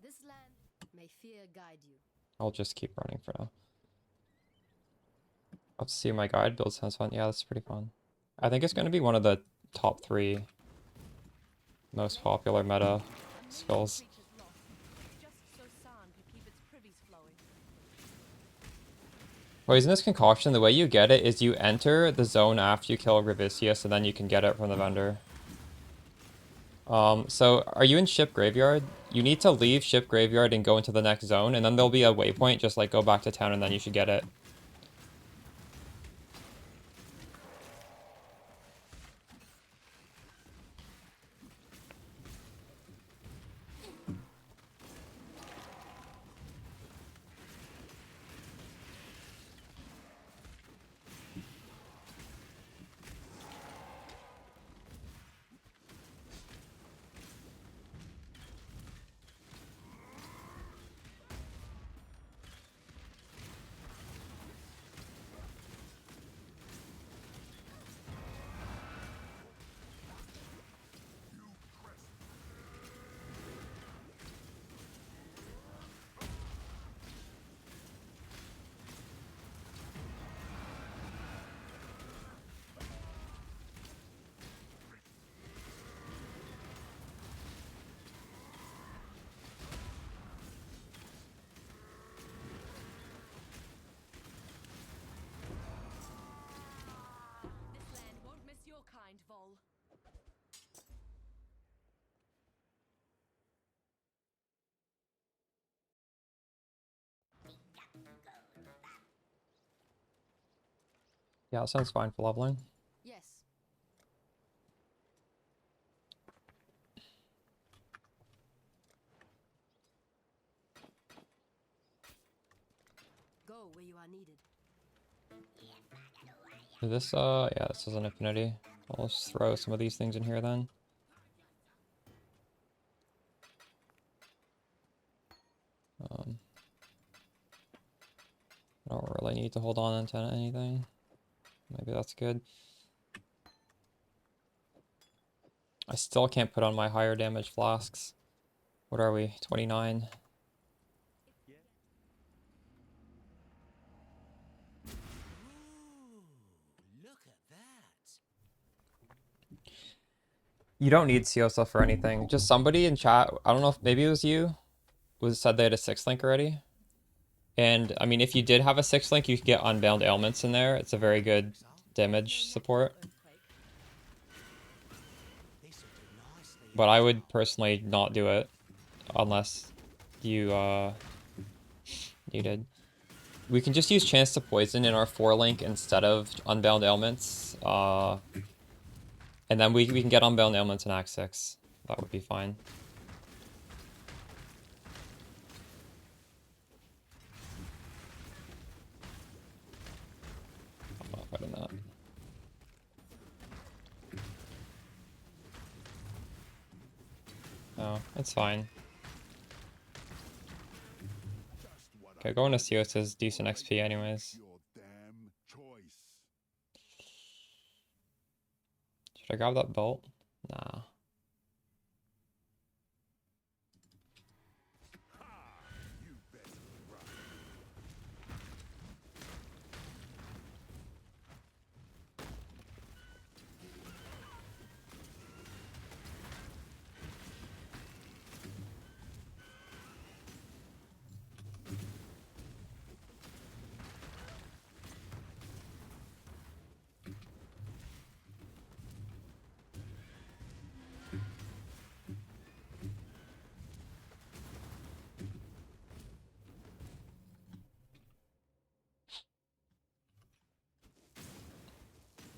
This land may fear guide you. I'll just keep running for now. Let's see my guide build sounds fun. Yeah, that's pretty fun. I think it's going to be one of the top 3 most popular meta skills. Poisonous Concoction, the way you get it is you enter the zone after you kill Gravicius, and then you can get it from the vendor. So are you in Ship Graveyard? You need to leave Ship Graveyard and go into the next zone, and then there'll be a waypoint, just like go back to town and then you should get it. Yeah, that sounds fine for leveling. Yes. Go where you are needed. This, yeah, this is an affinity. I'll just throw some of these things in here then. I don't really need to hold on to anything. Maybe that's good. I still can't put on my higher damage flasks. What are we? 29? You don't need Siosa for anything. Just somebody in chat, I don't know if maybe it was you, said they had a 6 link already. And I mean, if you did have a 6 link, you could get Unbound Ailments in there. It's a very good damage support. But I would personally not do it unless you needed. We can just use Chance to Poison in our 4 link instead of Unbound Ailments. And then we can get Unbound Ailments in Act 6. That would be fine. I'm not fighting that. No, it's fine. Okay, going to Sios is decent XP anyways. Should I grab that bolt? Nah.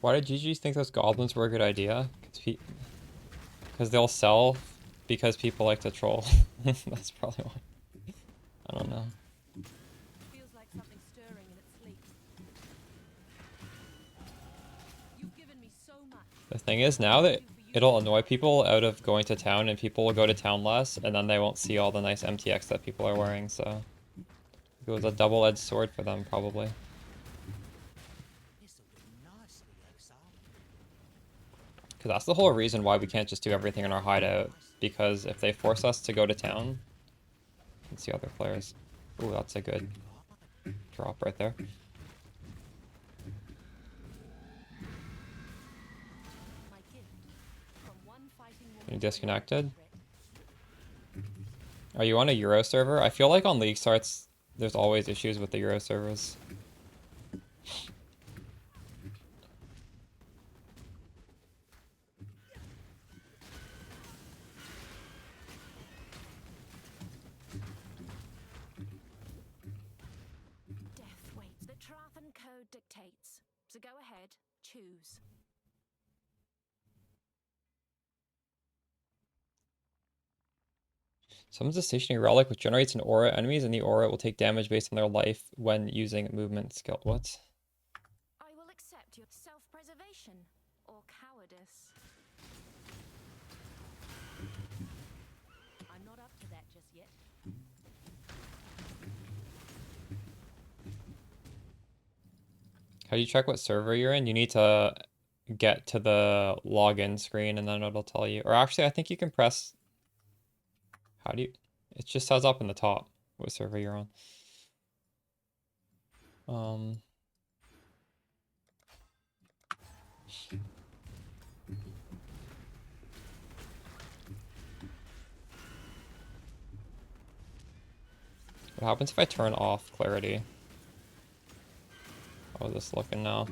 Why did GG think those goblins were a good idea? Because they'll sell because people like to troll. That's probably why. I don't know. Feels like something stirring in its sleep. You've given me so much. The thing is now that it'll annoy people out of going to town and people will go to town less and then they won't see all the nice MTX that people are wearing, so it was a double-edged sword for them probably. Because that's the whole reason why we can't just do everything in our hideout. Because if they force us to go to town, let's see other players. Ooh, that's a good drop right there. You disconnected? Are you on a Euro server? I feel like on League starts, there's always issues with the Euro servers. Dictates. So go ahead, choose. Summons a stationary relic which generates an aura. Enemies in the aura will take damage based on their life when using movement skill. What? I will accept your self-preservation or cowardice. I'm not up to that just yet. How do you check what server you're in? You need to get to the login screen and then it'll tell you. Or actually, I think you can press... How do you... It just says up in the top what server you're on. What happens if I turn off clarity? How is this looking now?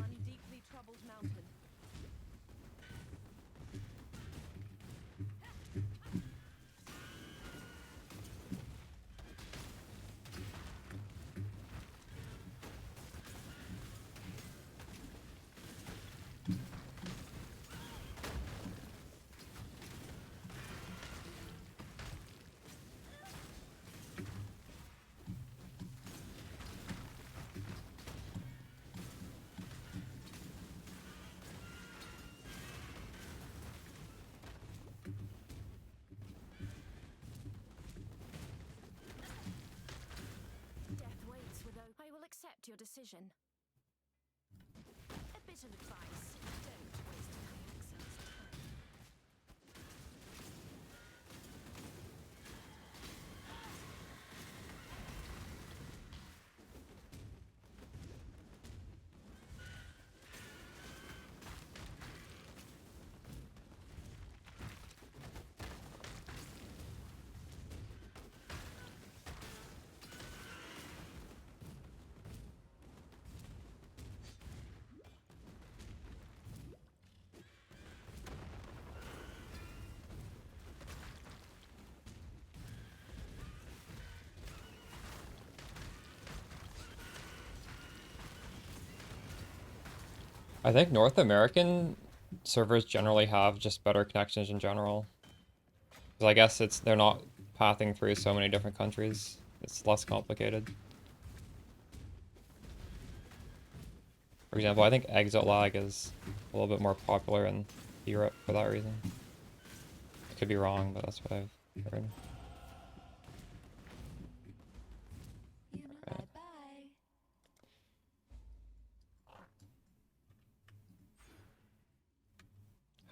your decision. A bit of advice. Don't waste Hyaxo's time. I think North American servers generally have just better connections in general. 'Cause I guess they're not pathing through so many different countries. It's less complicated. For example, I think exit lag is a little bit more popular in Europe for that reason. I could be wrong, but that's what I've heard. Alright.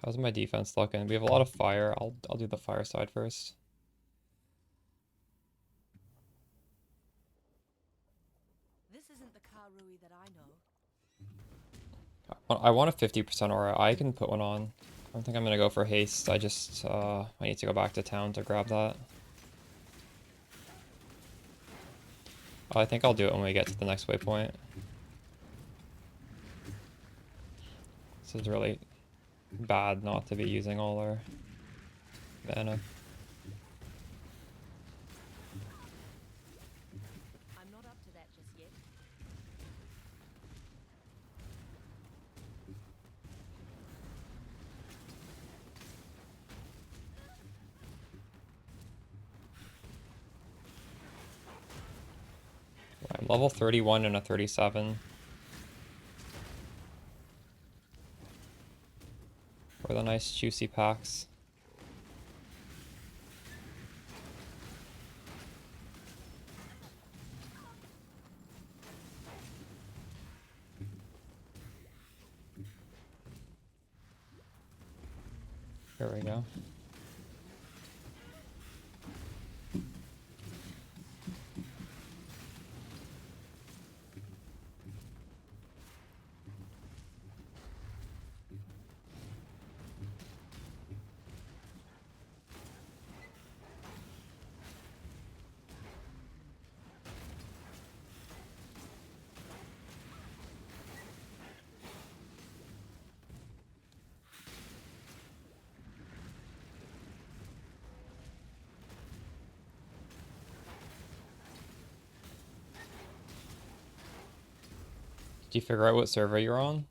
How's my defense looking? We have a lot of fire. I'll do the fire side first. This isn't the Karui that I know. I want a 50% aura. I can put one on. I don't think I'm gonna go for haste. I just I need to go back to town to grab that. I think I'll do it when we get to the next waypoint. This is really bad not to be using all our mana. I'm not up to that just yet. I'm level 31 and a 37. For the nice juicy packs. There we go. Did you figure out what server you're on?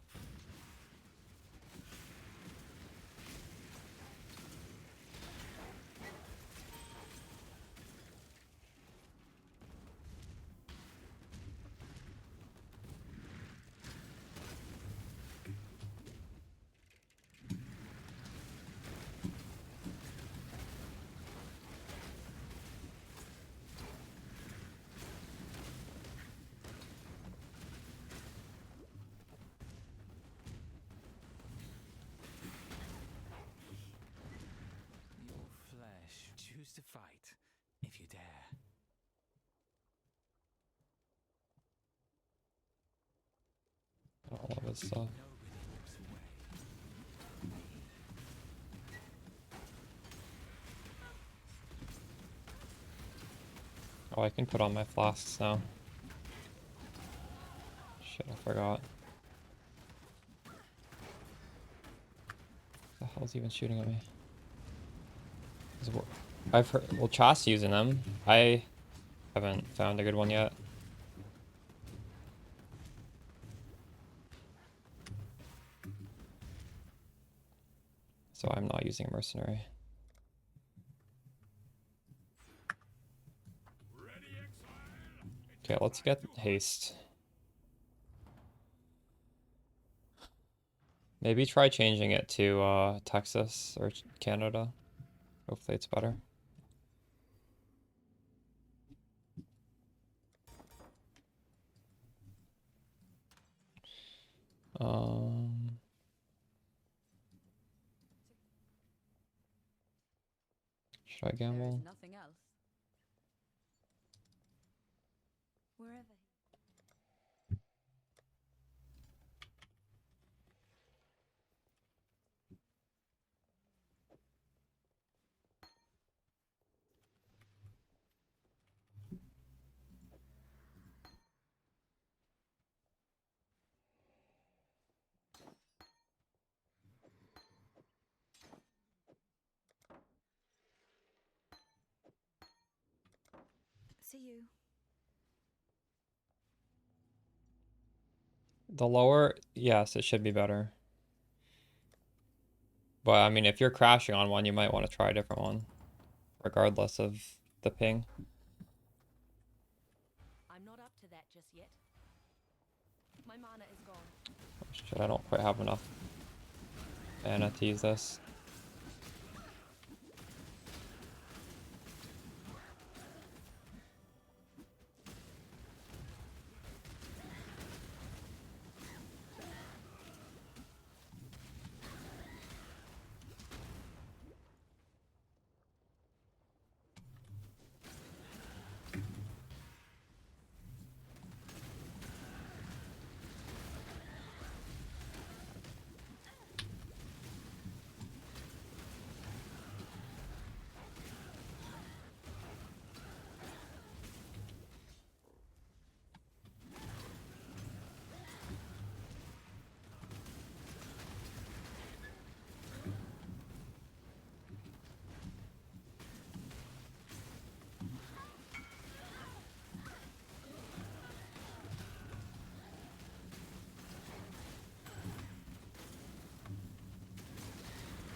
Your flesh. Choose to fight, if you dare. All of his stuff. Oh, I can put on my flasks now. Shit, I forgot. What the hell's even shooting at me? I've heard, well, Chas using them. I haven't found a good one yet. So I'm not using a mercenary. Okay, let's get haste. Maybe try changing it to Texas or Canada. Hopefully it's better. Should I gamble? Nothing else. Wherever. See you. The lower, yes, it should be better. But I mean, if you're crashing on one, you might want to try a different one, regardless of the ping. I'm not up to that just yet. My mana is gone. Oh, shit, I don't quite have enough mana to use this.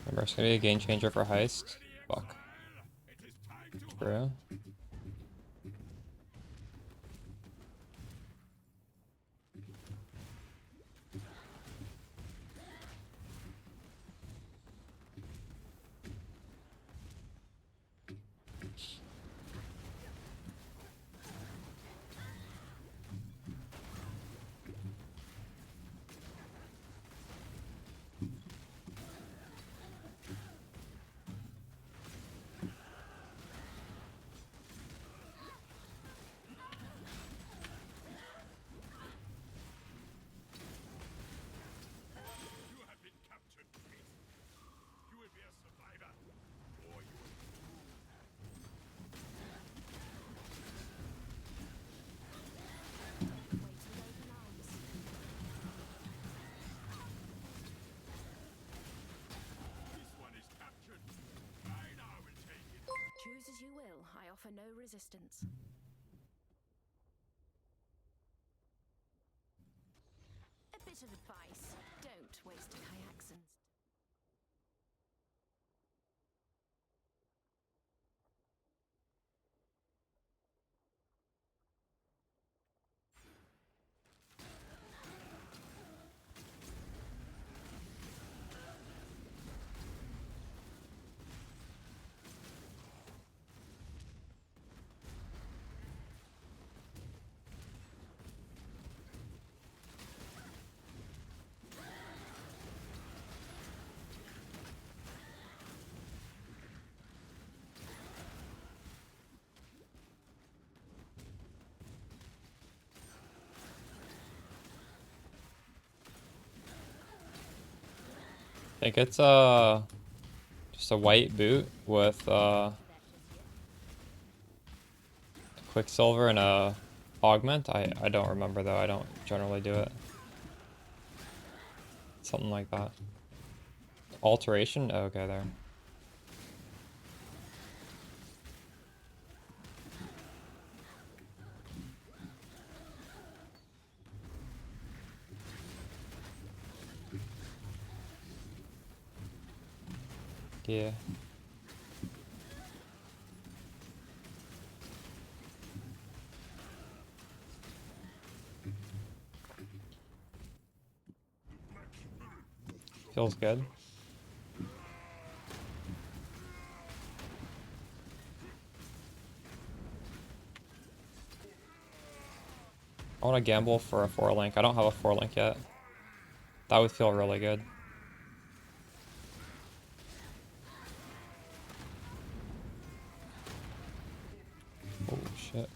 Remember, it's gonna be a game changer for heist. Fuck. True. Choose as you will. I offer no resistance. A bit of advice. Don't waste a kyaxin. I think it's just a white boot with Quicksilver and a augment. I don't remember though. I don't generally do it. Something like that. Alteration? Oh, okay, there. Yeah. Feels good. I want to gamble for a 4-link. I don't have a 4-link yet. That would feel really good. Oh shit.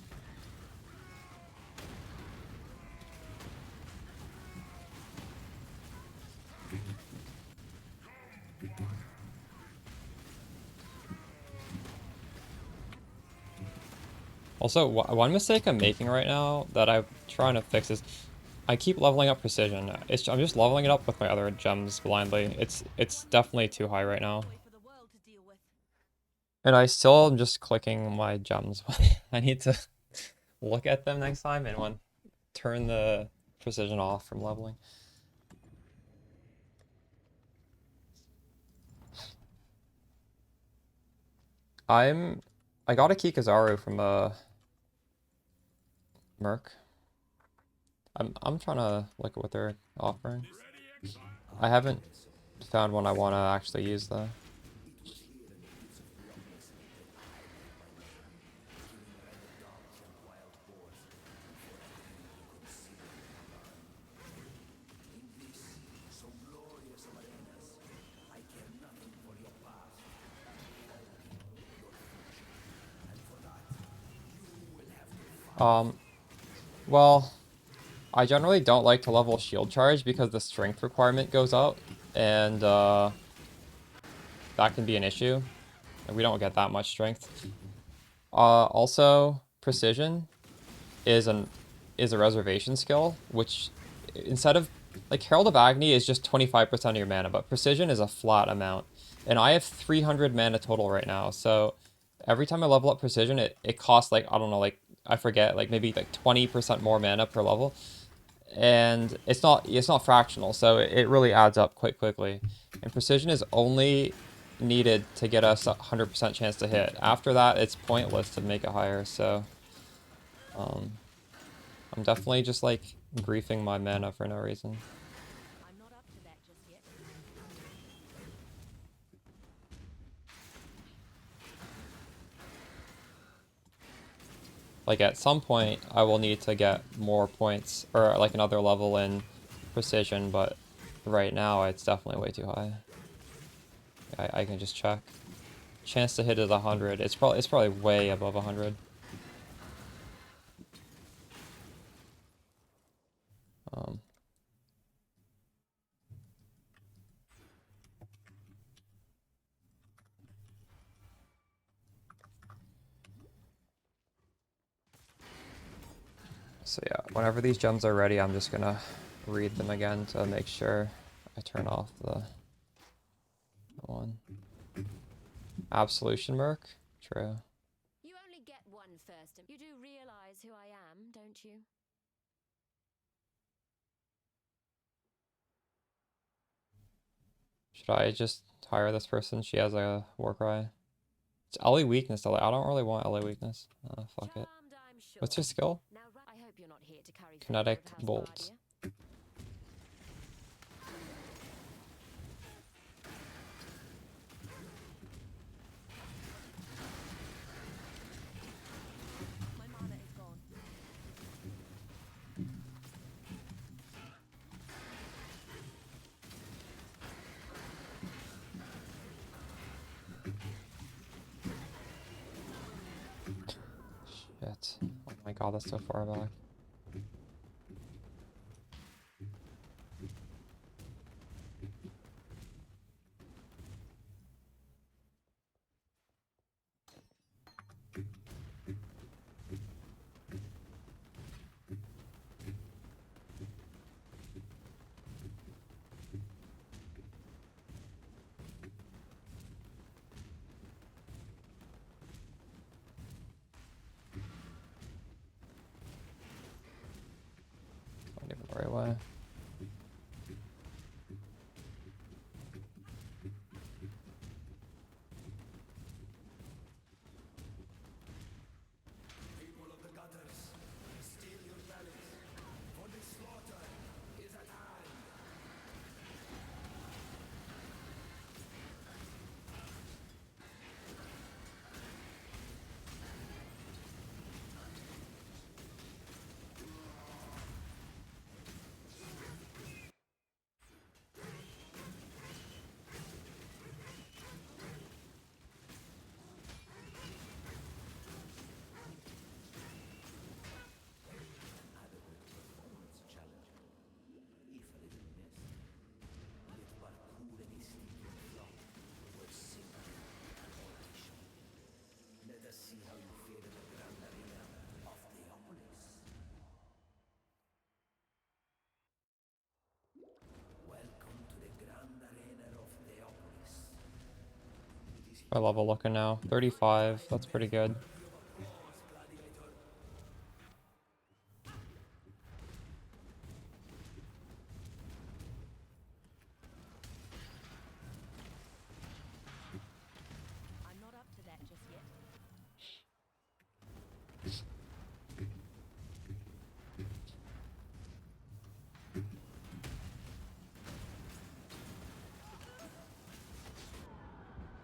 Also, one mistake I'm making right now that I'm trying to fix is I keep leveling up precision. I'm just leveling it up with my other gems blindly. It's definitely too high right now. And I still am just clicking my gems. I need to look at them next time and turn the precision off from leveling. I got a Kikazaru from Merc. I'm trying to look at what they're offering. I haven't found one I want to actually use though. Well, I generally don't like to level shield charge because the strength requirement goes up, and that can be an issue. We don't get that much strength. Also, precision is a reservation skill, which instead of like Herald of Agony is just 25% of your mana, but precision is a flat amount. And I have 300 mana total right now, so every time I level up precision, it costs like, I don't know, like I forget, like maybe like 20% more mana per level. And it's not fractional, so it really adds up quite quickly. And precision is only needed to get us a 100% chance to hit. After that, it's pointless to make it higher, so I'm definitely just like griefing my mana for no reason. Like at some point, I will need to get more points or like another level in precision, but right now it's definitely way too high. I can just check. Chance to hit is 100. It's probably way above 100. So yeah, whenever these gems are ready, I'm just gonna read them again to make sure I turn off the one. Absolution Merc? True. You only get one first. You do realize who I am, don't you? Should I just hire this person? She has a Warcry. It's LA weakness though. I don't really want LA weakness. Fuck it. What's your skill? I hope you're not here to carry Kinetic Bolt. Shit. Oh my god, that's so far back. Not even the right way. My level looking now? 35. That's pretty good. I'm not up to that just yet.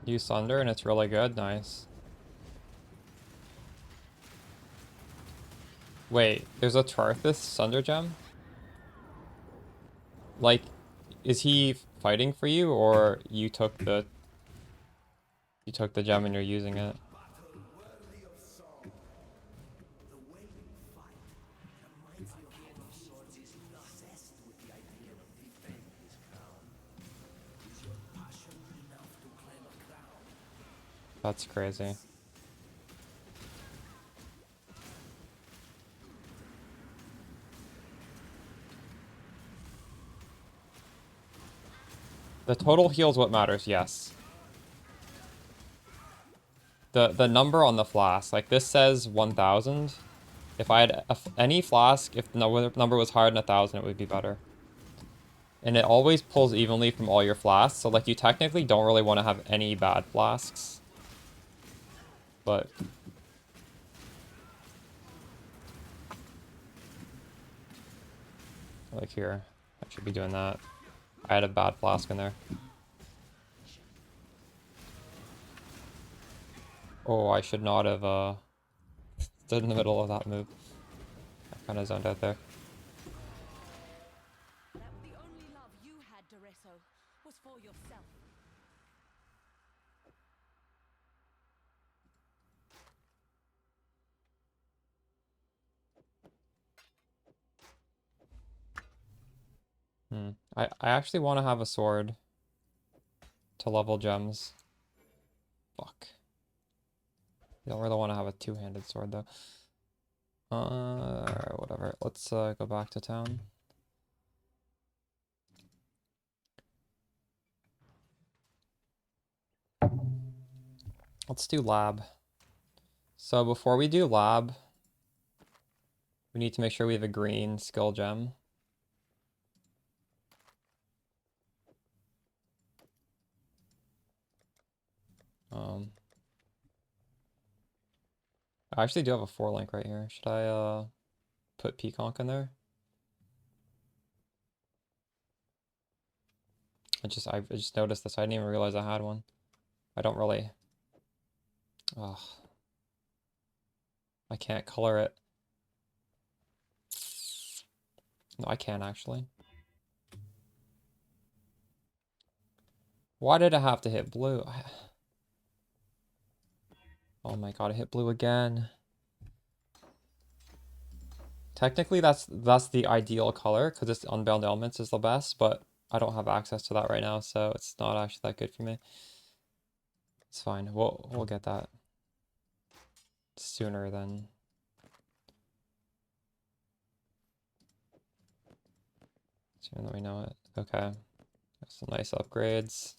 Use Thunder and it's really good. Nice. Wait, there's a Charthus Thunder Gem? Like, is he fighting for you, or you took the gem and you're using it? That's crazy. The total heal is what matters, yes. The number on the flask, like this says 1,000. If I had any flask, if the number was higher than 1,000, it would be better. And it always pulls evenly from all your flasks, so like you technically don't really want to have any bad flasks. But like here, I should be doing that. I had a bad flask in there. Oh, I should not have stood in the middle of that move. I kind of zoned out there. The only love you had, Doreso, was for yourself. I actually want to have a sword to level gems. Fuck. I don't really want to have a two-handed sword though. Alright, whatever. Let's go back to town. Let's do lab. So before we do lab, we need to make sure we have a green skill gem. I actually do have a 4-link right here. Should I put Pconc in there? I just noticed this. I didn't even realize I had one. I don't really. Ugh. I can't color it. No, I can actually. Why did I have to hit blue? Oh my god, I hit blue again. Technically, that's the ideal color because it's Unbound Elements is the best, but I don't have access to that right now, so it's not actually that good for me. It's fine. We'll get that sooner than we know it. Okay. Some nice upgrades.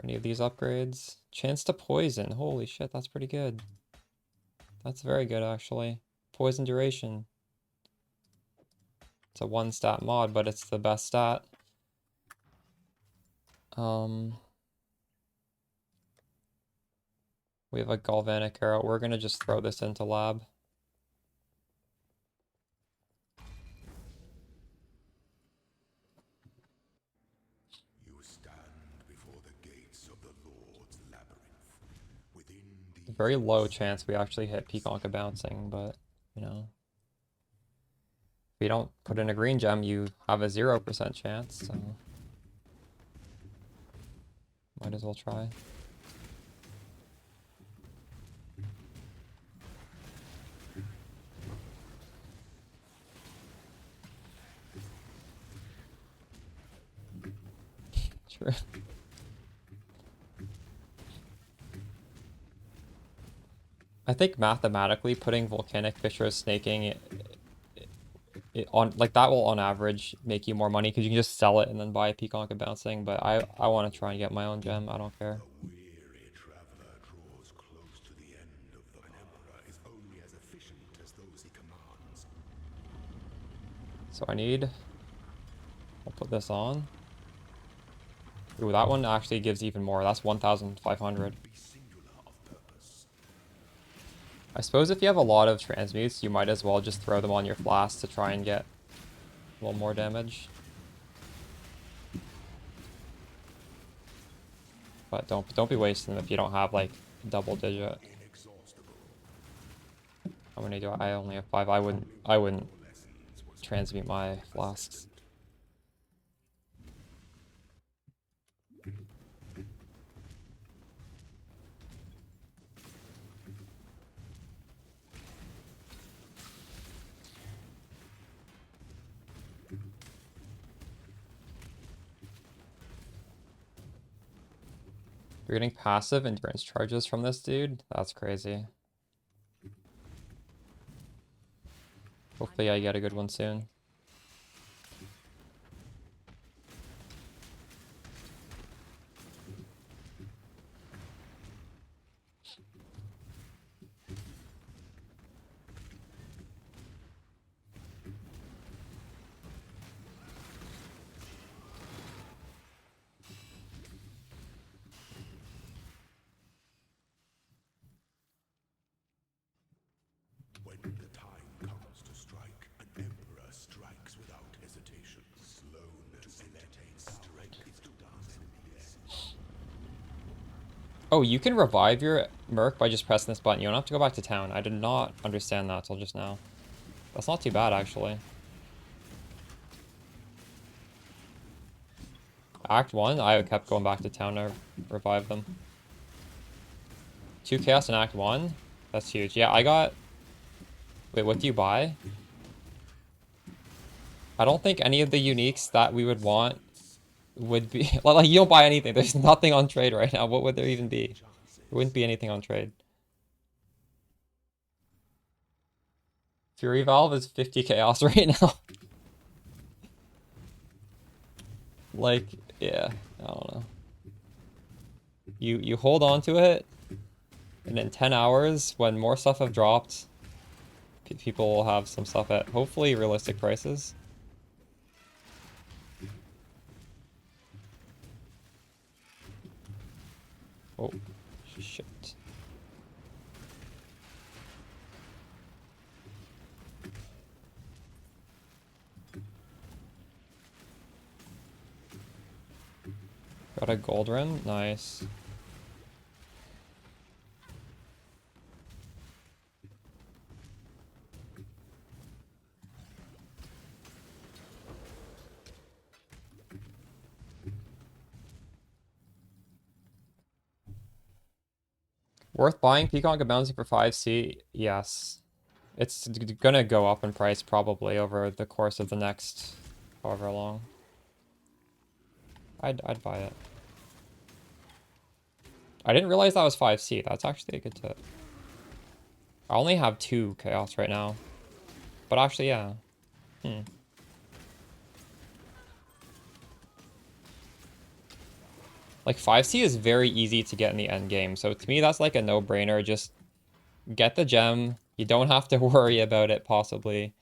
Any of these upgrades? Chance to poison. Holy shit, that's pretty good. That's very good, actually. Poison duration. It's a 1-stat mod, but it's the best stat. We have a galvanic arrow. We're gonna just throw this into lab. You stand before the gates of the Lord's Labyrinth. Within the Very low chance we actually hit Pconc bouncing, but you know. If you don't put in a green gem, you have a 0% chance, so might as well try. True. I think mathematically putting volcanic fissure snaking it on like that will on average make you more money because you can just sell it and then buy a Pconc and bouncing, but I want to try and get my own gem. I don't care. weary So I need... I'll put this on. Ooh, that one actually gives even more. That's 1,500. I suppose if you have a lot of transmutes, you might as well just throw them on your flask to try and get a little more damage. But don't be wasting them if you don't have like double digit. How many do I only have 5. I wouldn't transmute my flasks. You're getting passive endurance charges from this dude? That's crazy. Hopefully I get a good one soon. When the time comes to strike, an emperor strikes without hesitation. Slowness to entertain strength is to dance enemies. Oh, you can revive your Merc by just pressing this button. You don't have to go back to town. I did not understand that till just now. That's not too bad, actually. Act 1, I kept going back to town to revive them. 2 chaos in Act 1? That's huge. Yeah, I got... Wait, what do you buy? I don't think any of the uniques that we would want would be... Like, you don't buy anything. There's nothing on trade right now. What would there even be? There wouldn't be anything on trade. Fury Valve is 50 chaos right now. Like, yeah, I don't know. You hold on to it, and in 10 hours, when more stuff have dropped, people will have some stuff at hopefully realistic prices. Oh, shit. Got a gold rim, nice. Worth buying Pconc and bouncing for 5C? Yes. It's gonna go up in price probably over the course of the next however long. I'd buy it. I didn't realize that was 5C. That's actually a good tip. I only have 2 chaos right now. But actually, yeah. Like 5C is very easy to get in the end game. So to me, that's like a no-brainer. Just get the gem. You don't have to worry about it possibly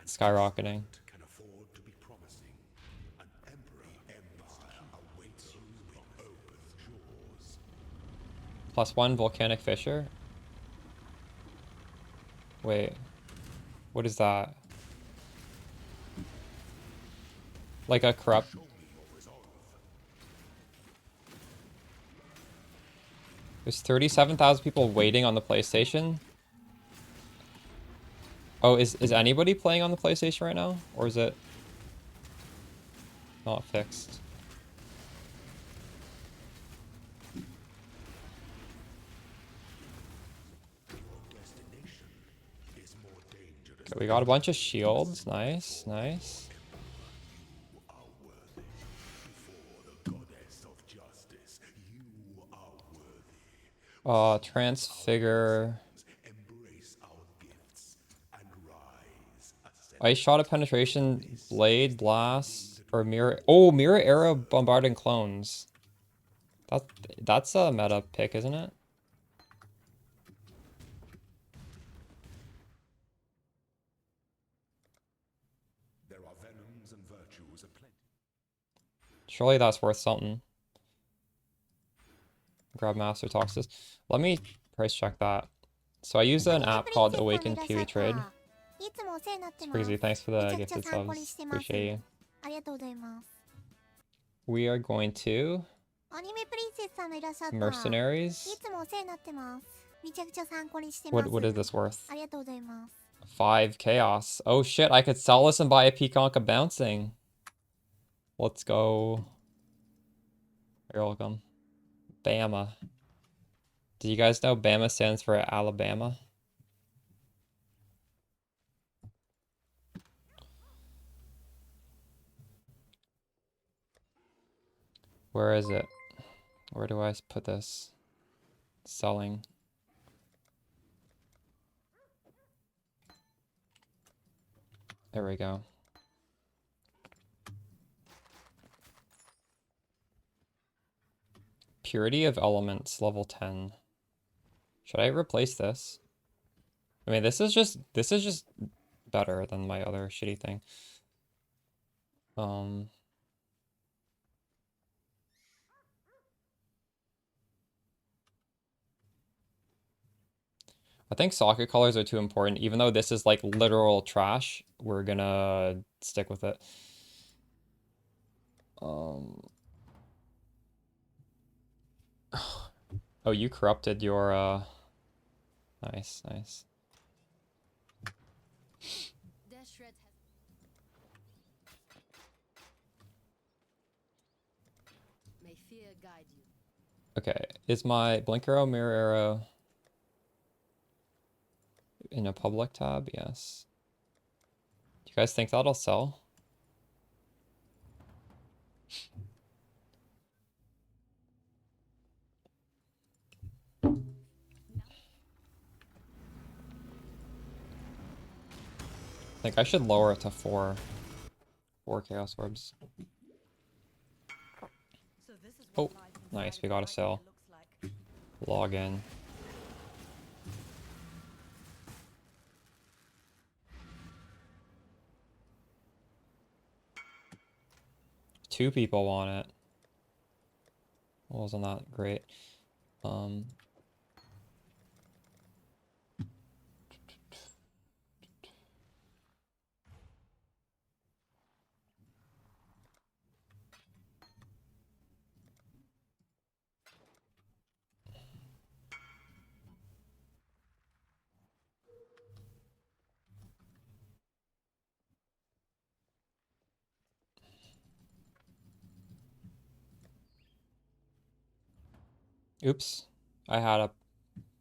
skyrocketing. +1 volcanic fissure. Wait, what is that? Like a corrupt. There's 37,000 people waiting on the PlayStation. Oh, is anybody playing on the PlayStation right now? Or is it not fixed? Okay, we got a bunch of shields. Nice, nice. Transfigure. Ice shot of penetration, blade, blast, or mirror. Oh, mirror arrow bombarding clones. That's a meta pick, isn't it? Surely that's worth something. Grab Master Toxis. Let me price check that. So I use an app called Awaken PoE Trade. It's crazy. Thanks for the gifted subs. Appreciate you. We are going to Mercenaries. What is this worth? 5 chaos. Oh shit, I could sell this and buy a Pconc of bouncing. Let's go. You're welcome. Bama. Do you guys know Bama stands for Alabama? Where is it? Where do I put this? Selling. There we go. Purity of Elements, level 10. Should I replace this? I mean, this is just better than my other shitty thing. I think socket colors are too important. Even though this is like literal trash, we're gonna stick with it. Oh, you corrupted your nice. May fear guide you. Okay, is my blink arrow, mirror arrow in a public tab? Yes. Do you guys think that'll sell? I think I should lower it to 4 chaos orbs. Oh, nice, we got a sale. Log in. Two people want it. Wasn't that great? Oops, I had a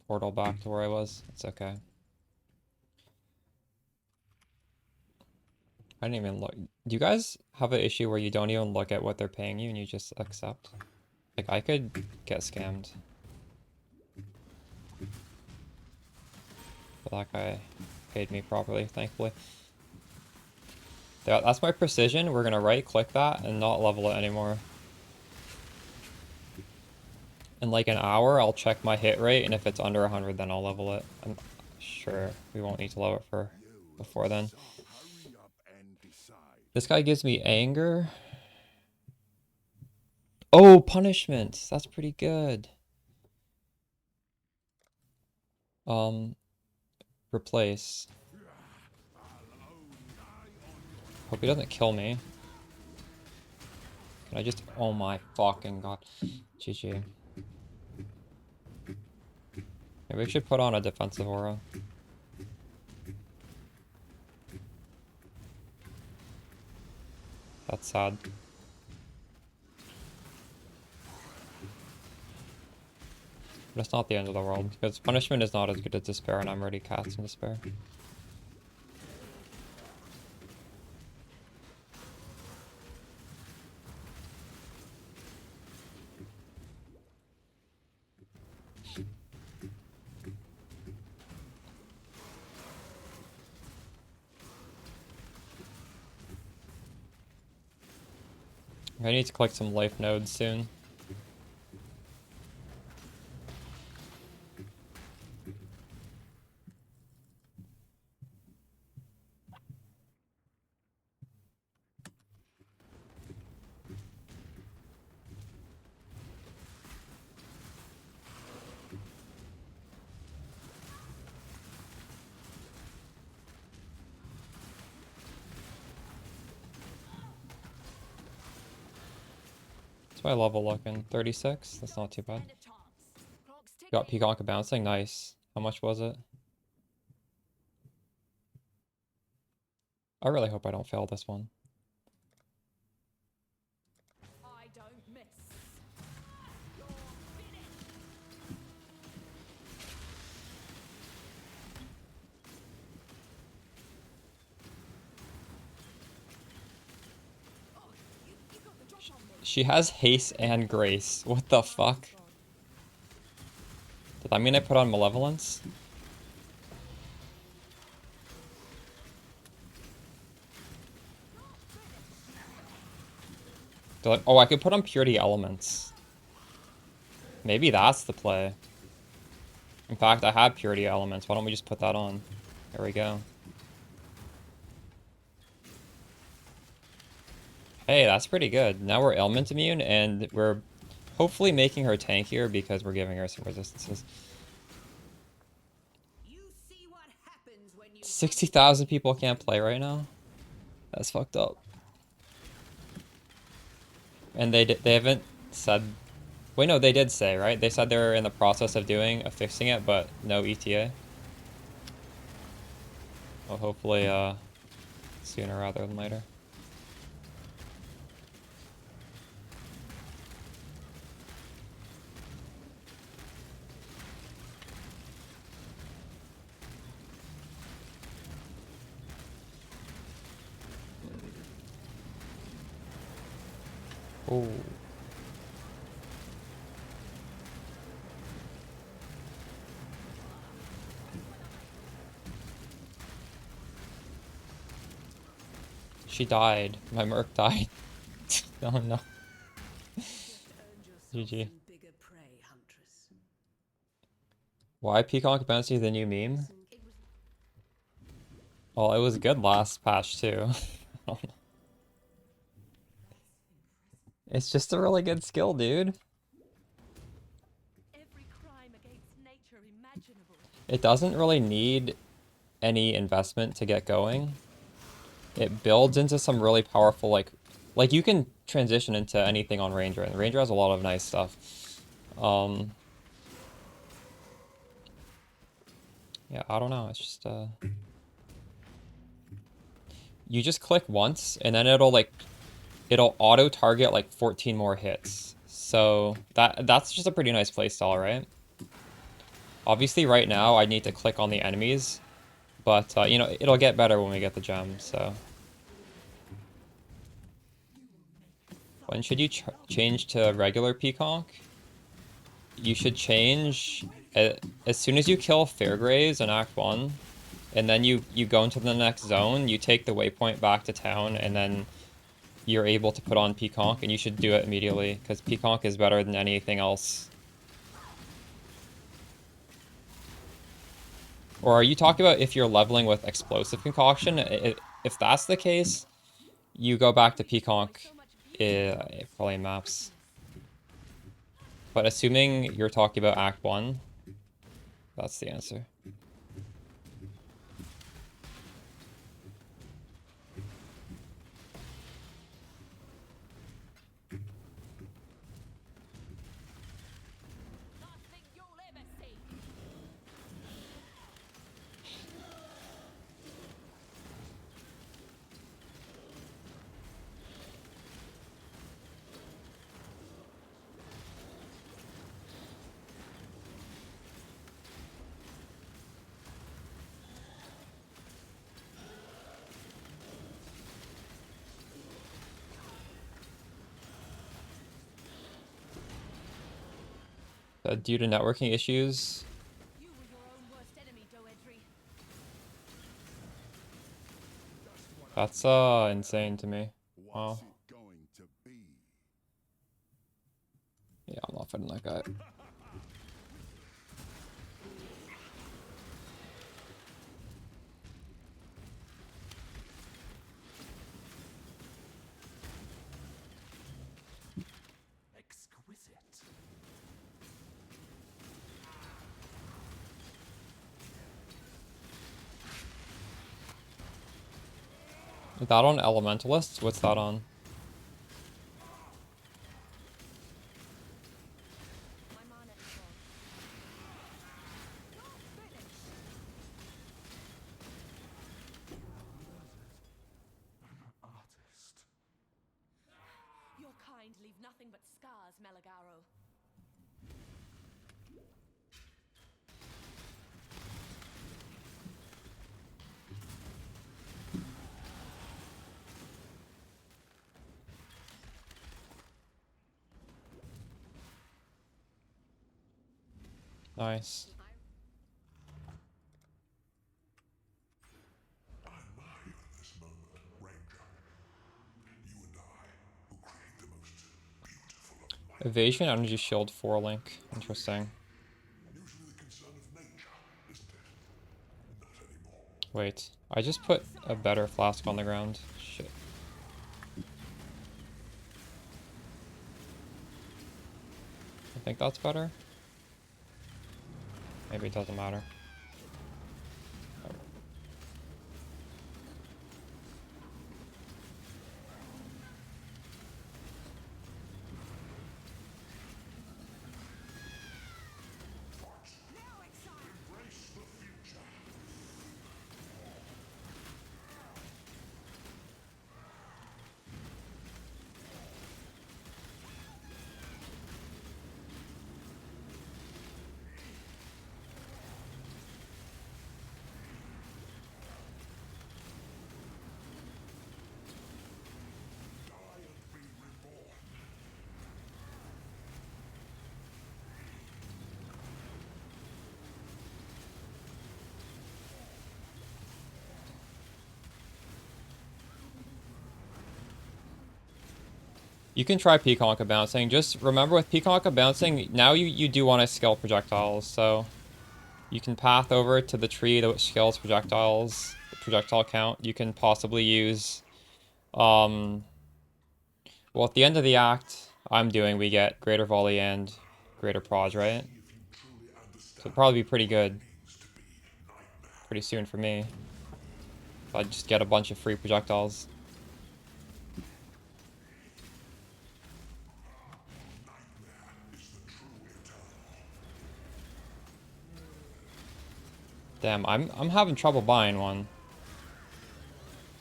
portal back to where I was. It's okay. I didn't even look. Do you guys have an issue where you don't even look at what they're paying you and you just accept? Like, I could get scammed. But that guy paid me properly, thankfully. That's my precision. We're gonna right click that and not level it anymore. In like an hour, I'll check my hit rate, and if it's under 100, then I'll level it. I'm sure we won't need to lower it for before then. This guy gives me anger. Oh, punishment. That's pretty good. Replace. Hope he doesn't kill me. Can I just... Oh my fucking god. GG. Maybe we should put on a defensive aura. That's sad. But it's not the end of the world, because punishment is not as good as despair, and I'm already casting despair. I need to collect some life nodes soon. What's my level looking? 36? That's not too bad. Got Pconc bouncing. Nice. How much was it? I really hope I don't fail this one. I don't miss. She has haste and grace. What the fuck? Did that mean I put on malevolence? Oh, I could put on purity elements. Maybe that's the play. In fact, I have purity elements. Why don't we just put that on? There we go. Hey, that's pretty good. Now we're ailment immune, and we're hopefully making her tankier because we're giving her some resistances. 60,000 people can't play right now? That's fucked up. And they haven't said... Wait, no, they did say, right? They said they're in the process of fixing it, but no ETA. Well, hopefully, sooner rather than later. Oh. She died. My Merc died. Oh no. GG. Why Pconc bouncy the new meme? Well, it was good last patch too. It's just a really good skill, dude. It doesn't really need any investment to get going. It builds into some really powerful, like you can transition into anything on Ranger, and Ranger has a lot of nice stuff. Yeah, I don't know, it's just, you just click once, and then it'll auto-target, like, 14 more hits. So, that's just a pretty nice playstyle, right? Obviously, right now, I need to click on the enemies, but, you know, it'll get better when we get the gems, so... When should you change to regular Pconc? You should change as soon as you kill Fairgraves in Act 1, and then you go into the next zone, you take the waypoint back to town, and then you're able to put on Pconc, and you should do it immediately, because Pconc is better than anything else. Or are you talking about if you're leveling with Explosive Concoction? If that's the case, you go back to Pconc, probably in maps. But assuming you're talking about Act 1, that's the answer. Due to networking issues. That's insane to me. Wow. Yeah, I'm not fighting that guy. Is that on Elementalists? What's that on? kind leave nothing but scars, Malagaro. Nice. Evasion, energy shield, 4 link. Interesting. Wait, I just put a better flask on the ground. Shit. I think that's better. Maybe it doesn't matter. You can try Pconc bouncing. Just remember with Pconc bouncing, now you do want to scale projectiles, so you can path over to the tree that scales projectiles, the projectile count. You can possibly use, well, at the end of the act, we get greater volley and greater proj, right? So it'd probably be pretty good. Pretty soon for me. So I'd just get a bunch of free projectiles. Damn, I'm having trouble buying one.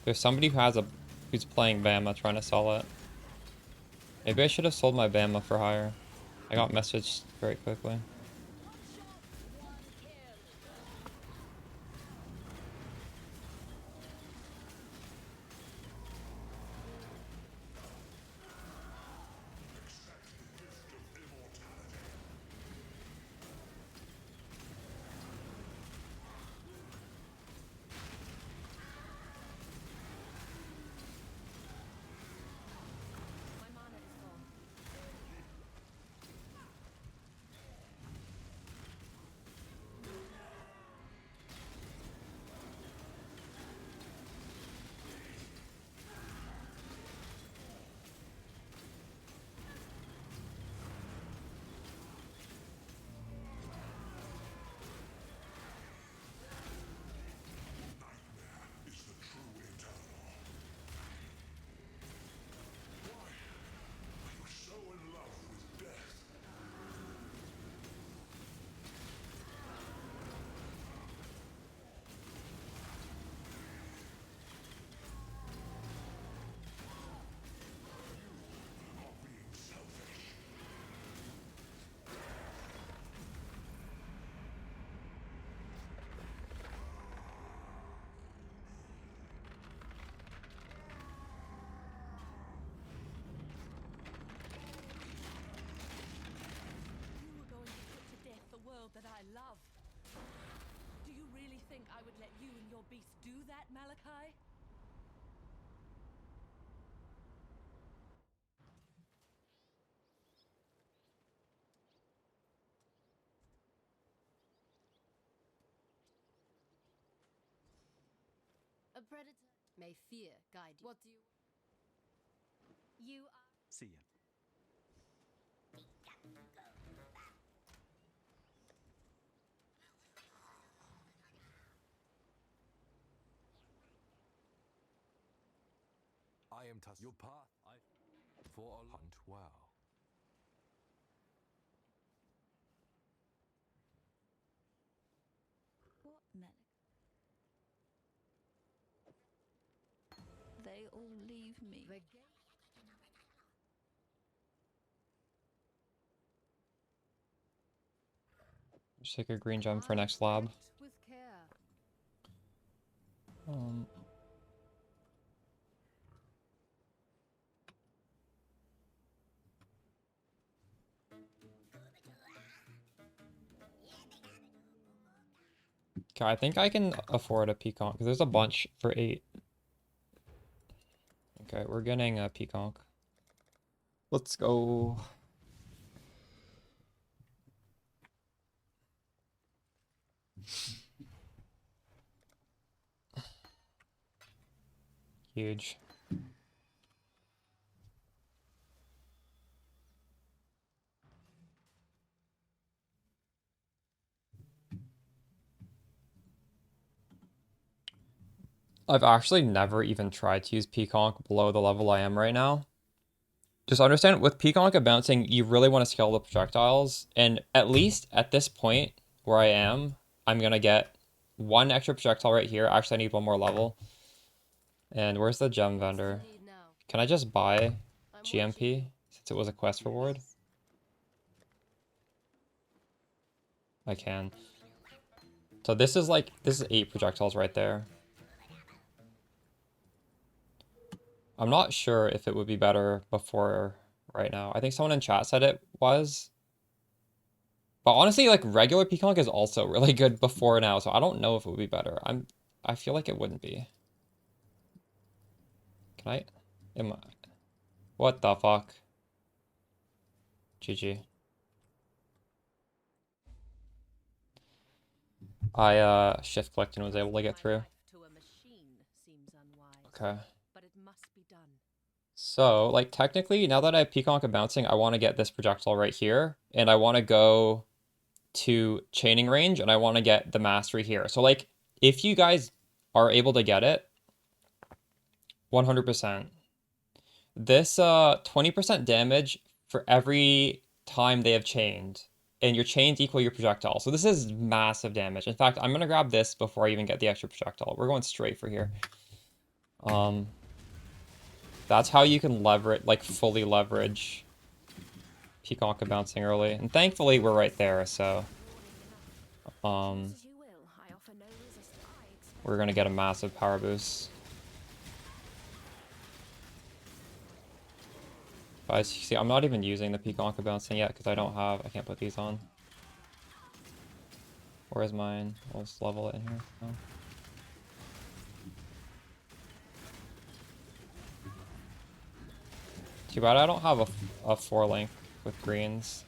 There's somebody who's playing Bama trying to sell it. Maybe I should have sold my Bama for higher. I got messaged very quickly. That I love. Do you really think I would let you and your beast do that, Malachi? A predator may fear guide you. What do you? You are. See ya. I am your path. For a hunt well. What They all leave me. Just take a green gem for next lab. With care. Okay, I think I can afford a Pconc because there's a bunch for 8. Okay, we're getting a Pconc. Let's go. Huge. I've actually never even tried to use Pconc below the level I am right now. Just understand, with Pconc bouncing, you really want to scale the projectiles, and at least at this point where I am, I'm gonna get 1 extra projectile right here. Actually, I need 1 more level. And where's the gem vendor? Can I just buy GMP since it was a quest reward? I can. So this is 8 projectiles right there. I'm not sure if it would be better before right now. I think someone in chat said it was. But honestly, like, regular Pconc is also really good before now, so I don't know if it would be better. I feel like it wouldn't be. Can I? What the fuck? GG. I shift clicked and was able to get through. Okay. So, like, technically, now that I have Pconc and bouncing, I want to get this projectile right here, and I want to go to chaining range, and I want to get the mastery here. So, like, if you guys are able to get it, 100%. This 20% damage for every time they have chained, and your chains equal your projectile. So this is massive damage. In fact, I'm gonna grab this before I even get the extra projectile. We're going straight for here. That's how you can leverage, like, fully leverage Pconc bouncing early. And thankfully, we're right there, so we're gonna get a massive power boost. Guys, see, I'm not even using the Pconc bouncing yet because I can't put these on. Where's mine? I'll just level it in here. Oh. Too bad I don't have a 4-link with greens.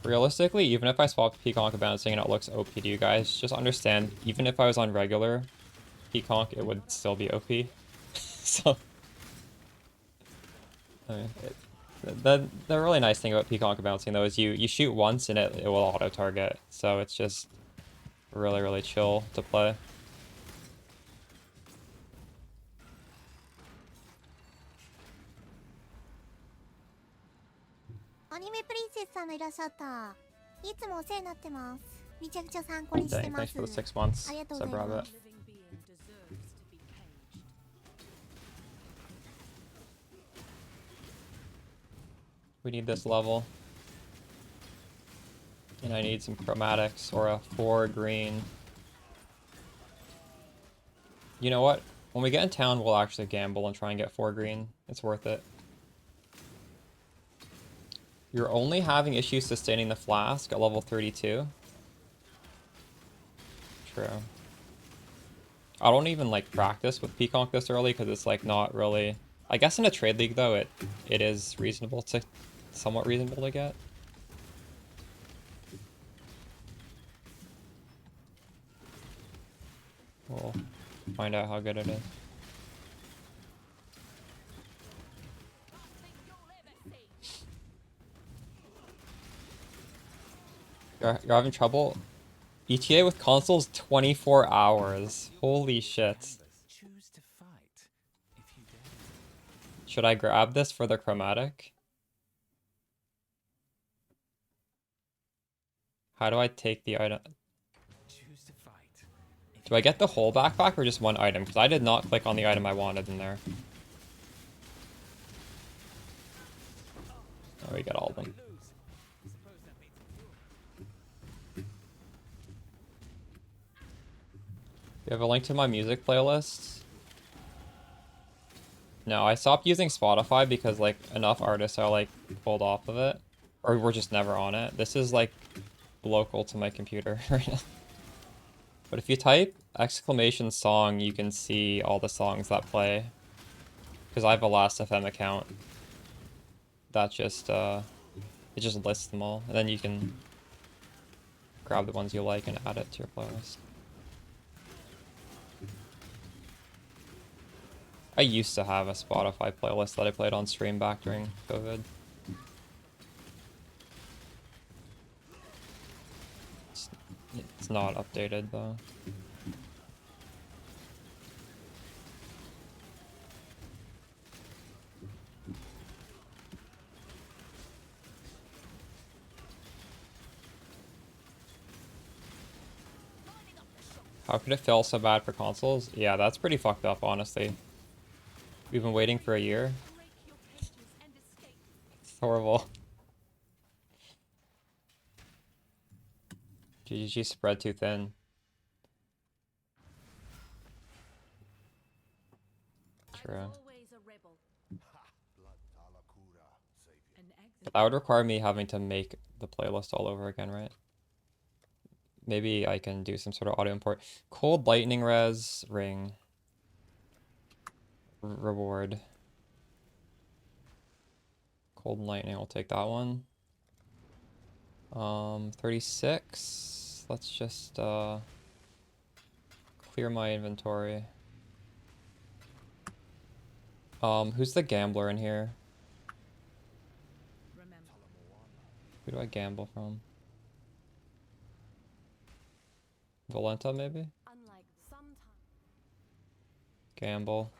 Realistically, even if I swapped Pconc bouncing and it looks OP to you guys, just understand, even if I was on regular Pconc, it would still be OP. So, I mean, the really nice thing about Pconc bouncing, though, is you shoot once and it will auto-target. So it's just really, really chill to play. Anime Princess さんもいらっしゃった。いつもお世話になってます。めちゃくちゃ参考にしてます。 Thanks for the 6 months. ありがとうございます。We need this level. And I need some chromatics or a 4 green. You know what? When we get in town, we'll actually gamble and try and get 4 green. It's worth it. You're only having issues sustaining the flask at level 32. True. I don't even like practice with Pconc this early because it's like not really. I guess in a trade league though, it is reasonable to, somewhat reasonable to get. We'll find out how good it is. You're having trouble? ETA with consoles 24 hours. Holy shit. Should I grab this for the chromatic? How do I take the item? Choose to fight. Do I get the whole backpack or just one item? Because I did not click on the item I wanted in there. Oh, we got all of them. You have a link to my music playlist? No, I stopped using Spotify because like enough artists are like pulled off of it. Or we're just never on it. This is like local to my computer right now. But if you type exclamation song, you can see all the songs that play. Because I have a Last.fm account. That just, it just lists them all. And then you can grab the ones you like and add it to your playlist. I used to have a Spotify playlist that I played on stream back during COVID. It's not updated though. How could it fail so bad for consoles? Yeah, that's pretty fucked up, honestly. We've been waiting for a year. It's horrible. GGG spread too thin. True. But that would require me having to make the playlist all over again, right? Maybe I can do some sort of audio import. Cold lightning res ring. Reward. Cold lightning, I'll take that one. 36. Let's just clear my inventory. Who's the gambler in here? Who do I gamble from? Valenta, maybe? Gamble.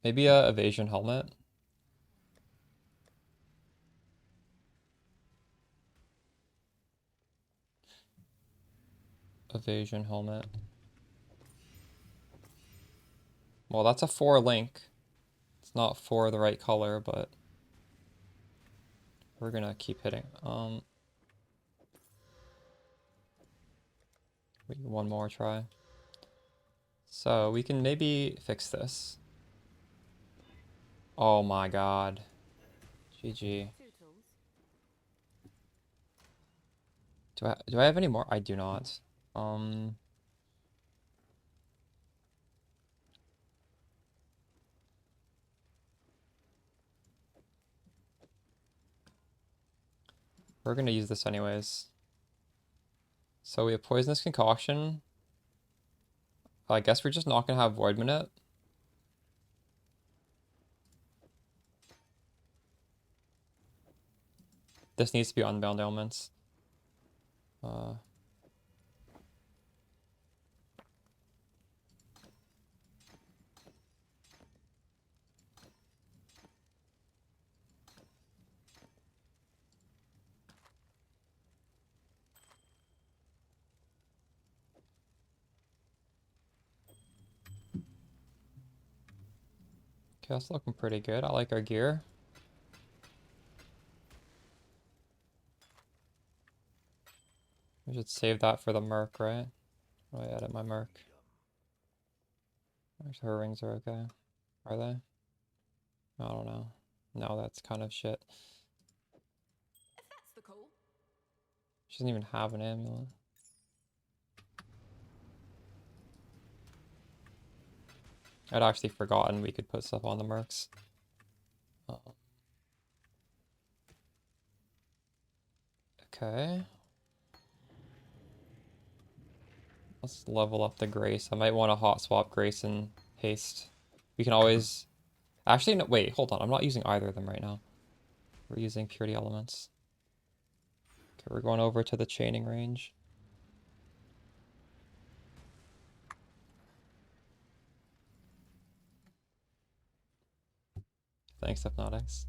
Maybe a evasion helmet. Evasion helmet. Well, that's a 4 link. It's not 4 the right color, but we're gonna keep hitting. One more try. So we can maybe fix this. Oh my god. GG. Do I have any more? I do not. We're gonna use this anyways. So we have Poisonous Concoction. I guess we're just not gonna have Void Minute. This needs to be Unbound Elements. Okay, that's looking pretty good. I like our gear. We should save that for the Merc, right? Oh, I edit my Merc. Her rings are okay. Are they? I don't know. No, that's kind of shit. She doesn't even have an amulet. I'd actually forgotten we could put stuff on the Mercs. Okay. Let's level up the Grace. I might want to hot swap Grace and Haste. We can always... Actually, no, wait, hold on. I'm not using either of them right now. We're using Purity Elements. Okay, we're going over to the chaining range. Thanks, Hypnotics.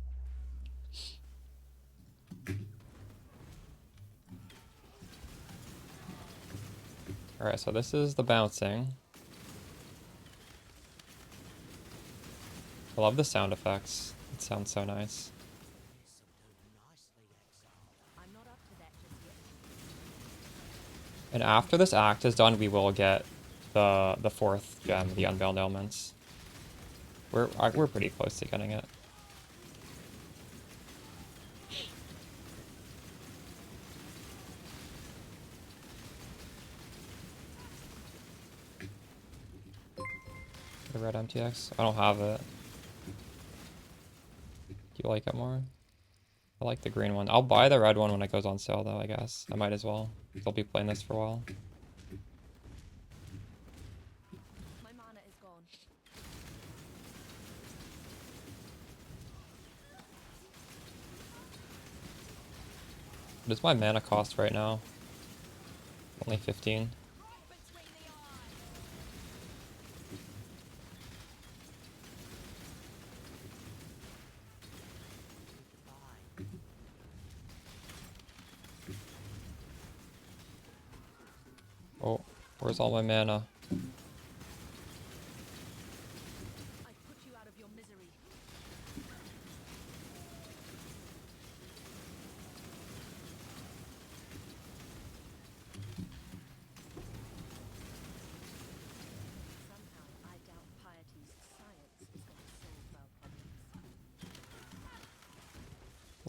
Alright, so this is the bouncing. I love the sound effects. It sounds so nice. And after this act is done, we will get the fourth gem, the Unbound Elements. We're pretty close to getting it. The red MTX? I don't have it. Do you like it more? I like the green one. I'll buy the red one when it goes on sale though, I guess. I might as well. I'll be playing this for a while. My mana is gone. What is my mana cost right now? Only 15. Oh, where's all my mana?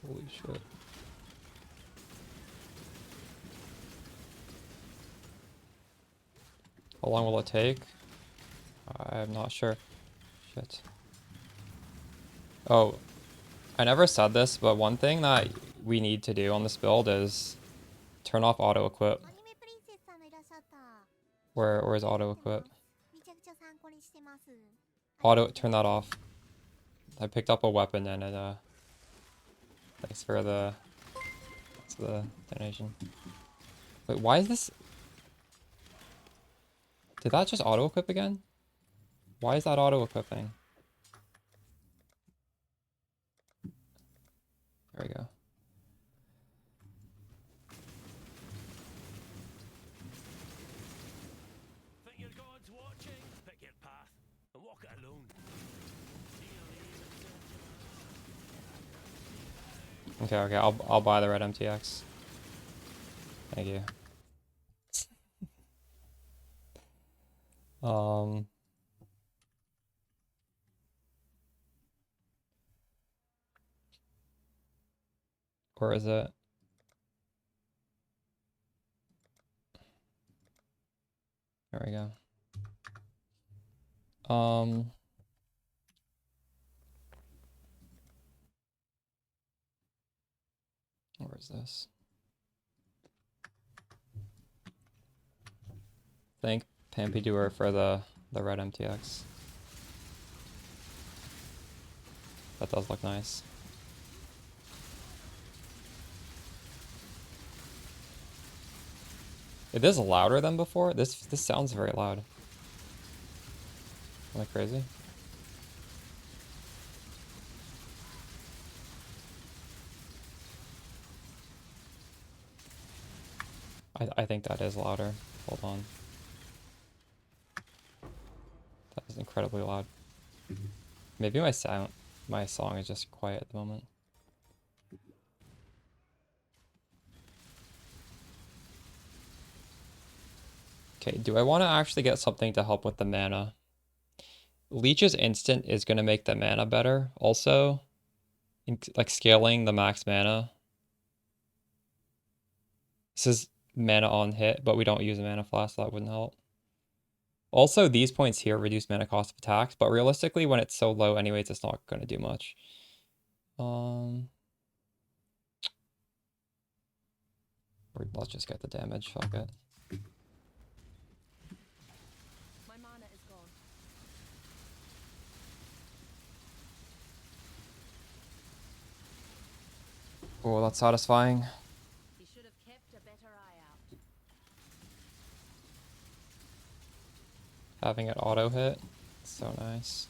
Holy shit. How long will it take? I'm not sure. Shit. Oh, I never said this, but one thing that we need to do on this build is turn off auto equip. Where's auto equip? Turn that off. I picked up a weapon and it thanks for the donation. Wait, why is this? Did that just auto equip again? Why is that auto equipping? There we go. Think your God's watching? Pick your path and walk it alone. Okay, I'll buy the red MTX. Thank you. Where is it? There we go. Where is this? Thank Pampy Doer for the red MTX. That does look nice. It is louder than before. This sounds very loud. Am I crazy? I think that is louder. Hold on. That is incredibly loud. Maybe my song is just quiet at the moment. Okay, do I want to actually get something to help with the mana? Leech's instant is going to make the mana better. Also, like scaling the max mana. This is mana on hit, but we don't use a mana flask, so that wouldn't help. Also, these points here reduce mana cost of attacks, but realistically, when it's so low anyways, it's not going to do much. Let's just get the damage, fuck it. My mana is gone. Oh, that's satisfying. He should have kept a better eye out. Having it auto hit, so nice.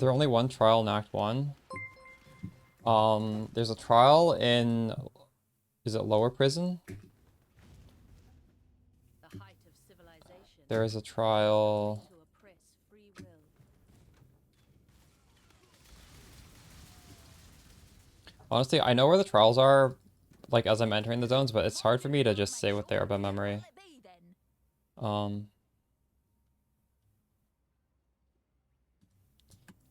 there only one trial in Act 1? There's a trial in... Is it Lower Prison? There is a trial... Honestly, I know where the trials are, like, as I'm entering the zones, but it's hard for me to just say what they are by memory.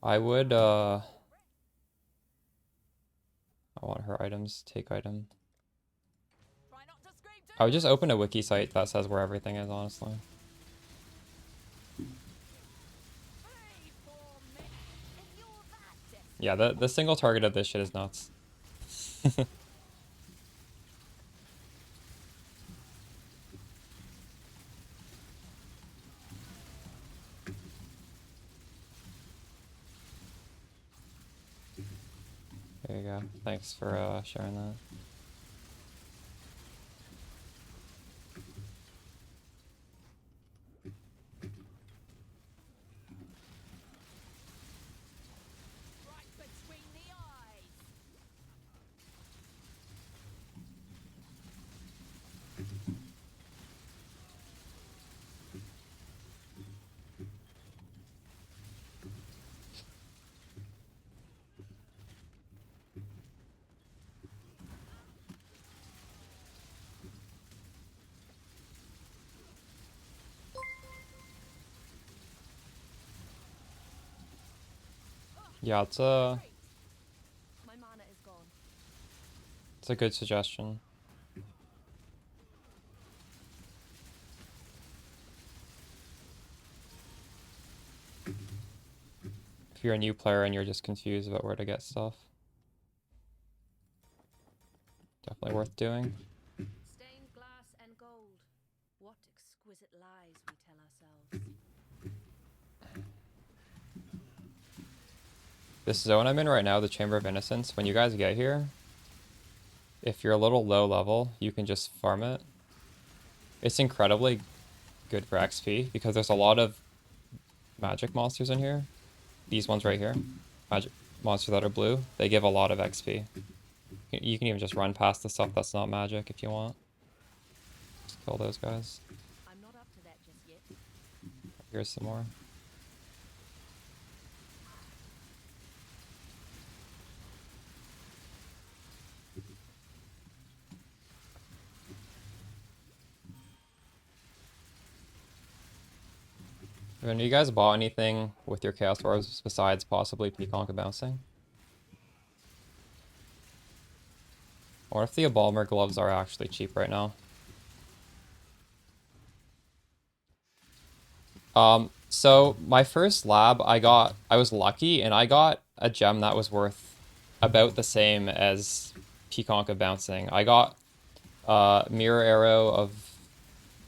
I would, I want her items, take item. I would just open a wiki site that says where everything is, honestly. Yeah, the single target of this shit is nuts. There you go. Thanks for sharing that. Yeah, it's a good suggestion. If you're a new player and you're just confused about where to get stuff. Definitely worth doing. Stained glass and gold. What exquisite lies we tell ourselves. This zone I'm in right now, the Chamber of Innocence, when you guys get here, if you're a little low level, you can just farm it. It's incredibly good for XP because there's a lot of magic monsters in here. These ones right here, magic monsters that are blue, they give a lot of XP. You can even just run past the stuff that's not magic if you want. Just kill those guys. I'm not up to that just yet. Here's some more. Have you guys bought anything with your Chaos Orbs besides possibly Pconc bouncing? Or if the Embalmer gloves are actually cheap right now. So my first lab, I was lucky and I got a gem that was worth about the same as Pconc of bouncing. I got Mirror Arrow of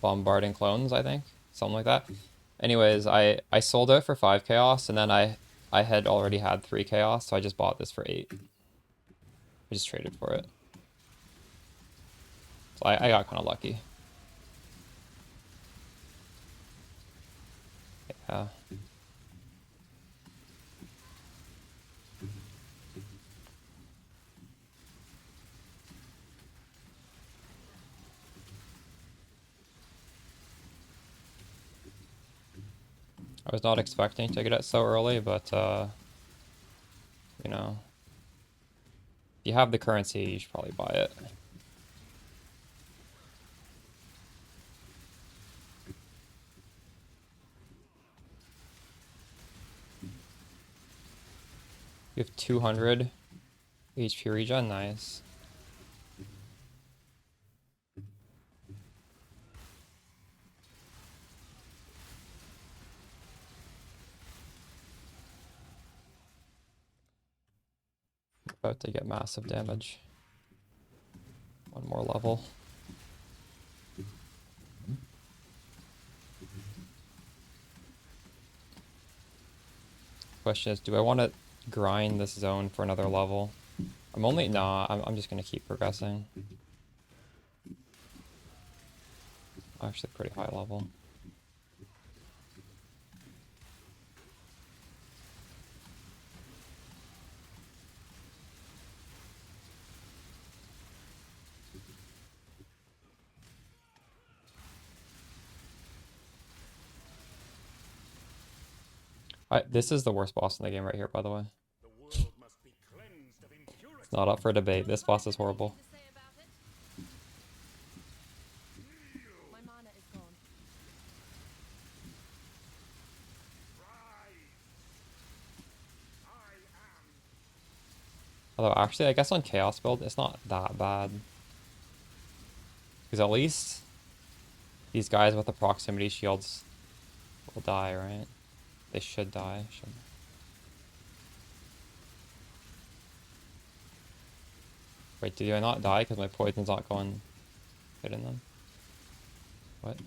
bombarding clones, I think. Something like that. Anyways, I sold it for 5 chaos and then I had already had 3 chaos, so I just bought this for 8. I just traded for it. So I got kind of lucky. Yeah. I was not expecting to get it so early, but, you know, if you have the currency, you should probably buy it. You have 200 HP regen, nice. About to get massive damage. One more level. Question is, do I want to grind this zone for another level? I'm just gonna keep progressing. Actually pretty high level. This is the worst boss in the game right here, by the way. It's not up for debate. This boss is horrible. My mana is gone. Although, actually, I guess on Chaos build, it's not that bad. Because at least these guys with the proximity shields will die, right? They should die. Wait, did I not die because my poison's not going hitting them? What?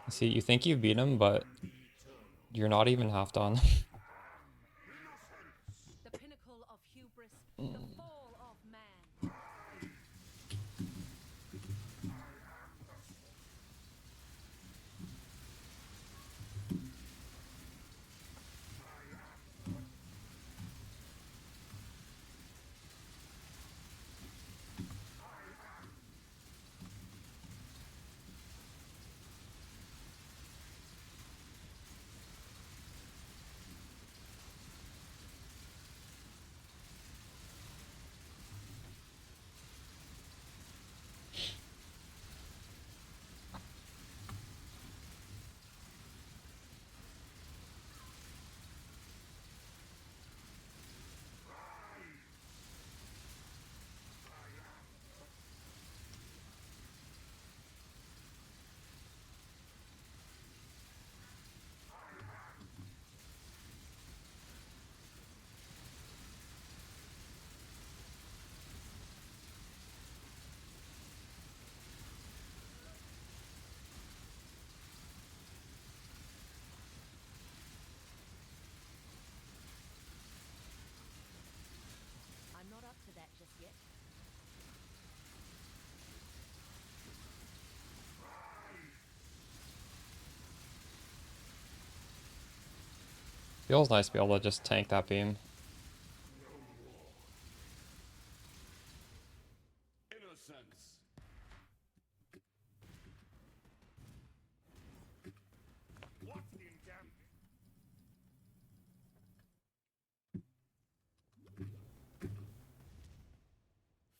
See, you think you've beat him, but you're not even half done. The pinnacle of hubris, the fall of man. I'm not up to that just yet. Feels nice to be able to just tank that beam.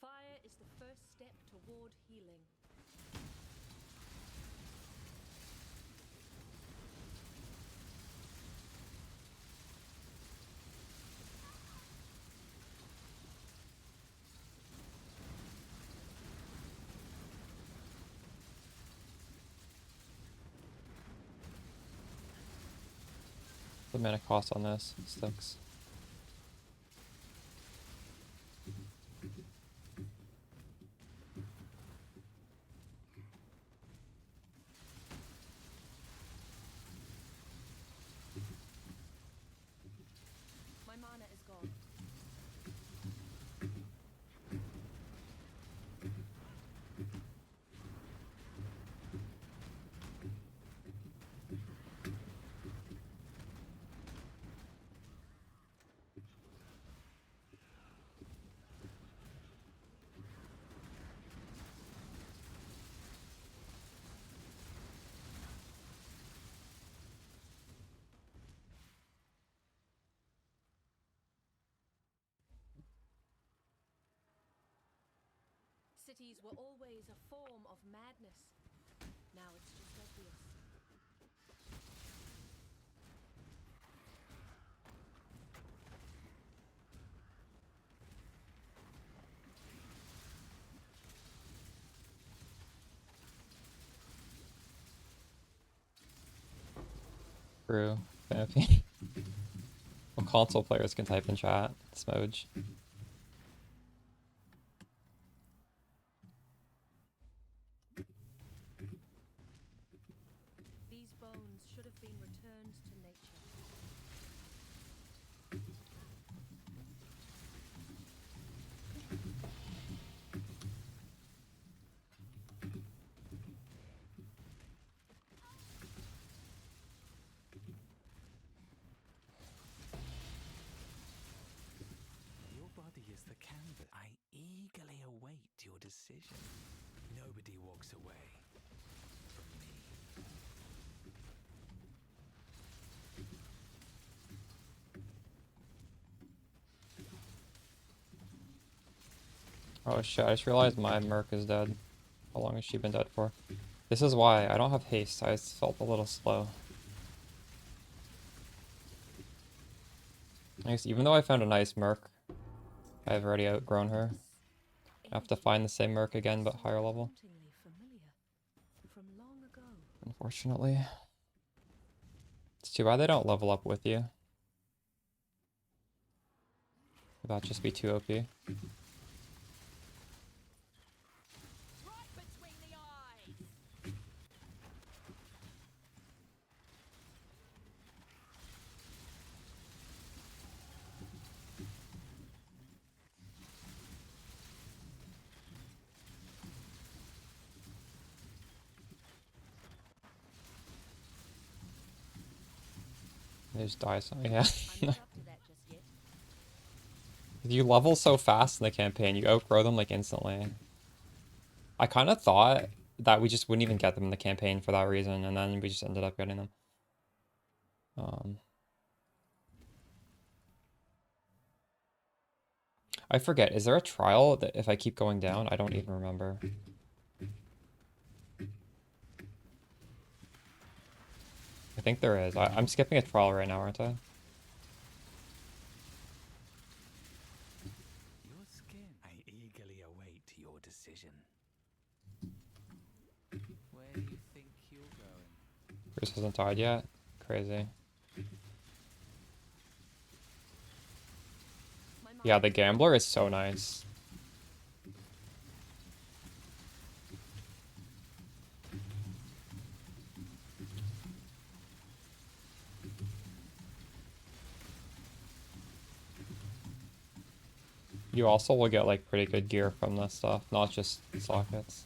Fire is the first step toward healing. The mana cost on this sucks. My mana is gone. Cities were always a form of madness. Now it's just obvious. True. Fancy. Well, console players can type in chat. Smoj. These bones should have been returned to nature. decision. Nobody walks away from me. Oh shit, I just realized my Merc is dead. How long has she been dead for? This is why I don't have haste. I just felt a little slow. I guess even though I found a nice Merc, I've already outgrown her. I have to find the same Merc again, but higher level. Unfortunately. It's too bad they don't level up with you. That'd just be too OP. They just die so yeah. You level so fast in the campaign, you outgrow them like instantly. I kind of thought that we just wouldn't even get them in the campaign for that reason, and then we just ended up getting them. I forget, is there a trial that if I keep going down? I don't even remember. I think there is. I'm skipping a trial right now, aren't I? Your skin. I eagerly await your decision. Where do you think you're going? Bruce hasn't died yet? Crazy. Yeah, the Gambler is so nice. You also will get like pretty good gear from this stuff, not just sockets.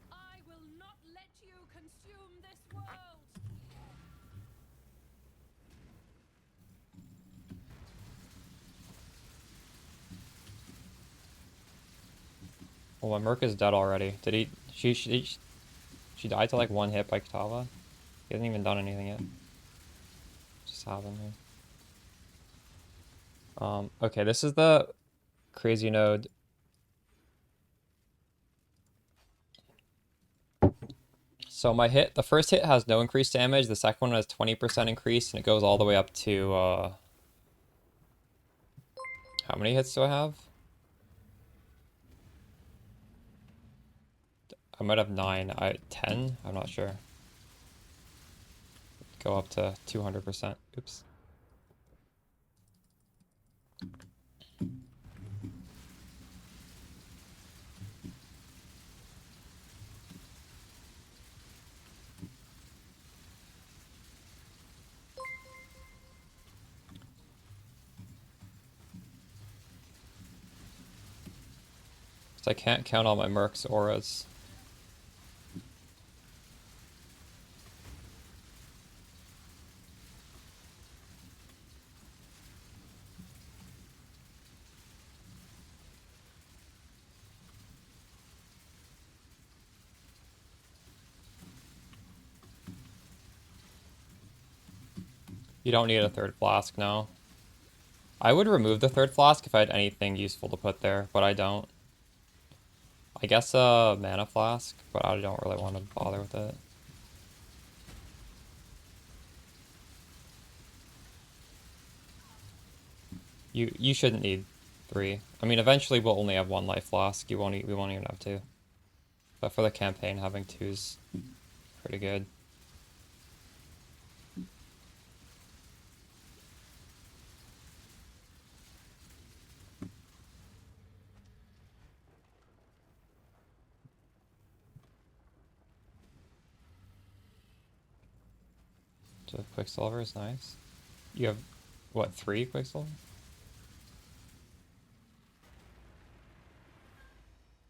I will not let you consume this world. Well, my Merc is dead already. Did he? She died to like one hit by Katava. He hasn't even done anything yet. Just having here. Okay, this is the crazy node. So my hit, the first hit has no increased damage. The second one has 20% increase, and it goes all the way up to how many hits do I have? I might have 9. 10? I'm not sure. Go up to 200%. Oops. So I can't count all my Merc's auras. You don't need a third flask, no. I would remove the third flask if I had anything useful to put there, but I don't. I guess a mana flask, but I don't really want to bother with it. You shouldn't need 3. I mean, eventually we'll only have 1 life flask. We won't even have 2. But for the campaign, having 2's pretty good. So Quicksilver is nice. You have, what, 3 Quicksilver?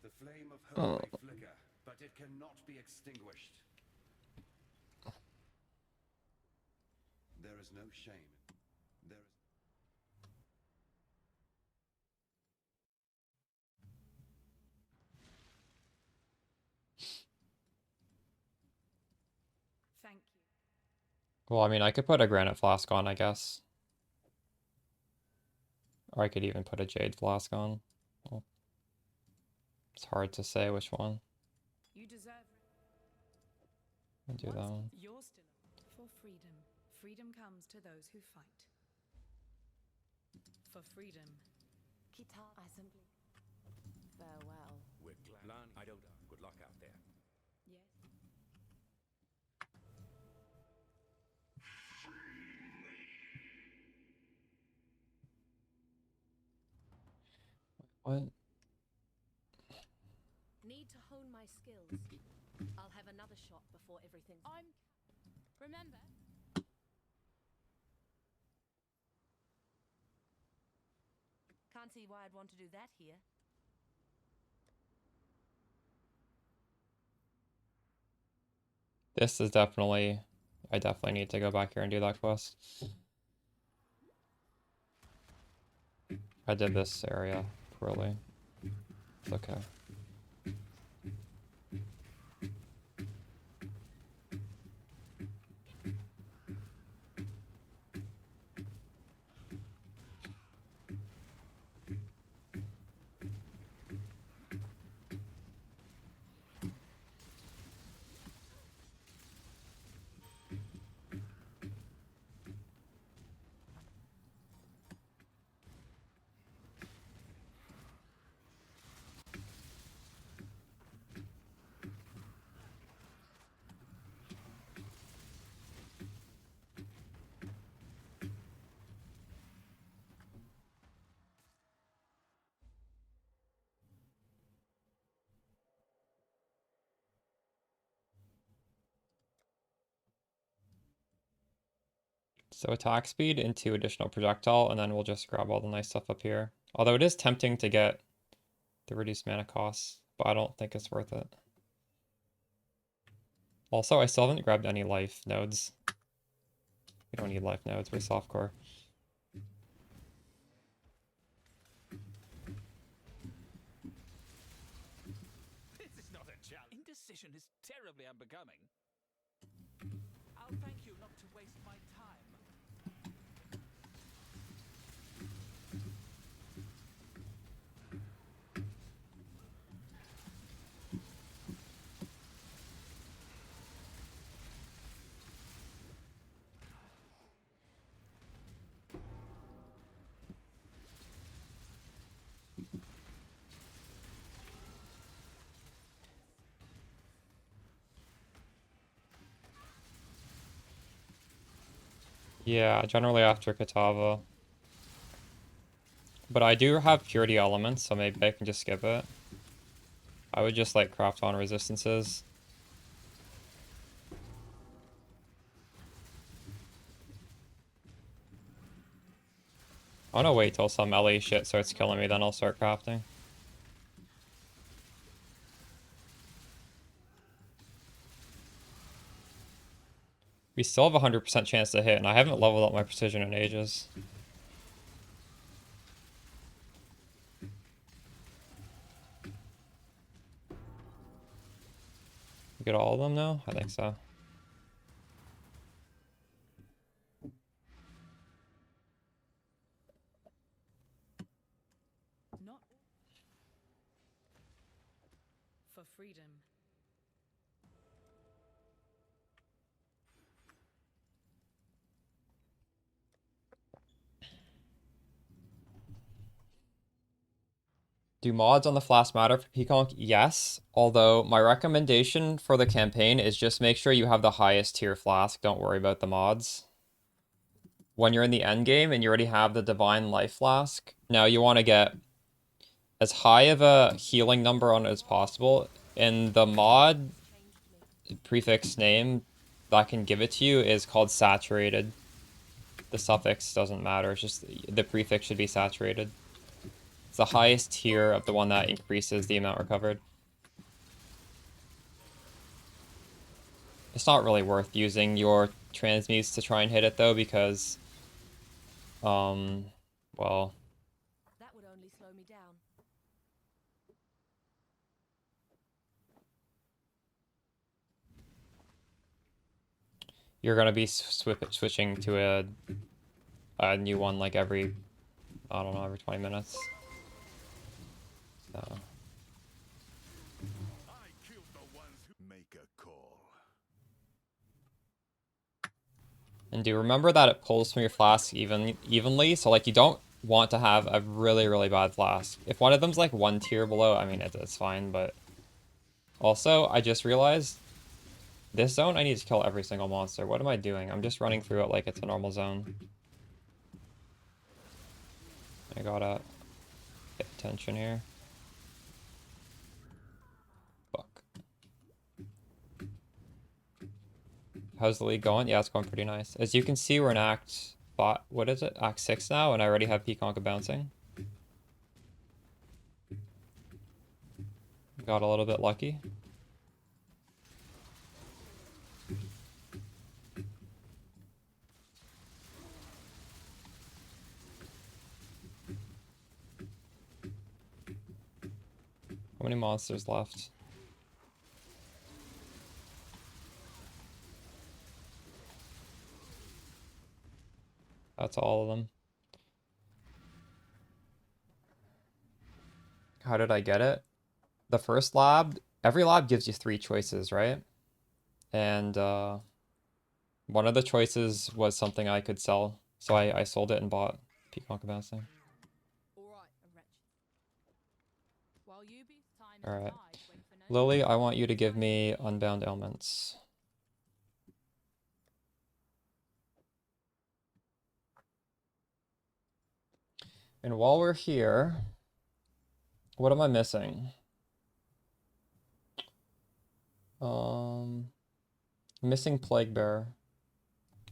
The flame of hope may flicker, but it cannot be extinguished. is no shame. There is Thank you. Well, I mean, I could put a granite flask on, I guess. Or I could even put a jade flask on. Well, it's hard to say which one. You deserve I'll do that one. You're still for freedom. Freedom comes to those who fight. For freedom. Kita assembly. Farewell. we're glad. I don't. Good luck out there. Yes. What? Need to hone my skills. I'll have another shot before everything's. Remember. Can't see why I'd want to do that here. This is definitely... I definitely need to go back here and do that quest. I did this area poorly. It's okay. So attack speed and 2 additional projectile, and then we'll just grab all the nice stuff up here. Although it is tempting to get the reduced mana costs, but I don't think it's worth it. Also, I still haven't grabbed any life nodes. We don't need life nodes, we're softcore. This is not a challenge. Indecision is terribly unbecoming. I'll thank you not to waste my time. Yeah, generally after Katava. But I do have purity elements, so maybe I can just skip it. I would just like craft on resistances. I'm gonna wait till some LE shit starts killing me, then I'll start crafting. We still have a 100% chance to hit, and I haven't leveled up my precision in ages. Get all of them now? I think so. Not for freedom. Do mods on the flask matter for Pconc? Yes. Although my recommendation for the campaign is just make sure you have the highest tier flask. Don't worry about the mods. When you're in the end game and you already have the Divine Life Flask, now you want to get as high of a healing number on it as possible. And the mod prefix name that can give it to you is called saturated. The suffix doesn't matter. It's just the prefix should be saturated. It's the highest tier of the one that increases the amount recovered. It's not really worth using your transmutes to try and hit it though, because well, That would only slow me down. you're gonna be switching to a new one like every, I don't know, every 20 minutes. So. Make a call. And do remember that it pulls from your flask evenly, so like you don't want to have a really bad flask. If one of them's like 1 tier below, I mean it's fine, but also I just realized this zone I need to kill every single monster. What am I doing? I'm just running through it like it's a normal zone. I gotta get attention here. Fuck. How's the league going? Yeah, it's going pretty nice. As you can see, we're in Act 5, what is it? Act 6 now, and I already have Pconc bouncing. Got a little bit lucky. How many monsters left? That's all of them. How did I get it? The first lab, every lab gives you 3 choices, right? And one of the choices was something I could sell. So I sold it and bought Pconc bouncing. Alright. Lily, I want you to give me Unbound Ailments. And while we're here, what am I missing? Missing Plague Bearer.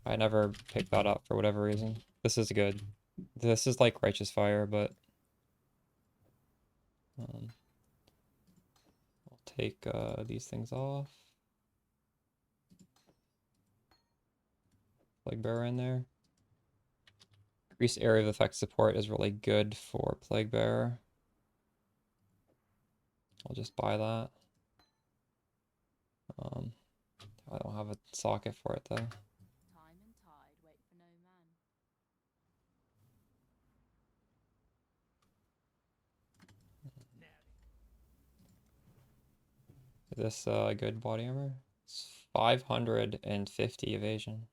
I never picked that up for whatever reason. This is good. This is like Righteous Fire, but I'll take these things off. Plague Bearer in there. Increased area of effect support is really good for Plague Bearer. I'll just buy that. I don't have a socket for it though. Is this good body armor? It's 550 evasion.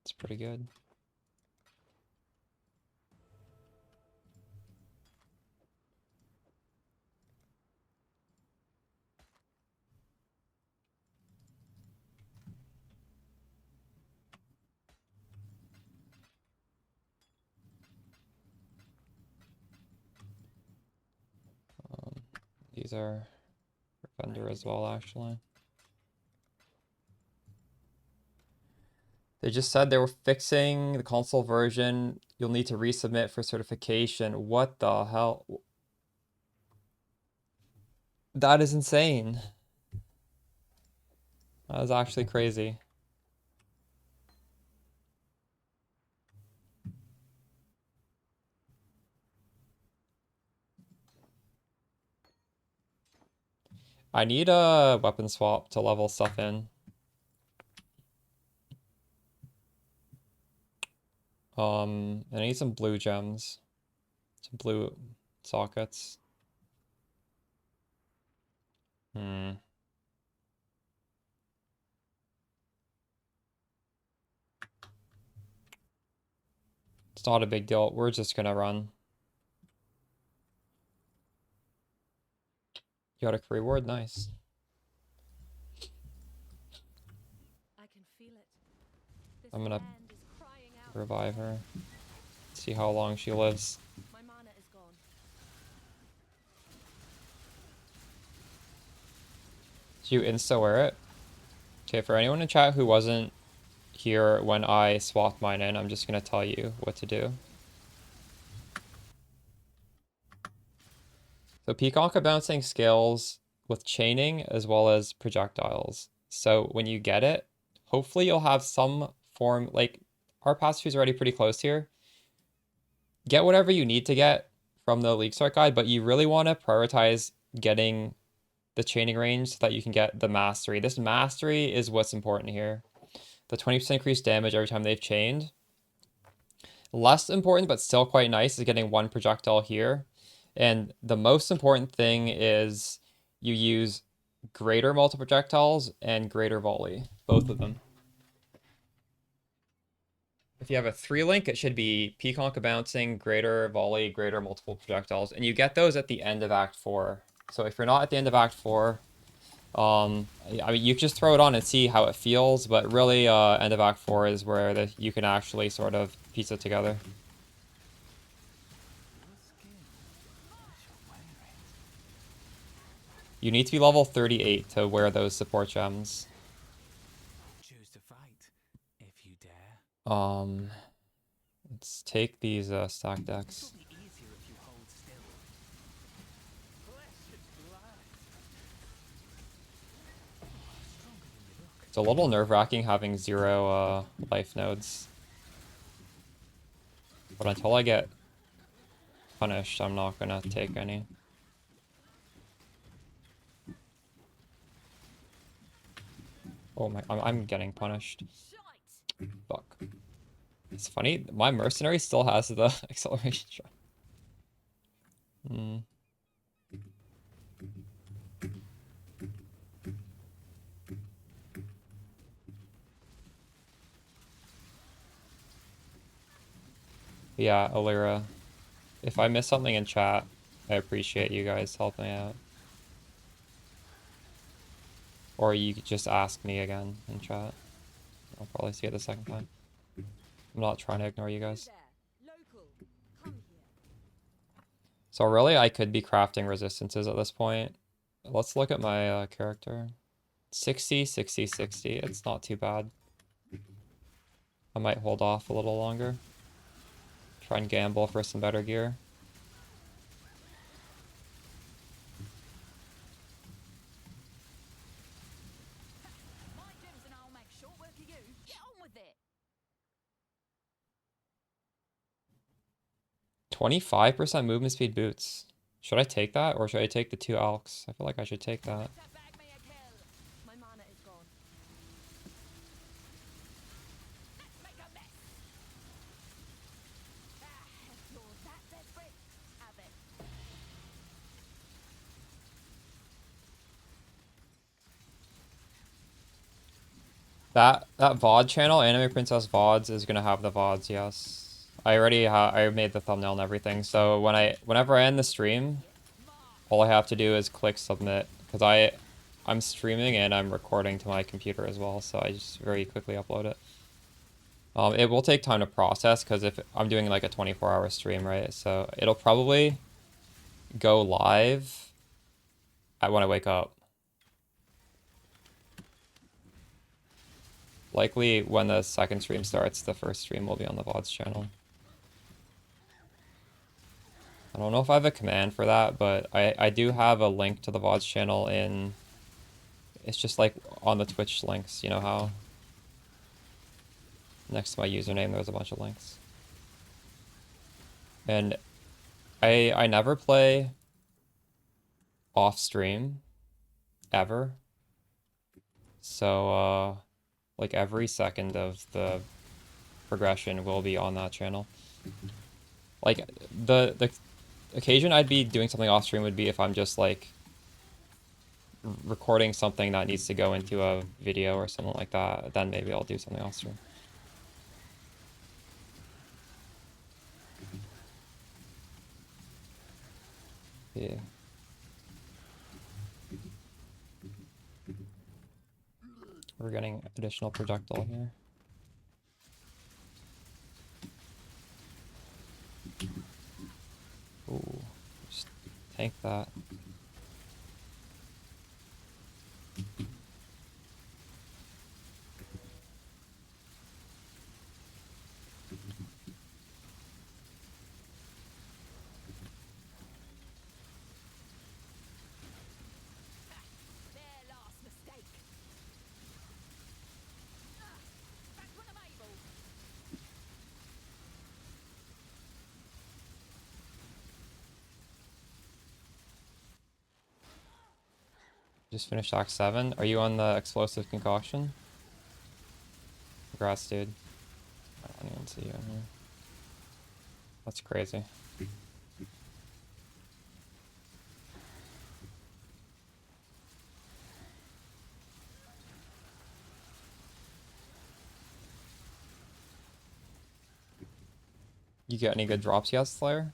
It's pretty good. These are for vendor as well, actually. They just said they were fixing the console version. You'll need to resubmit for certification. What the hell? That is insane. That is actually crazy. I need a weapon swap to level stuff in. I need some blue gems. Some blue sockets. It's not a big deal. We're just gonna run. You got a reward? Nice. I'm gonna revive her. See how long she lives. Did you insta-wear it? Okay, for anyone in chat who wasn't here when I swapped mine in, I'm just gonna tell you what to do. So Pconc bouncing skills with chaining as well as projectiles. So when you get it, hopefully you'll have some form, like our pass is already pretty close here. Get whatever you need to get from the League Start Guide, but you really want to prioritize getting the chaining range so that you can get the mastery. This mastery is what's important here. The 20% increased damage every time they've chained. Less important, but still quite nice, is getting one projectile here. And the most important thing is you use greater multiple projectiles and greater volley, both of them. If you have a 3-link, it should be Pconc bouncing, greater volley, greater multiple projectiles, and you get those at the end of Act 4. So if you're not at the end of Act 4, I mean, you can just throw it on and see how it feels, but really, end of Act 4 is where you can actually sort of piece it together. You need to be level 38 to wear those support gems. Choose to fight, if you dare. Let's take these stack decks. It's a little nerve-wracking having 0 life nodes. But until I get punished, I'm not gonna take any. Oh my, I'm getting punished. Fuck. It's funny, my Mercenary still has the acceleration shot. Yeah, Alira. If I miss something in chat, I appreciate you guys helping me out. Or you could just ask me again in chat. I'll probably see it the second time. I'm not trying to ignore you guys. So really, I could be crafting resistances at this point. Let's look at my character. 60, 60, 60. It's not too bad. I might hold off a little longer. Try and gamble for some better gear. My gems and I'll make short work of you. Get on with it. 25% movement speed boots. Should I take that or should I take the 2 alks? I feel like I should take that. My mana is gone. Let's make a mess. If you're that desperate, have it. That VOD channel, Anime Princess VODs, is gonna have the VODs, yes. I made the thumbnail and everything, so whenever I end the stream, all I have to do is click submit, because I'm streaming and I'm recording to my computer as well, so I just very quickly upload it. It will take time to process, because if I'm doing like a 24-hour stream, right, so it'll probably go live when I wake up. Likely when the second stream starts, the first stream will be on the VODs channel. I don't know if I have a command for that, but I do have a link to the VODs channel in... It's just like on the Twitch links, you know how? Next to my username, there's a bunch of links. And I never play off stream, ever. So, like every second of the progression will be on that channel. Like the occasion I'd be doing something off stream would be if I'm just like recording something that needs to go into a video or something like that, then maybe I'll do something off stream. Yeah. We're getting additional projectile here. Ooh, just tank that. Just finished Act 7. Are you on the explosive concoction? Congrats, dude. I don't even see you in here. That's crazy. You get any good drops yet, Slayer?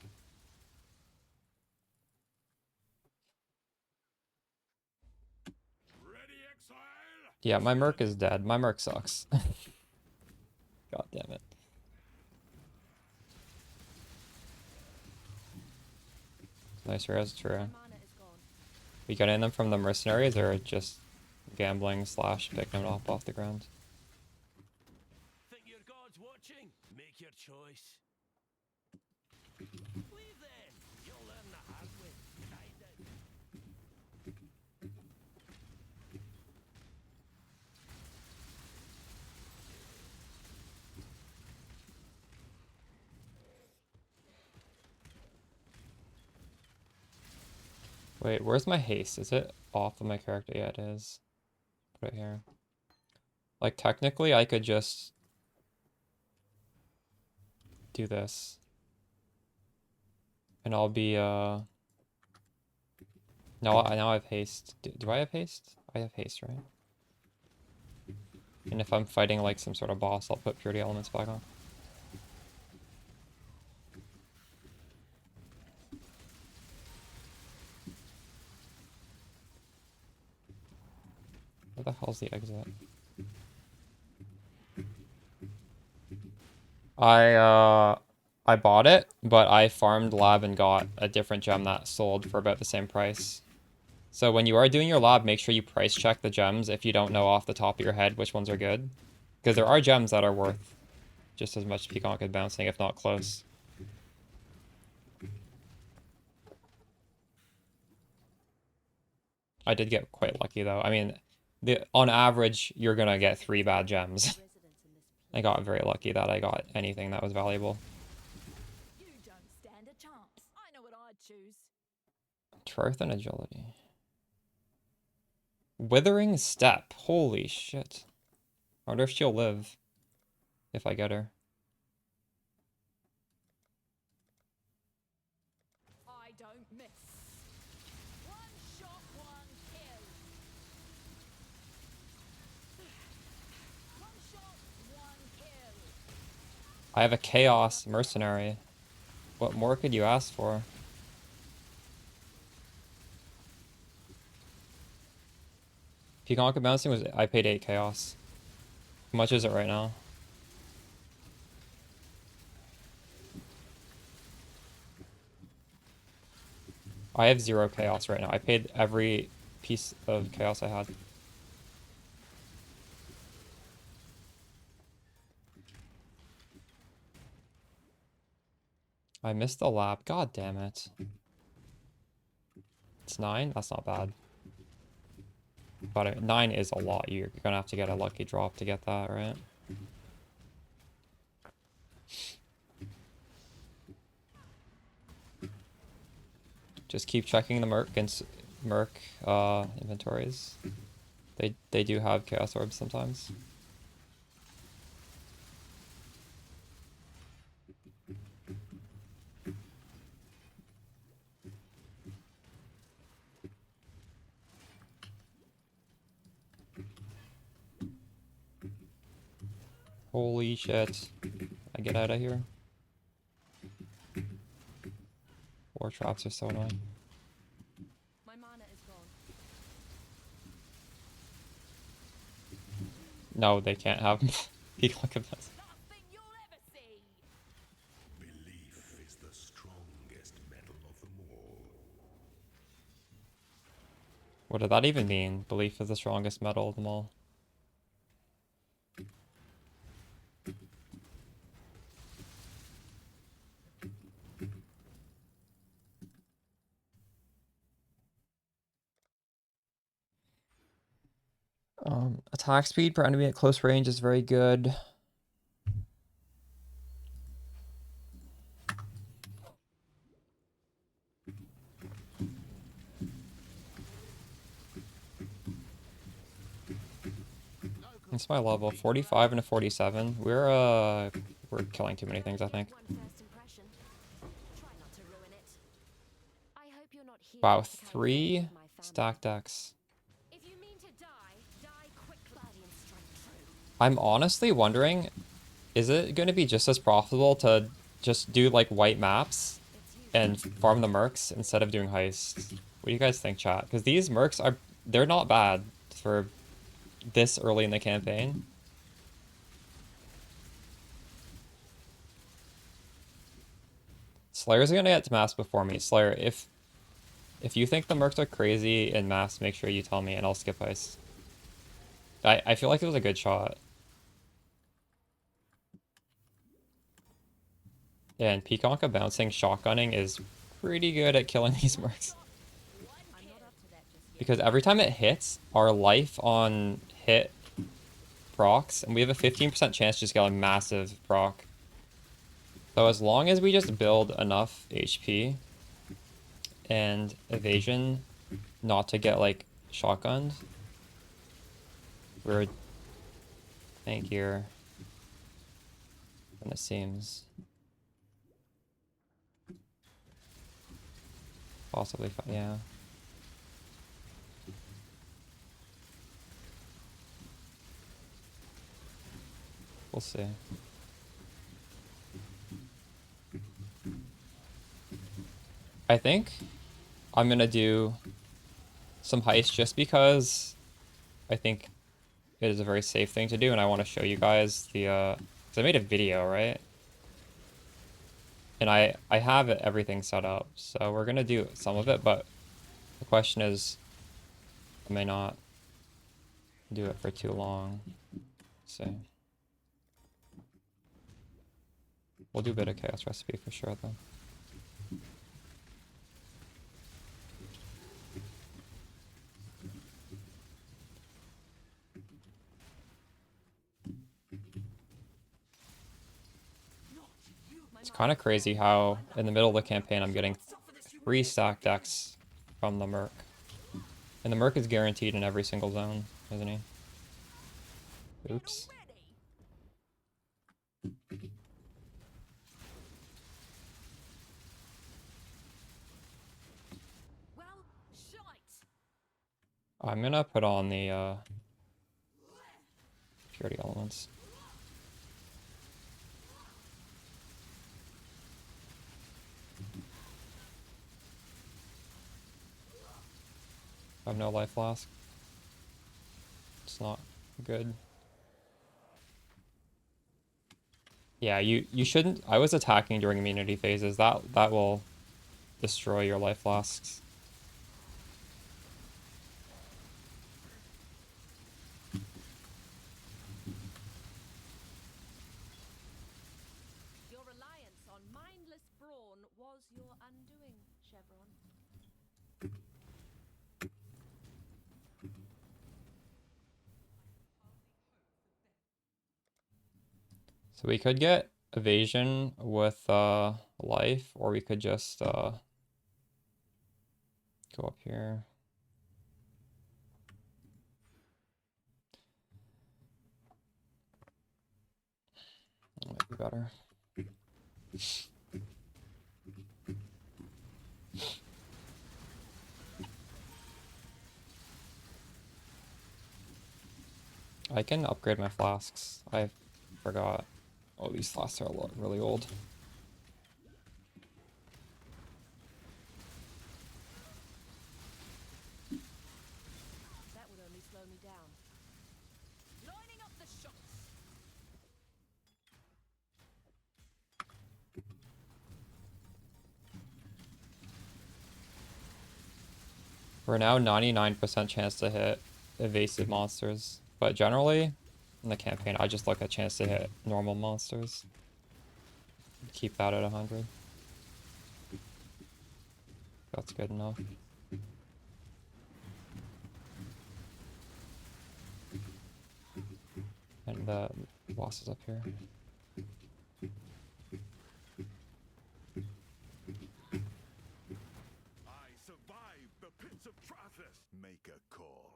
Yeah, my Merc is dead. My Merc sucks. God damn it. Nice res, true. We getting them from the mercenaries or just gambling slash picking them up off the ground? Think your god's watching? Make your choice. Leave then. You'll learn the hard way. Find it. Wait, where's my haste? Is it off of my character? Yeah, it is. Put it here. Like, technically, I could just do this. And I'll be, No, now I have haste. Do I have haste? I have haste, right? And if I'm fighting, like, some sort of boss, I'll put purity elements back on. Where the hell's the exit? I bought it, but I farmed lab and got a different gem that sold for about the same price. So when you are doing your lab, make sure you price check the gems if you don't know off the top of your head which ones are good. Because there are gems that are worth just as much Pconc as bouncing, if not close. I did get quite lucky though. I mean, on average, you're gonna get 3 bad gems. I got very lucky that I got anything that was valuable. You don't stand a chance. I know what I'd choose. Truth and agility. Withering Step. Holy shit. I wonder if she'll live. If I get her. I don't miss. One shot, one kill. One shot, one kill. I have a Chaos Mercenary. What more could you ask for? Pconc bouncing was... I paid 8 Chaos. How much is it right now? I have 0 Chaos right now. I paid every piece of Chaos I had. I missed the lap. God damn it. It's 9? That's not bad. But 9 is a lot. You're gonna have to get a lucky drop to get that, right? Just keep checking the Merc and inventories. They do have Chaos Orbs sometimes. Holy shit. I get out of here. War traps are so annoying. My mana is gone. No, they can't have Pconc events. Belief is the strongest metal of them all. What did that even mean? Belief is the strongest metal of them all. Attack speed per enemy at close range is very good. It's my level 45 and a 47. We're killing too many things, I think. Wow, 3 stack decks. I'm honestly wondering, is it going to be just as profitable to just do like white maps and farm the mercs instead of doing heists? What do you guys think, chat? Because these mercs they're not bad for this early in the campaign. Slayer's gonna get to mass before me. Slayer, if you think the mercs are crazy in mass, make sure you tell me and I'll skip heist. I feel like it was a good shot. Yeah, and Pconc bouncing shotgunning is pretty good at killing these mercs. Because every time it hits, our life on hit procs, and we have a 15% chance to just get a massive proc. So as long as we just build enough HP and evasion not to get like shotgunned, we're thank you. And it seems possibly fine, yeah. We'll see. I think I'm gonna do some heists just because I think it is a very safe thing to do, and I want to show you guys the because I made a video, right? And I have everything set up, so we're gonna do some of it, but the question is, I may not do it for too long. Let's see. We'll do a bit of chaos recipe for sure, though. It's kind of crazy how in the middle of the campaign I'm getting 3 stack decks from the Merc. And the Merc is guaranteed in every single zone, isn't he? Oops. I'm gonna put on the purity elements. I have no life flask. It's not good. Yeah, you shouldn't. I was attacking during immunity phases. That will destroy your life flasks. Your reliance on mindless brawn was your undoing, Chevron. So we could get evasion with life, or we could just go up here. That might be better. I can upgrade my flasks. I forgot. Oh, these flasks are really old. That would only slow me down. Lining up the shots. We're now 99% chance to hit evasive monsters, but generally in the campaign I just look at chance to hit normal monsters. Keep that at 100. That's good enough. And the boss is up here. I survived the pits of Trathus. Make a call.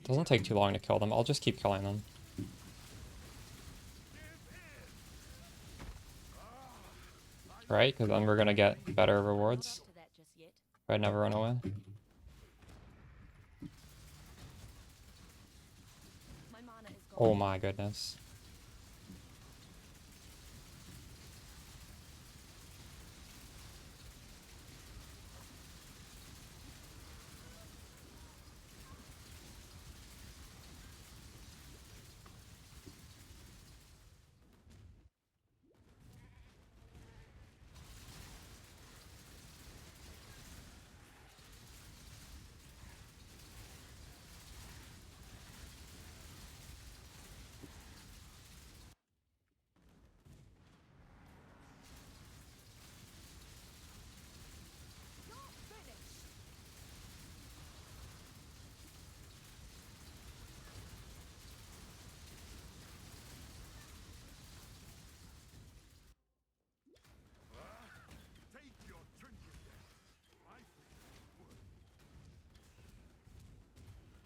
Doesn't take too long to kill them. I'll just keep killing them. Right? Because then we're gonna get better rewards. If I never run away. Oh my goodness.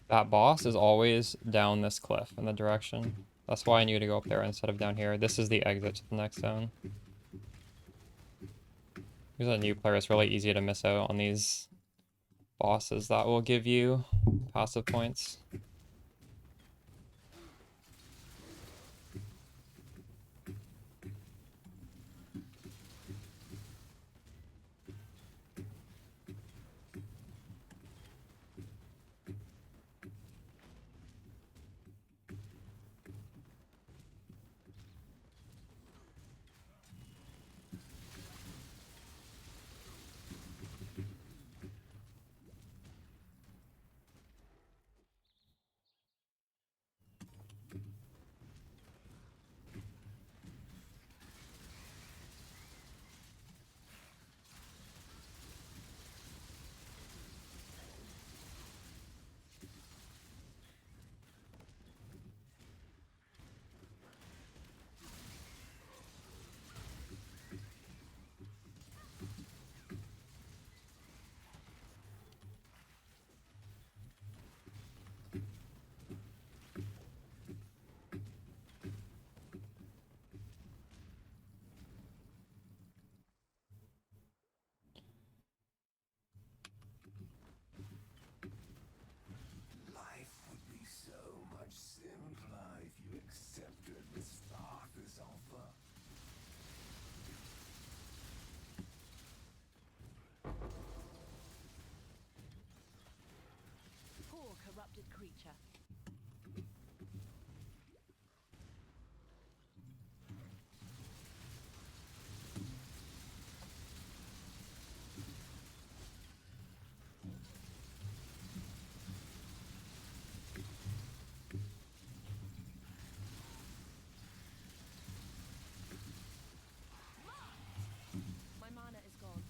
That boss is always down this cliff in the direction. That's why I knew to go up there instead of down here. This is the exit to the next zone. As a new player, it's really easy to miss out on these bosses that will give you passive points. Life would be so much simpler if you accepted this Father's offer. Poor corrupted creature. My mana is gone.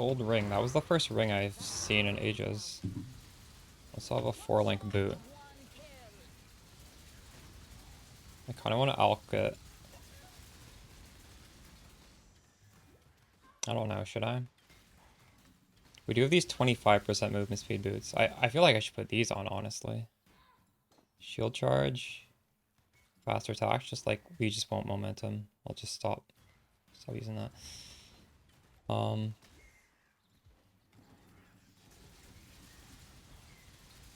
Gold ring. That was the first ring I've seen in ages. Also have a 4-link boot. I kind of want to alk it. I don't know, should I? We do have these 25% movement speed boots. I feel like I should put these on, honestly. Shield charge. Faster attack, just like we just won't momentum. I'll just stop using that.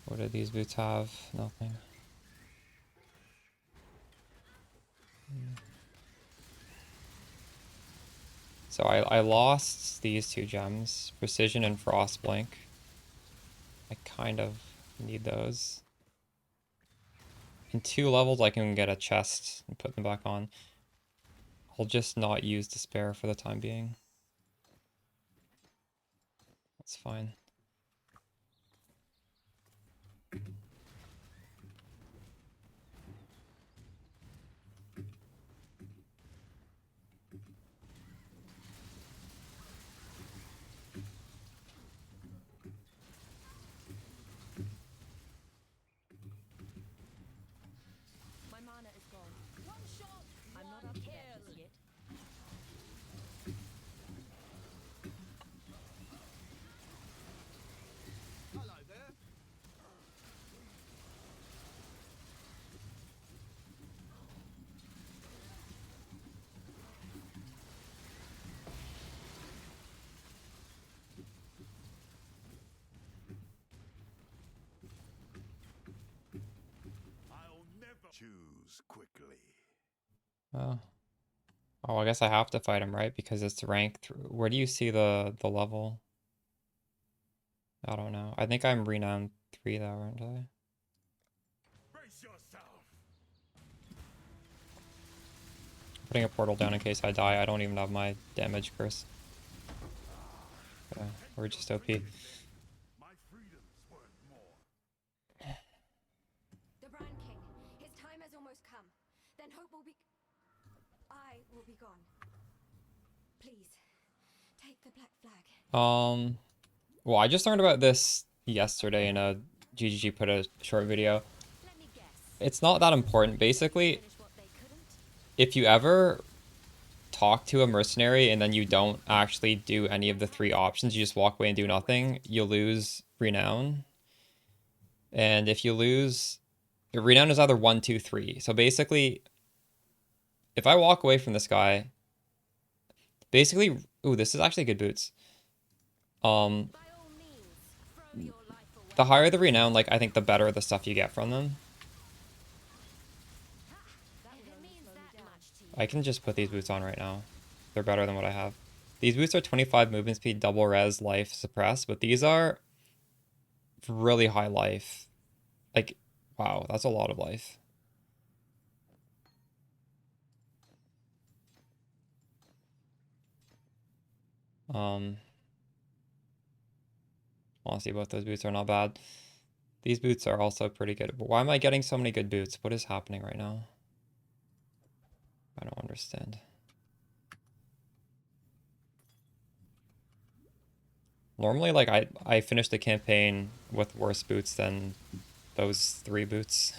What do these boots have? Nothing. So I lost these 2 gems, Precision and Frostblink. I kind of need those. In 2 levels I can get a chest and put them back on. I'll just not use Despair for the time being. That's fine. My mana is gone. One shot. I'm not up to that just yet. Hello there. I'll never choose quickly. Oh, I guess I have to fight him, right? Because it's ranked. Where do you see the level? I don't know. I think I'm renowned 3 though, aren't I? Brace yourself. Putting a portal down in case I die. I don't even have my damage curse. Okay, we're just OP. My freedom's worth more. The Brand King. His time has almost come. Then hope will be... I will be gone. Please, take the black flag. Well, I just learned about this yesterday in a GGG put a short video. It's not that important. Basically, if you ever talk to a mercenary and then you don't actually do any of the 3 options, you just walk away and do nothing, you lose renown. And if you lose, renown is either 1, 2, 3. So basically, if I walk away from this guy, basically, ooh, this is actually good boots. The higher the renown, like, I think the better the stuff you get from them. I can just put these boots on right now. They're better than what I have. These boots are 25 movement speed, double res, life, suppress, but these are really high life. Like, wow, that's a lot of life. Honestly, both those boots are not bad. These boots are also pretty good. But why am I getting so many good boots? What is happening right now? I don't understand. Normally, like, I finished the campaign with worse boots than those 3 boots.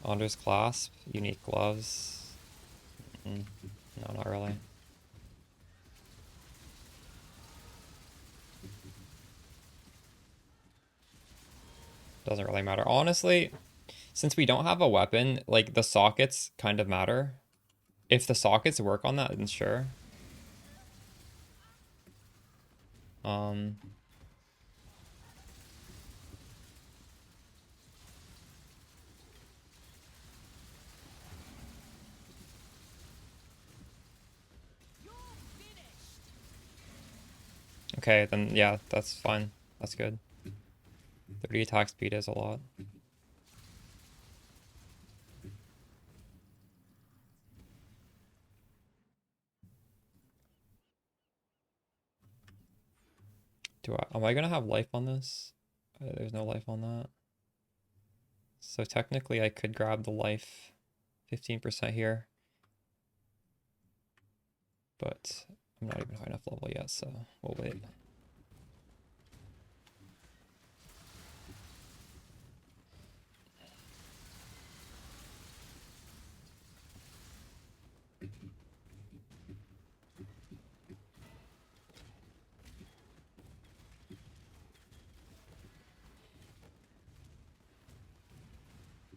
Anders clasp, unique gloves. No, not really. Doesn't really matter. Honestly, since we don't have a weapon, like, the sockets kind of matter. If the sockets work on that, then sure. Okay, then yeah, that's fine. That's good. 30 attack speed is a lot. Am I gonna have life on this? There's no life on that. So technically I could grab the life 15% here. But I'm not even high enough level yet, so we'll wait.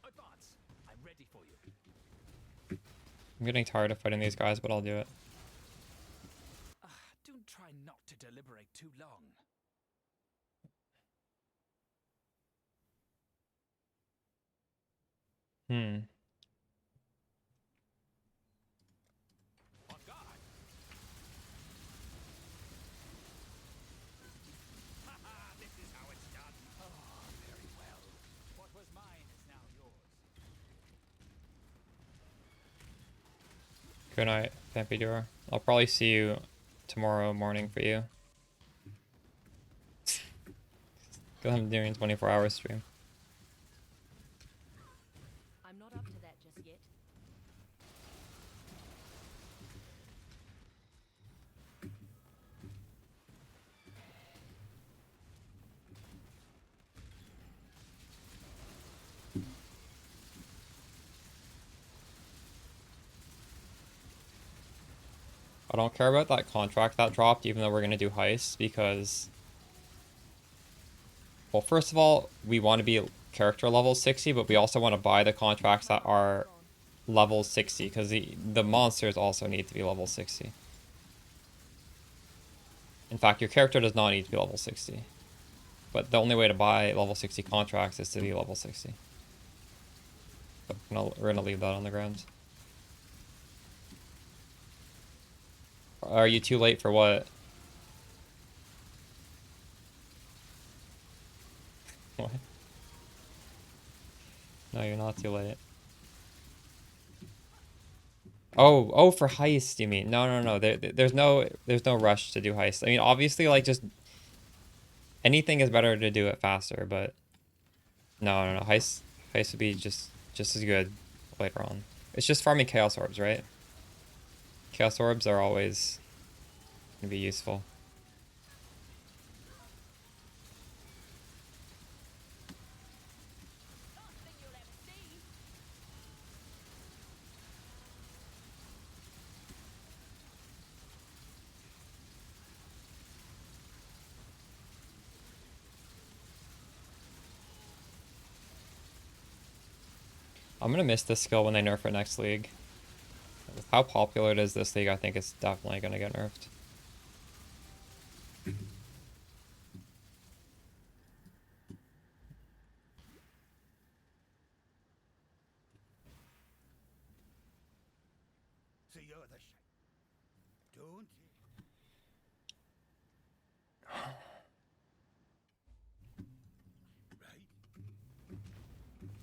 Advance. I'm ready for you. I'm getting tired of fighting these guys, but I'll do it. Don't try not to deliberate too long. Hmm. On guard. Haha, this is how it's done. Oh, very well. What was mine is now yours. Good night, Pampidor. I'll probably see you tomorrow morning for you. Because I'm doing 24-hour stream. I'm not up to that just yet. I don't care about that contract that dropped, even though we're going to do heists, because... Well, first of all, we want to be character level 60, but we also want to buy the contracts that are level 60, because the monsters also need to be level 60. In fact, your character does not need to be level 60. But the only way to buy level 60 contracts is to be level 60. But we're gonna leave that on the ground. Are you too late for what? What? No, you're not too late. Oh, for heist, you mean? No. There's no rush to do heist. I mean, obviously, like, just anything is better to do it faster, but no. Heist would be just as good later on. It's just farming chaos orbs, right? Chaos orbs are always gonna be useful. I'm gonna miss this skill when they nerf it next league. With how popular it is this league, I think it's definitely gonna get nerfed. So you're the don't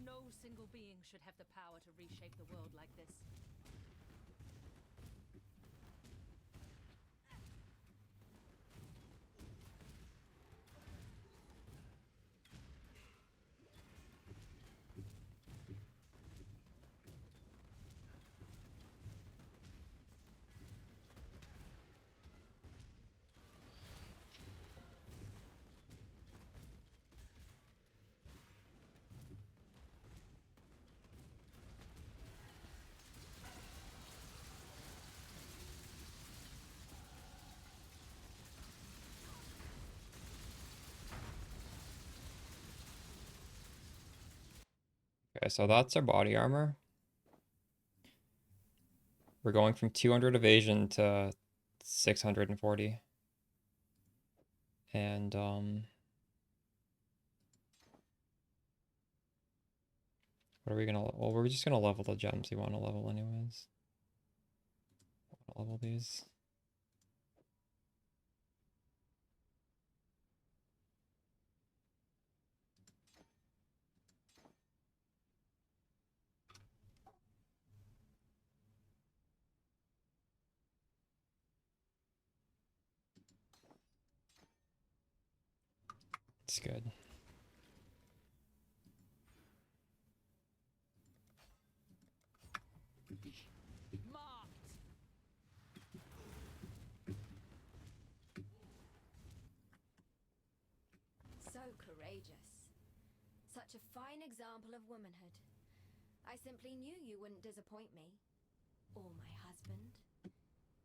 No single being should have the power to reshape the world like this. Okay, so that's our body armor. We're going from 200 evasion to 640. And, what are we gonna... Well, we're just gonna level the gems you want to level anyways. Level these. It's good. courageous. Such a fine example of womanhood. I simply knew you wouldn't disappoint me. Or my husband.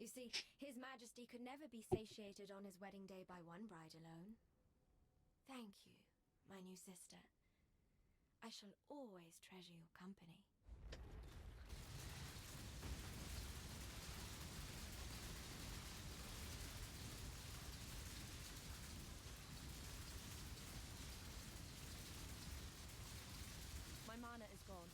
You see, His Majesty could never be satiated on his wedding day by one bride alone. Thank you, my new sister. I shall always treasure your company. My mana is gone.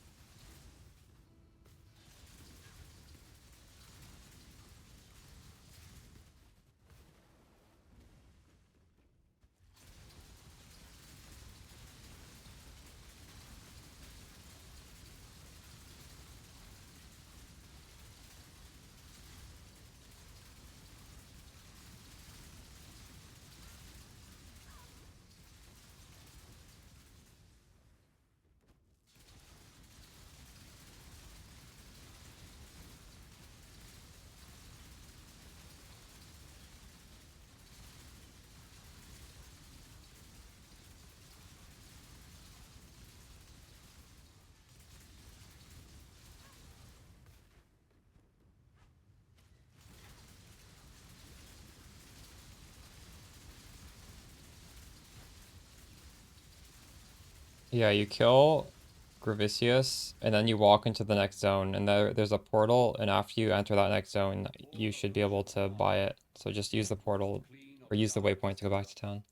Yeah, you kill Gravicius, and then you walk into the next zone, and there's a portal, and after you enter that next zone, you should be able to buy it. So just use the portal, or use the waypoint to go back to town.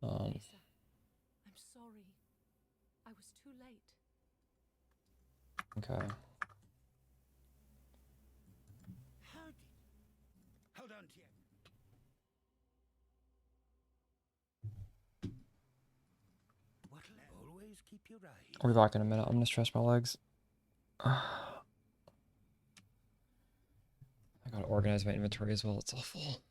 Lisa, I'm sorry. I was too late. Okay. Hold on, Tien. What'll always keep you right. I'll be back in a minute. I'm gonna stretch my legs. I gotta organize my inventory as well. It's all full.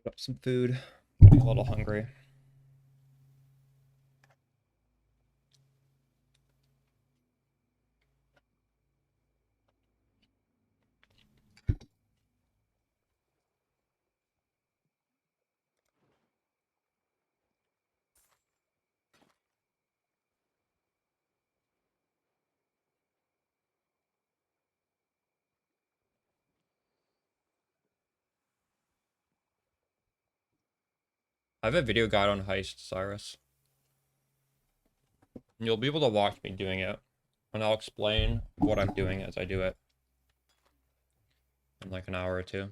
Get up some food. I'm a little hungry. I have a video guide on heist, Cyrus. And you'll be able to watch me doing it. And I'll explain what I'm doing as I do it. In like an hour or two.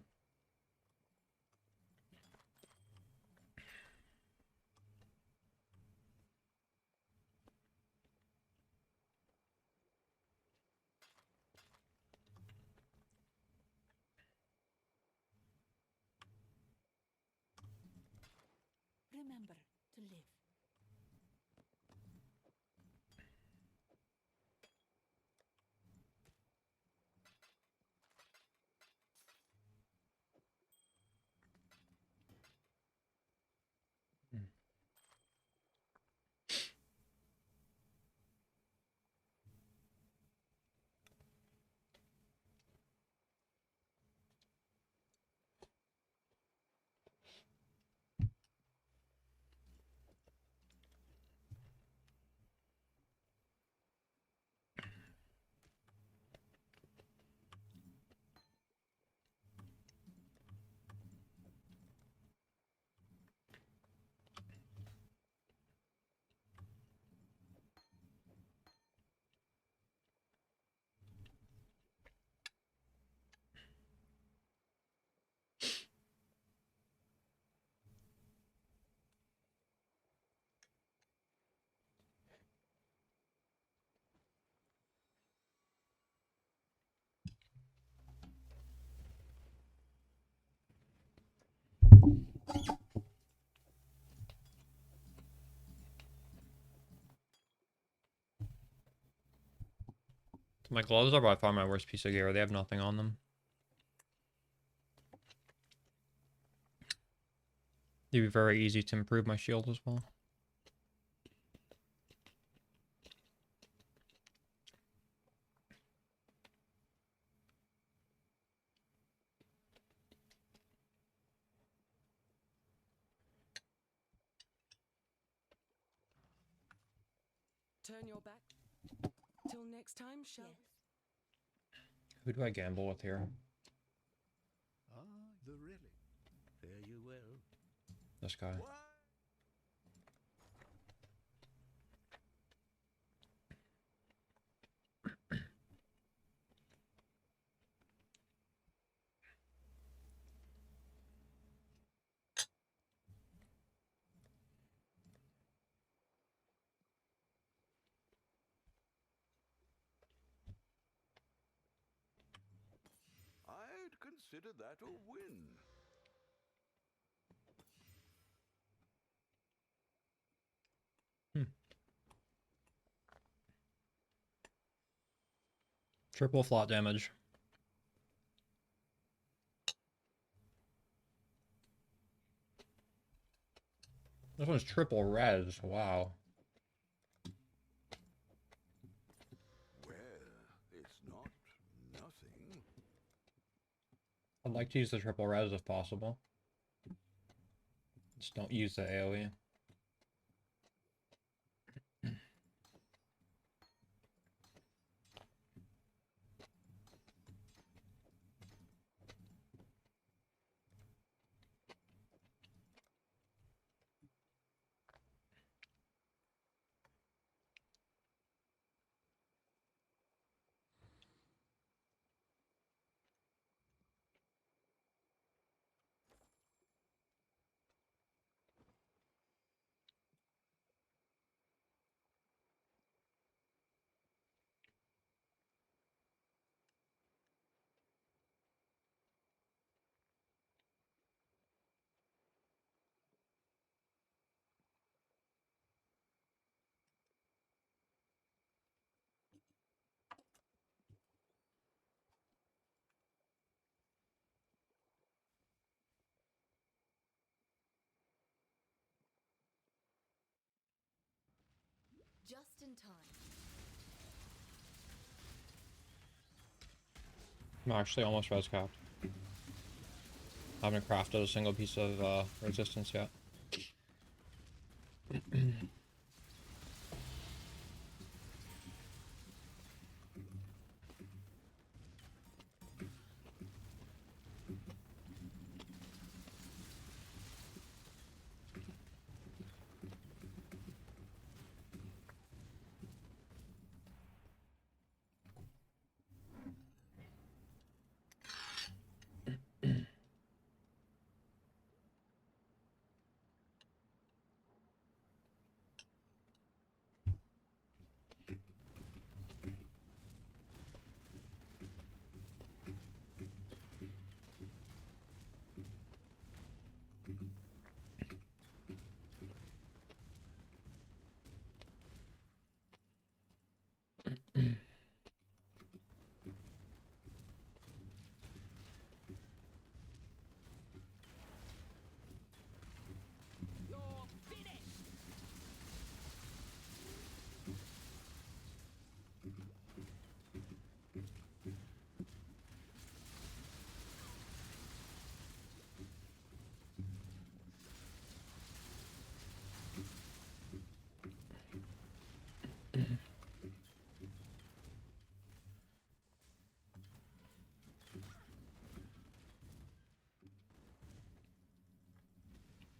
Remember to live. My gloves are by far my worst piece of gear. They have nothing on them. It'd be very easy to improve my shield as well. Turn your back. Till next time, shall we? Who do I gamble with here? Ah, the relic. Fare you well. This guy. I'd consider that a win. Triple flat damage. This one's triple res. Wow. Well, it's not nothing. I'd like to use the triple res if possible. Just don't use the AoE. Just in time. I'm actually almost res capped. I haven't crafted a single piece of resistance yet.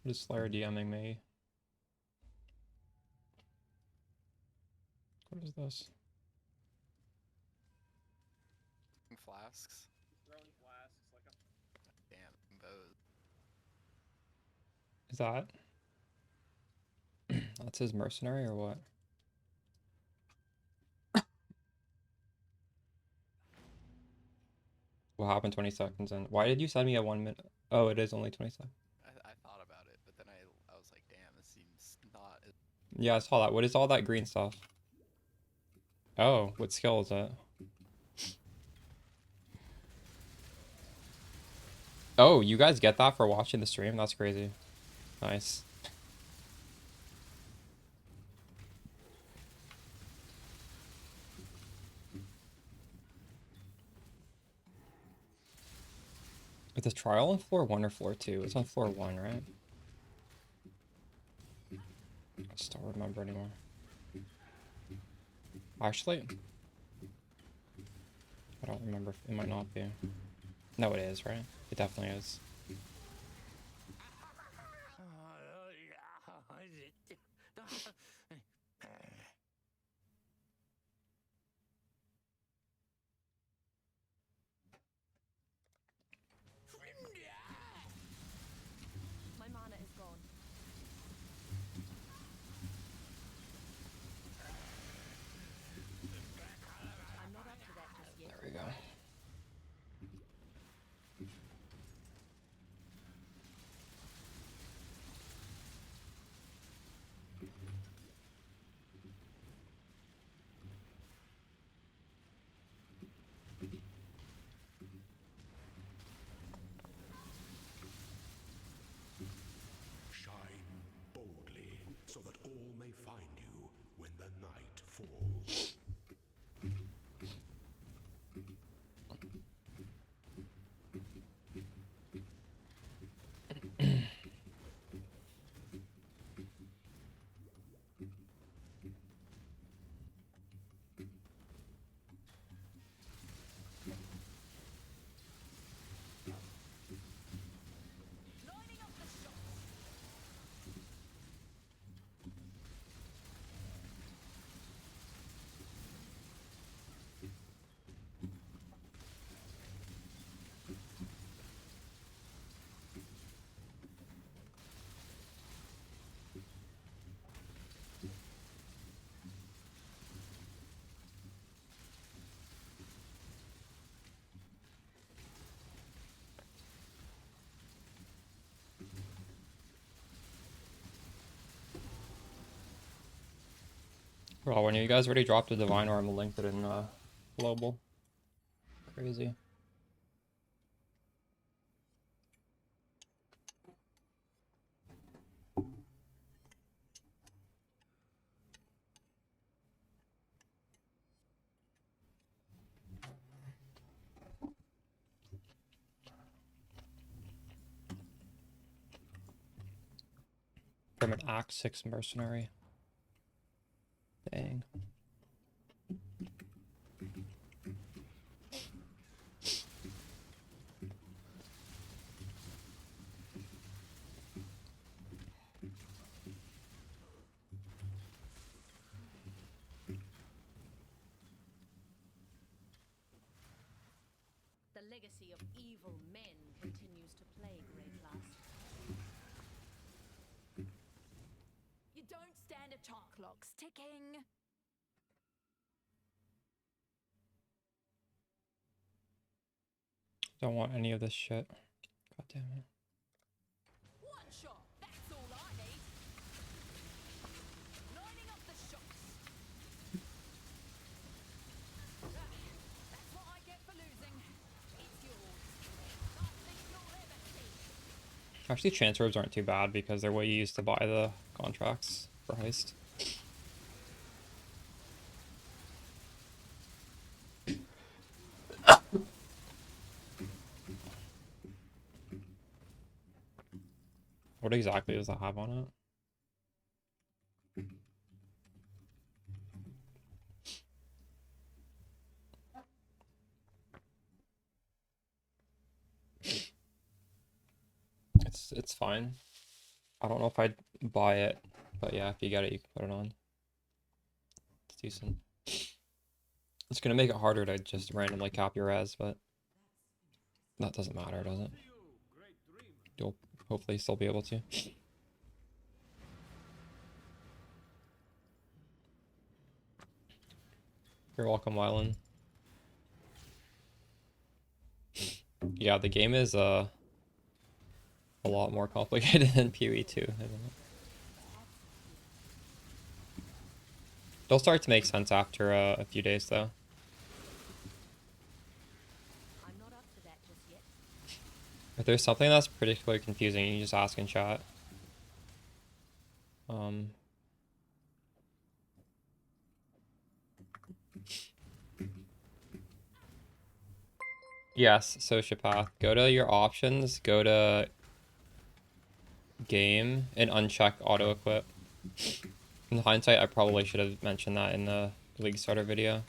What is Slayer DMing me? What is this? Flasks. Throwing flasks like a damn bows. Is that? That's his mercenary or what? What happened 20 seconds in? Why did you send me a 1 minute? Oh, it is only 20 seconds. I thought about it, but then I was like, damn, this seems not. Yeah, I saw that. What is all that green stuff? Oh, what skill is it? Oh, you guys get that for watching the stream? That's crazy. Nice. Is the trial on floor 1 or floor 2? It's on floor 1, right? I just don't remember anymore. Actually, I don't remember. It might not be. No, it is, right? It definitely is. My mana is gone. I'm not up to that just yet. There we go. Shine boldly, so that all may find you when the night falls. Well, when you guys already dropped a divine arm, I'll link it in global. Crazy. From an Act 6 mercenary. Dang. The legacy of evil men continues to plague Greyclast. You don't stand a chance. Clock's ticking. Don't want any of this shit. God damn it. One shot. That's all I need. Lining up the shots. That's what I get for losing. It's yours. Nothing you'll ever see. Actually, chance orbs aren't too bad because they're what you use to buy the contracts for heist. What exactly does that have on it? It's fine. I don't know if I'd buy it, but yeah, if you get it, you can put it on. It's decent. It's gonna make it harder to just randomly cap your res, but that doesn't matter, does it? You'll hopefully still be able to. You're welcome, Wylan. Yeah, the game is a lot more complicated than PoE 2. I don't know. It'll start to make sense after a few days, though. If there's something that's particularly confusing, you can just ask in chat. Yes, Sociopath. Go to your options, go to game, and uncheck auto equip. In hindsight, I probably should have mentioned that in the League Starter video.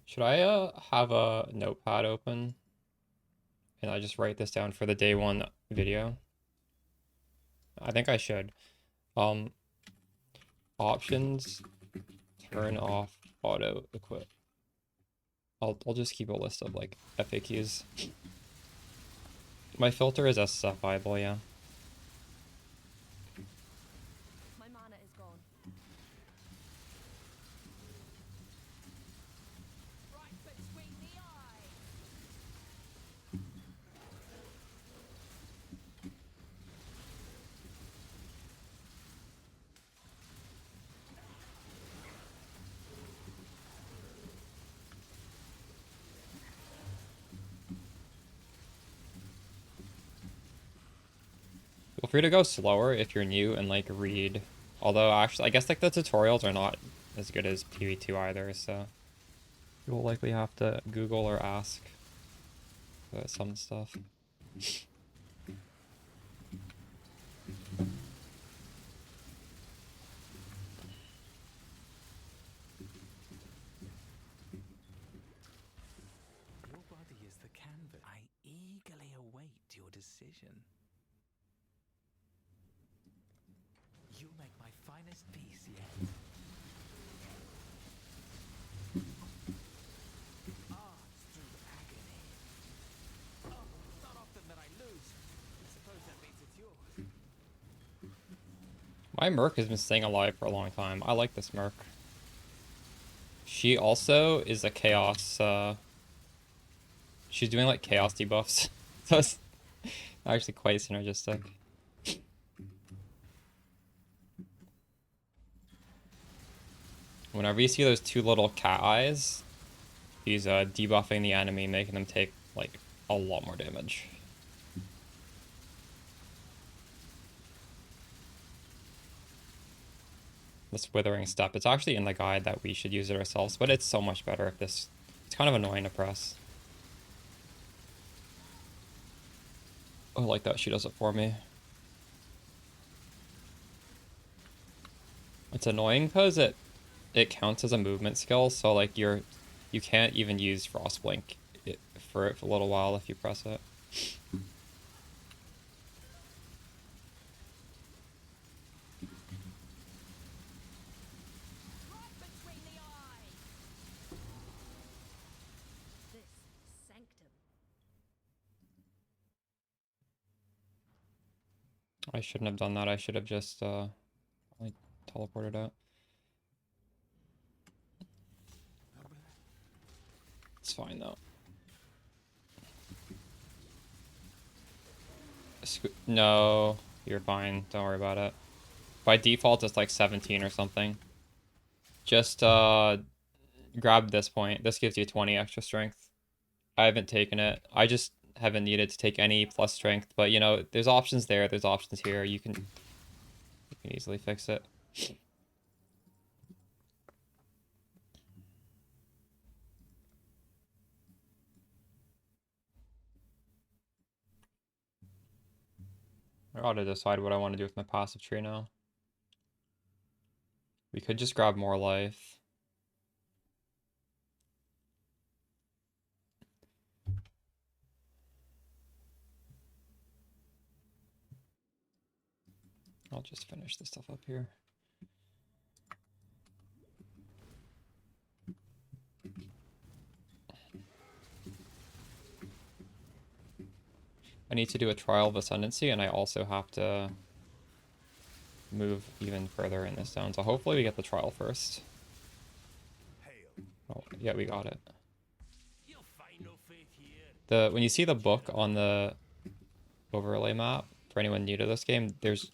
Should I have a notepad open and I just write this down for the day 1 video? I think I should. Options, turn off auto equip. I'll just keep a list of like FAQs. My filter is SSFiable, yeah. My mana is gone. Right between the eyes. Feel free to go slower if you're new and like read. Although actually, I guess like the tutorials are not as good as PoE2 either, so you'll likely have to Google or ask some stuff. Your body is the canvas. I eagerly await your decision. You'll make my finest piece yet. Arts through agony. Oh, not often that I lose. I suppose that means it's yours. My Merc has been staying alive for a long time. I like this Merc. She also is a chaos, she's doing like chaos debuffs. So it's actually quite synergistic. Whenever you see those two little cat eyes, he's debuffing the enemy, making them take like a lot more damage. This Withering Step, it's actually in the guide that we should use it ourselves, but it's so much better if this, it's kind of annoying to press. I like that she does it for me. It's annoying because it counts as a movement skill, so like you can't even use Frostblink for a little while if you press it. I shouldn't have done that. I should have just teleported out. It's fine though. No, you're fine. Don't worry about it. By default, it's like 17 or something. Just grab this point. This gives you 20 extra strength. I haven't taken it. I just haven't needed to take any plus strength, but you know, there's options there. There's options here. You can easily fix it. I ought to decide what I want to do with my passive tree now. We could just grab more life. I'll just finish this stuff up here. I need to do a trial of ascendancy, and I also have to move even further in this zone. So hopefully we get the trial first. Oh, yeah, we got it. When you see the book on the overlay map, for anyone new to this game, there's...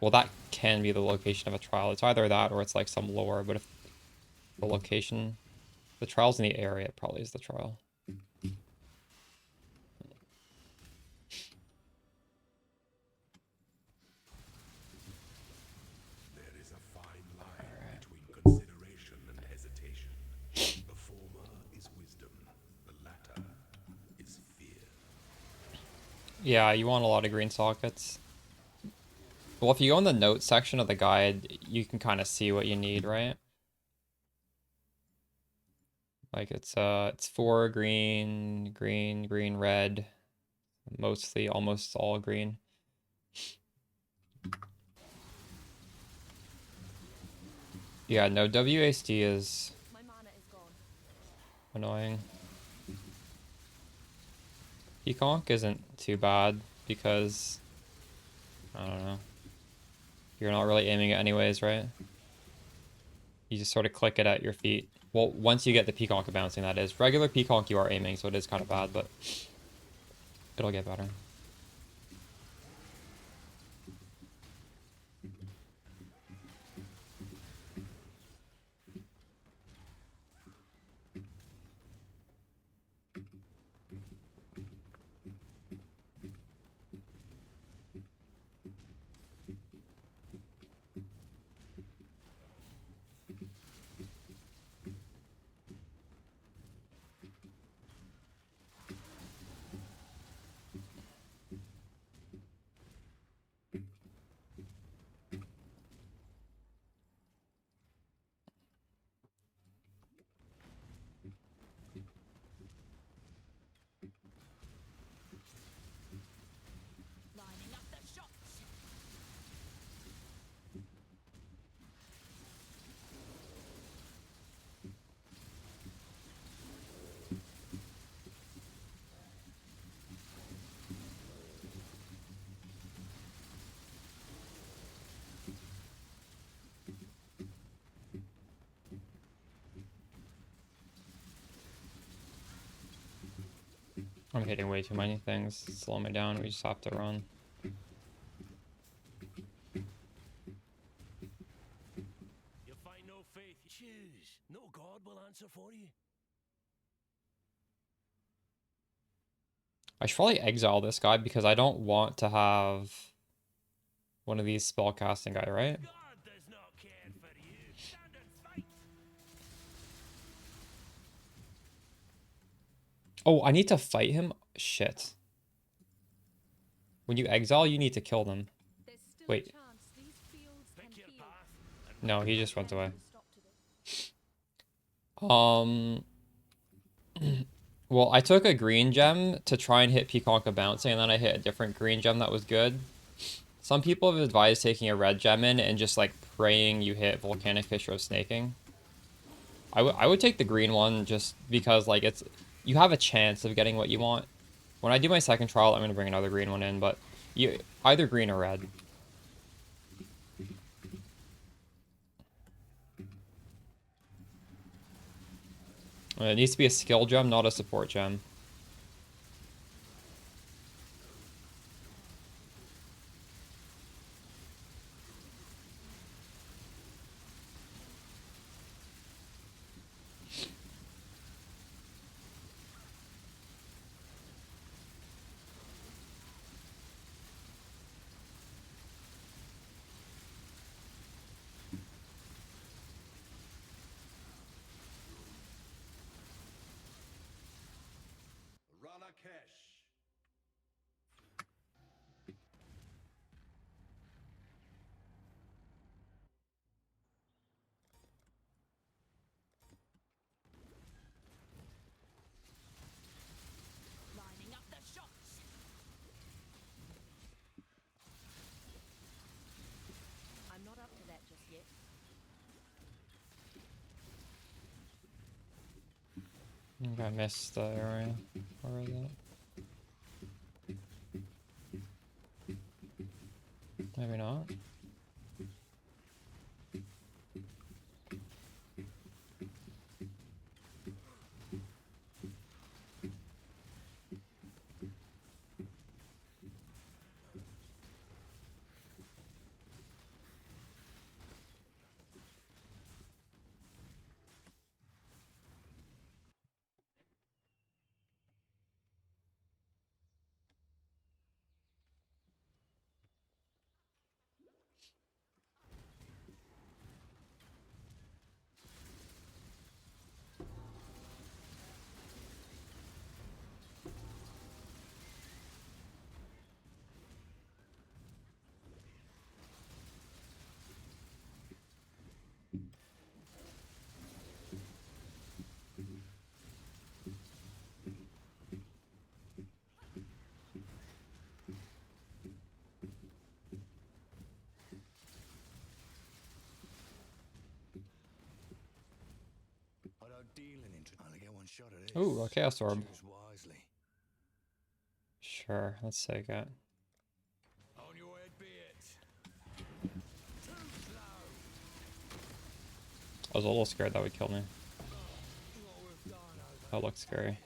Well, that can be the location of a trial. It's either that or it's like some lore, but if the location... The trial's in the area, it probably is the trial. There is a fine line between consideration and hesitation. The former is wisdom, the latter is fear. Yeah, you want a lot of green sockets. Well, if you go in the notes section of the guide, you can kind of see what you need, right? Like it's 4 green, green, green, red, mostly almost all green. Yeah, no, WASD is annoying. Pconc isn't too bad because I don't know. You're not really aiming it anyways, right? You just sort of click it at your feet. Well, once you get the Pconc bouncing, that is. Regular Pconc you are aiming, so it is kind of bad, but it'll get better. I'm hitting way too many things. Slow me down. We just have to run. You find no faith, choose. No God will answer for you. I should probably exile this guy because I don't want to have one of these spellcasting guy, right? Oh, I need to fight him? Shit. When you exile, you need to kill them. Wait. No, he just went away. Well, I took a green gem to try and hit Pconc bouncing, and then I hit a different green gem that was good. Some people have advised taking a red gem in and just like praying you hit Volcanic Fissure of Snaking. I would take the green one just because like you have a chance of getting what you want. When I do my second trial, I'm going to bring another green one in, but either green or red. It needs to be a skill gem, not a support gem. I think I missed the area. Where is it? Maybe not. I don't deal in interest. I only get one shot at it. Ooh, a chaos orb. Choose wisely. Sure, let's take it. On your head be it. Too slow. I was a little scared that would kill me. That looked scary.